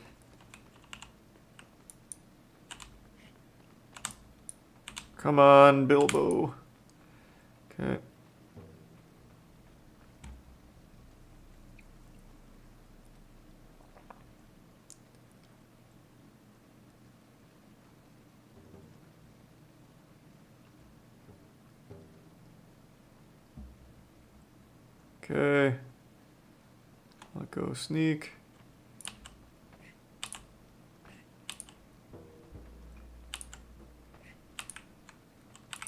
Come on, Bilbo. Okay. Okay. Let go sneak.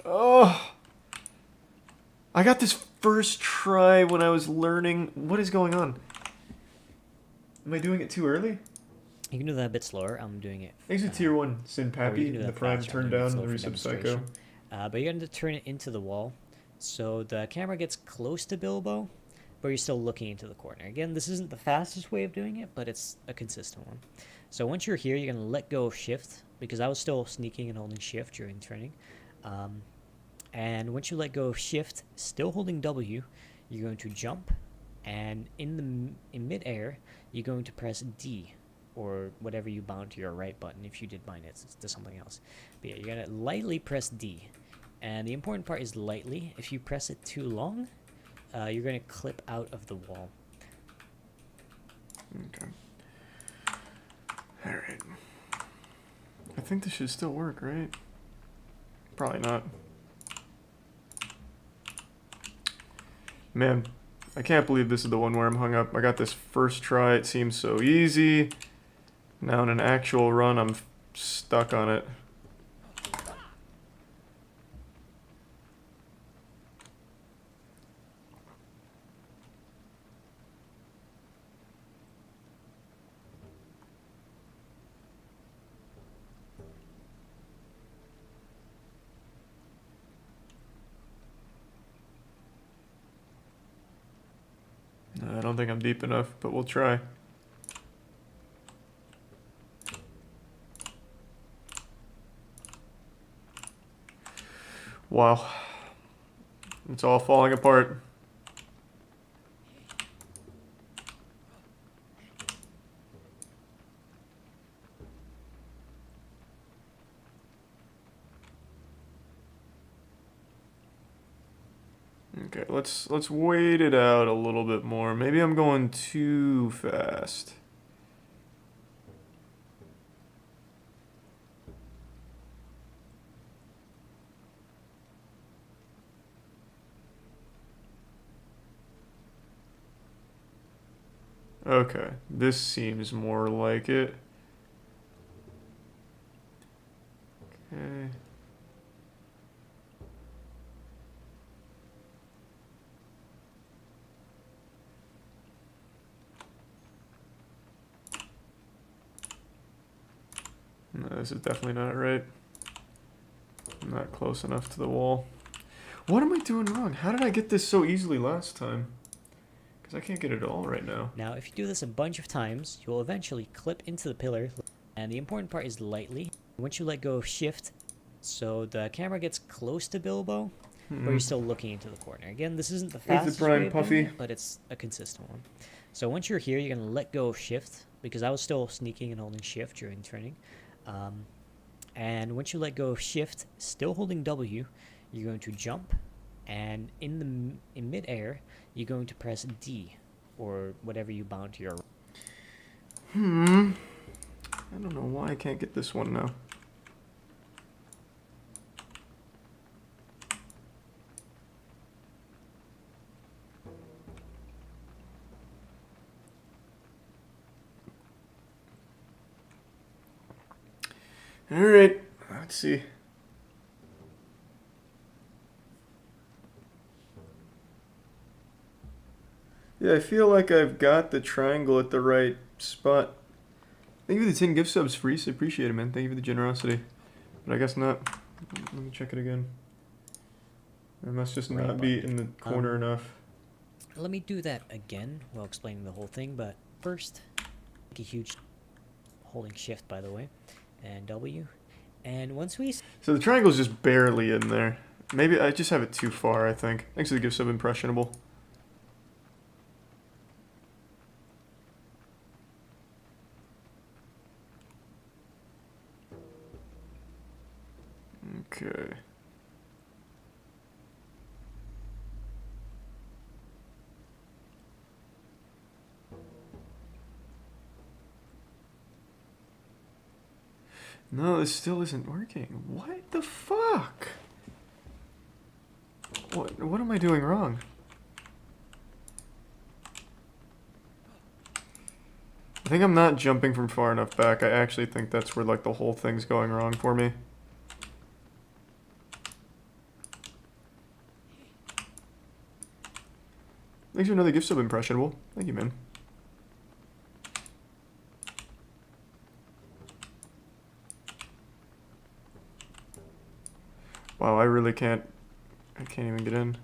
Oh! I got this first try when I was learning. What is going on? Am I doing it too early? You can do that a bit slower. I'm doing it. Thanks to Tier 1 Sin or you Pappy, can do the that Prime faster. I'm turned doing it down, slow the for Resub Psycho. demonstration. But you're going to turn it into the wall. So the camera gets close to Bilbo, but you're still looking into the corner. Again, this isn't the fastest way of doing it, but it's a consistent one. So once you're here, you're going to let go of shift, because I was still sneaking and holding shift during turning. And once you let go of shift, still holding W, you're going to jump, and in mid-air, you're going to press D, or whatever you bound to your right button. If you did bind it to something else. But yeah, you're going to lightly press D. And the important part is lightly. If you press it too long, you're going to clip out of the wall. Okay. Alright. I think this should still work, right? Probably not. Man, I can't believe this is the one where I'm hung up. I got this first try, it seems so easy. Now in an actual run, I'm stuck on it. I don't think I'm deep enough, but we'll try. Wow. It's all falling apart. Okay, let's wait it out a little bit more. Maybe I'm going too fast. Okay, this seems more like it. Okay. No, this is definitely not right. I'm not close enough to the wall. What am I doing wrong? How did I get this so easily last time? Because I can't get it all right now. Now, if you do this a bunch of times, you will eventually clip into the pillar. And the important part is lightly. Once you let go of shift, so the camera gets close to Bilbo, but you're still looking into the corner. Again, this isn't the fastest Prime way of doing Puffy. it, but it's a consistent one. So once you're here, you're going to let go of shift, because I was still sneaking and holding shift during turning. And once you let go of shift, still holding W, you're going to jump, and in mid-air, you're going to press D, or whatever you bound to your right. I don't know why I can't get this one now. Alright, let's see. Yeah, I feel like I've got the triangle at the right spot. Thank you for the 10 gift subs, Freeze. I appreciate it, man. Thank you for the generosity. But I guess not. Let me check it again. I must just not be in the corner enough. Let me do that again while explaining the whole thing, but first, make a huge holding shift, by the way, and W. And once we... So the triangle's just barely in there. Maybe I just have it too far, I think. Thanks for the gift sub, Impressionable. Okay. No, this still isn't working. What the fuck? What am I doing wrong? I think I'm not jumping from far enough back. I actually think that's where like the whole thing's going wrong for me. Thanks for another gift sub impressionable. Thank you, man. Wow, I really can't. I can't even get in.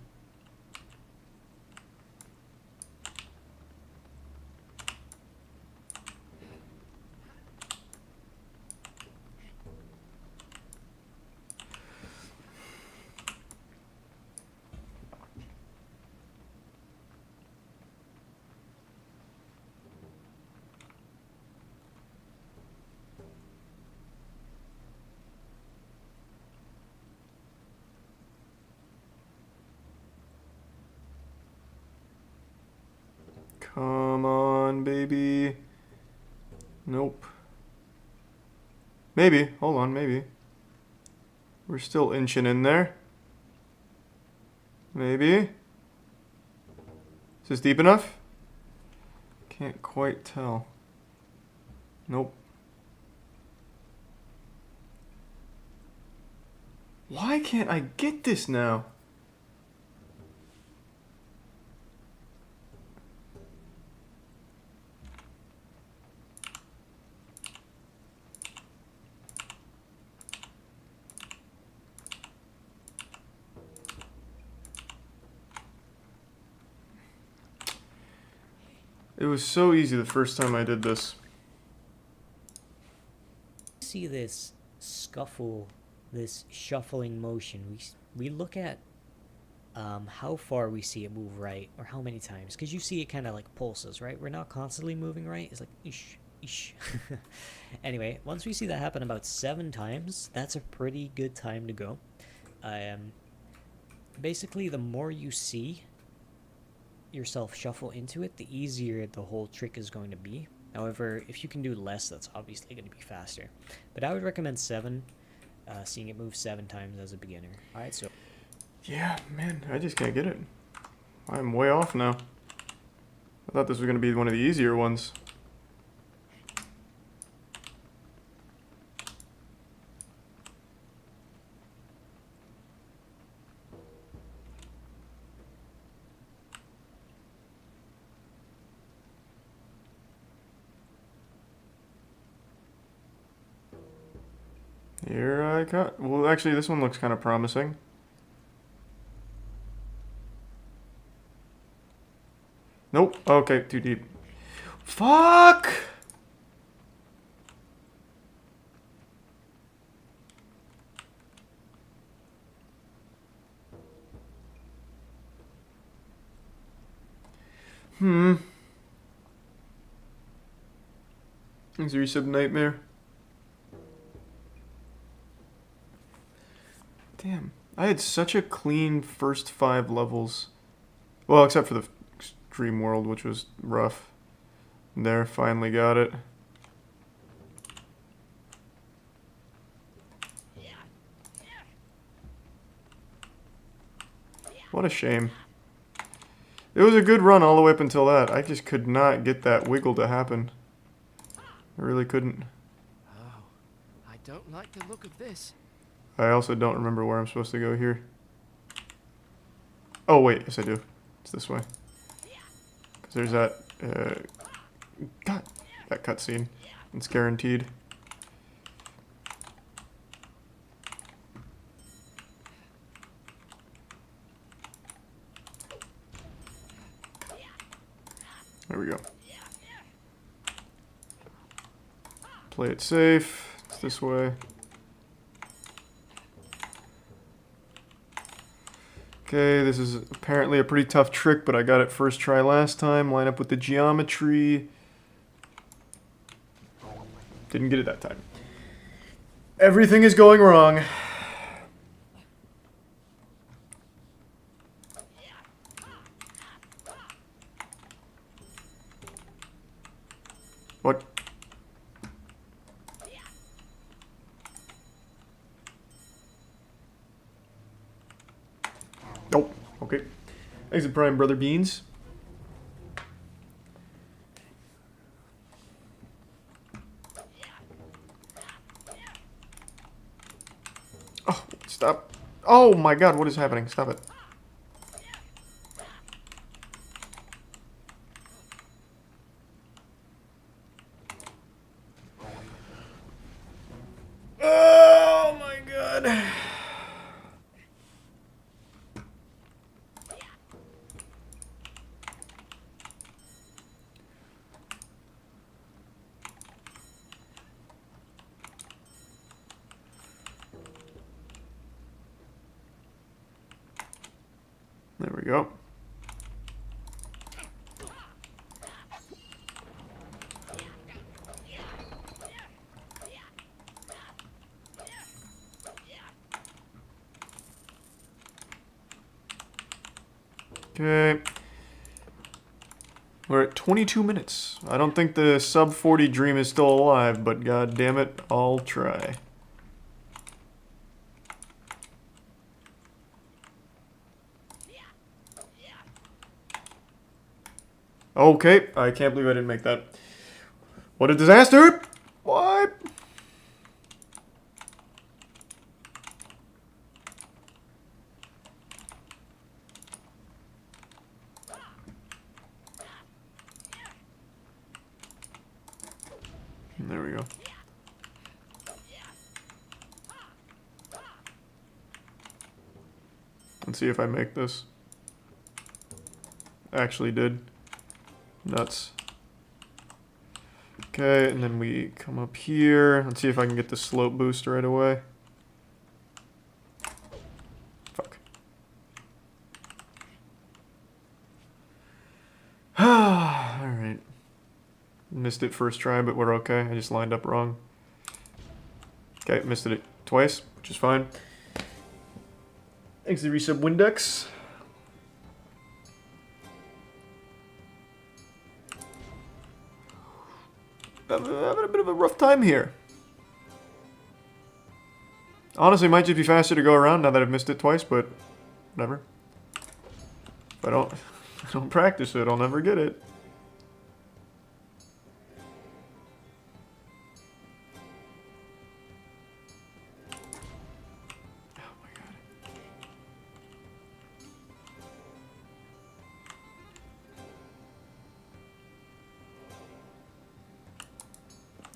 Come on, baby. Nope. Maybe. Hold on, maybe. We're still inching in there. Maybe. Is this deep enough? Can't quite tell. Nope. Why can't I get this now? It was so easy the first time I did this. See this scuffle, this shuffling motion. We look at how far we see it move right, or how many times, because you see it kind of like pulses, right? We're not constantly moving right. It's like ish, ish. Anyway, once we see that happen about 7 times, that's a pretty good time to go. Basically, the more you see yourself shuffle into it, the easier the whole trick is going to be. However, if you can do less, that's obviously going to be faster. But I would recommend 7, seeing it move 7 times as a beginner. Alright, so... Yeah, man, I just can't get it. I'm way off now. I thought this was going to be one of the easier ones. Here I got. Well, actually, this one looks kind of promising. Nope. Okay, too deep. Fuck! Is your sub nightmare? Damn. I had such a clean first 5 levels. Well, except for the Extreme World, which was rough. There, finally got it. What a shame. It was a good run all the way up until that. I just could not get that wiggle to happen. I really couldn't. Oh, I don't like the look of this. I also don't remember where I'm supposed to go here. Oh, wait. Yes, I do. It's this way. Because there's that, God, that cutscene. It's guaranteed. There we go. Play it safe. It's this way. Okay, this is apparently a pretty tough trick, but I got it first try last time. Line up with the geometry. Didn't get it that time. Everything is going wrong. What? Nope. Okay. Exit Prime, Brother Beans. Oh, stop. Oh my god, what is happening? Stop it. we go. Okay. We're at 22 minutes. I don't think the sub 40 dream is still alive, but god damn it, I'll try. Okay, I can't believe I didn't make that. What a disaster! What? There we go. Let's see if I make this. Actually did. Nuts. Okay, and then we come up here. Let's see if I can get the slope boost right away. Fuck. Alright. Missed it first try, but we're okay. I just lined up wrong. Okay, missed it twice, which is fine. Thanks to the resub Windex. I'm having a bit of a rough time here. Honestly, it might just be faster to go around now that I've missed it twice, but whatever. If I don't practice it, I'll never get it.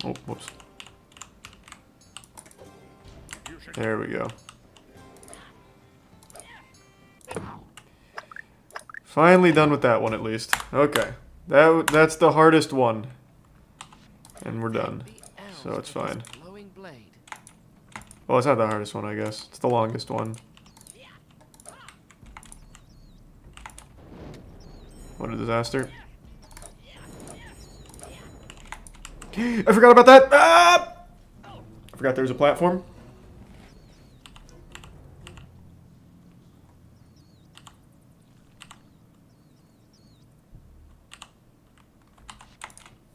Oh, whoops. There we go. Finally done with that one, at least. Okay. That's the hardest one. And we're done. So it's fine. Well, it's not the hardest one, I guess. It's the longest one. What a disaster. I forgot about that! Ah! I forgot there was a platform.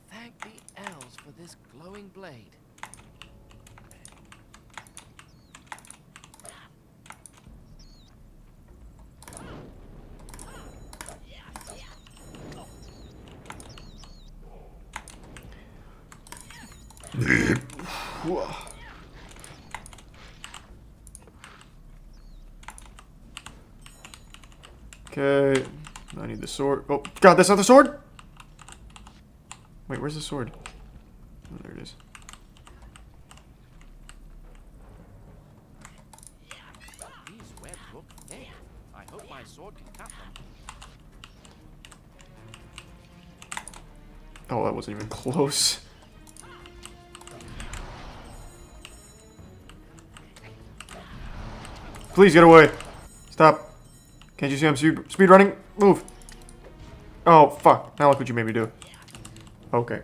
Thank the elves for this glowing blade. Okay, I need the sword. Oh, God, that's not the sword? Wait, where's the sword? Oh, there it is. These webs look thick. I hope my sword can cut them. Oh, that wasn't even close. Please get away. Stop. Can't you see I'm speed running? Move. Oh, fuck. Now look what you made me do. Okay.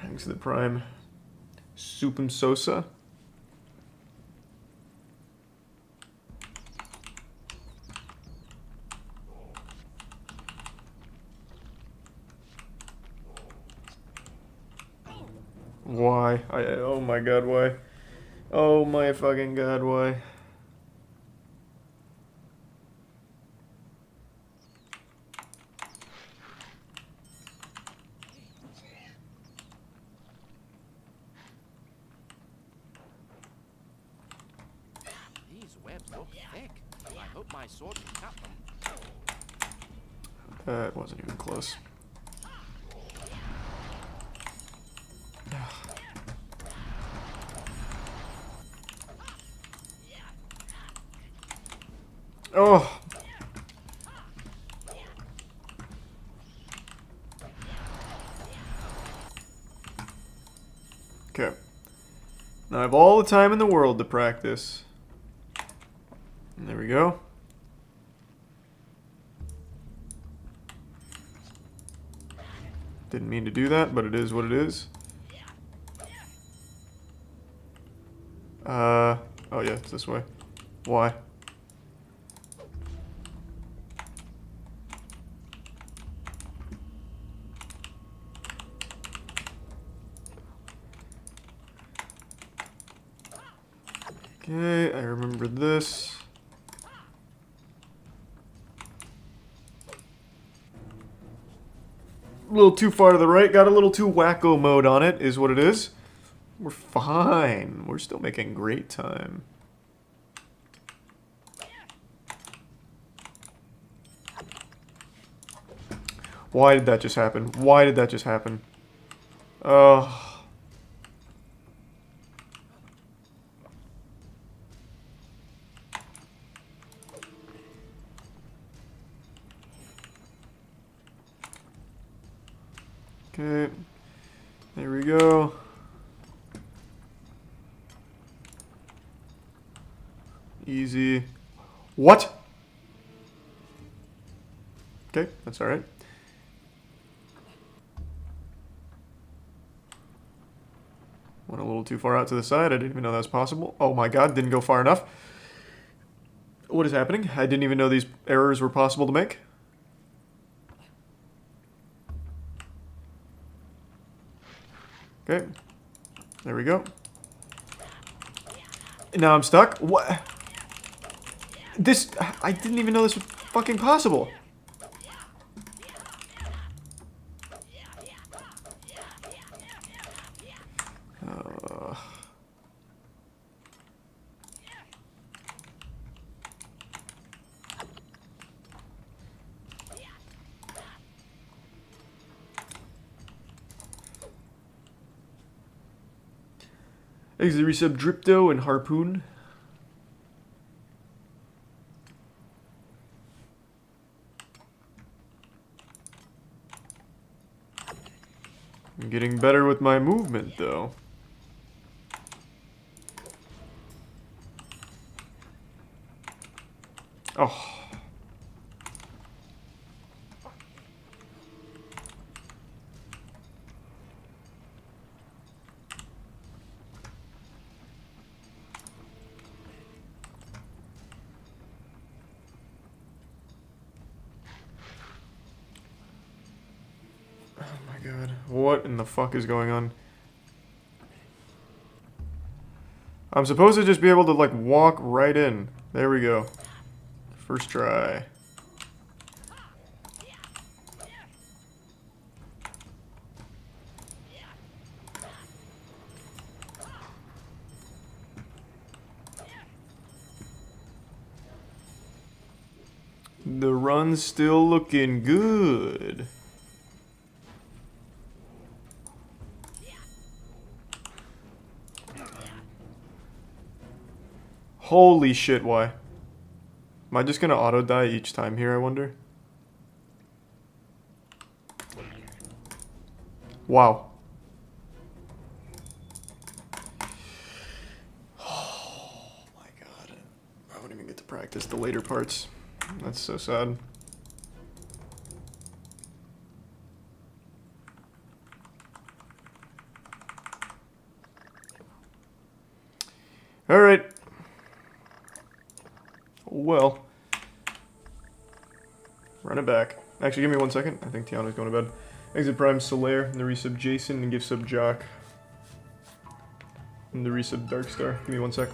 Thanks to the prime. Supum Sosa. Why? Oh my god, why? Oh my fucking god, why? These webs look thick. I hope my sword can cut them. That wasn't even close. Oh. Okay. Now I have all the time in the world to practice. And there we go. Didn't mean to do that, but it is what it is. Oh yeah, it's this way. Why? Okay, I remember this. A little too far to the right, got a little too wacko mode on it, is what it is. We're fine. We're still making great time. Why did that just happen? Why did that just happen? Oh. Okay. There we go. Easy. What? Okay, that's alright. Went a little too far out to the side. I didn't even know that was possible. Oh my god, didn't go far enough. What is happening? I didn't even know these errors were possible to make. Okay. There we go. Now I'm stuck. What? This... I didn't even know this was fucking possible. Exit resub Dripto and Harpoon. I'm getting better with my movement, though. Oh. God, what in the fuck is going on? I'm supposed to just be able to, like, walk right in. There we go. First try. The run's still looking good. Holy shit, why? Am I just gonna auto die each time here, I wonder? Wow. Oh my god. I won't even get to practice the later parts. That's so sad. Alright. Well. Run it back. Actually, give me 1 second. I think Tiana's going to bed. Exit Prime Solaire, and the resub Jason, and give sub Jock. And the resub Darkstar. Give me 1 sec.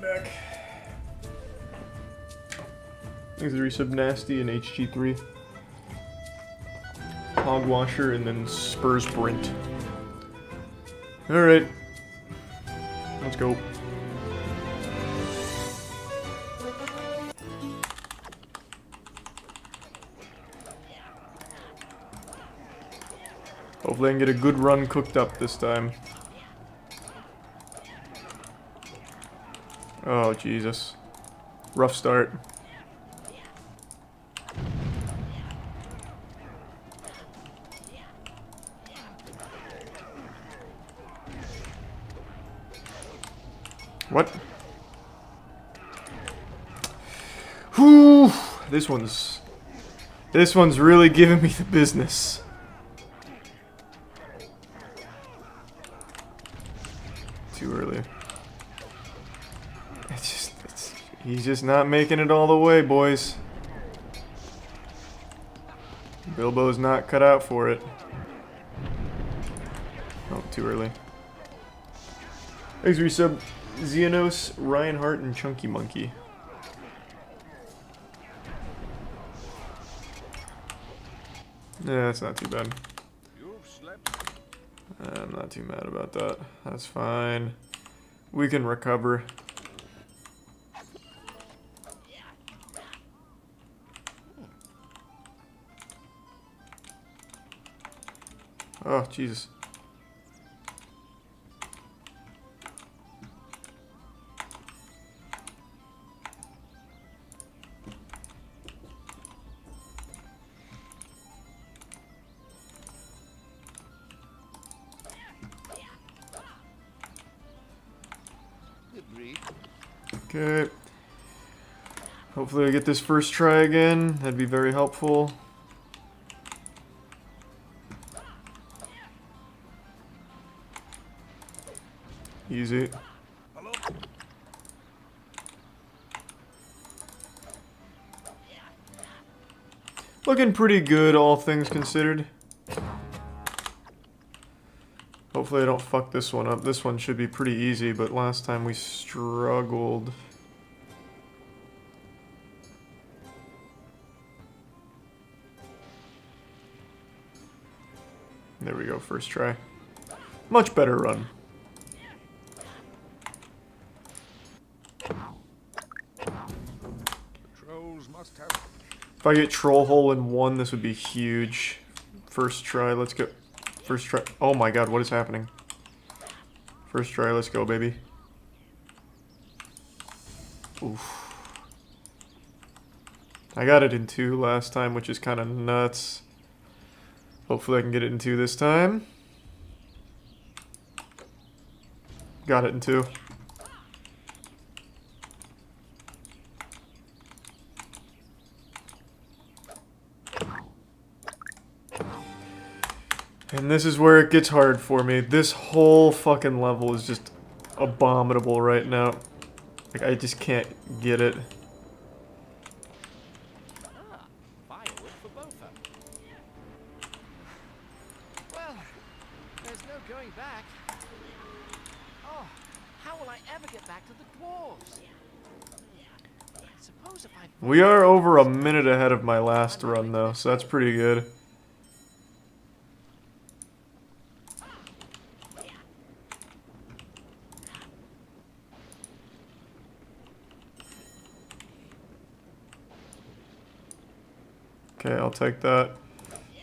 Back. Thanks to resub Nasty and HG3. Hogwasher and then Spurs Brint. Alright. Let's go. Hopefully I can get a good run cooked up this time. Oh, Jesus. Rough start. What? Whew! This one's really giving me the business. Too early. He's just not making it all the way, boys. Bilbo's not cut out for it. Oh, too early. Thanks for resub, Xenos, Ryan Hart, and Chunky Monkey. Yeah, that's not too bad. I'm not too mad about that. That's fine. We can recover. Oh, Jesus. Okay. Hopefully I get this first try again. That'd be very helpful. Easy. Looking pretty good, all things considered. Hopefully I don't fuck this one up. This one should be pretty easy, but last time we struggled. There we go, first try. Much better run. If I get Troll Hole in one, this would be huge. First try, let's go. First try. Oh my god, what is happening? First try, let's go, baby. Oof. I got it in 2 last time, which is kind of nuts. Hopefully I can get it in 2 this time. Got it in 2. And this is where it gets hard for me. This whole fucking level is just abominable right now. Like, I just can't get it. Ah, firewood for both of them. Well, there's no going back. Oh, how will I ever get back to the dwarves? I suppose if I... We are over a minute ahead of my last run, though, so that's pretty good. Okay, I'll take that.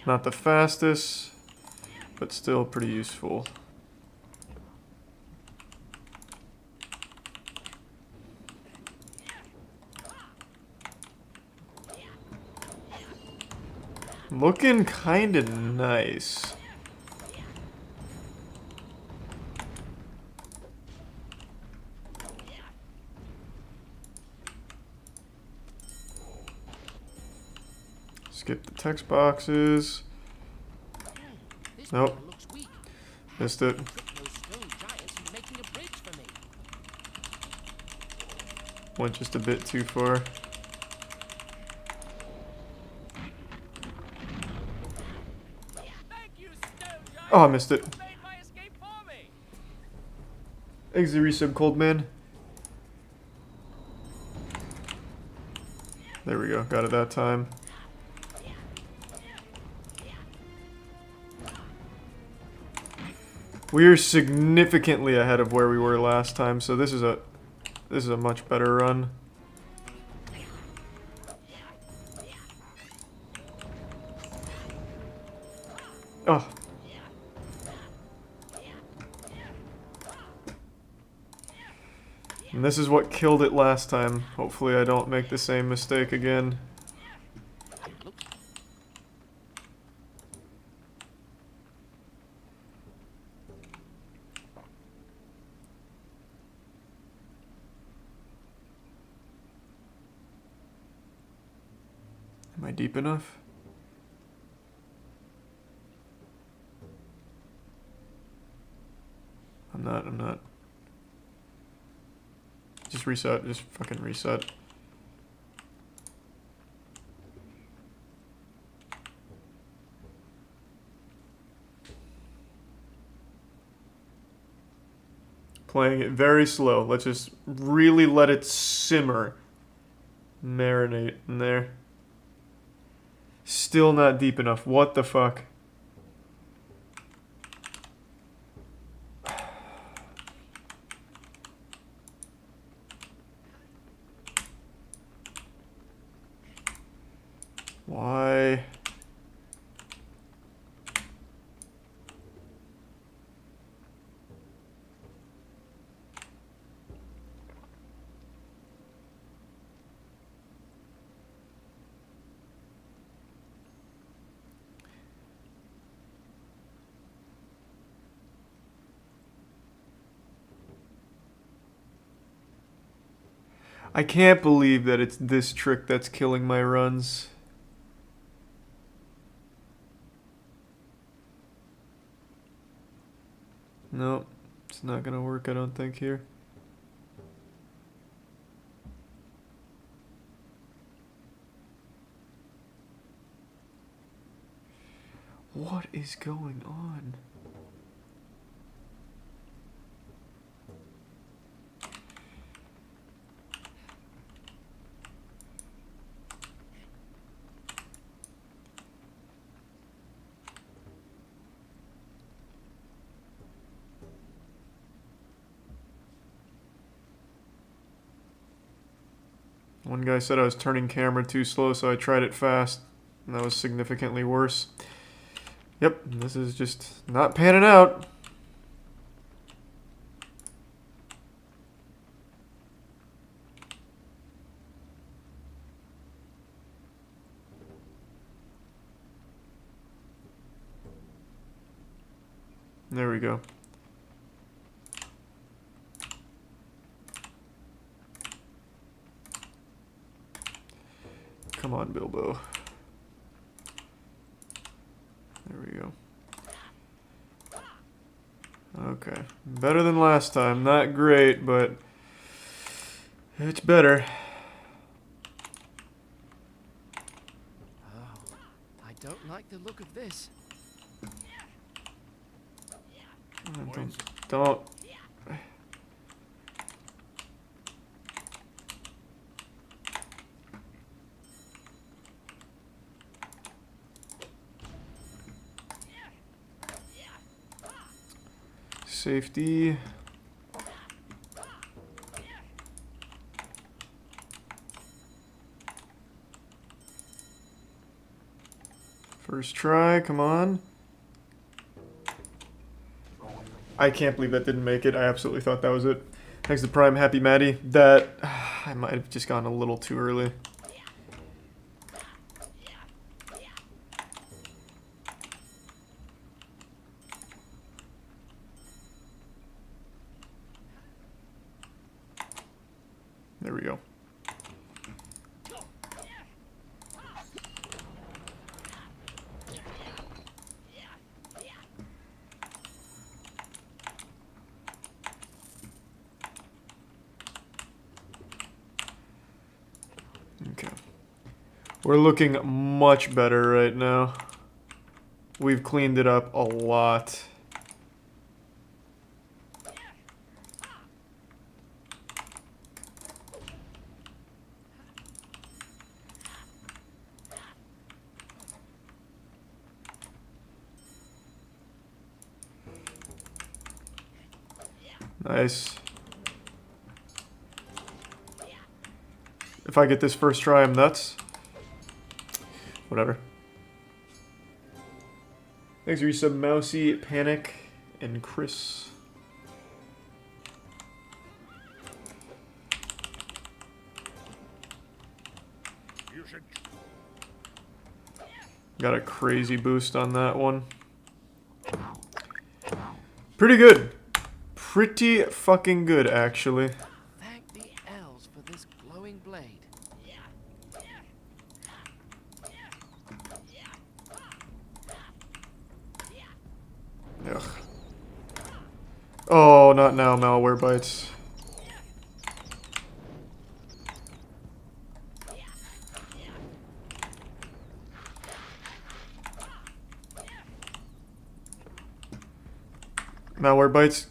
Not the fastest, but still pretty useful. Looking kinda nice. Skip the text boxes. Nope. Missed it. Went just a bit too far. Oh, I missed it. Thanks to resub, Cold Man. There we go. Got it that time. We're significantly ahead of where we were last time, so this is a much better run. Oh. And this is what killed it last time. Hopefully I don't make the same mistake again. Am I deep enough? I'm not. Just reset, just fucking reset. Playing it very slow. Let's just really let it simmer. Marinate in there. Still not deep enough. What the fuck? Why? I can't believe that it's this trick that's killing my runs. Nope, it's not gonna work, I don't think, here. What is going on? One guy said I was turning camera too slow, so I tried it fast, and that was significantly worse. Yep, this is just not panning out. There we go. Come on, Bilbo. There we go. Okay. Better than last time. Not great, but it's better. Oh, I don't like the look of this. Don't. Safety. First try, come on. I can't believe that didn't make it. I absolutely thought that was it. Thanks to Prime Happy Maddie. That I might have just gone a little too early. There we go. Okay. We're looking much better right now. We've cleaned it up a lot. Nice. If I get this first try, I'm nuts. Whatever. Thanks for your sub, Mousy, Panic, and Chris. You should. Got a crazy boost on that one. Pretty good. Pretty fucking good, actually. Thank the elves for this glowing blade. Ugh. Oh, not now, malware bites. Malware bites.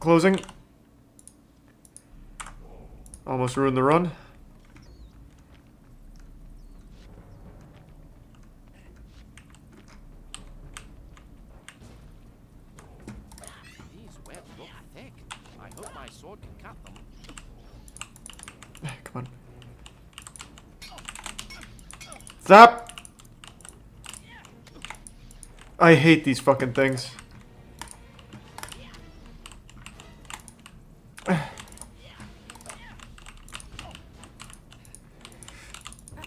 Closing. Almost ruined the run. These webs look thick. I hope my sword can cut them. Come on. Stop! I hate these fucking things.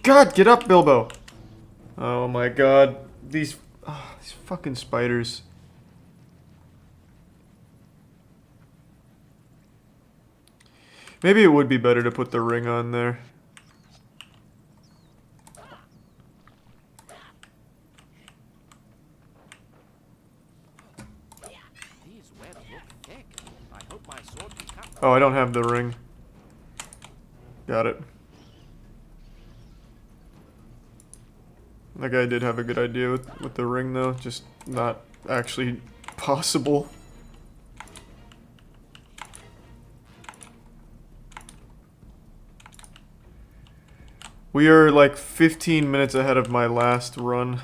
God, get up, Bilbo! Oh my god. These fucking spiders. Maybe it would be better to put the ring on there. These webs look thick. I hope my sword can cut them. Oh, I don't have the ring. Got it. That guy did have a good idea with the ring, though. Just not actually possible. We are like 15 minutes ahead of my last run.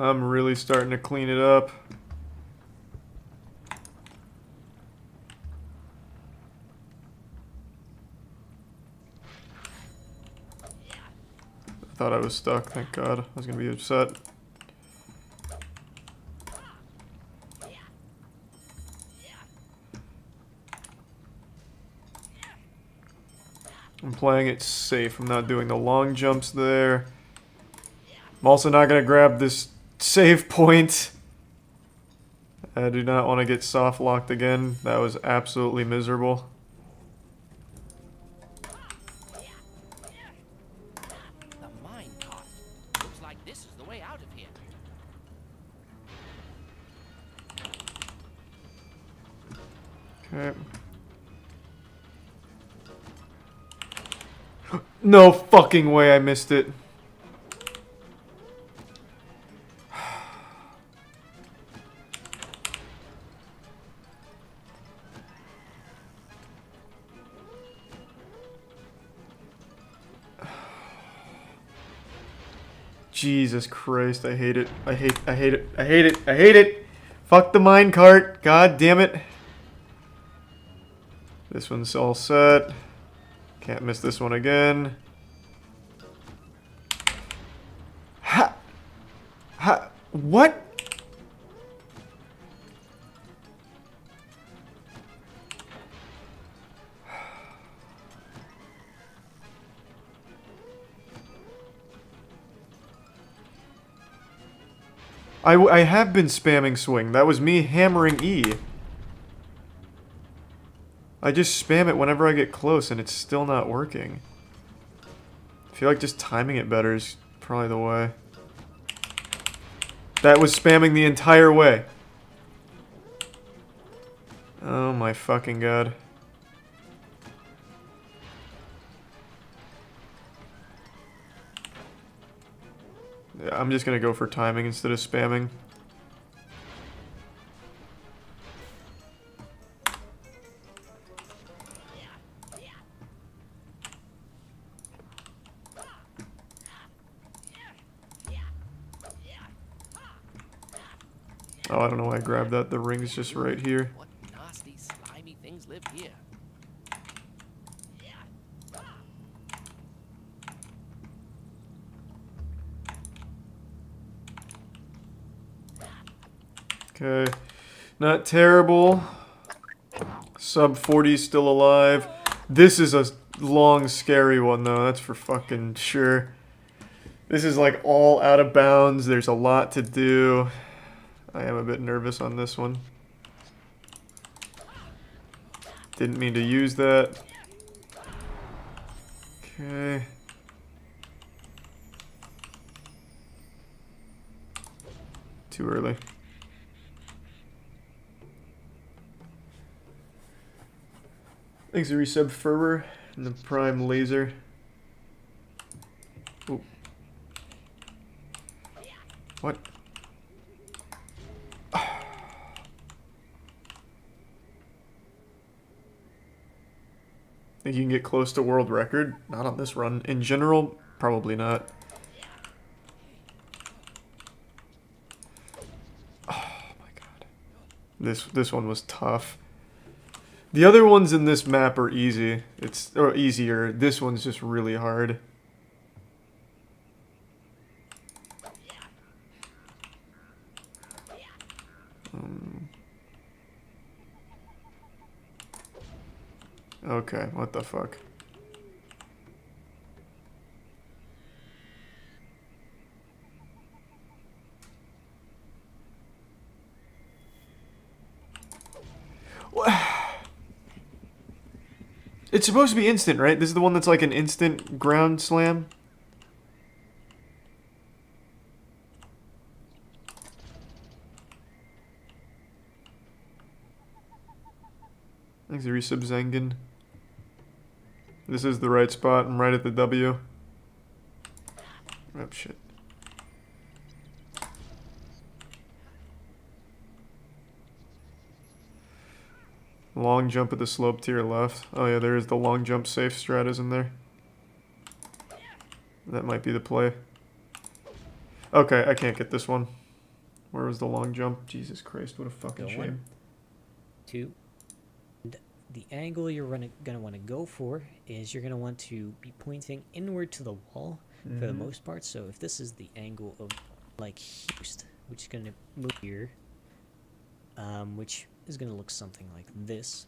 I'm really starting to clean it up. I thought I was stuck, thank God. I was gonna be upset. I'm playing it safe. I'm not doing the long jumps there. I'm also not gonna grab this save point. I do not want to get soft locked again. That was absolutely miserable. The mine cart. Looks like this is the way out of here. Okay. No fucking way I missed it. Jesus Christ, I hate it. I hate it. I hate it. I hate it. Fuck the minecart. God damn it. This one's all set. Can't miss this one again. Ha! Ha! What? I have been spamming swing. That was me hammering E. I just spam it whenever I get close and it's still not working. I feel like just timing it better is probably the way. That was spamming the entire way. Oh my fucking god. Yeah, I'm just gonna go for timing instead of spamming. Oh, I don't know why I grabbed that. The ring's just right here. What nasty, slimy things live here? Okay. Not terrible. Sub 40 still alive. This is a long, scary one, though. That's for fucking sure. This is like all out of bounds. There's a lot to do. I am a bit nervous on this one. Didn't mean to use that. Okay. Too early. Thanks to resub Ferber and the Prime Laser. Ooh. What? Think you can get close to world record? Not on this run. In general, probably not. Oh my god. This one was tough. The other ones in this map are easy. Or easier. This one's just really hard. Okay, what the fuck? It's supposed to be instant, right? This is the one that's like an instant ground slam. Thanks, resub Zengen. This is the right spot. I'm right at the W. Oh, shit. Long jump at the slope to your left. Oh yeah, there is the long jump safe strat, isn't there? That might be the play. Okay, I can't get this one. Where was the long jump? Jesus Christ, what a fucking Go shame. 1, 2. And the angle you're gonna want to go for is you're gonna want to be pointing inward to the wall for the most part. So if this is the angle of like Houston, which is gonna move here, which is gonna look something like this.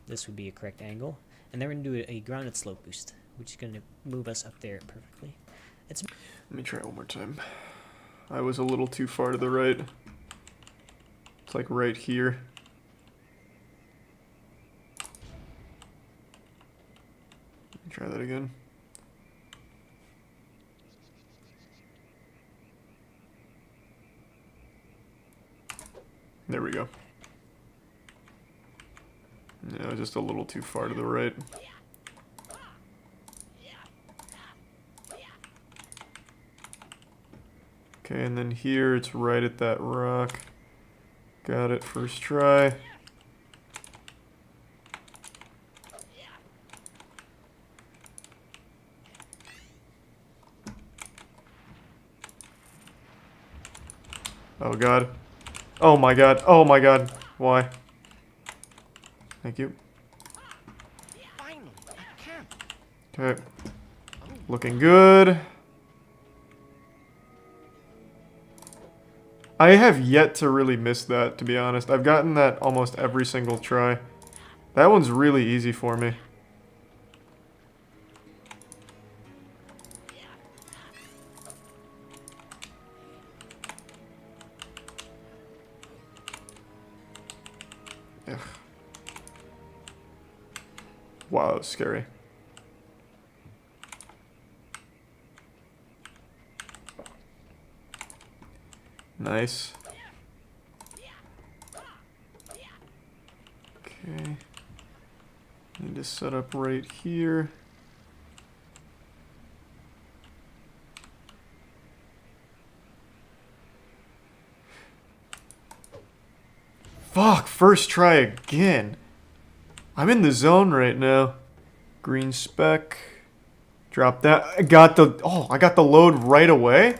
This would be a correct angle, and then we're gonna do a grounded slope boost, which is gonna move us up there perfectly. It's Let me try it one more time. I was a little too far to the right. It's like right here. Let me try that again. There we go. Yeah, just a little too far to the right. Okay, and then here it's right at that rock. Got it, first try. Oh god. Oh my god. Oh my god. Why? Thank you. Finally, I can. Okay. Looking good. I have yet to really miss that, to be honest. I've gotten that almost every single try. That one's really easy for me. Ugh. Wow, that was scary. Nice. Okay. Need to set up right here. Fuck, first try again. I'm in the zone right now. Green speck. Drop that. I got the load right away.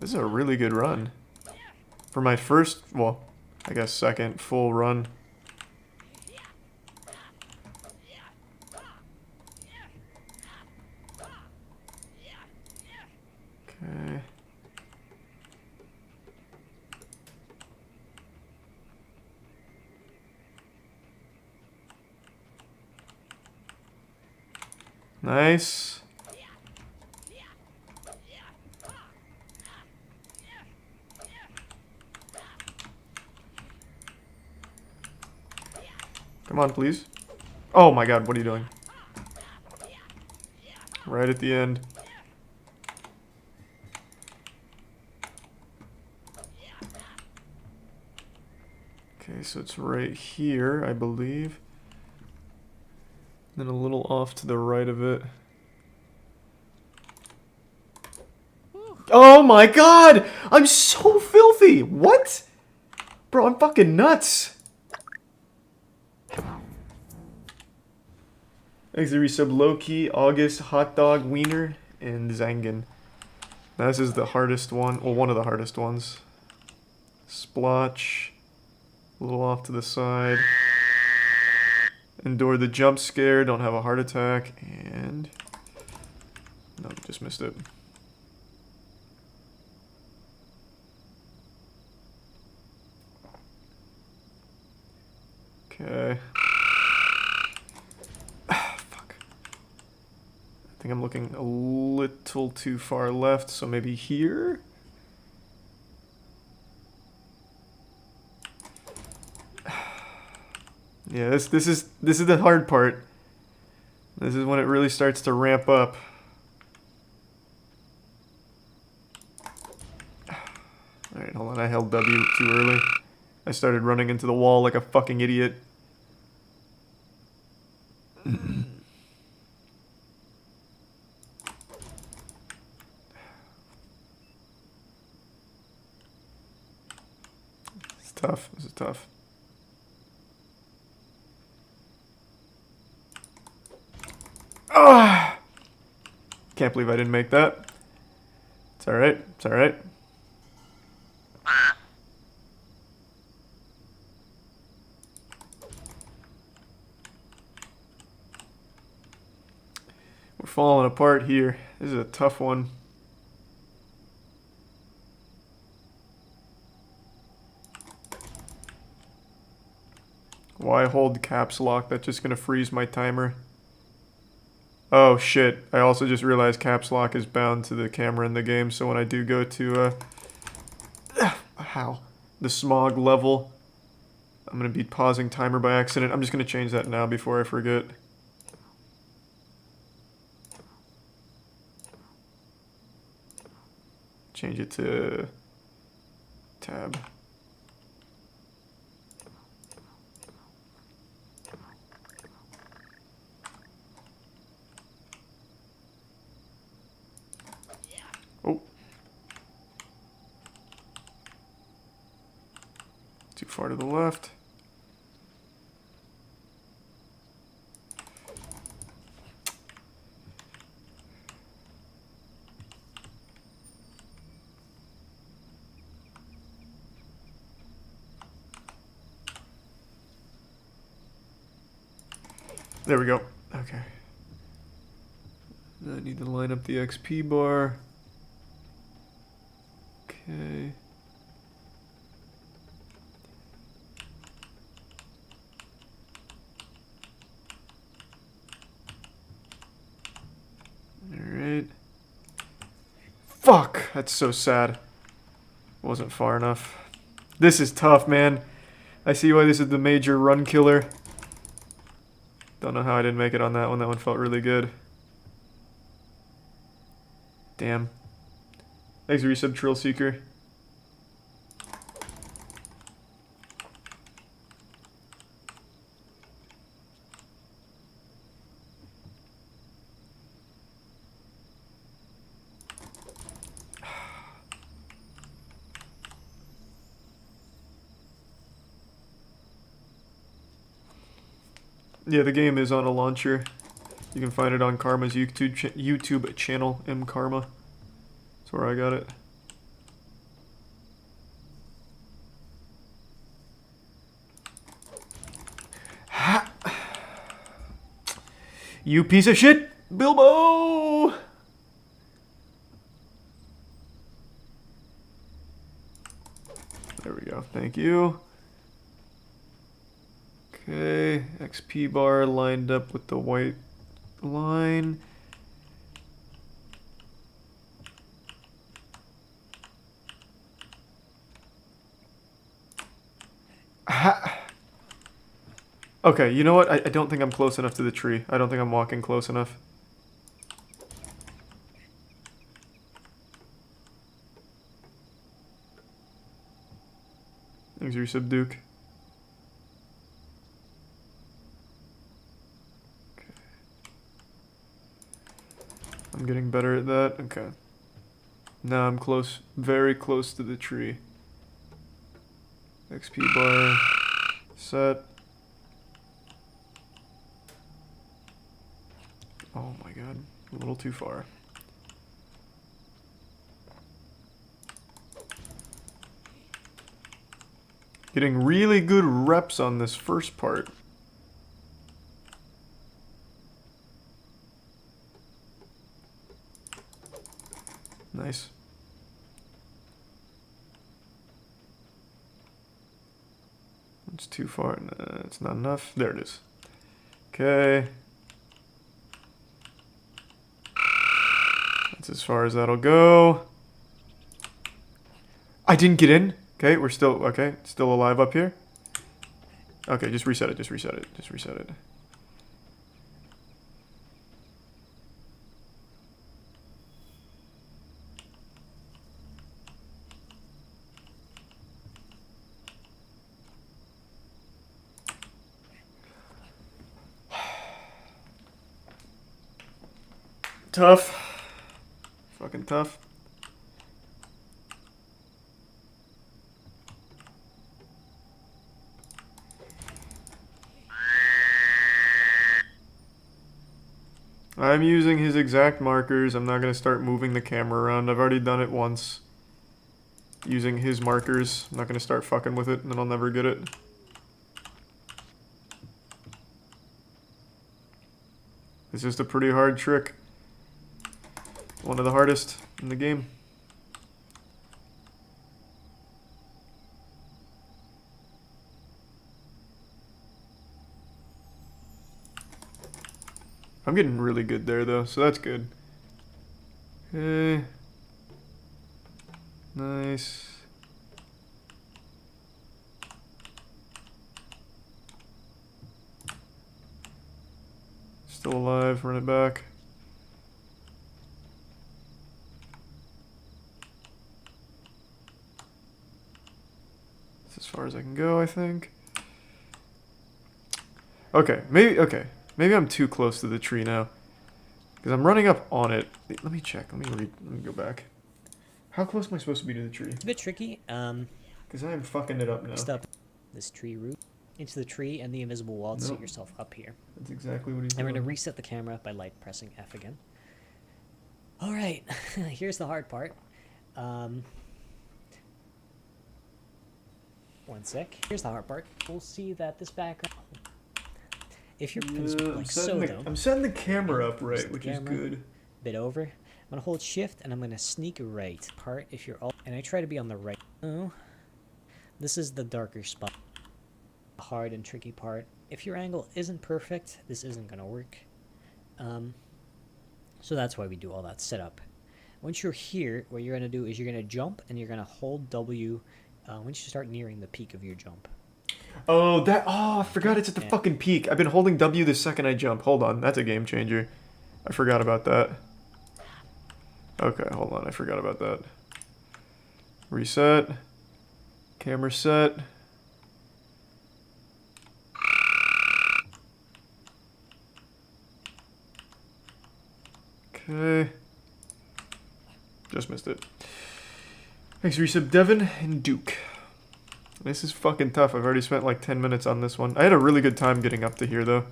This is a really good run. for my first, well, I guess second full run. Okay. Nice. Come on, please. Oh my god, what are you doing? Right at the end. Okay, so it's right here, I believe. Then a little off to the right of it. Oh my god! I'm so filthy! What? Bro, I'm fucking nuts! Thanks to resub Loki, August, Hot Dog, Wiener, and Zangen. Now this is the hardest one, well, one of the hardest ones. Splotch. A little off to the side. Endure the jump scare, don't have a heart attack, and... Nope, just missed it. Okay. Fuck. I think I'm looking a little too far left, so maybe here? Yeah, this is the hard part. This is when it really starts to ramp up. Alright, hold on, I held W too early. I started running into the wall like a fucking idiot. It's tough, this is tough. Ah! Can't believe I didn't make that. It's alright, it's alright. We're falling apart here. This is a tough one. Why hold caps lock? That's just gonna freeze my timer. Oh shit, I also just realized caps lock is bound to the camera in the game, so when I do go to, the smog level, I'm gonna be pausing timer by accident. I'm just gonna change that now before I forget. Change it to tab. Oh. Too far to the left. There we go. Okay. I need to line up the XP bar. Okay. Alright. Fuck! That's so sad. Wasn't far enough. This is tough, man. I see why this is the major run killer. Don't know how I didn't make it on that one. That one felt really good. Damn. Thanks for resub, Trill Seeker. Yeah, the game is on a launcher. You can find it on Karma's YouTube channel, M Karma. That's where I got it. You piece of shit, Bilbo! There we go. Thank you. Okay, XP bar lined up with the white line. Okay, you know what? I don't think I'm close enough to the tree. I don't think I'm walking close enough. Thanks, Resub Duke. Okay. I'm getting better at that. Okay. Now I'm close, very close to the tree. XP bar set. Oh my god, a little too far. Getting really good reps on this first part. Nice. It's too far. Nah, it's not enough. There it is. Okay. That's as far as that'll go. I didn't get in. Okay, we're still, okay, still alive up here. Okay, just reset it, just reset it, just reset it. Tough. Fucking tough. I'm using his exact markers. I'm not going to start moving the camera around. I've already done it once. Using his markers. I'm not going to start fucking with it and then I'll never get it. It's just a pretty hard trick. One of the hardest in the game. I'm getting really good there though, so that's good. Okay. Nice. Still alive, run it back. That's as far as I can go, I think. Okay, maybe I'm too close to the tree now. Because I'm running up on it. Let me check, let me go back. How close am I supposed to be to the tree? It's a bit tricky. Because I am fucking it up now. Step this tree root into the tree and the invisible wall to set yourself up here. That's exactly what he's And doing. we're going to reset the camera by light pressing F again. Alright, here's the hard part. One sec. Here's the hard part. We'll see that this background... If you're like so though... I'm setting the camera up right, the which is camera. good. Bit over. I'm going to hold shift and I'm going to sneak right part if you're all... And I try to be on the right. Oh. This is the darker spot. The hard and tricky part. If your angle isn't perfect, this isn't going to work. So that's why we do all that setup. Once you're here, what you're going to do is you're going to jump and you're going to hold W once you start nearing the peak of your jump. Oh, I forgot it's at the fucking peak. I've been holding W the second I jump. Hold on, that's a game changer. I forgot about that. Okay, hold on, I forgot about that. Reset. Camera set. Okay. Just missed it. Thanks, resub Devin and Duke. This is fucking tough. I've already spent like 10 minutes on this one. I had a really good time getting up to here, though.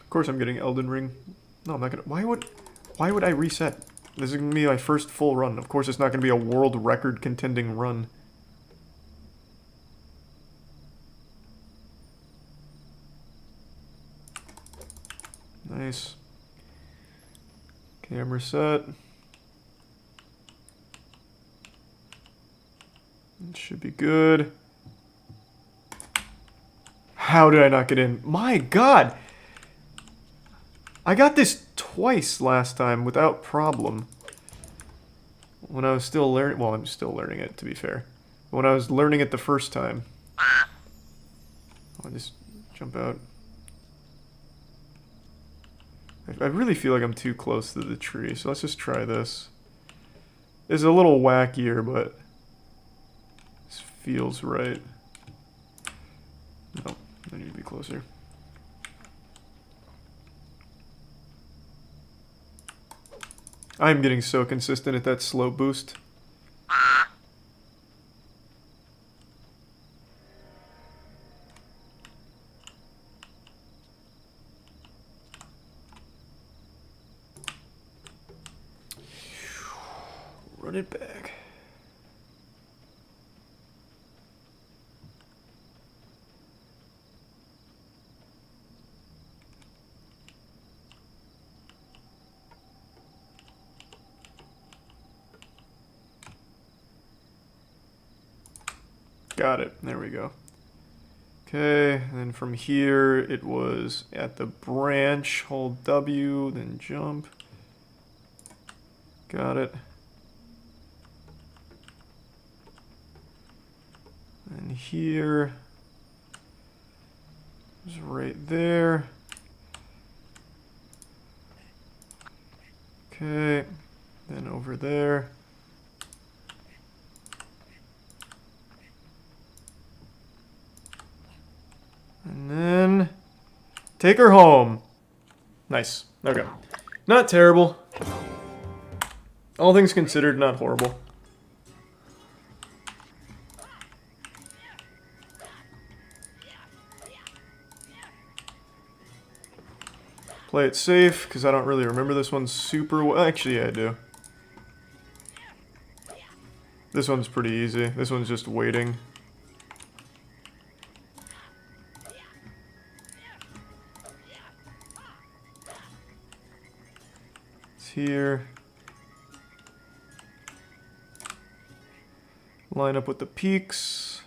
Of course I'm getting Elden Ring. No, I'm not gonna... Why would I reset? This is gonna be my first full run. Of course it's not gonna be a world record contending run. Nice. Camera set. It should be good. How did I not get in? My god! I got this twice last time without problem. When I was still learning... Well, I'm still learning it, to be fair. When I was learning it the first time. I'll just jump out. I really feel like I'm too close to the tree, so let's just try this. It's a little wackier, but... this feels right. Nope, I need to be closer. I'm getting so consistent at that slow boost. Run it back. Got it. There we go. Okay, and then from here it was at the branch, hold W, then jump. Got it. And here is right there. Okay, then over there. And then take her home. Nice. Okay. Not terrible. All things considered, not horrible. Play it safe, because I don't really remember this one super well. Actually, yeah, I do. This one's pretty easy. This one's just waiting. It's here. Line up with the peaks.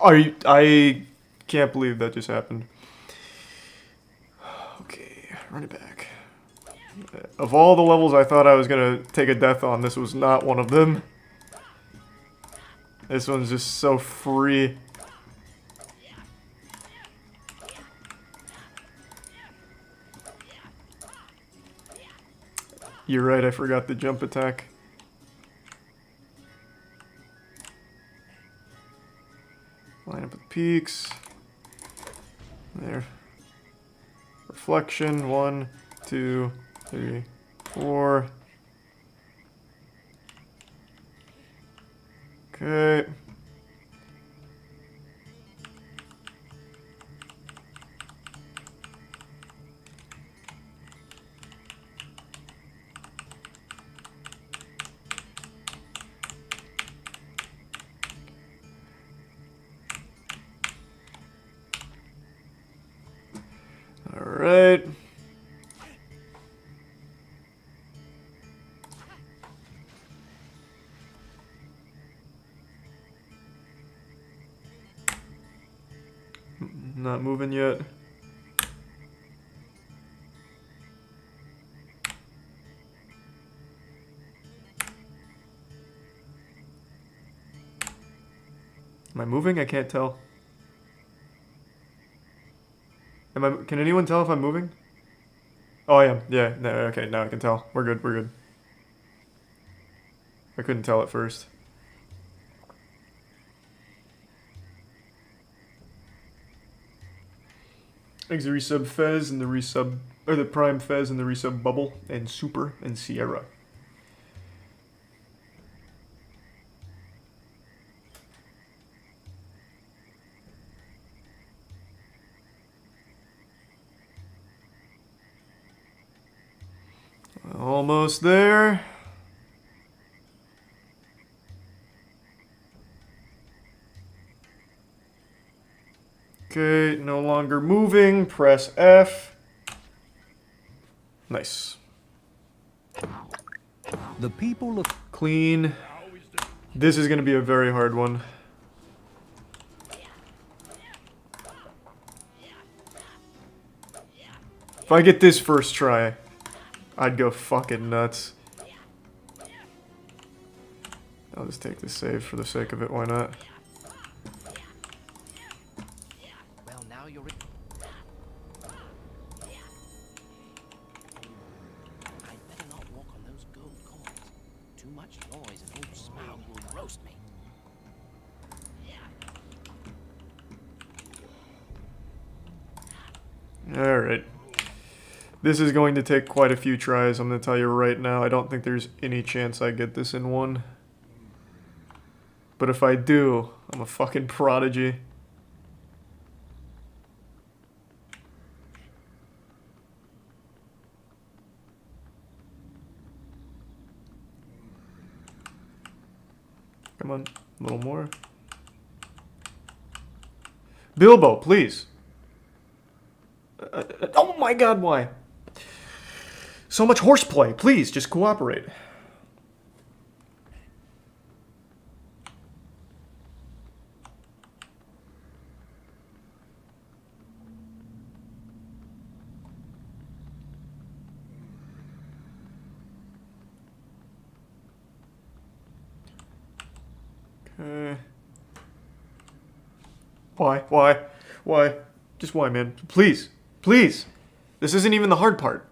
I can't believe that just happened. Okay, run it back. Of all the levels I thought I was gonna take a death on, this was not one of them. This one's just so free. You're right, I forgot the jump attack. Line up with peaks. There. Reflection. 1, 2, 3, 4. Okay. All right. Not moving yet. Am I moving? I can't tell. Can anyone tell if I'm moving? Oh, I am. Yeah, no, okay, now I can tell. We're good, we're good. I couldn't tell at first. Thanks the resub Fez and the resub, or the Prime Fez and the resub Bubble and Super and Sierra. Almost there. Okay, no longer moving. Press F. Nice. The people of Clean. This is going to be a very hard one. If I get this first try, I'd go fucking nuts. I'll just take this save for the sake of it, why not? Well, now you're in. I'd better not walk on those gold coins. Too much noise and old Smaug will roast me. Alright. This is going to take quite a few tries, I'm going to tell you right now. I don't think there's any chance I get this in one. But if I do, I'm a fucking prodigy. Come on, a little more. Bilbo, please. Oh my god, why? So much horseplay. Please, just cooperate. Okay. Why? Why? Why? Just why, man? Please. Please. This isn't even the hard part.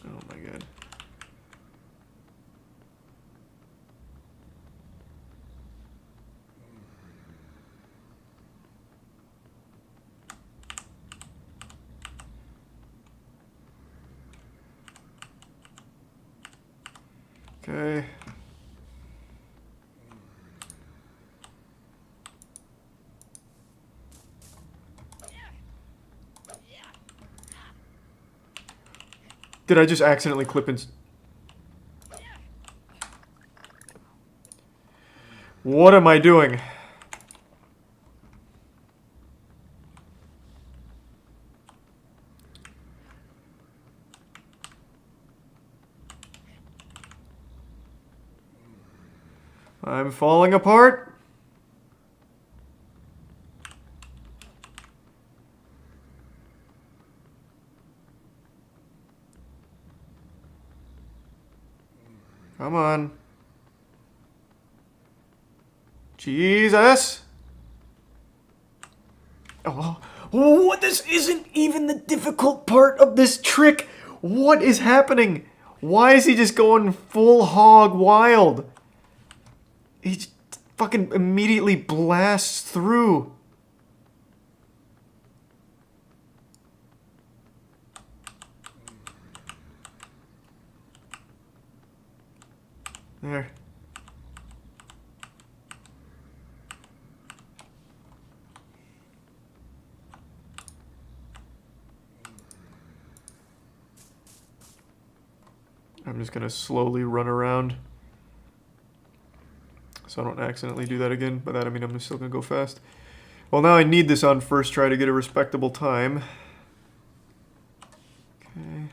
Oh my god. Okay. Did I just accidentally clip in? What am I doing? I'm falling apart. Come on. Jesus. Oh, what? This isn't even the difficult part of this trick. What is happening? Why is he just going full hog wild? He just fucking immediately blasts through. There. I'm just gonna slowly run around so I don't accidentally do that again. By that I mean I'm still gonna go fast. Well, now I need this on first try to get a respectable time. Okay.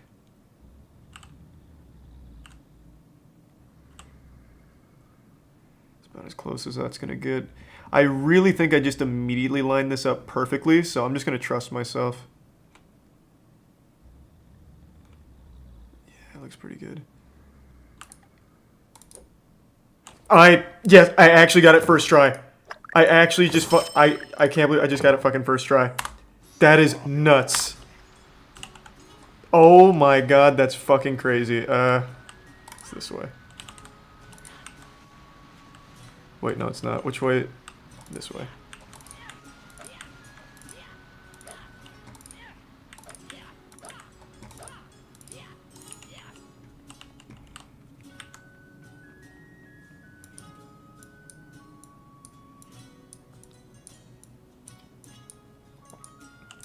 It's about as close as that's gonna get. I really think I just immediately lined this up perfectly, so I'm just gonna trust myself. Yeah, it looks pretty good. Yes, I actually got it first try. I actually just, I can't believe I just got it fucking first try. That is nuts. Oh my god, that's fucking crazy. It's this way. Wait, no, it's not. Which way? This way.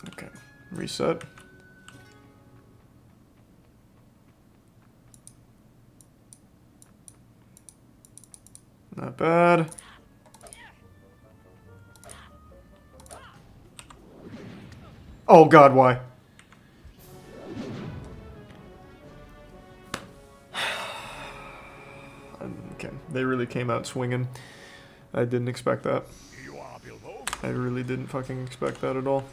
Okay, reset. Not bad. Oh god, why? Okay, they really came out swinging. I didn't expect that. Here you are, Bilbo. I really didn't fucking expect that at all.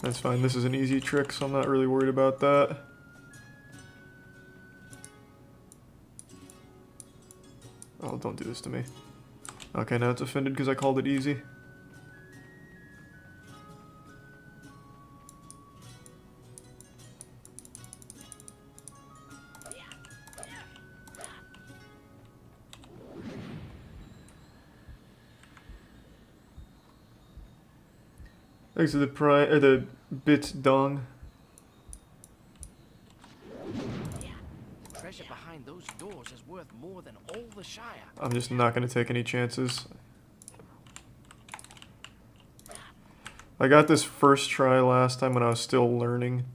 That's fine, this is an easy trick, so I'm not really worried about that. Oh, don't do this to me. Okay, now it's offended because I called it easy. Thanks to the bit dong. The treasure behind those doors is worth more than all the Shire. I'm just not gonna take any chances. I got this first try last time when I was still learning.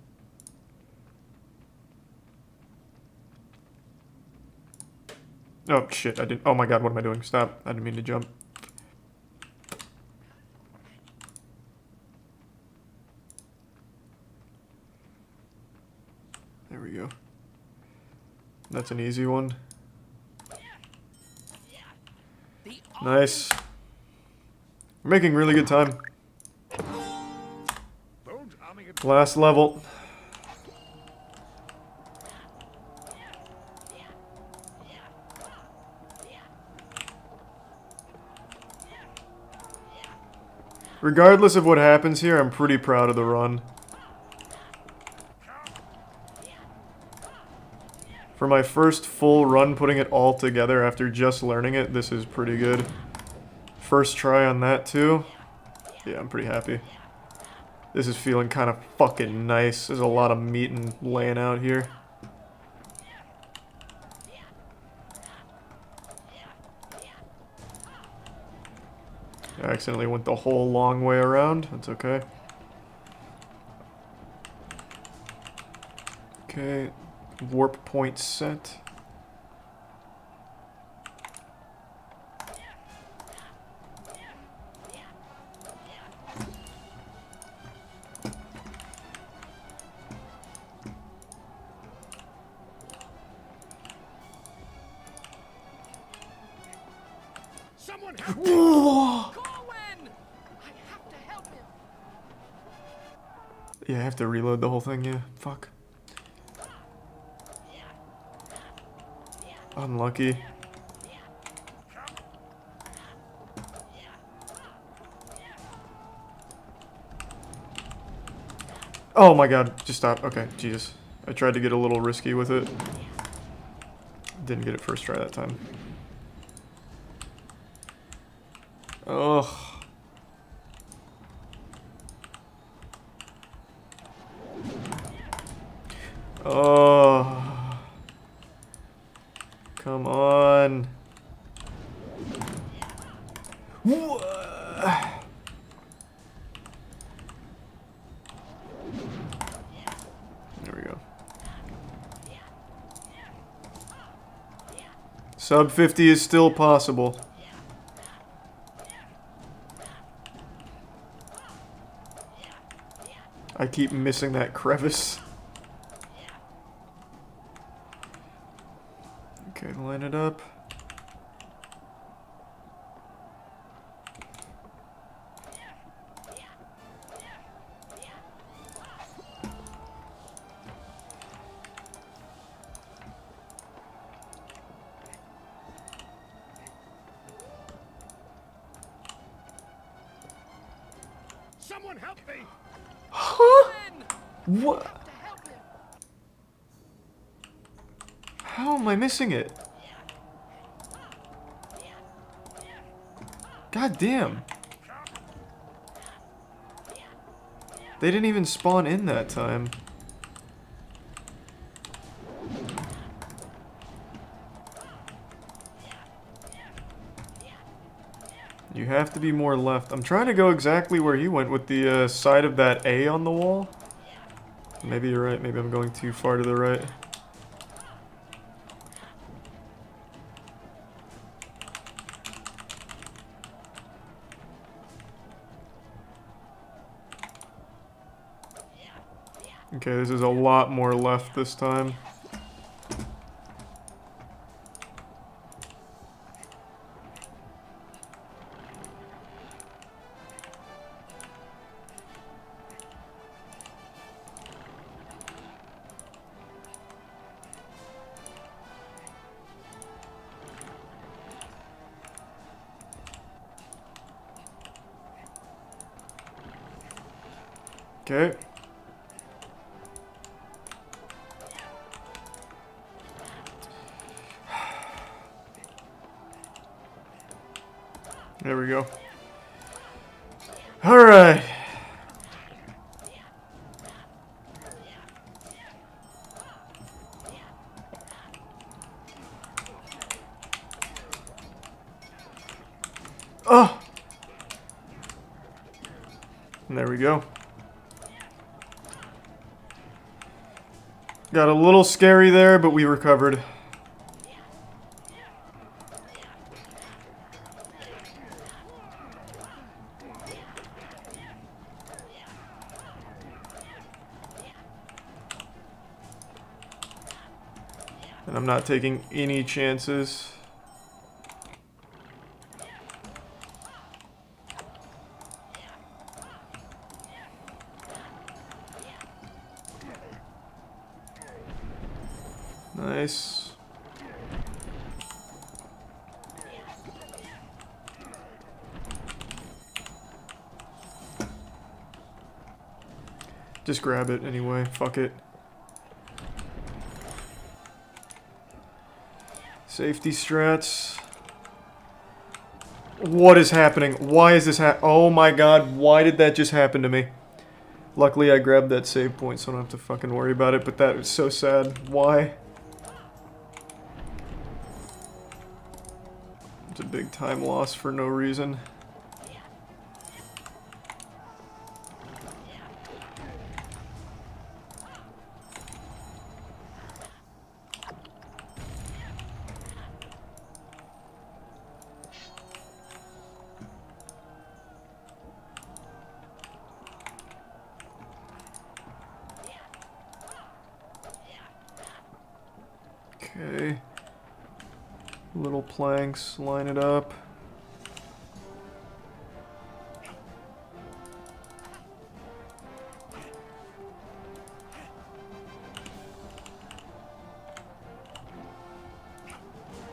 Oh shit, I didn't. Oh my god, what am I doing? Stop. I didn't mean to jump. There we go. That's an easy one. Nice. We're making really good time. Bold arming advances. Last level. Regardless of what happens here, I'm pretty proud of the run. For my first full run putting it all together after just learning it, this is pretty good. First try on that too. Yeah, I'm pretty happy. This is feeling kind of fucking nice. There's a lot of meat and laying out here. I accidentally went the whole long way around. That's okay. Okay. Warp point set. Someone help me! Whoa! Corwin! I have to help him. Yeah, I have to reload the whole thing, yeah. Fuck. Unlucky. Oh my god, just stop. Okay, Jesus. I tried to get a little risky with it. Didn't get it first try that time. Ugh. Oh. Come on. There we go. Sub 50 is still possible. I keep missing that crevice. Okay, line it up. Someone help me! Huh? Corwin! What? To help him. How am I missing it? God damn. They didn't even spawn in that time. You have to be more left. I'm trying to go exactly where he went with the side of that A on the wall. Maybe you're right. Maybe I'm going too far to the right. Okay, this is a lot more left this time. Okay. There we go. All right. Oh. And there we go. Got a little scary there, but we recovered. And I'm not taking any chances. Nice. Just grab it anyway. Fuck it. Safety strats. What is happening? Why is this oh my god, why did that just happen to me? Luckily I grabbed that save point so I don't have to fucking worry about it, but that was so sad. Why? It's a big time loss for no reason. Okay. Little planks, line it up.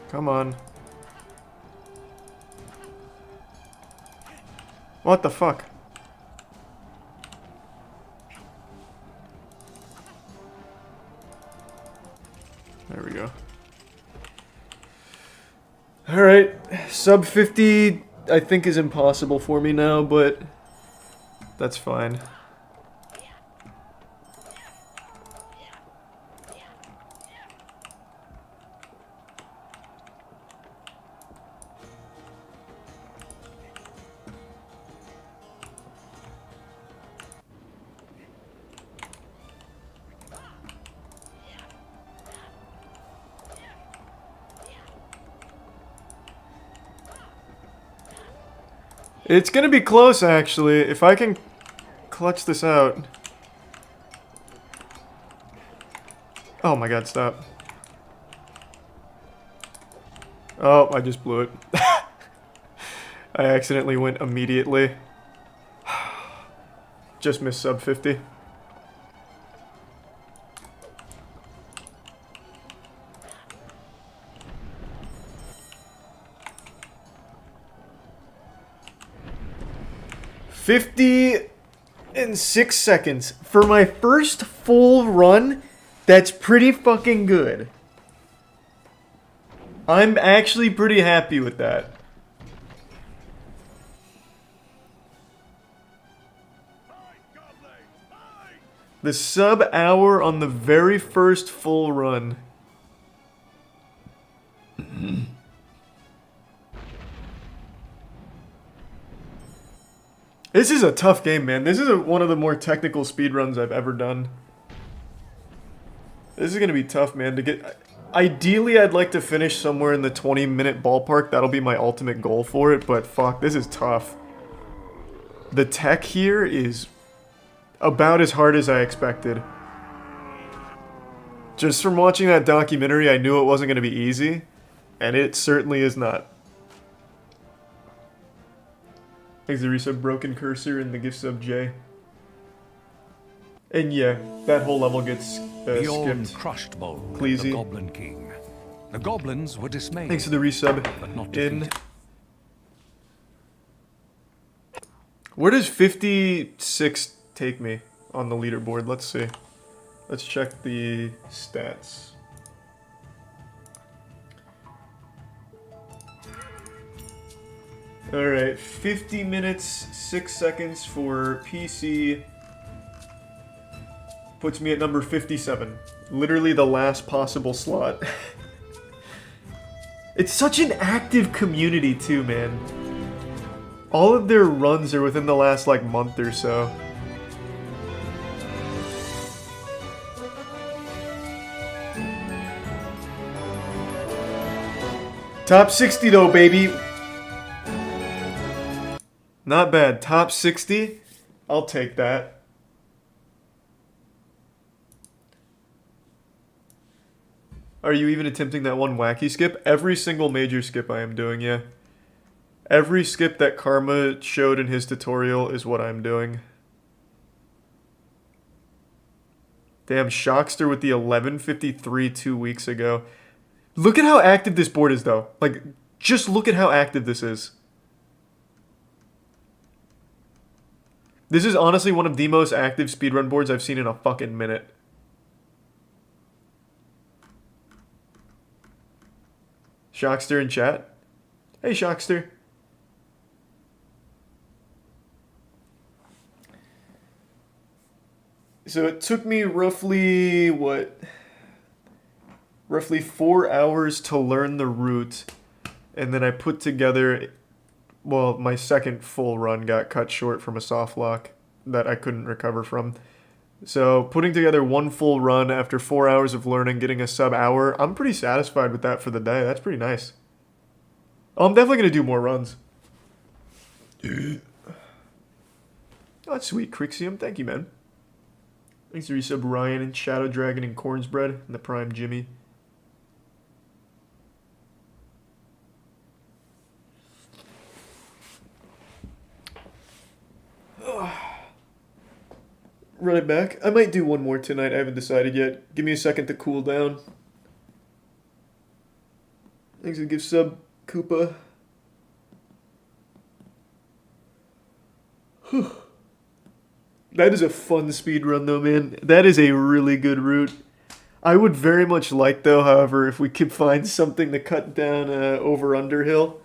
Come on. What the fuck? There we go. Alright, sub 50 I think is impossible for me now, but that's fine. It's gonna be close, actually, if I can clutch this out. Oh my god, stop. Oh, I just blew it. I accidentally went immediately. Just missed sub 50. In 6 seconds. For my first full run, that's pretty fucking good. I'm actually pretty happy with that. The sub hour on the very first full run. This is a tough game, man. This is one of the more technical speedruns I've ever done. This is gonna be tough, man, to get... Ideally, I'd like to finish somewhere in the 20-minute ballpark. That'll be my ultimate goal for it, but fuck, this is tough. The tech here is about as hard as I expected. Just from watching that documentary, I knew it wasn't gonna be easy, and it certainly is not. Thanks to resub Broken Cursor and the gift sub J. And yeah, that whole level gets Beyond skipped. crushed bowl, Pleasey. the Goblin King. The goblins were dismayed. Thanks for the resub. But not In. defeated. Where does 56 take me on the leaderboard? Let's see. Let's check the stats. Alright, 50 minutes, 6 seconds for PC. Puts me at number 57. Literally the last possible slot. It's such an active community too, man. All of their runs are within the last, like, month or so. Top 60 though, baby. Not bad. Top 60? I'll take that. Are you even attempting that one wacky skip? Every single major skip I am doing, yeah. Every skip that Karma showed in his tutorial is what I'm doing. Damn, Shockster with the 1153 2 weeks ago. Look at how active this board is, though. Like, just look at how active this is. This is honestly one of the most active speedrun boards I've seen in a fucking minute. Shockster in chat. Hey, Shockster. So it took me roughly, what? Roughly 4 hours to learn the route. And then I put together... Well, my second full run got cut short from a soft lock that I couldn't recover from. So putting together one full run after 4 hours of learning, getting a sub hour, I'm pretty satisfied with that for the day. That's pretty nice. Oh, I'm definitely going to do more runs. Oh, that's sweet, Crixium. Thank you, man. Thanks to resub Ryan and Shadow Dragon and Cornsbread and the Prime Jimmy. Run it back. I might do one more tonight. I haven't decided yet. Give me a second to cool down. Thanks for the gift sub, Koopa. That is a fun speed run, though, man. That is a really good route. I would very much like, though, however, if we could find something to cut down over Underhill.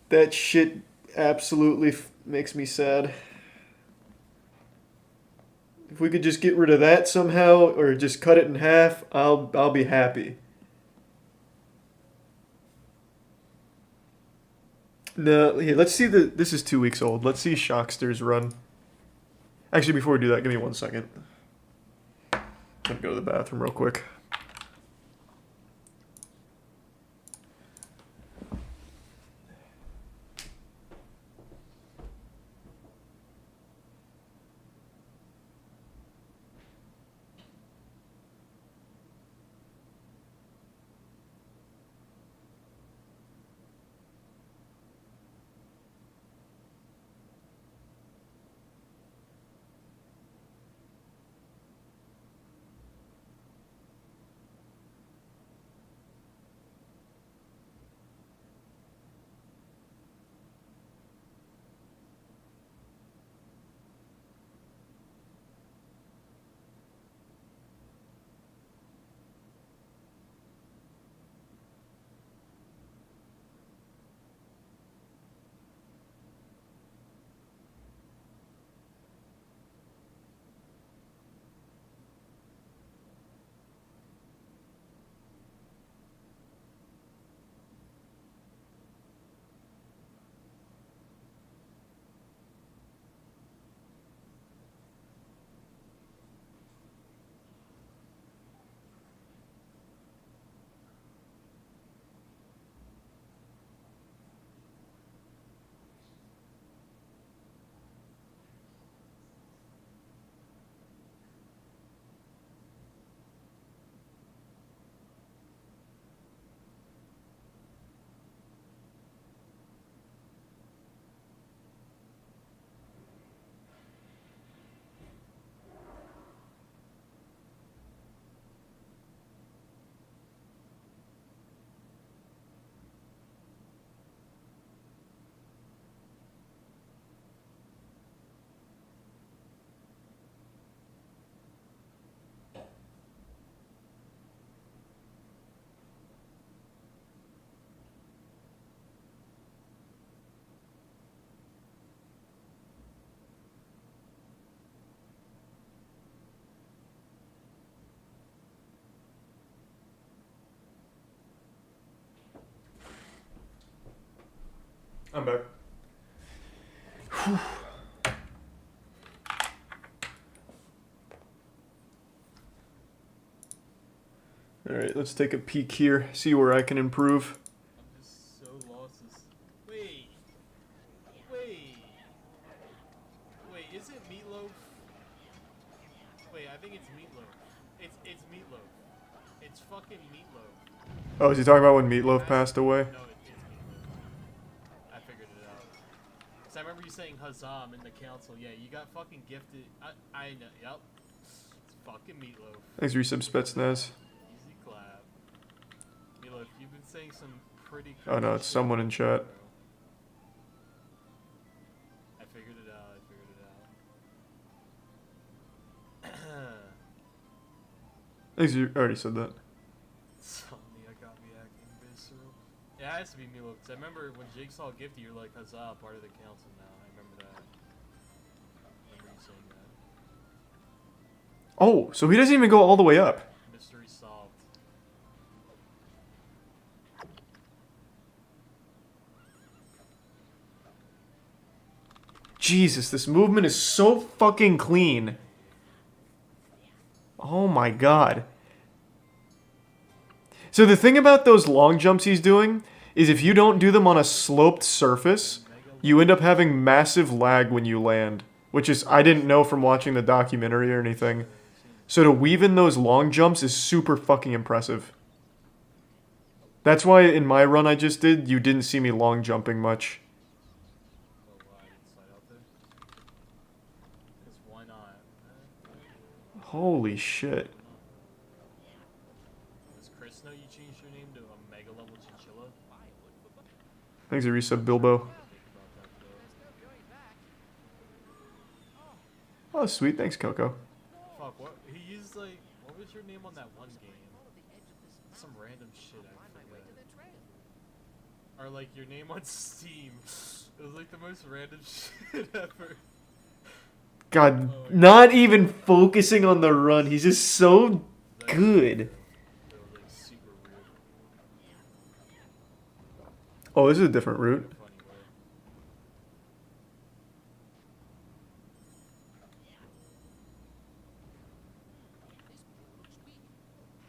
That shit absolutely makes me sad. If we could just get rid of that somehow, or just cut it in half, I'll be happy. No, here, let's see this is 2 weeks old. Let's see Shockster's run. Actually, before we do that, give me 1 second. I'm gonna go to the bathroom real quick. I'm back. Alright, let's take a peek here, see where I can improve. I'm just so lost. Wait. Wait. Wait, is it Meatloaf? Wait, I think it's Meatloaf. It's Meatloaf. It's fucking Meatloaf. Oh, is he talking about when Meatloaf passed away? No, it's Meatloaf. I figured it out. Cause I remember you saying Huzzam in the council. Yeah, you got fucking gifted. I know. Yep. It's fucking Meatloaf. Thanks, Resub Spetsnaz. Easy clap. Meatloaf, you've been saying some pretty. Oh no, it's someone in chat. I figured it out. I figured it out. Thanks, you already said that. Something got me acting visceral. Yeah, it has to be Milo, because I remember when Jake saw Gifty, you're like, huzzah, part of the council now. I remember that. I remember you saying that. Oh, so he doesn't even go all the way up. Mystery solved. Jesus, this movement is so fucking clean. Oh my god. So the thing about those long jumps he's doing is if you don't do them on a sloped surface, you end up having massive lag when you land, which is I didn't know from watching the documentary or anything. So to weave in those long jumps is super fucking impressive. That's why in my run I just did, you didn't see me long jumping much. Oh, wow, I didn't slide out there. Because why not? Holy shit. Does Chris know you changed your name to a mega level chinchilla? Thanks for resub Bilbo. Think about that, though. There's no going back. Oh sweet, thanks Coco. Fuck, what? He used, like, what was your name on that one game? Some random shit, I forget. Or, like, your name on Steam. It was, like, the most random shit ever. God, not even focusing on the run. He's just so good. It was, like, super weird. Oh, this is a different route. Funny way.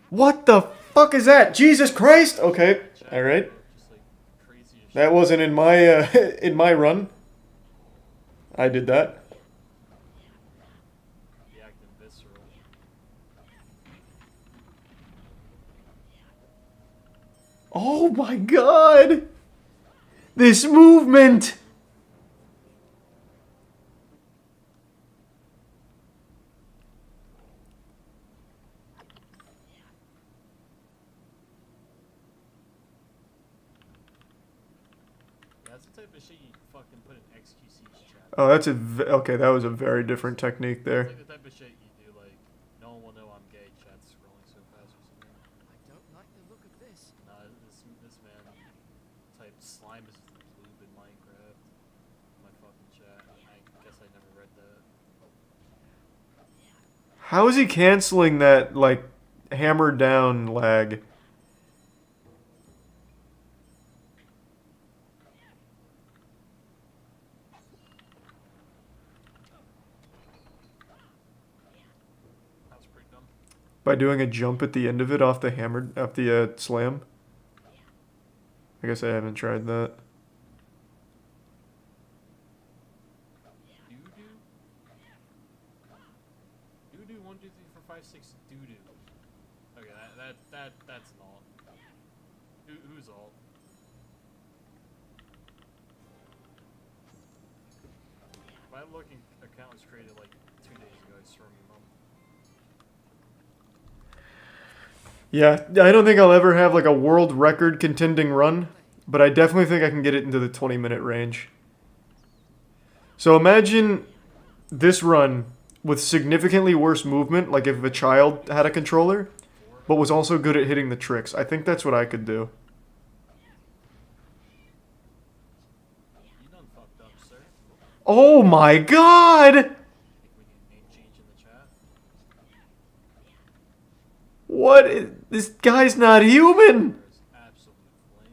What the fuck is that? Jesus Christ! Okay, alright. Just, like, crazy as shit. That wasn't in my in my run. I did that. The acting visceral. Oh my god! This movement! Yeah, that's the type of shit you fucking put in XQC's chat. Oh, that's okay, that was a very different technique It's there. like the type of shit you do, like, no one will know I'm gay, chat's scrolling so fast or something. I don't like the look of this. Nah, this man typed slime is lube in Minecraft. My fucking chat. I guess I never read that. How is he canceling that, like, hammer down lag? That was pretty dumb. By doing a jump at the end of it off the hammer, off the slam? I guess I haven't tried that. Doo-doo? Doo-doo, 1, 2, 3, 4, 5, 6, doo-doo. Okay, that's an alt. Who's alt? My looking account was created like 2 days ago, I swear me mom. Yeah, I don't think I'll ever have like a world record contending run, but I definitely think I can get it into the 20-minute range. So imagine this run with significantly worse movement, like if a child had a controller, but was also good at hitting the tricks. I think that's what I could do. You done fucked up, sir. Oh my god! I think we need a name change in the chat. This guy's not human! There's absolute flame.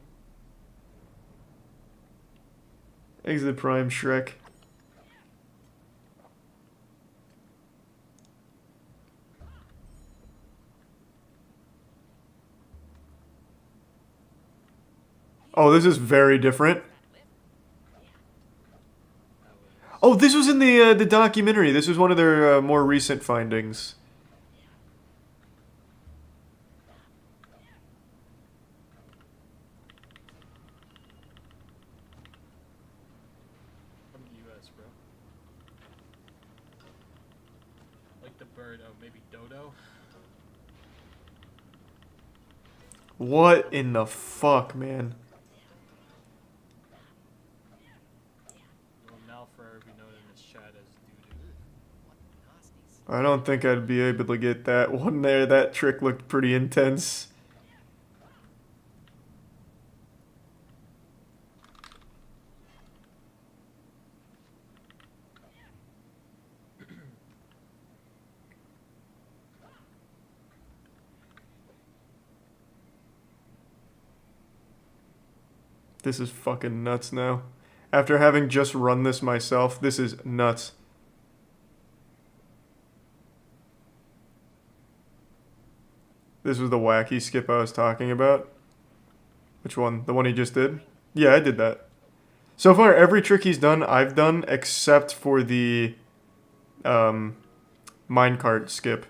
Exit Prime Shrek. Oh, this is very different. Oh, this was in the documentary. This was one of their more recent findings. From the US, bro. Like the bird, oh, maybe dodo? What in the fuck, man? Will now forever be known in this chat as doo-doo. I don't think I'd be able to get that one there. That trick looked pretty intense. This is fucking nuts now. After having just run this myself, this is nuts. This was the wacky skip I was talking about. Which one? The one he just did? Yeah, I did that. So far, every trick he's done, I've done, except for the minecart skip.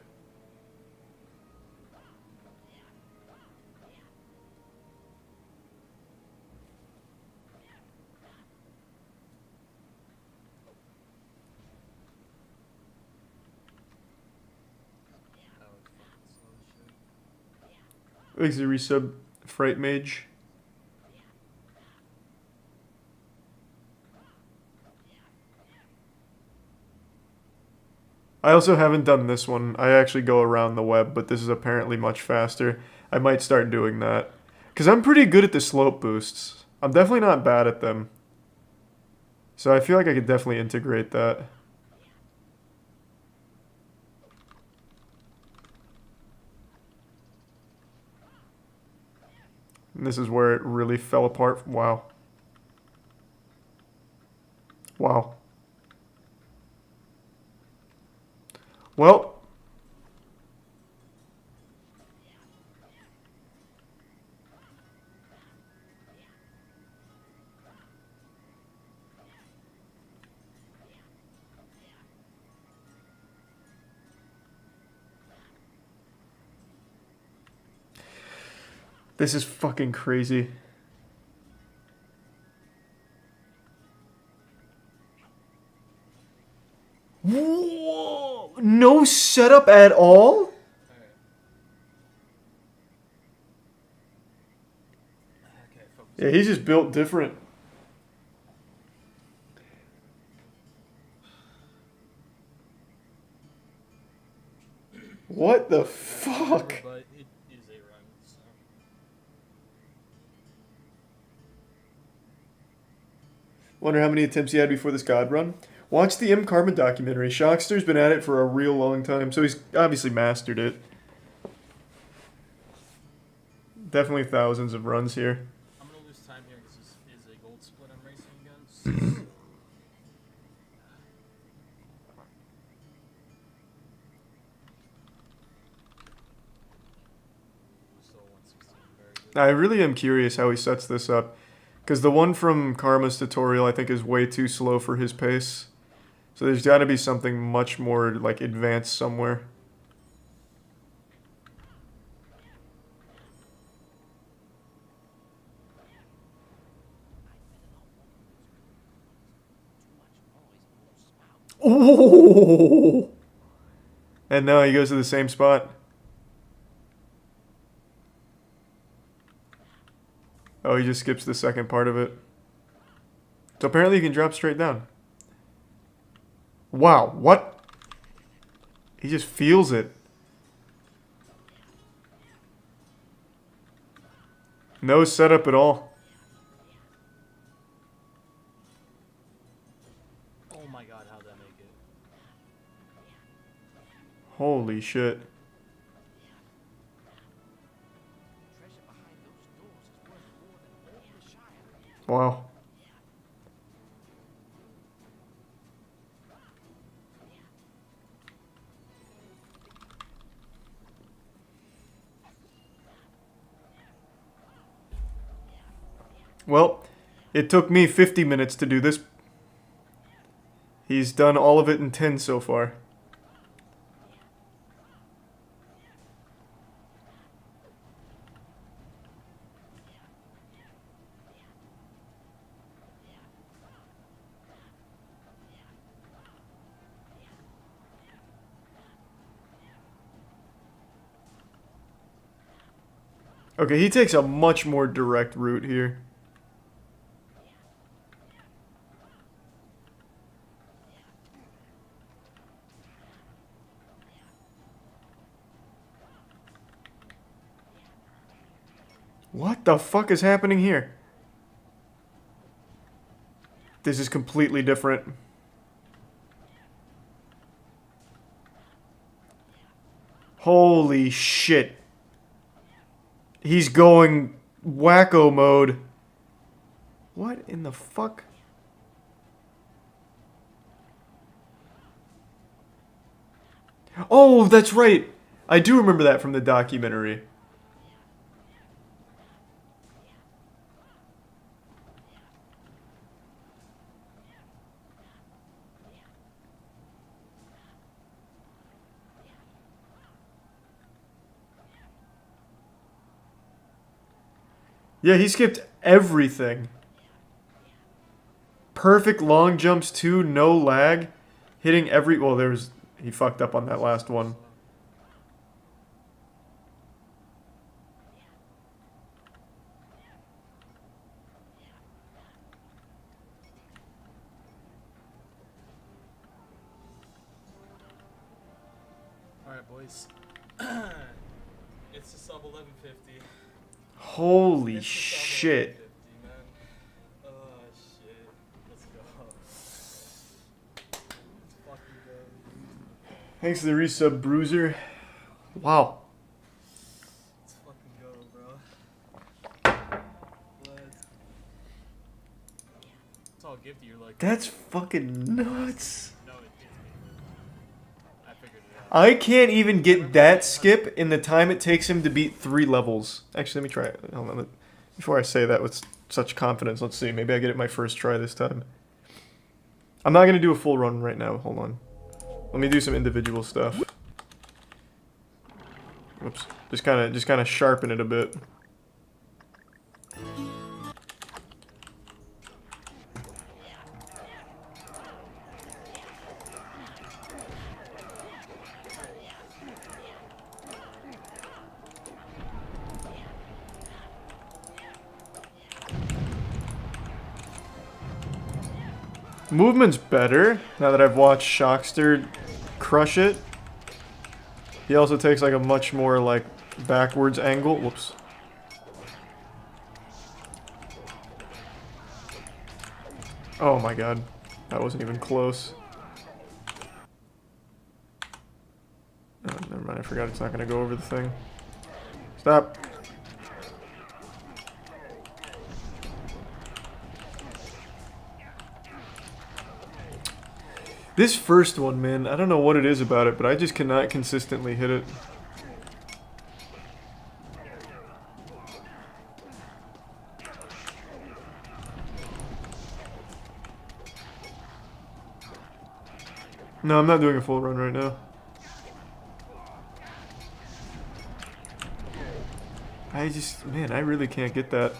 That was fucking slow as shit. Exit resub Fright Mage. I also haven't done this one. I actually go around the web, but this is apparently much faster. I might start doing that. Because I'm pretty good at the slope boosts. I'm definitely not bad at them. So I feel like I could definitely integrate that. And this is where it really fell apart. Wow. Wow. Well. This is fucking crazy. Whoa! No setup at all? Alright. Okay, focus. Yeah, he's just built different. What the fuck? But it is a run, so. Wonder how many attempts he had before this god run. Watch the M. Karma documentary. Shockster's been at it for a real long time, so he's obviously mastered it. Definitely thousands of runs here. I'm gonna lose time here because this is a gold split I'm racing against. Still 116, very good. I really am curious how he sets this up. Because the one from Karma's tutorial, I think, is way too slow for his pace. So there's got to be something much more, like, advanced somewhere. Oh! And now he goes to the same spot. Oh, he just skips the second part of it. So apparently you can drop straight down. Wow, what? He just feels it. No setup at all. Oh my god, how'd that make it? Holy shit. Treasure behind those doors is worth more than all the Shire. Wow. Well, it took me 50 minutes to do this. He's done all of it in 10 so far. Okay, he takes a much more direct route here. What the fuck is happening here? This is completely different. Holy shit. He's going wacko mode. What in the fuck? Oh, that's right. I do remember that from the documentary. Yeah, he skipped everything. Perfect long jumps too, no lag. Hitting every... Well, there's... He fucked up on that last one. Alright, boys. It's a sub 1150. Holy It's a sub shit. 1150, man. Oh, shit. Let's go. Let's fucking go. Thanks to the resub, Bruiser. Wow. Let's fucking go, bro. Let's... It's all gifty, you're like... That's fucking nuts. No, it hits me. I figured it out. I can't even get that skip in the time it takes him to beat 3 levels. Actually, let me try it. Hold on. Before I say that with such confidence, let's see. Maybe I get it my first try this time. I'm not going to do a full run right now. Hold on. Let me do some individual stuff. Whoops. Just kind of sharpen it a bit. Movement's better now that I've watched Shockster crush it. He also takes like a much more like backwards angle. Whoops. Oh my god. That wasn't even close. Oh, never mind, I forgot it's not gonna go over the thing. Stop. This first one, man, I don't know what it is about it, but I just cannot consistently hit it. No, I'm not doing a full run right now. I just, man, I really can't get that.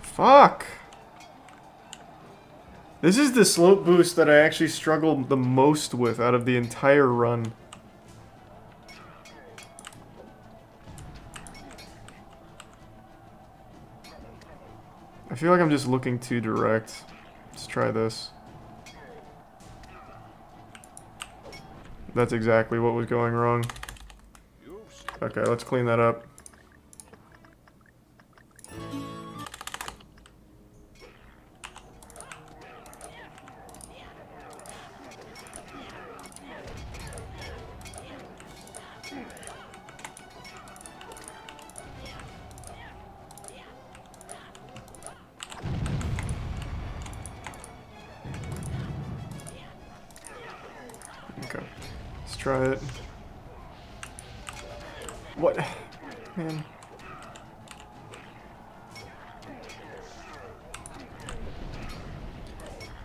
Fuck! This is the slope boost that I actually struggled the most with out of the entire run. I feel like I'm just looking too direct. Let's try this. That's exactly what was going wrong. Okay, let's clean that up. try it. What? Man.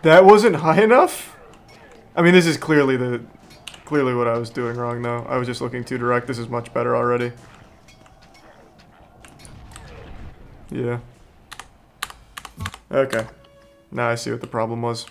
That wasn't high enough? I mean, this is clearly what I was doing wrong, though. I was just looking too direct. This is much better already. Yeah. Okay. Now I see what the problem was.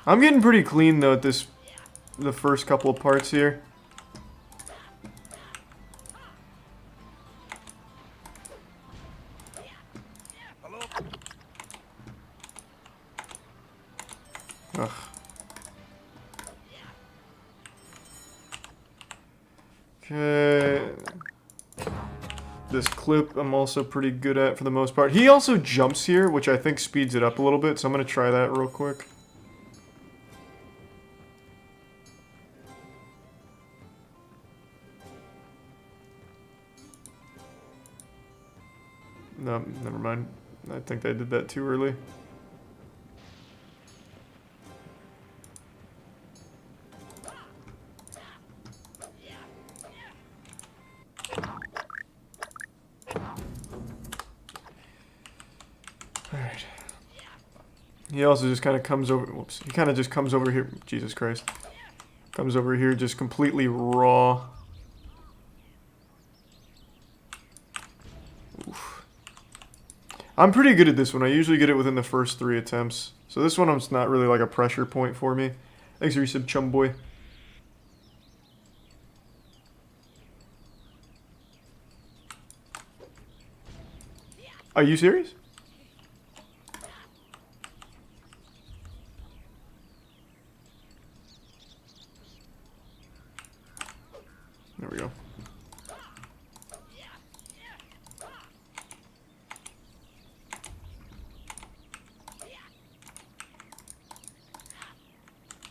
I'm getting pretty clean though at the first couple of parts here. Ugh. Okay. This clip I'm also pretty good at for the most part. He also jumps here, which I think speeds it up a little bit, so I'm gonna try that real quick. No, never mind. I think I did that too early. Alright. He also just kind of comes over... Whoops. He kind of just comes over here... Jesus Christ. Comes over here just completely raw. Oof. I'm pretty good at this one. I usually get it within the first 3 attempts. So this one it's not really like a pressure point for me. Thanks for your sub, chum boy. Are you serious? There we go.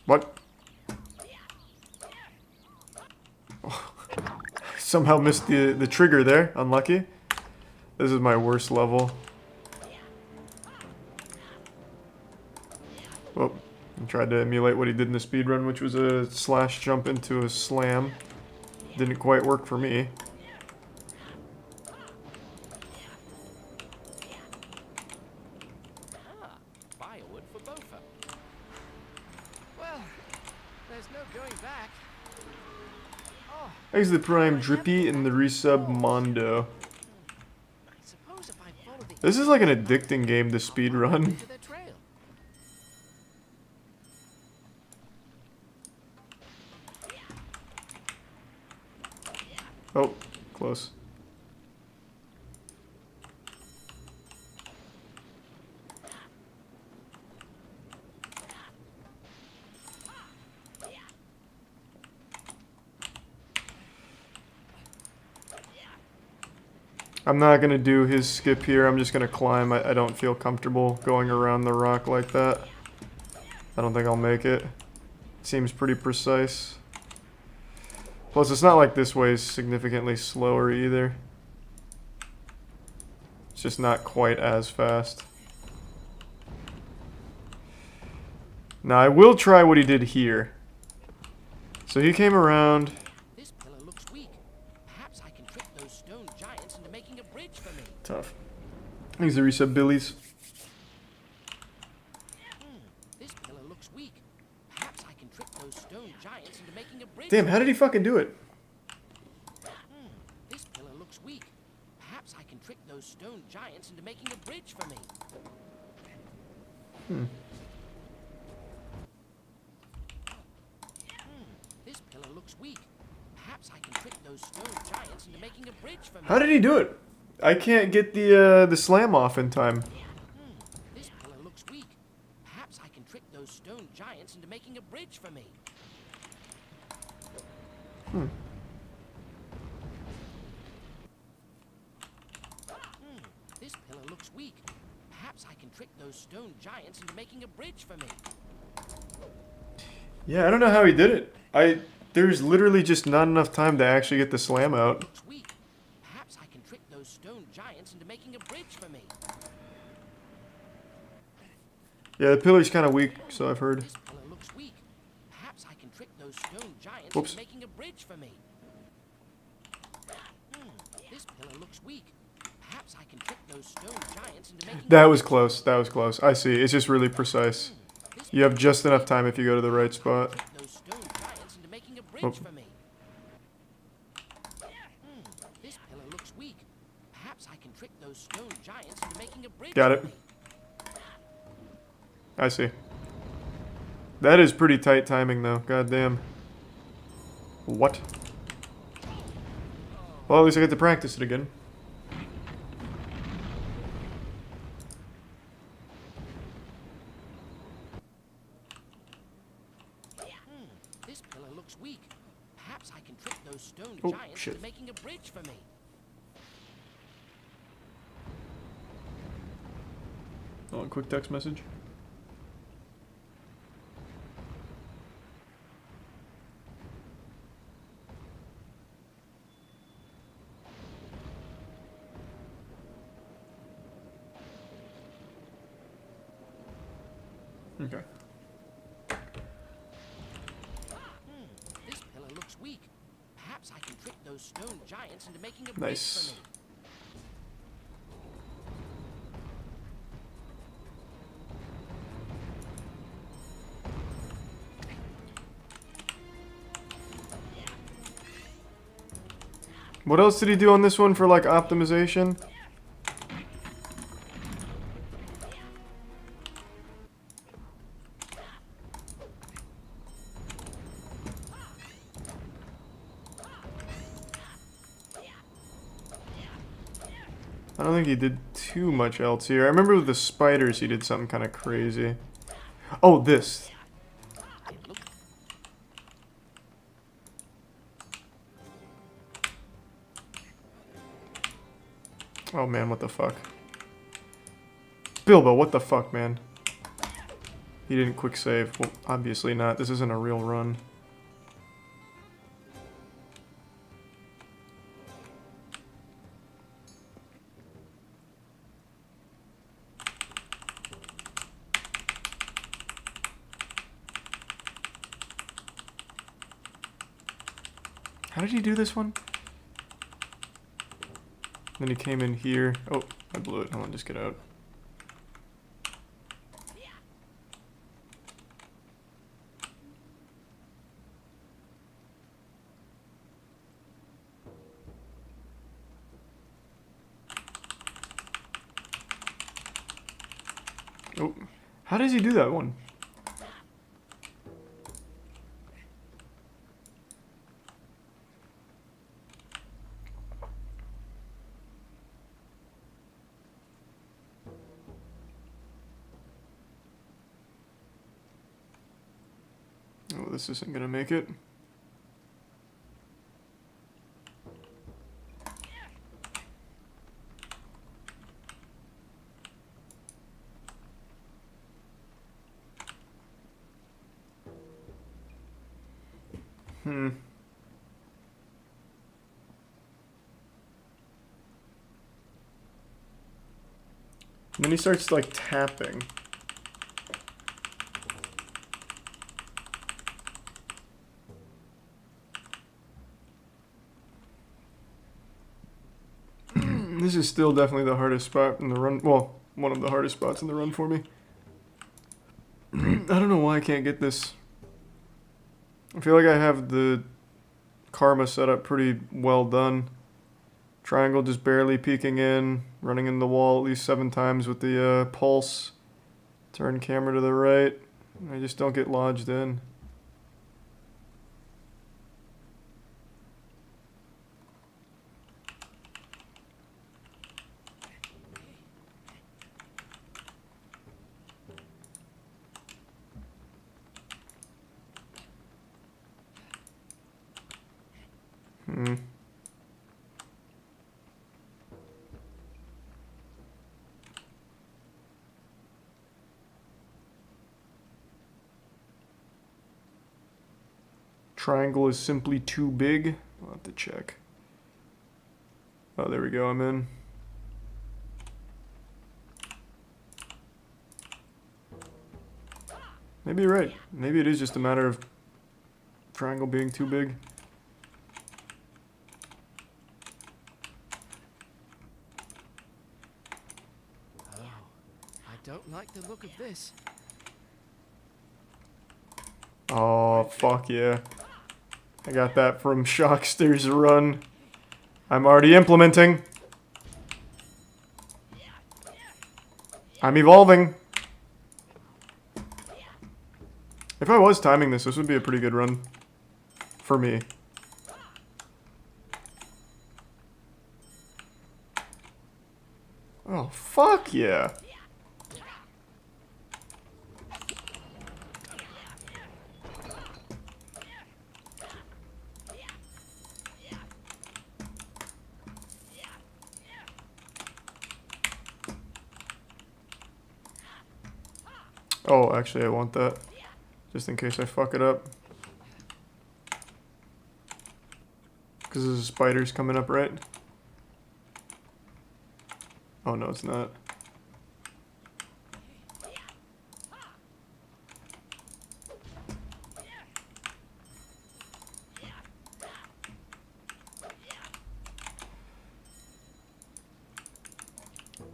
What? Oh. Somehow missed the trigger there. Unlucky. This is my worst level. Oh, I tried to emulate what he did in the speedrun, which was a slash jump into a slam. Didn't quite work for me. Firewood for Bofa. Well, there's no going back. Oh, Thanks to the Prime Drippy and the resub Mondo. I suppose if I follow the This is like an addicting game to speedrun. into their trail. Oh, close. I'm not going to do his skip here. I'm just going to climb. I don't feel comfortable going around the rock like that. I don't think I'll make it. Seems pretty precise. Plus, it's not like this way is significantly slower either. It's just not quite as fast. Now, I will try what he did here. So he came around. This pillar looks weak. Perhaps I can trick those stone giants into making a bridge for me. Tough. These are resub Billies. This pillar looks weak. Perhaps I can trick those stone giants into making a bridge. Damn, how did he fucking do it? This pillar looks weak. Perhaps I can trick those stone giants into making a bridge for me. This pillar looks weak. Perhaps I can trick those stone giants into making a bridge for me. How did he do it? I can't get the slam off in time. This pillar bridge for me. This pillar looks weak. Perhaps I can trick those stone giants into making a bridge for me. Yeah, I don't know how he did it. There's literally just not enough time to actually get the slam out. Looks weak. Perhaps I can trick those stone giants into making a bridge for me. Yeah, the pillar's kind of weak, so I've heard. This pillar looks weak. Perhaps I can trick those stone giants Whoops. into making a bridge for me. This pillar looks weak. Perhaps I can trick those stone giants into making That a was bridge close. That was close. I see. It's just really precise. This You have just enough time if you go to the right spot. trick those stone giants into making a bridge Oh. for me. This pillar looks weak. Perhaps I can trick those stone giants into making a bridge Got for it. me. I see. That is pretty tight timing, though. God damn. What? Well, at least I get to practice it again. This pillar looks weak. Perhaps I can trick those stone Oh, giants shit. into making a bridge for me. Oh, a quick text message. Okay. This pillar looks weak. Perhaps I can trick those stone giants into making a bridge Nice. for me. What else did he do on this one for, like, optimization? I don't think he did too much else here. I remember with the spiders he did something kind of crazy. Oh, this. It looks Oh man, what the fuck? Bilbo, what the fuck, man? He didn't quick save. Well, obviously not. This isn't a real run. How did he do this one? Then he came in here. Oh, I blew it. Hold on, just get out. Oh, how does he do that one? Oh, this isn't gonna make it. Hmm. And then he starts like tapping. This is still definitely the hardest spot in the run. Well, one of the hardest spots in the run for me. I don't know why I can't get this. I feel like I have the karma set up pretty well done. Triangle just barely peeking in, running in the wall at least 7 times with the pulse. Turn camera to the right. I just don't get lodged in. Hmm. Triangle is simply too big. I'll have to check. Oh, there we go. I'm in. Maybe you're right. Maybe it is just a matter of triangle being too big. Oh, I don't like the look of this. Oh, fuck yeah. I got that from Shockster's run. I'm already implementing. I'm evolving. If I was timing this, this would be a pretty good run. For me. Oh, fuck yeah. Oh, actually, I want that. Just in case I fuck it up. Because there's spiders coming up, right? Oh, no, it's not.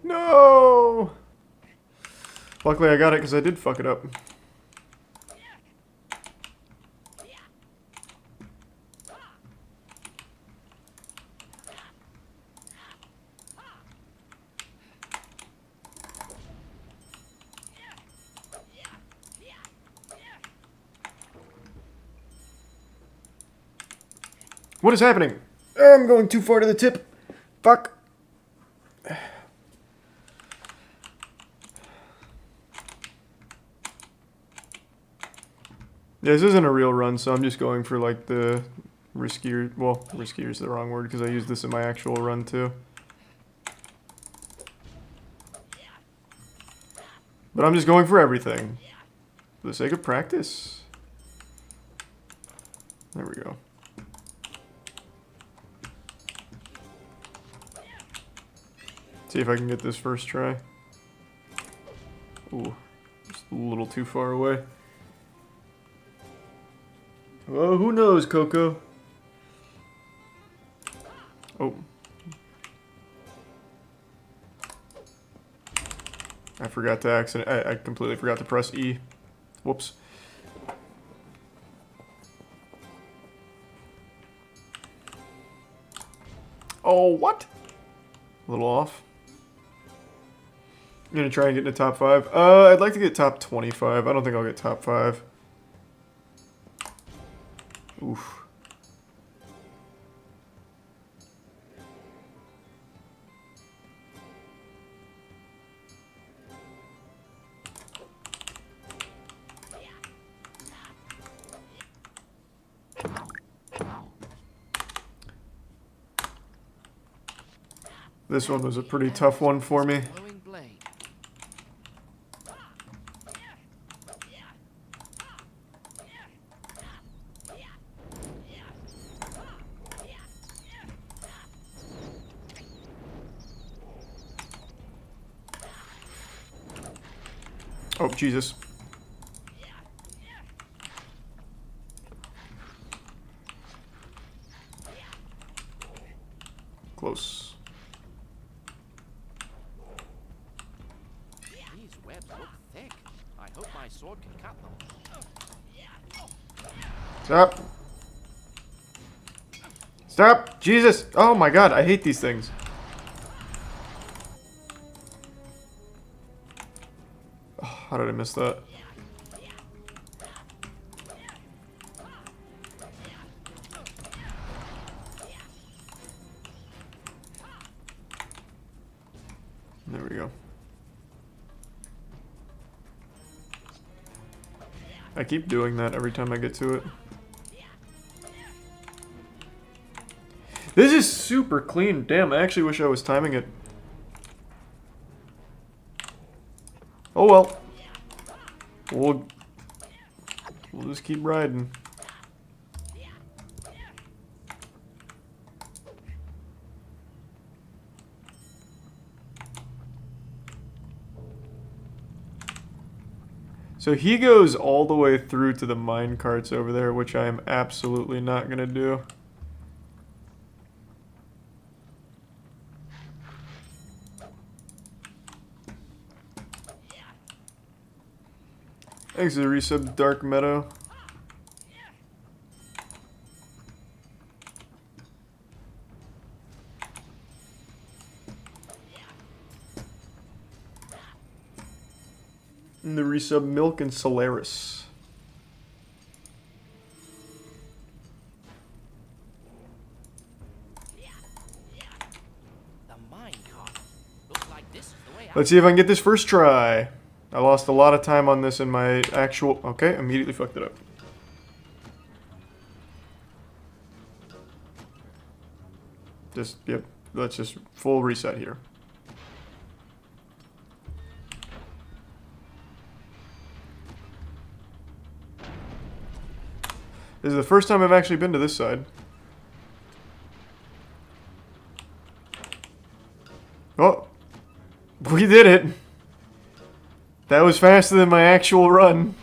No! Luckily, I got it because I did fuck it up. What is happening? I'm going too far to the tip. Fuck. Yeah, this isn't a real run, so I'm just going for like the riskier. Well, riskier is the wrong word because I used this in my actual run too. But I'm just going for everything. For the sake of practice. There we go. See if I can get this first try. Ooh, just a little too far away. Well, who knows, Coco? Oh. I forgot to I completely forgot to press E. Whoops. Oh, what? A little off. I'm gonna try and get into top 5. I'd like to get top 25. I don't think I'll get top 5. Oof. This one was a pretty tough one for me. Glowing blade. Oh, Jesus. Close. These webs look thick. I hope my sword can cut them. Stop. Stop! Jesus! Oh my god, I hate these things. Oh, how did I miss that? There we go. I keep doing that every time I get to it. This is super clean. Damn, I actually wish I was timing it. Oh well. We'll just keep riding. So he goes all the way through to the mine carts over there, which I am absolutely not gonna do. Thanks for the resub, Dark Meadow. And the resub, Milk and Solaris. The mine cart. Looks like this is the way out. Let's see if I can get this first try. I lost a lot of time on this in my actual... Okay, immediately fucked it up. Yep, let's just full reset here. This is the first time I've actually been to this side. Oh! We did it! That was faster than my actual run.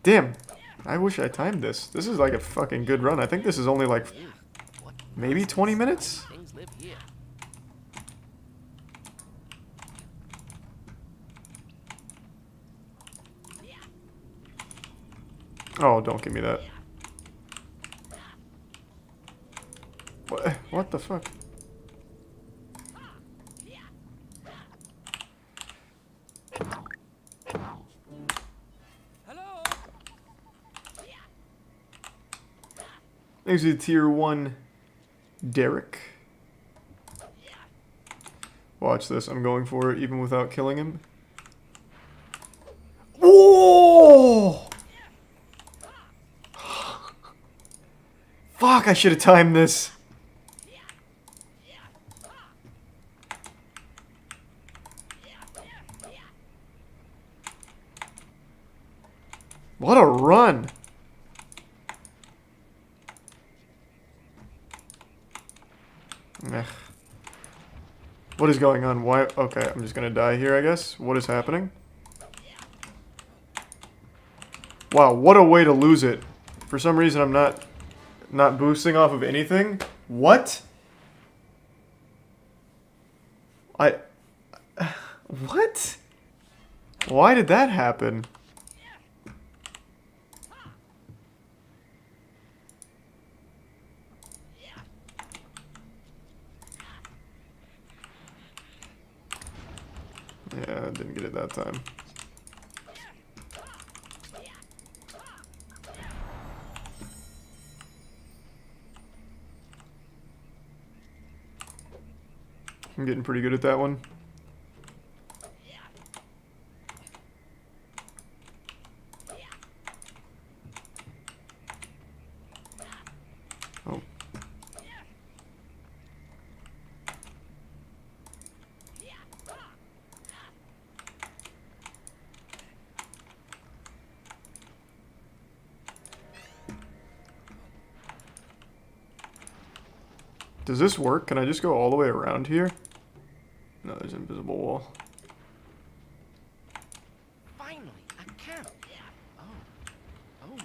Damn. I wish I timed this. This is like a fucking good run. I think this is only like maybe 20 minutes? Things live here. Oh, don't give me that. What the fuck? Hello. Thanks to tier 1 Derek. Watch this. I'm going for it even without killing him. Oh! Fuck, I should have timed this. What a run. Ugh. What is going on? Why? Okay, I'm just gonna die here, I guess. What is happening? Wow, what a way to lose it. For some reason, I'm not boosting off of anything. What? What? Why did that happen? Yeah, I didn't get it that time. I'm getting pretty good at that one. Oh. Does this work? Can I just go all the way around here? No, there's an invisible wall. Finally, a camp. Oh. Oh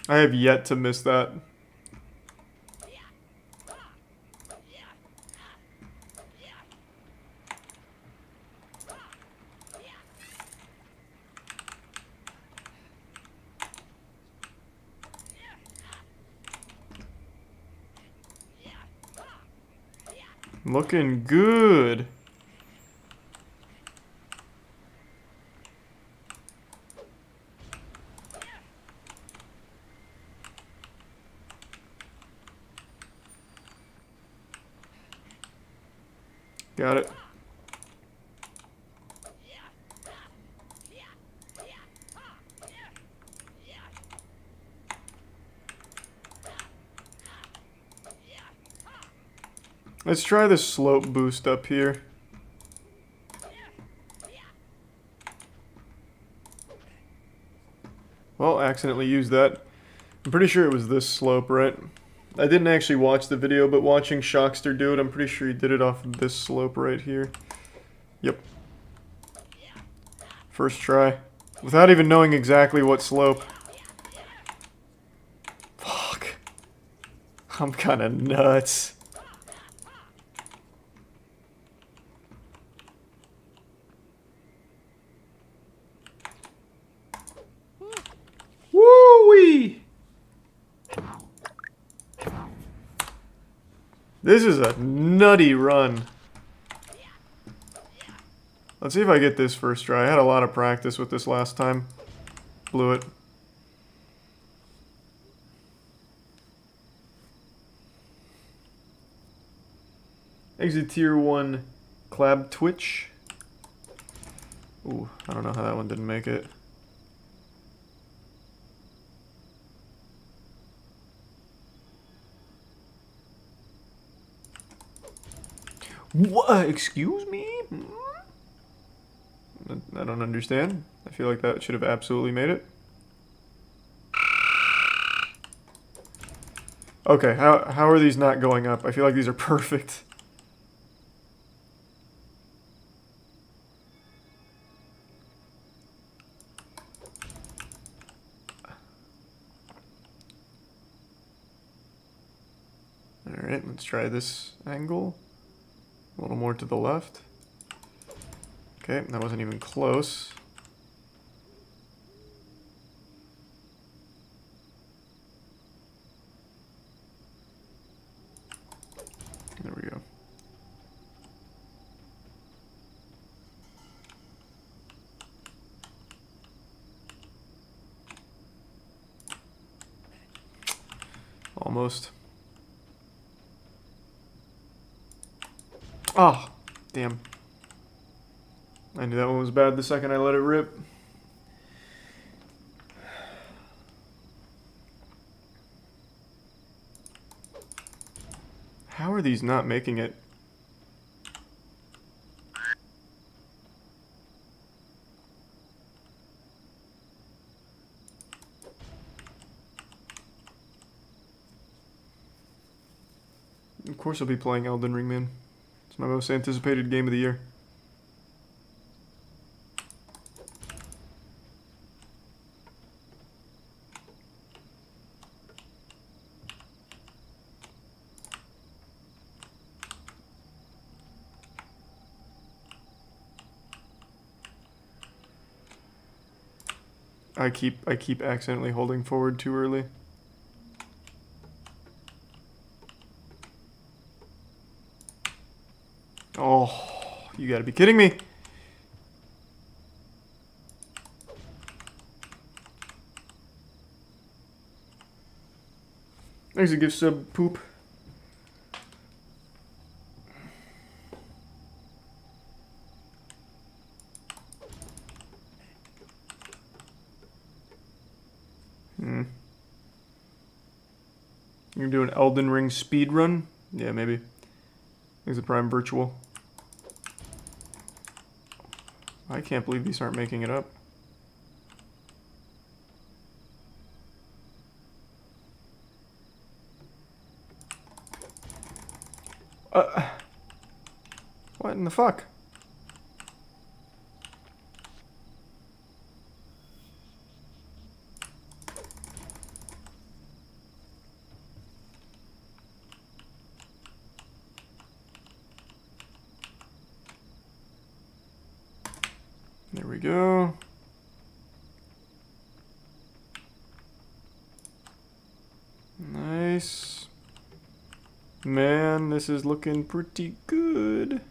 my. I have yet to miss that. Looking good. Got it. Let's try the slope boost up here. Well, accidentally used that. I'm pretty sure it was this slope, right? I didn't actually watch the video, but watching Shockster do it, I'm pretty sure he did it off of this slope right here. Yep. First try. Without even knowing exactly what slope. Fuck. I'm kinda nuts. Woo-wee! This is a nutty run. Let's see if I get this first try. I had a lot of practice with this last time. Blew it. Exit tier 1 Clab Twitch. Ooh, I don't know how that one didn't make it. What? Excuse me? I don't understand. I feel like that should have absolutely made it. Okay, how are these not going up? I feel like these are perfect. Alright, let's try this angle. A little more to the left. Okay, that wasn't even close. There we go. Almost. Oh, damn. I knew that one was bad the second I let it rip. How are these not making it? Of course I'll be playing Elden Ring, man. It's my most anticipated game of the year. I keep accidentally holding forward too early. Oh, you gotta be kidding me. Thanks a gift sub, poop. You're doing Elden Ring speed run? Yeah, maybe. Is it Prime Virtual? I can't believe these aren't making it up. What in the fuck? There we go. Nice. Man, this is looking pretty good.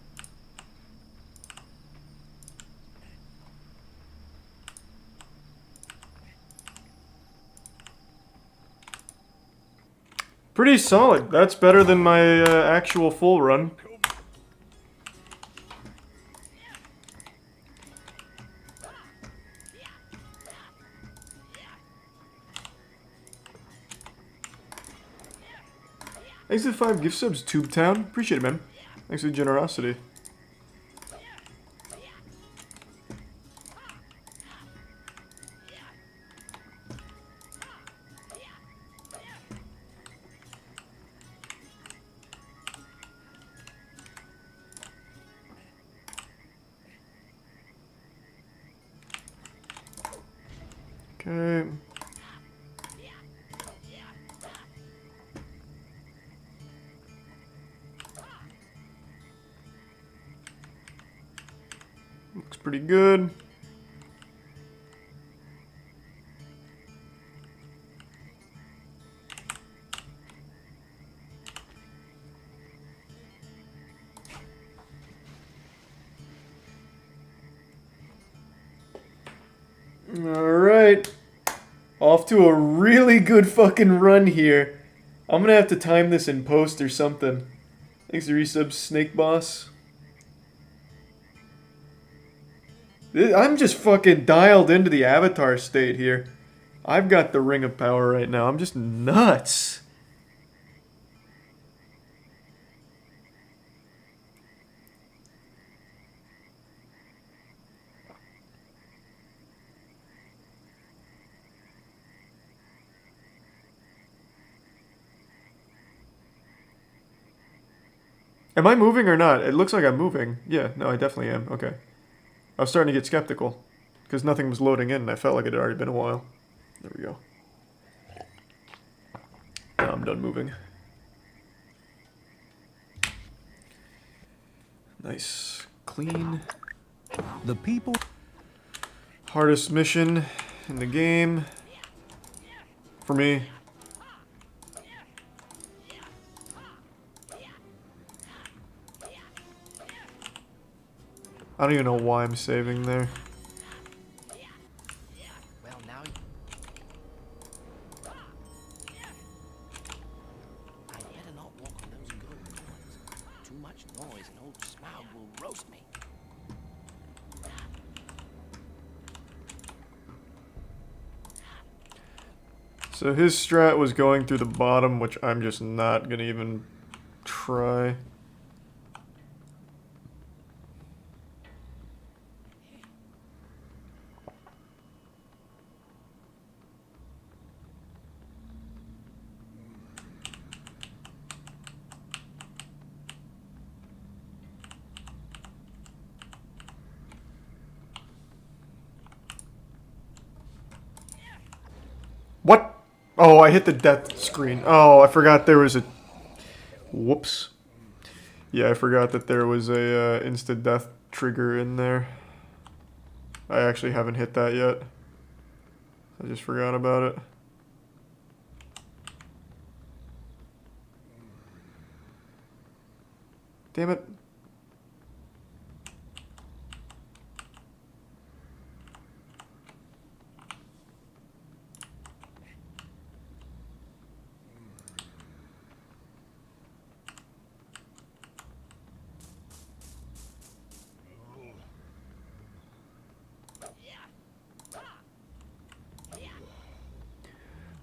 Pretty solid. That's better than my actual full run. Thanks for the 5 gift subs, Tube Town. Appreciate it, man. Thanks for the generosity. Okay. Looks pretty good. Alright. Off to a really good fucking run here. I'm gonna have to time this in post or something. Thanks to resub Snake Boss. I'm just fucking dialed into the Avatar state here. I've got the Ring of Power right now. I'm just nuts. Am I moving or not? It looks like I'm moving. Yeah, no, I definitely am. Okay. I was starting to get skeptical because nothing was loading in and I felt like it had already been a while. There we go. Now I'm done moving. Nice. Clean. The people... Hardest mission in the game. For me. I don't even know why I'm saving there. Well, now I better not walk on those gold coins. Too much noise and old Smaug will roast me. So his strat was going through the bottom, which I'm just not gonna even try. What? Oh, I hit the death screen. Oh, I forgot there was a... Whoops. Yeah, I forgot that there was a instant death trigger in there. I actually haven't hit that yet. I just forgot about it. Damn it.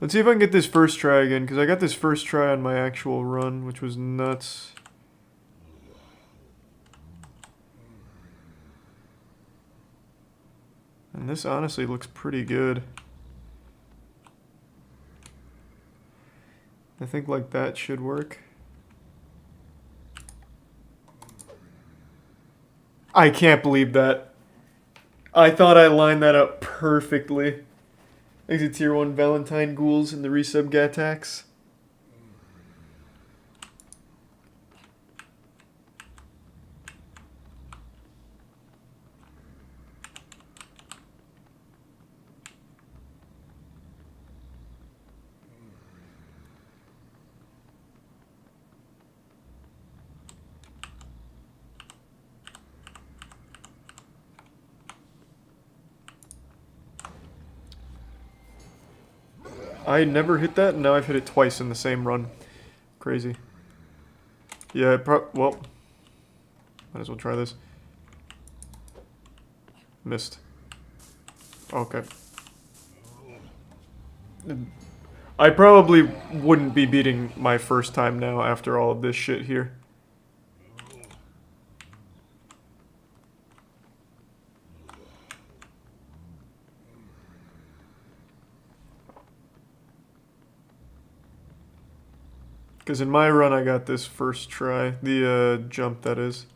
Let's see if I can get this first try again, because I got this first try on my actual run, which was nuts. And this honestly looks pretty good. I think like that should work. I can't believe that. I thought I lined that up perfectly. Thanks to Tier 1 Valentine Ghouls and the resub Gatax. I never hit that, and now I've hit it twice in the same run. Crazy. Yeah, well, might as well try this. Missed. Okay. I probably wouldn't be beating my first time now after all of this shit here. Because in my run I got this first try. The jump, that is.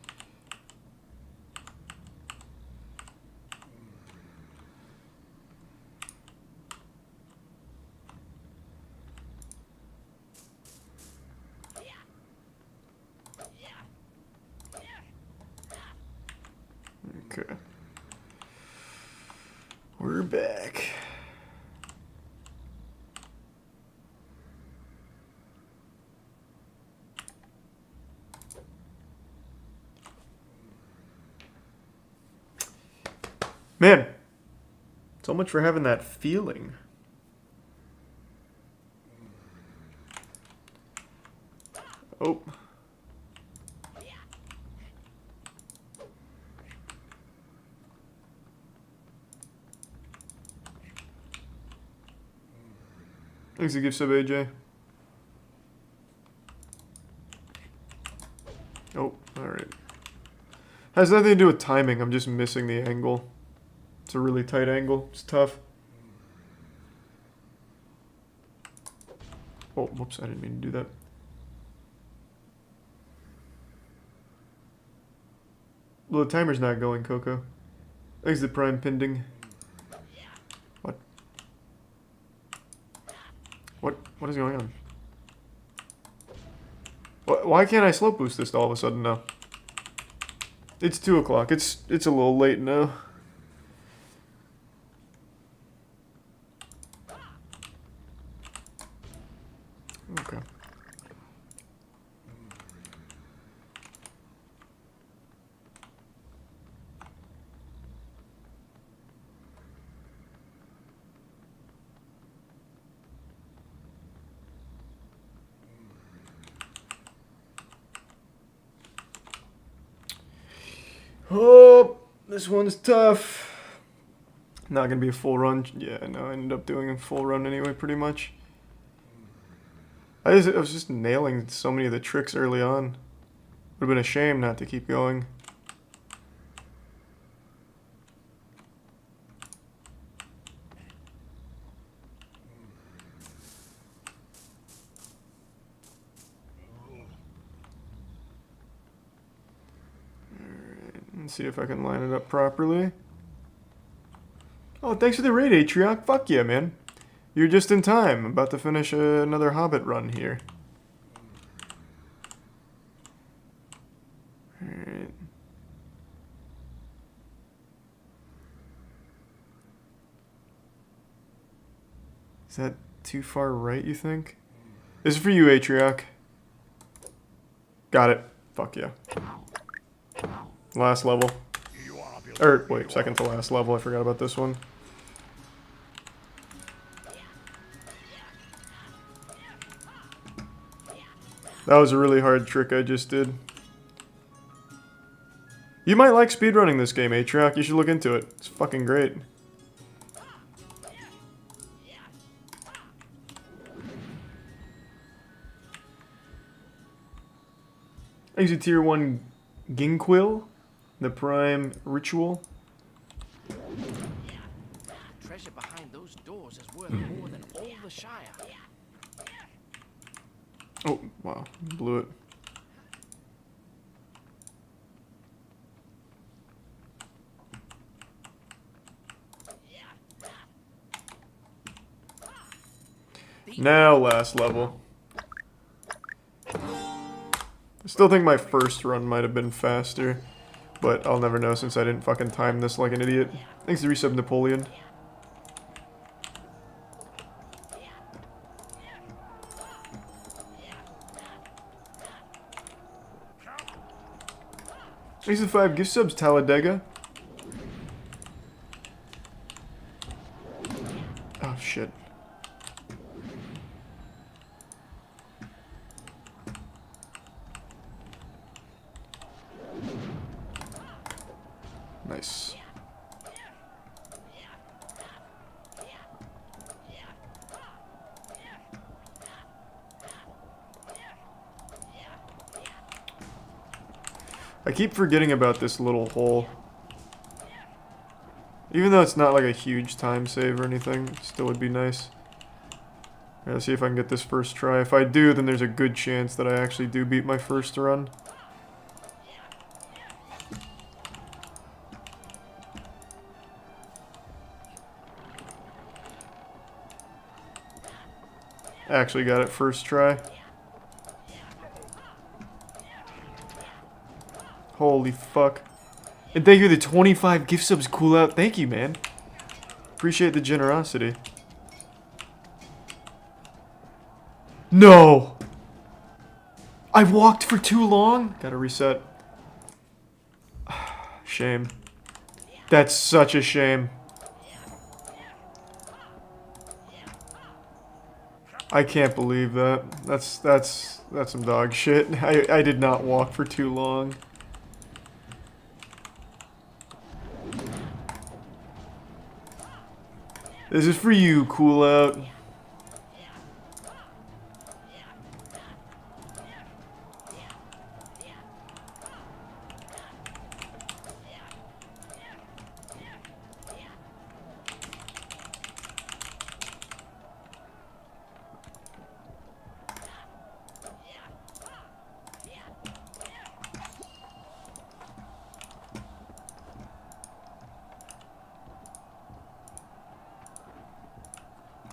Okay. We're back. Man, so much for having that feeling. Oh. Thanks for the gift sub, AJ. Oh, alright. Has nothing to do with timing, I'm just missing the angle. It's a really tight angle, it's tough. Oh, whoops, I didn't mean to do that. Well, the timer's not going, Coco. Thanks the prime pending. What? What is going on? Why can't I slow boost this all of a sudden now? It's 2 o'clock. It's a little late now. Okay. Oh, this one's tough. Not gonna be a full run. Yeah, no, I ended up doing a full run anyway, pretty much. I was just nailing so many of the tricks early on. Would have been a shame not to keep going. Let's see if I can line it up properly. Oh, thanks for the raid, Atrioc. Fuck yeah, man. You're just in time. About to finish another Hobbit run here. Alright. Is that too far right, you think? This is for you, Atrioc. Got it. Fuck yeah. Last level. Or, wait, second to last level. I forgot about this one. That was a really hard trick I just did. You might like speedrunning this game, Atrioc. You should look into it. It's fucking great. Thanks to tier 1 Ginquill. The Prime Ritual. The treasure behind those doors is worth more than all the Shire. Oh, wow. Blew it. Now last level. I still think my first run might have been faster. But I'll never know since I didn't fucking time this like an idiot. Thanks to resub Napoleon. Thanks to 5 gift subs, Talladega. Oh shit. Nice. I keep forgetting about this little hole. Even though it's not like a huge time save or anything, it still would be nice. Alright, let's see if I can get this first try. If I do, then there's a good chance that I actually do beat my first run. Actually got it first try. Holy fuck. And thank you for the 25 gift subs, cool out. Thank you, man. Appreciate the generosity. No! I walked for too long? Gotta reset. Shame. That's such a shame. I can't believe that. That's some dog shit. I did not walk for too long. This is for you, cool out.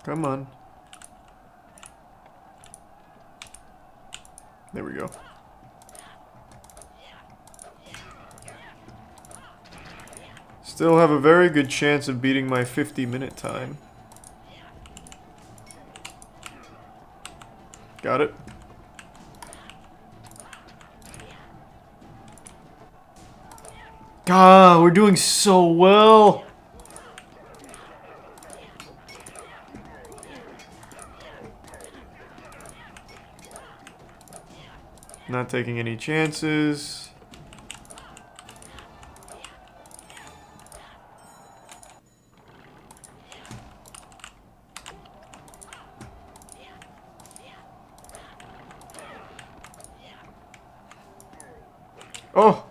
Come on. There we go. Still have a very good chance of beating my 50-minute time. Got it. God, we're doing so well. Not taking any chances. Oh!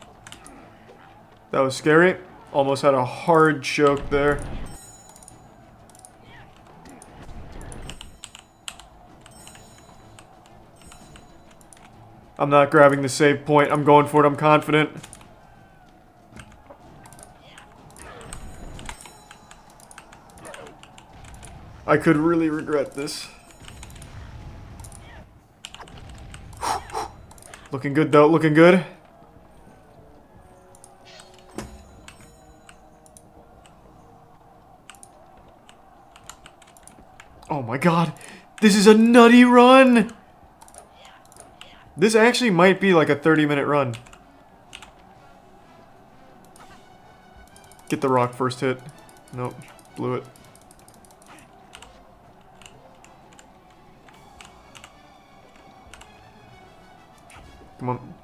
That was scary. Almost had a hard choke there. I'm not grabbing the save point. I'm going for it. I'm confident. I could really regret this. Looking good, though. Looking good. Oh my god. This is a nutty run! This actually might be like a 30-minute run. Get the rock first hit. Nope. Blew it. Come on.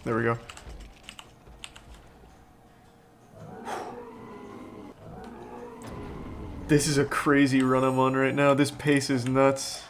There we go. This is a crazy run I'm on right now. This pace is nuts.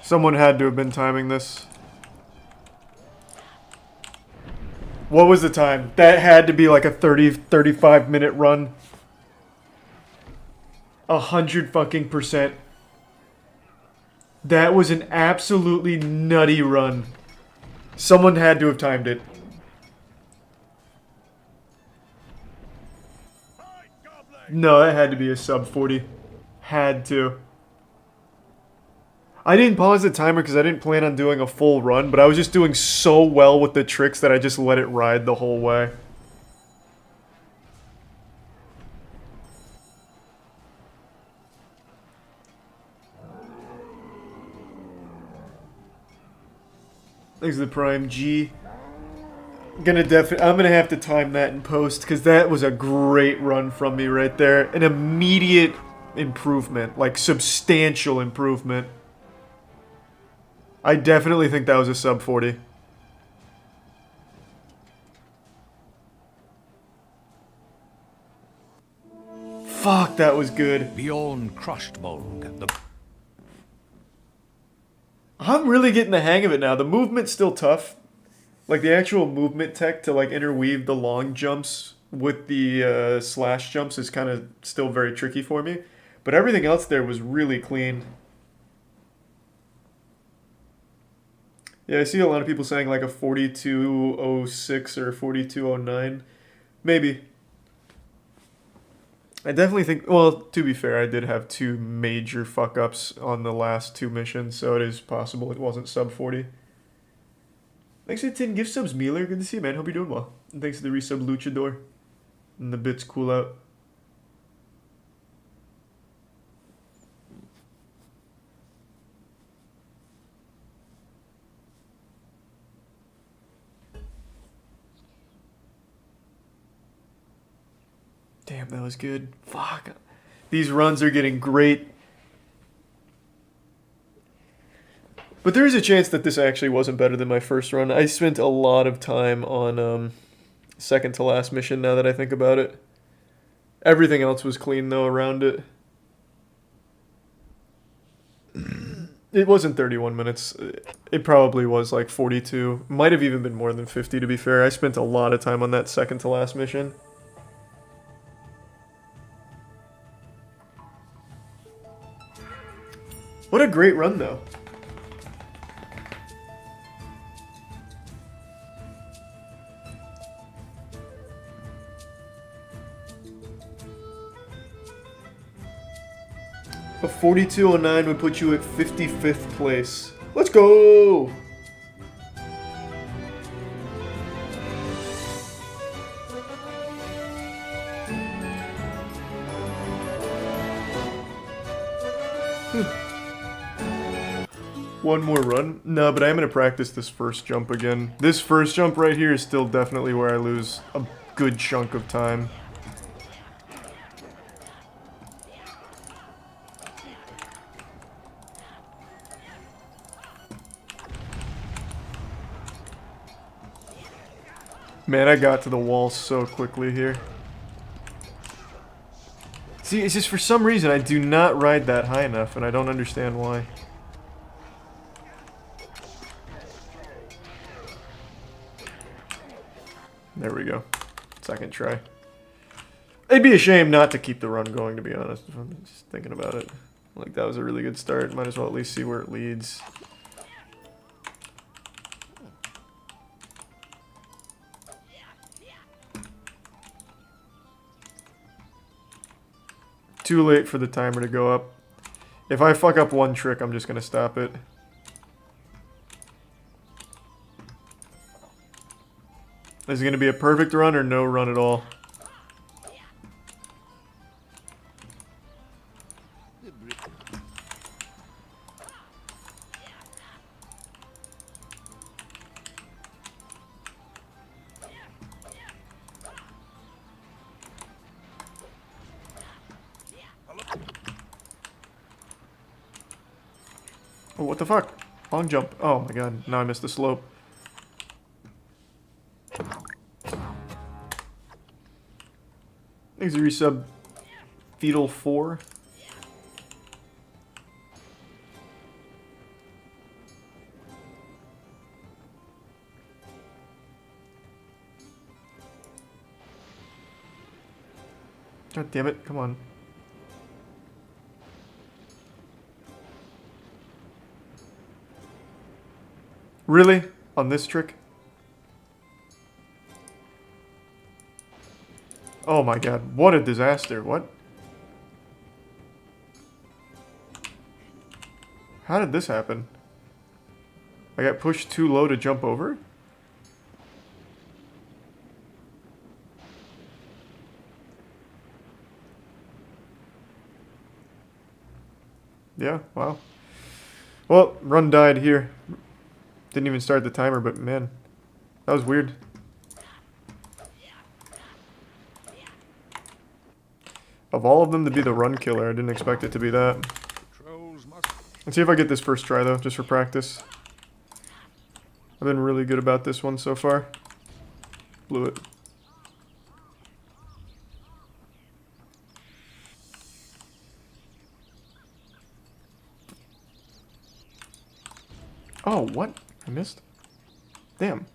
Someone had to have been timing this. What was the time? That had to be like a 35 minute run. 100%. That was an absolutely nutty run. Someone had to have timed it. No, that had to be a sub 40. Had to. I didn't pause the timer because I didn't plan on doing a full run, but I was just doing so well with the tricks that I just let it ride the whole way. Thanks to the Prime G. I'm gonna have to time that in post because that was a great run from me right there. An immediate improvement, like substantial improvement. I definitely think that was a sub 40. Fuck, that was good. Bjorn crushed Bolg. I'm really getting the hang of it now. The movement's still tough. Like, the actual movement tech to, like, interweave the long jumps with the slash jumps is kind of still very tricky for me. But everything else there was really clean. Yeah, I see a lot of people saying, like, a 42.06 or 42.09. Maybe. I definitely think... Well, to be fair, I did have 2 major fuck-ups on the last 2 missions, so it is possible it wasn't sub 40. Thanks to 10 gift subs, Mealer. Good to see you, man. Hope you're doing well. And thanks to the resub Luchador. And the bits cool out. Damn, that was good. Fuck. These runs are getting great. But there is a chance that this actually wasn't better than my first run. I spent a lot of time on second to last mission now that I think about it. Everything else was clean though around it. It wasn't 31 minutes. It probably was like 42. Might have even been more than 50 to be fair. I spent a lot of time on that second to last mission. What a great run though. A 42.09 would put you at 55th place. Let's go! One more run? No, but I am going to practice this first jump again. This first jump right here is still definitely where I lose a good chunk of time. Man, I got to the wall so quickly here. See, it's just for some reason I do not ride that high enough, and I don't understand why. There we go. Second try. It'd be a shame not to keep the run going, to be honest, if I'm just thinking about it. Like, that was a really good start. Might as well at least see where it leads. Too late for the timer to go up. If I fuck up one trick, I'm just gonna stop it. Is it gonna be a perfect run or no run at all? Oh, what the fuck? Long jump. Oh my god, now I missed the slope. Thanks to resub Fetal 4. God damn it, come on. Really? On this trick? Oh my god, what a disaster. What? How did this happen? I got pushed too low to jump over? Yeah, wow. Well, run died here. Didn't even start the timer, but man, that was weird. Of all of them to be the run killer, I didn't expect it to be that. Trolls must Let's see if I get this first try, though, just for practice. I've been really good about this one so far. Blew it. Oh, what? I missed? Damn.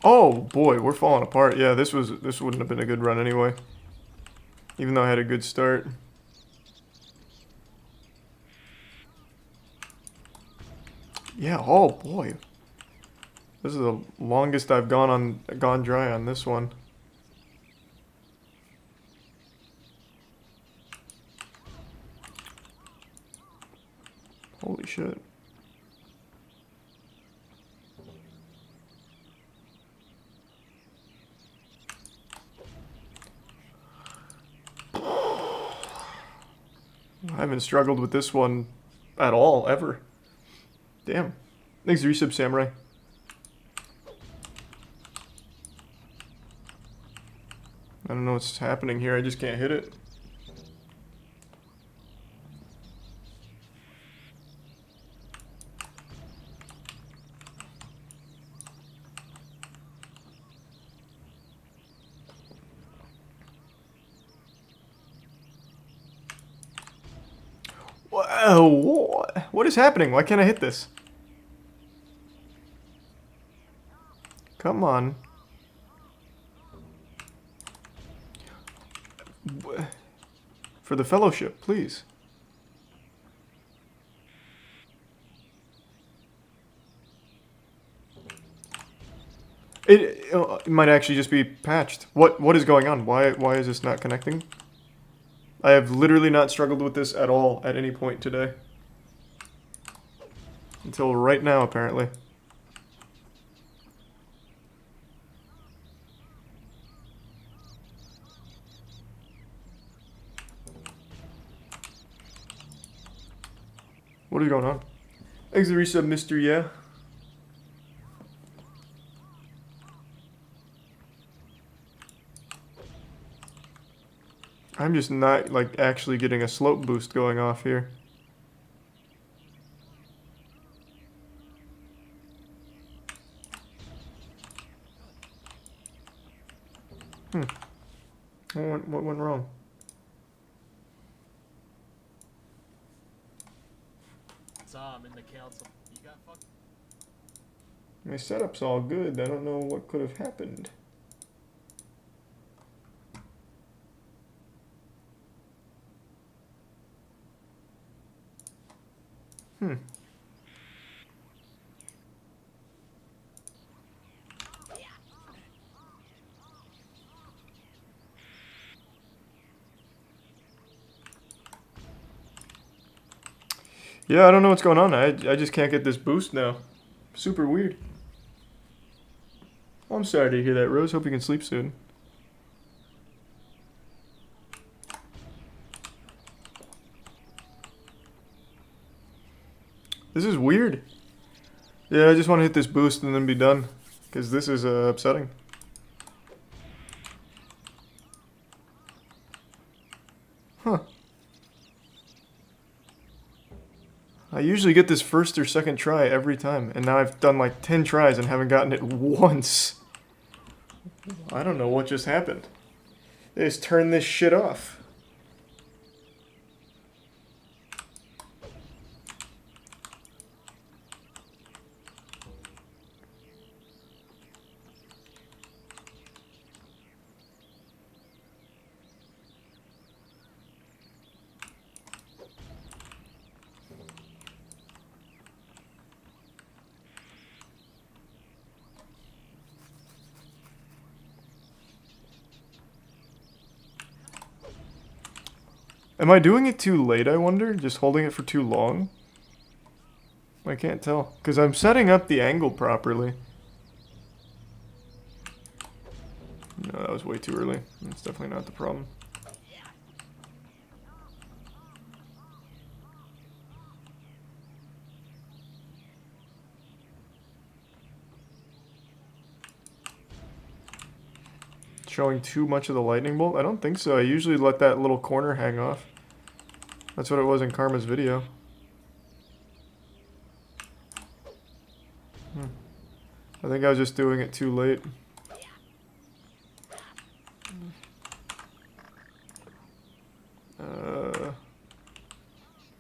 Oh boy, we're falling apart. Yeah, this wouldn't have been a good run anyway. Even though I had a good start. Yeah, oh boy. This is the longest I've gone dry on this one. Holy shit. I haven't struggled with this one at all, ever. Damn. Thanks, Resub Samurai. I don't know what's happening here, I just can't hit it. Whoa, what is happening? Why can't I hit this? Come on. For the fellowship, please. It might actually just be patched. What is going on? Why is this not connecting? I have literally not struggled with this at all at any point today. Until right now, apparently. What is going on? Thanks for the resub, Mr. Yeah. I'm just not, like, actually getting a slope boost going off here. What went wrong? I'm in the council. You got fucked. My setup's all good. I don't know what could have happened. Yeah, I don't know what's going on. I just can't get this boost now. Super weird. I'm sorry to hear that, Rose. Hope you can sleep soon. This is weird. Yeah, I just want to hit this boost and then be done. Because this is upsetting. Huh. I usually get this first or second try every time, and now I've done like 10 tries and haven't gotten it once. I don't know what just happened. They just turned this shit off. Am I doing it too late, I wonder? Just holding it for too long? I can't tell. Because I'm setting up the angle properly. No, that was way too early. That's definitely not the problem. Showing too much of the lightning bolt? I don't think so. I usually let that little corner hang off. That's what it was in Karma's video. I think I was just doing it too late.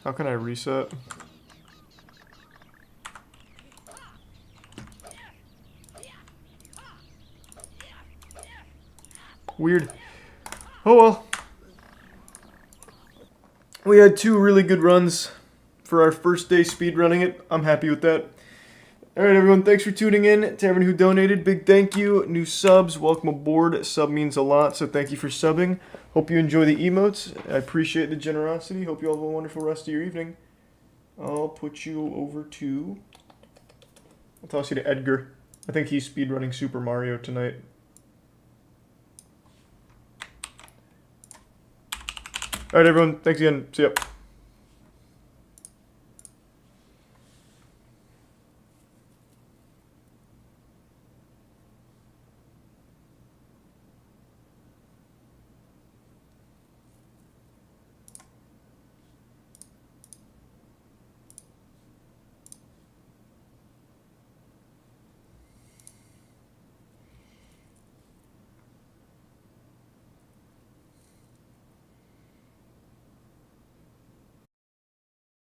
How can I reset? Weird. Oh well. We had 2 really good runs for our first day speedrunning it. I'm happy with that. Alright everyone, thanks for tuning in. To everyone who donated, big thank you. New subs, welcome aboard. Sub means a lot, so thank you for subbing. Hope you enjoy the emotes. I appreciate the generosity. Hope you all have a wonderful rest of your evening. I'll put you over to... I'll toss you to Edgar. I think he's speedrunning Super Mario tonight. Alright everyone, thanks again. See ya.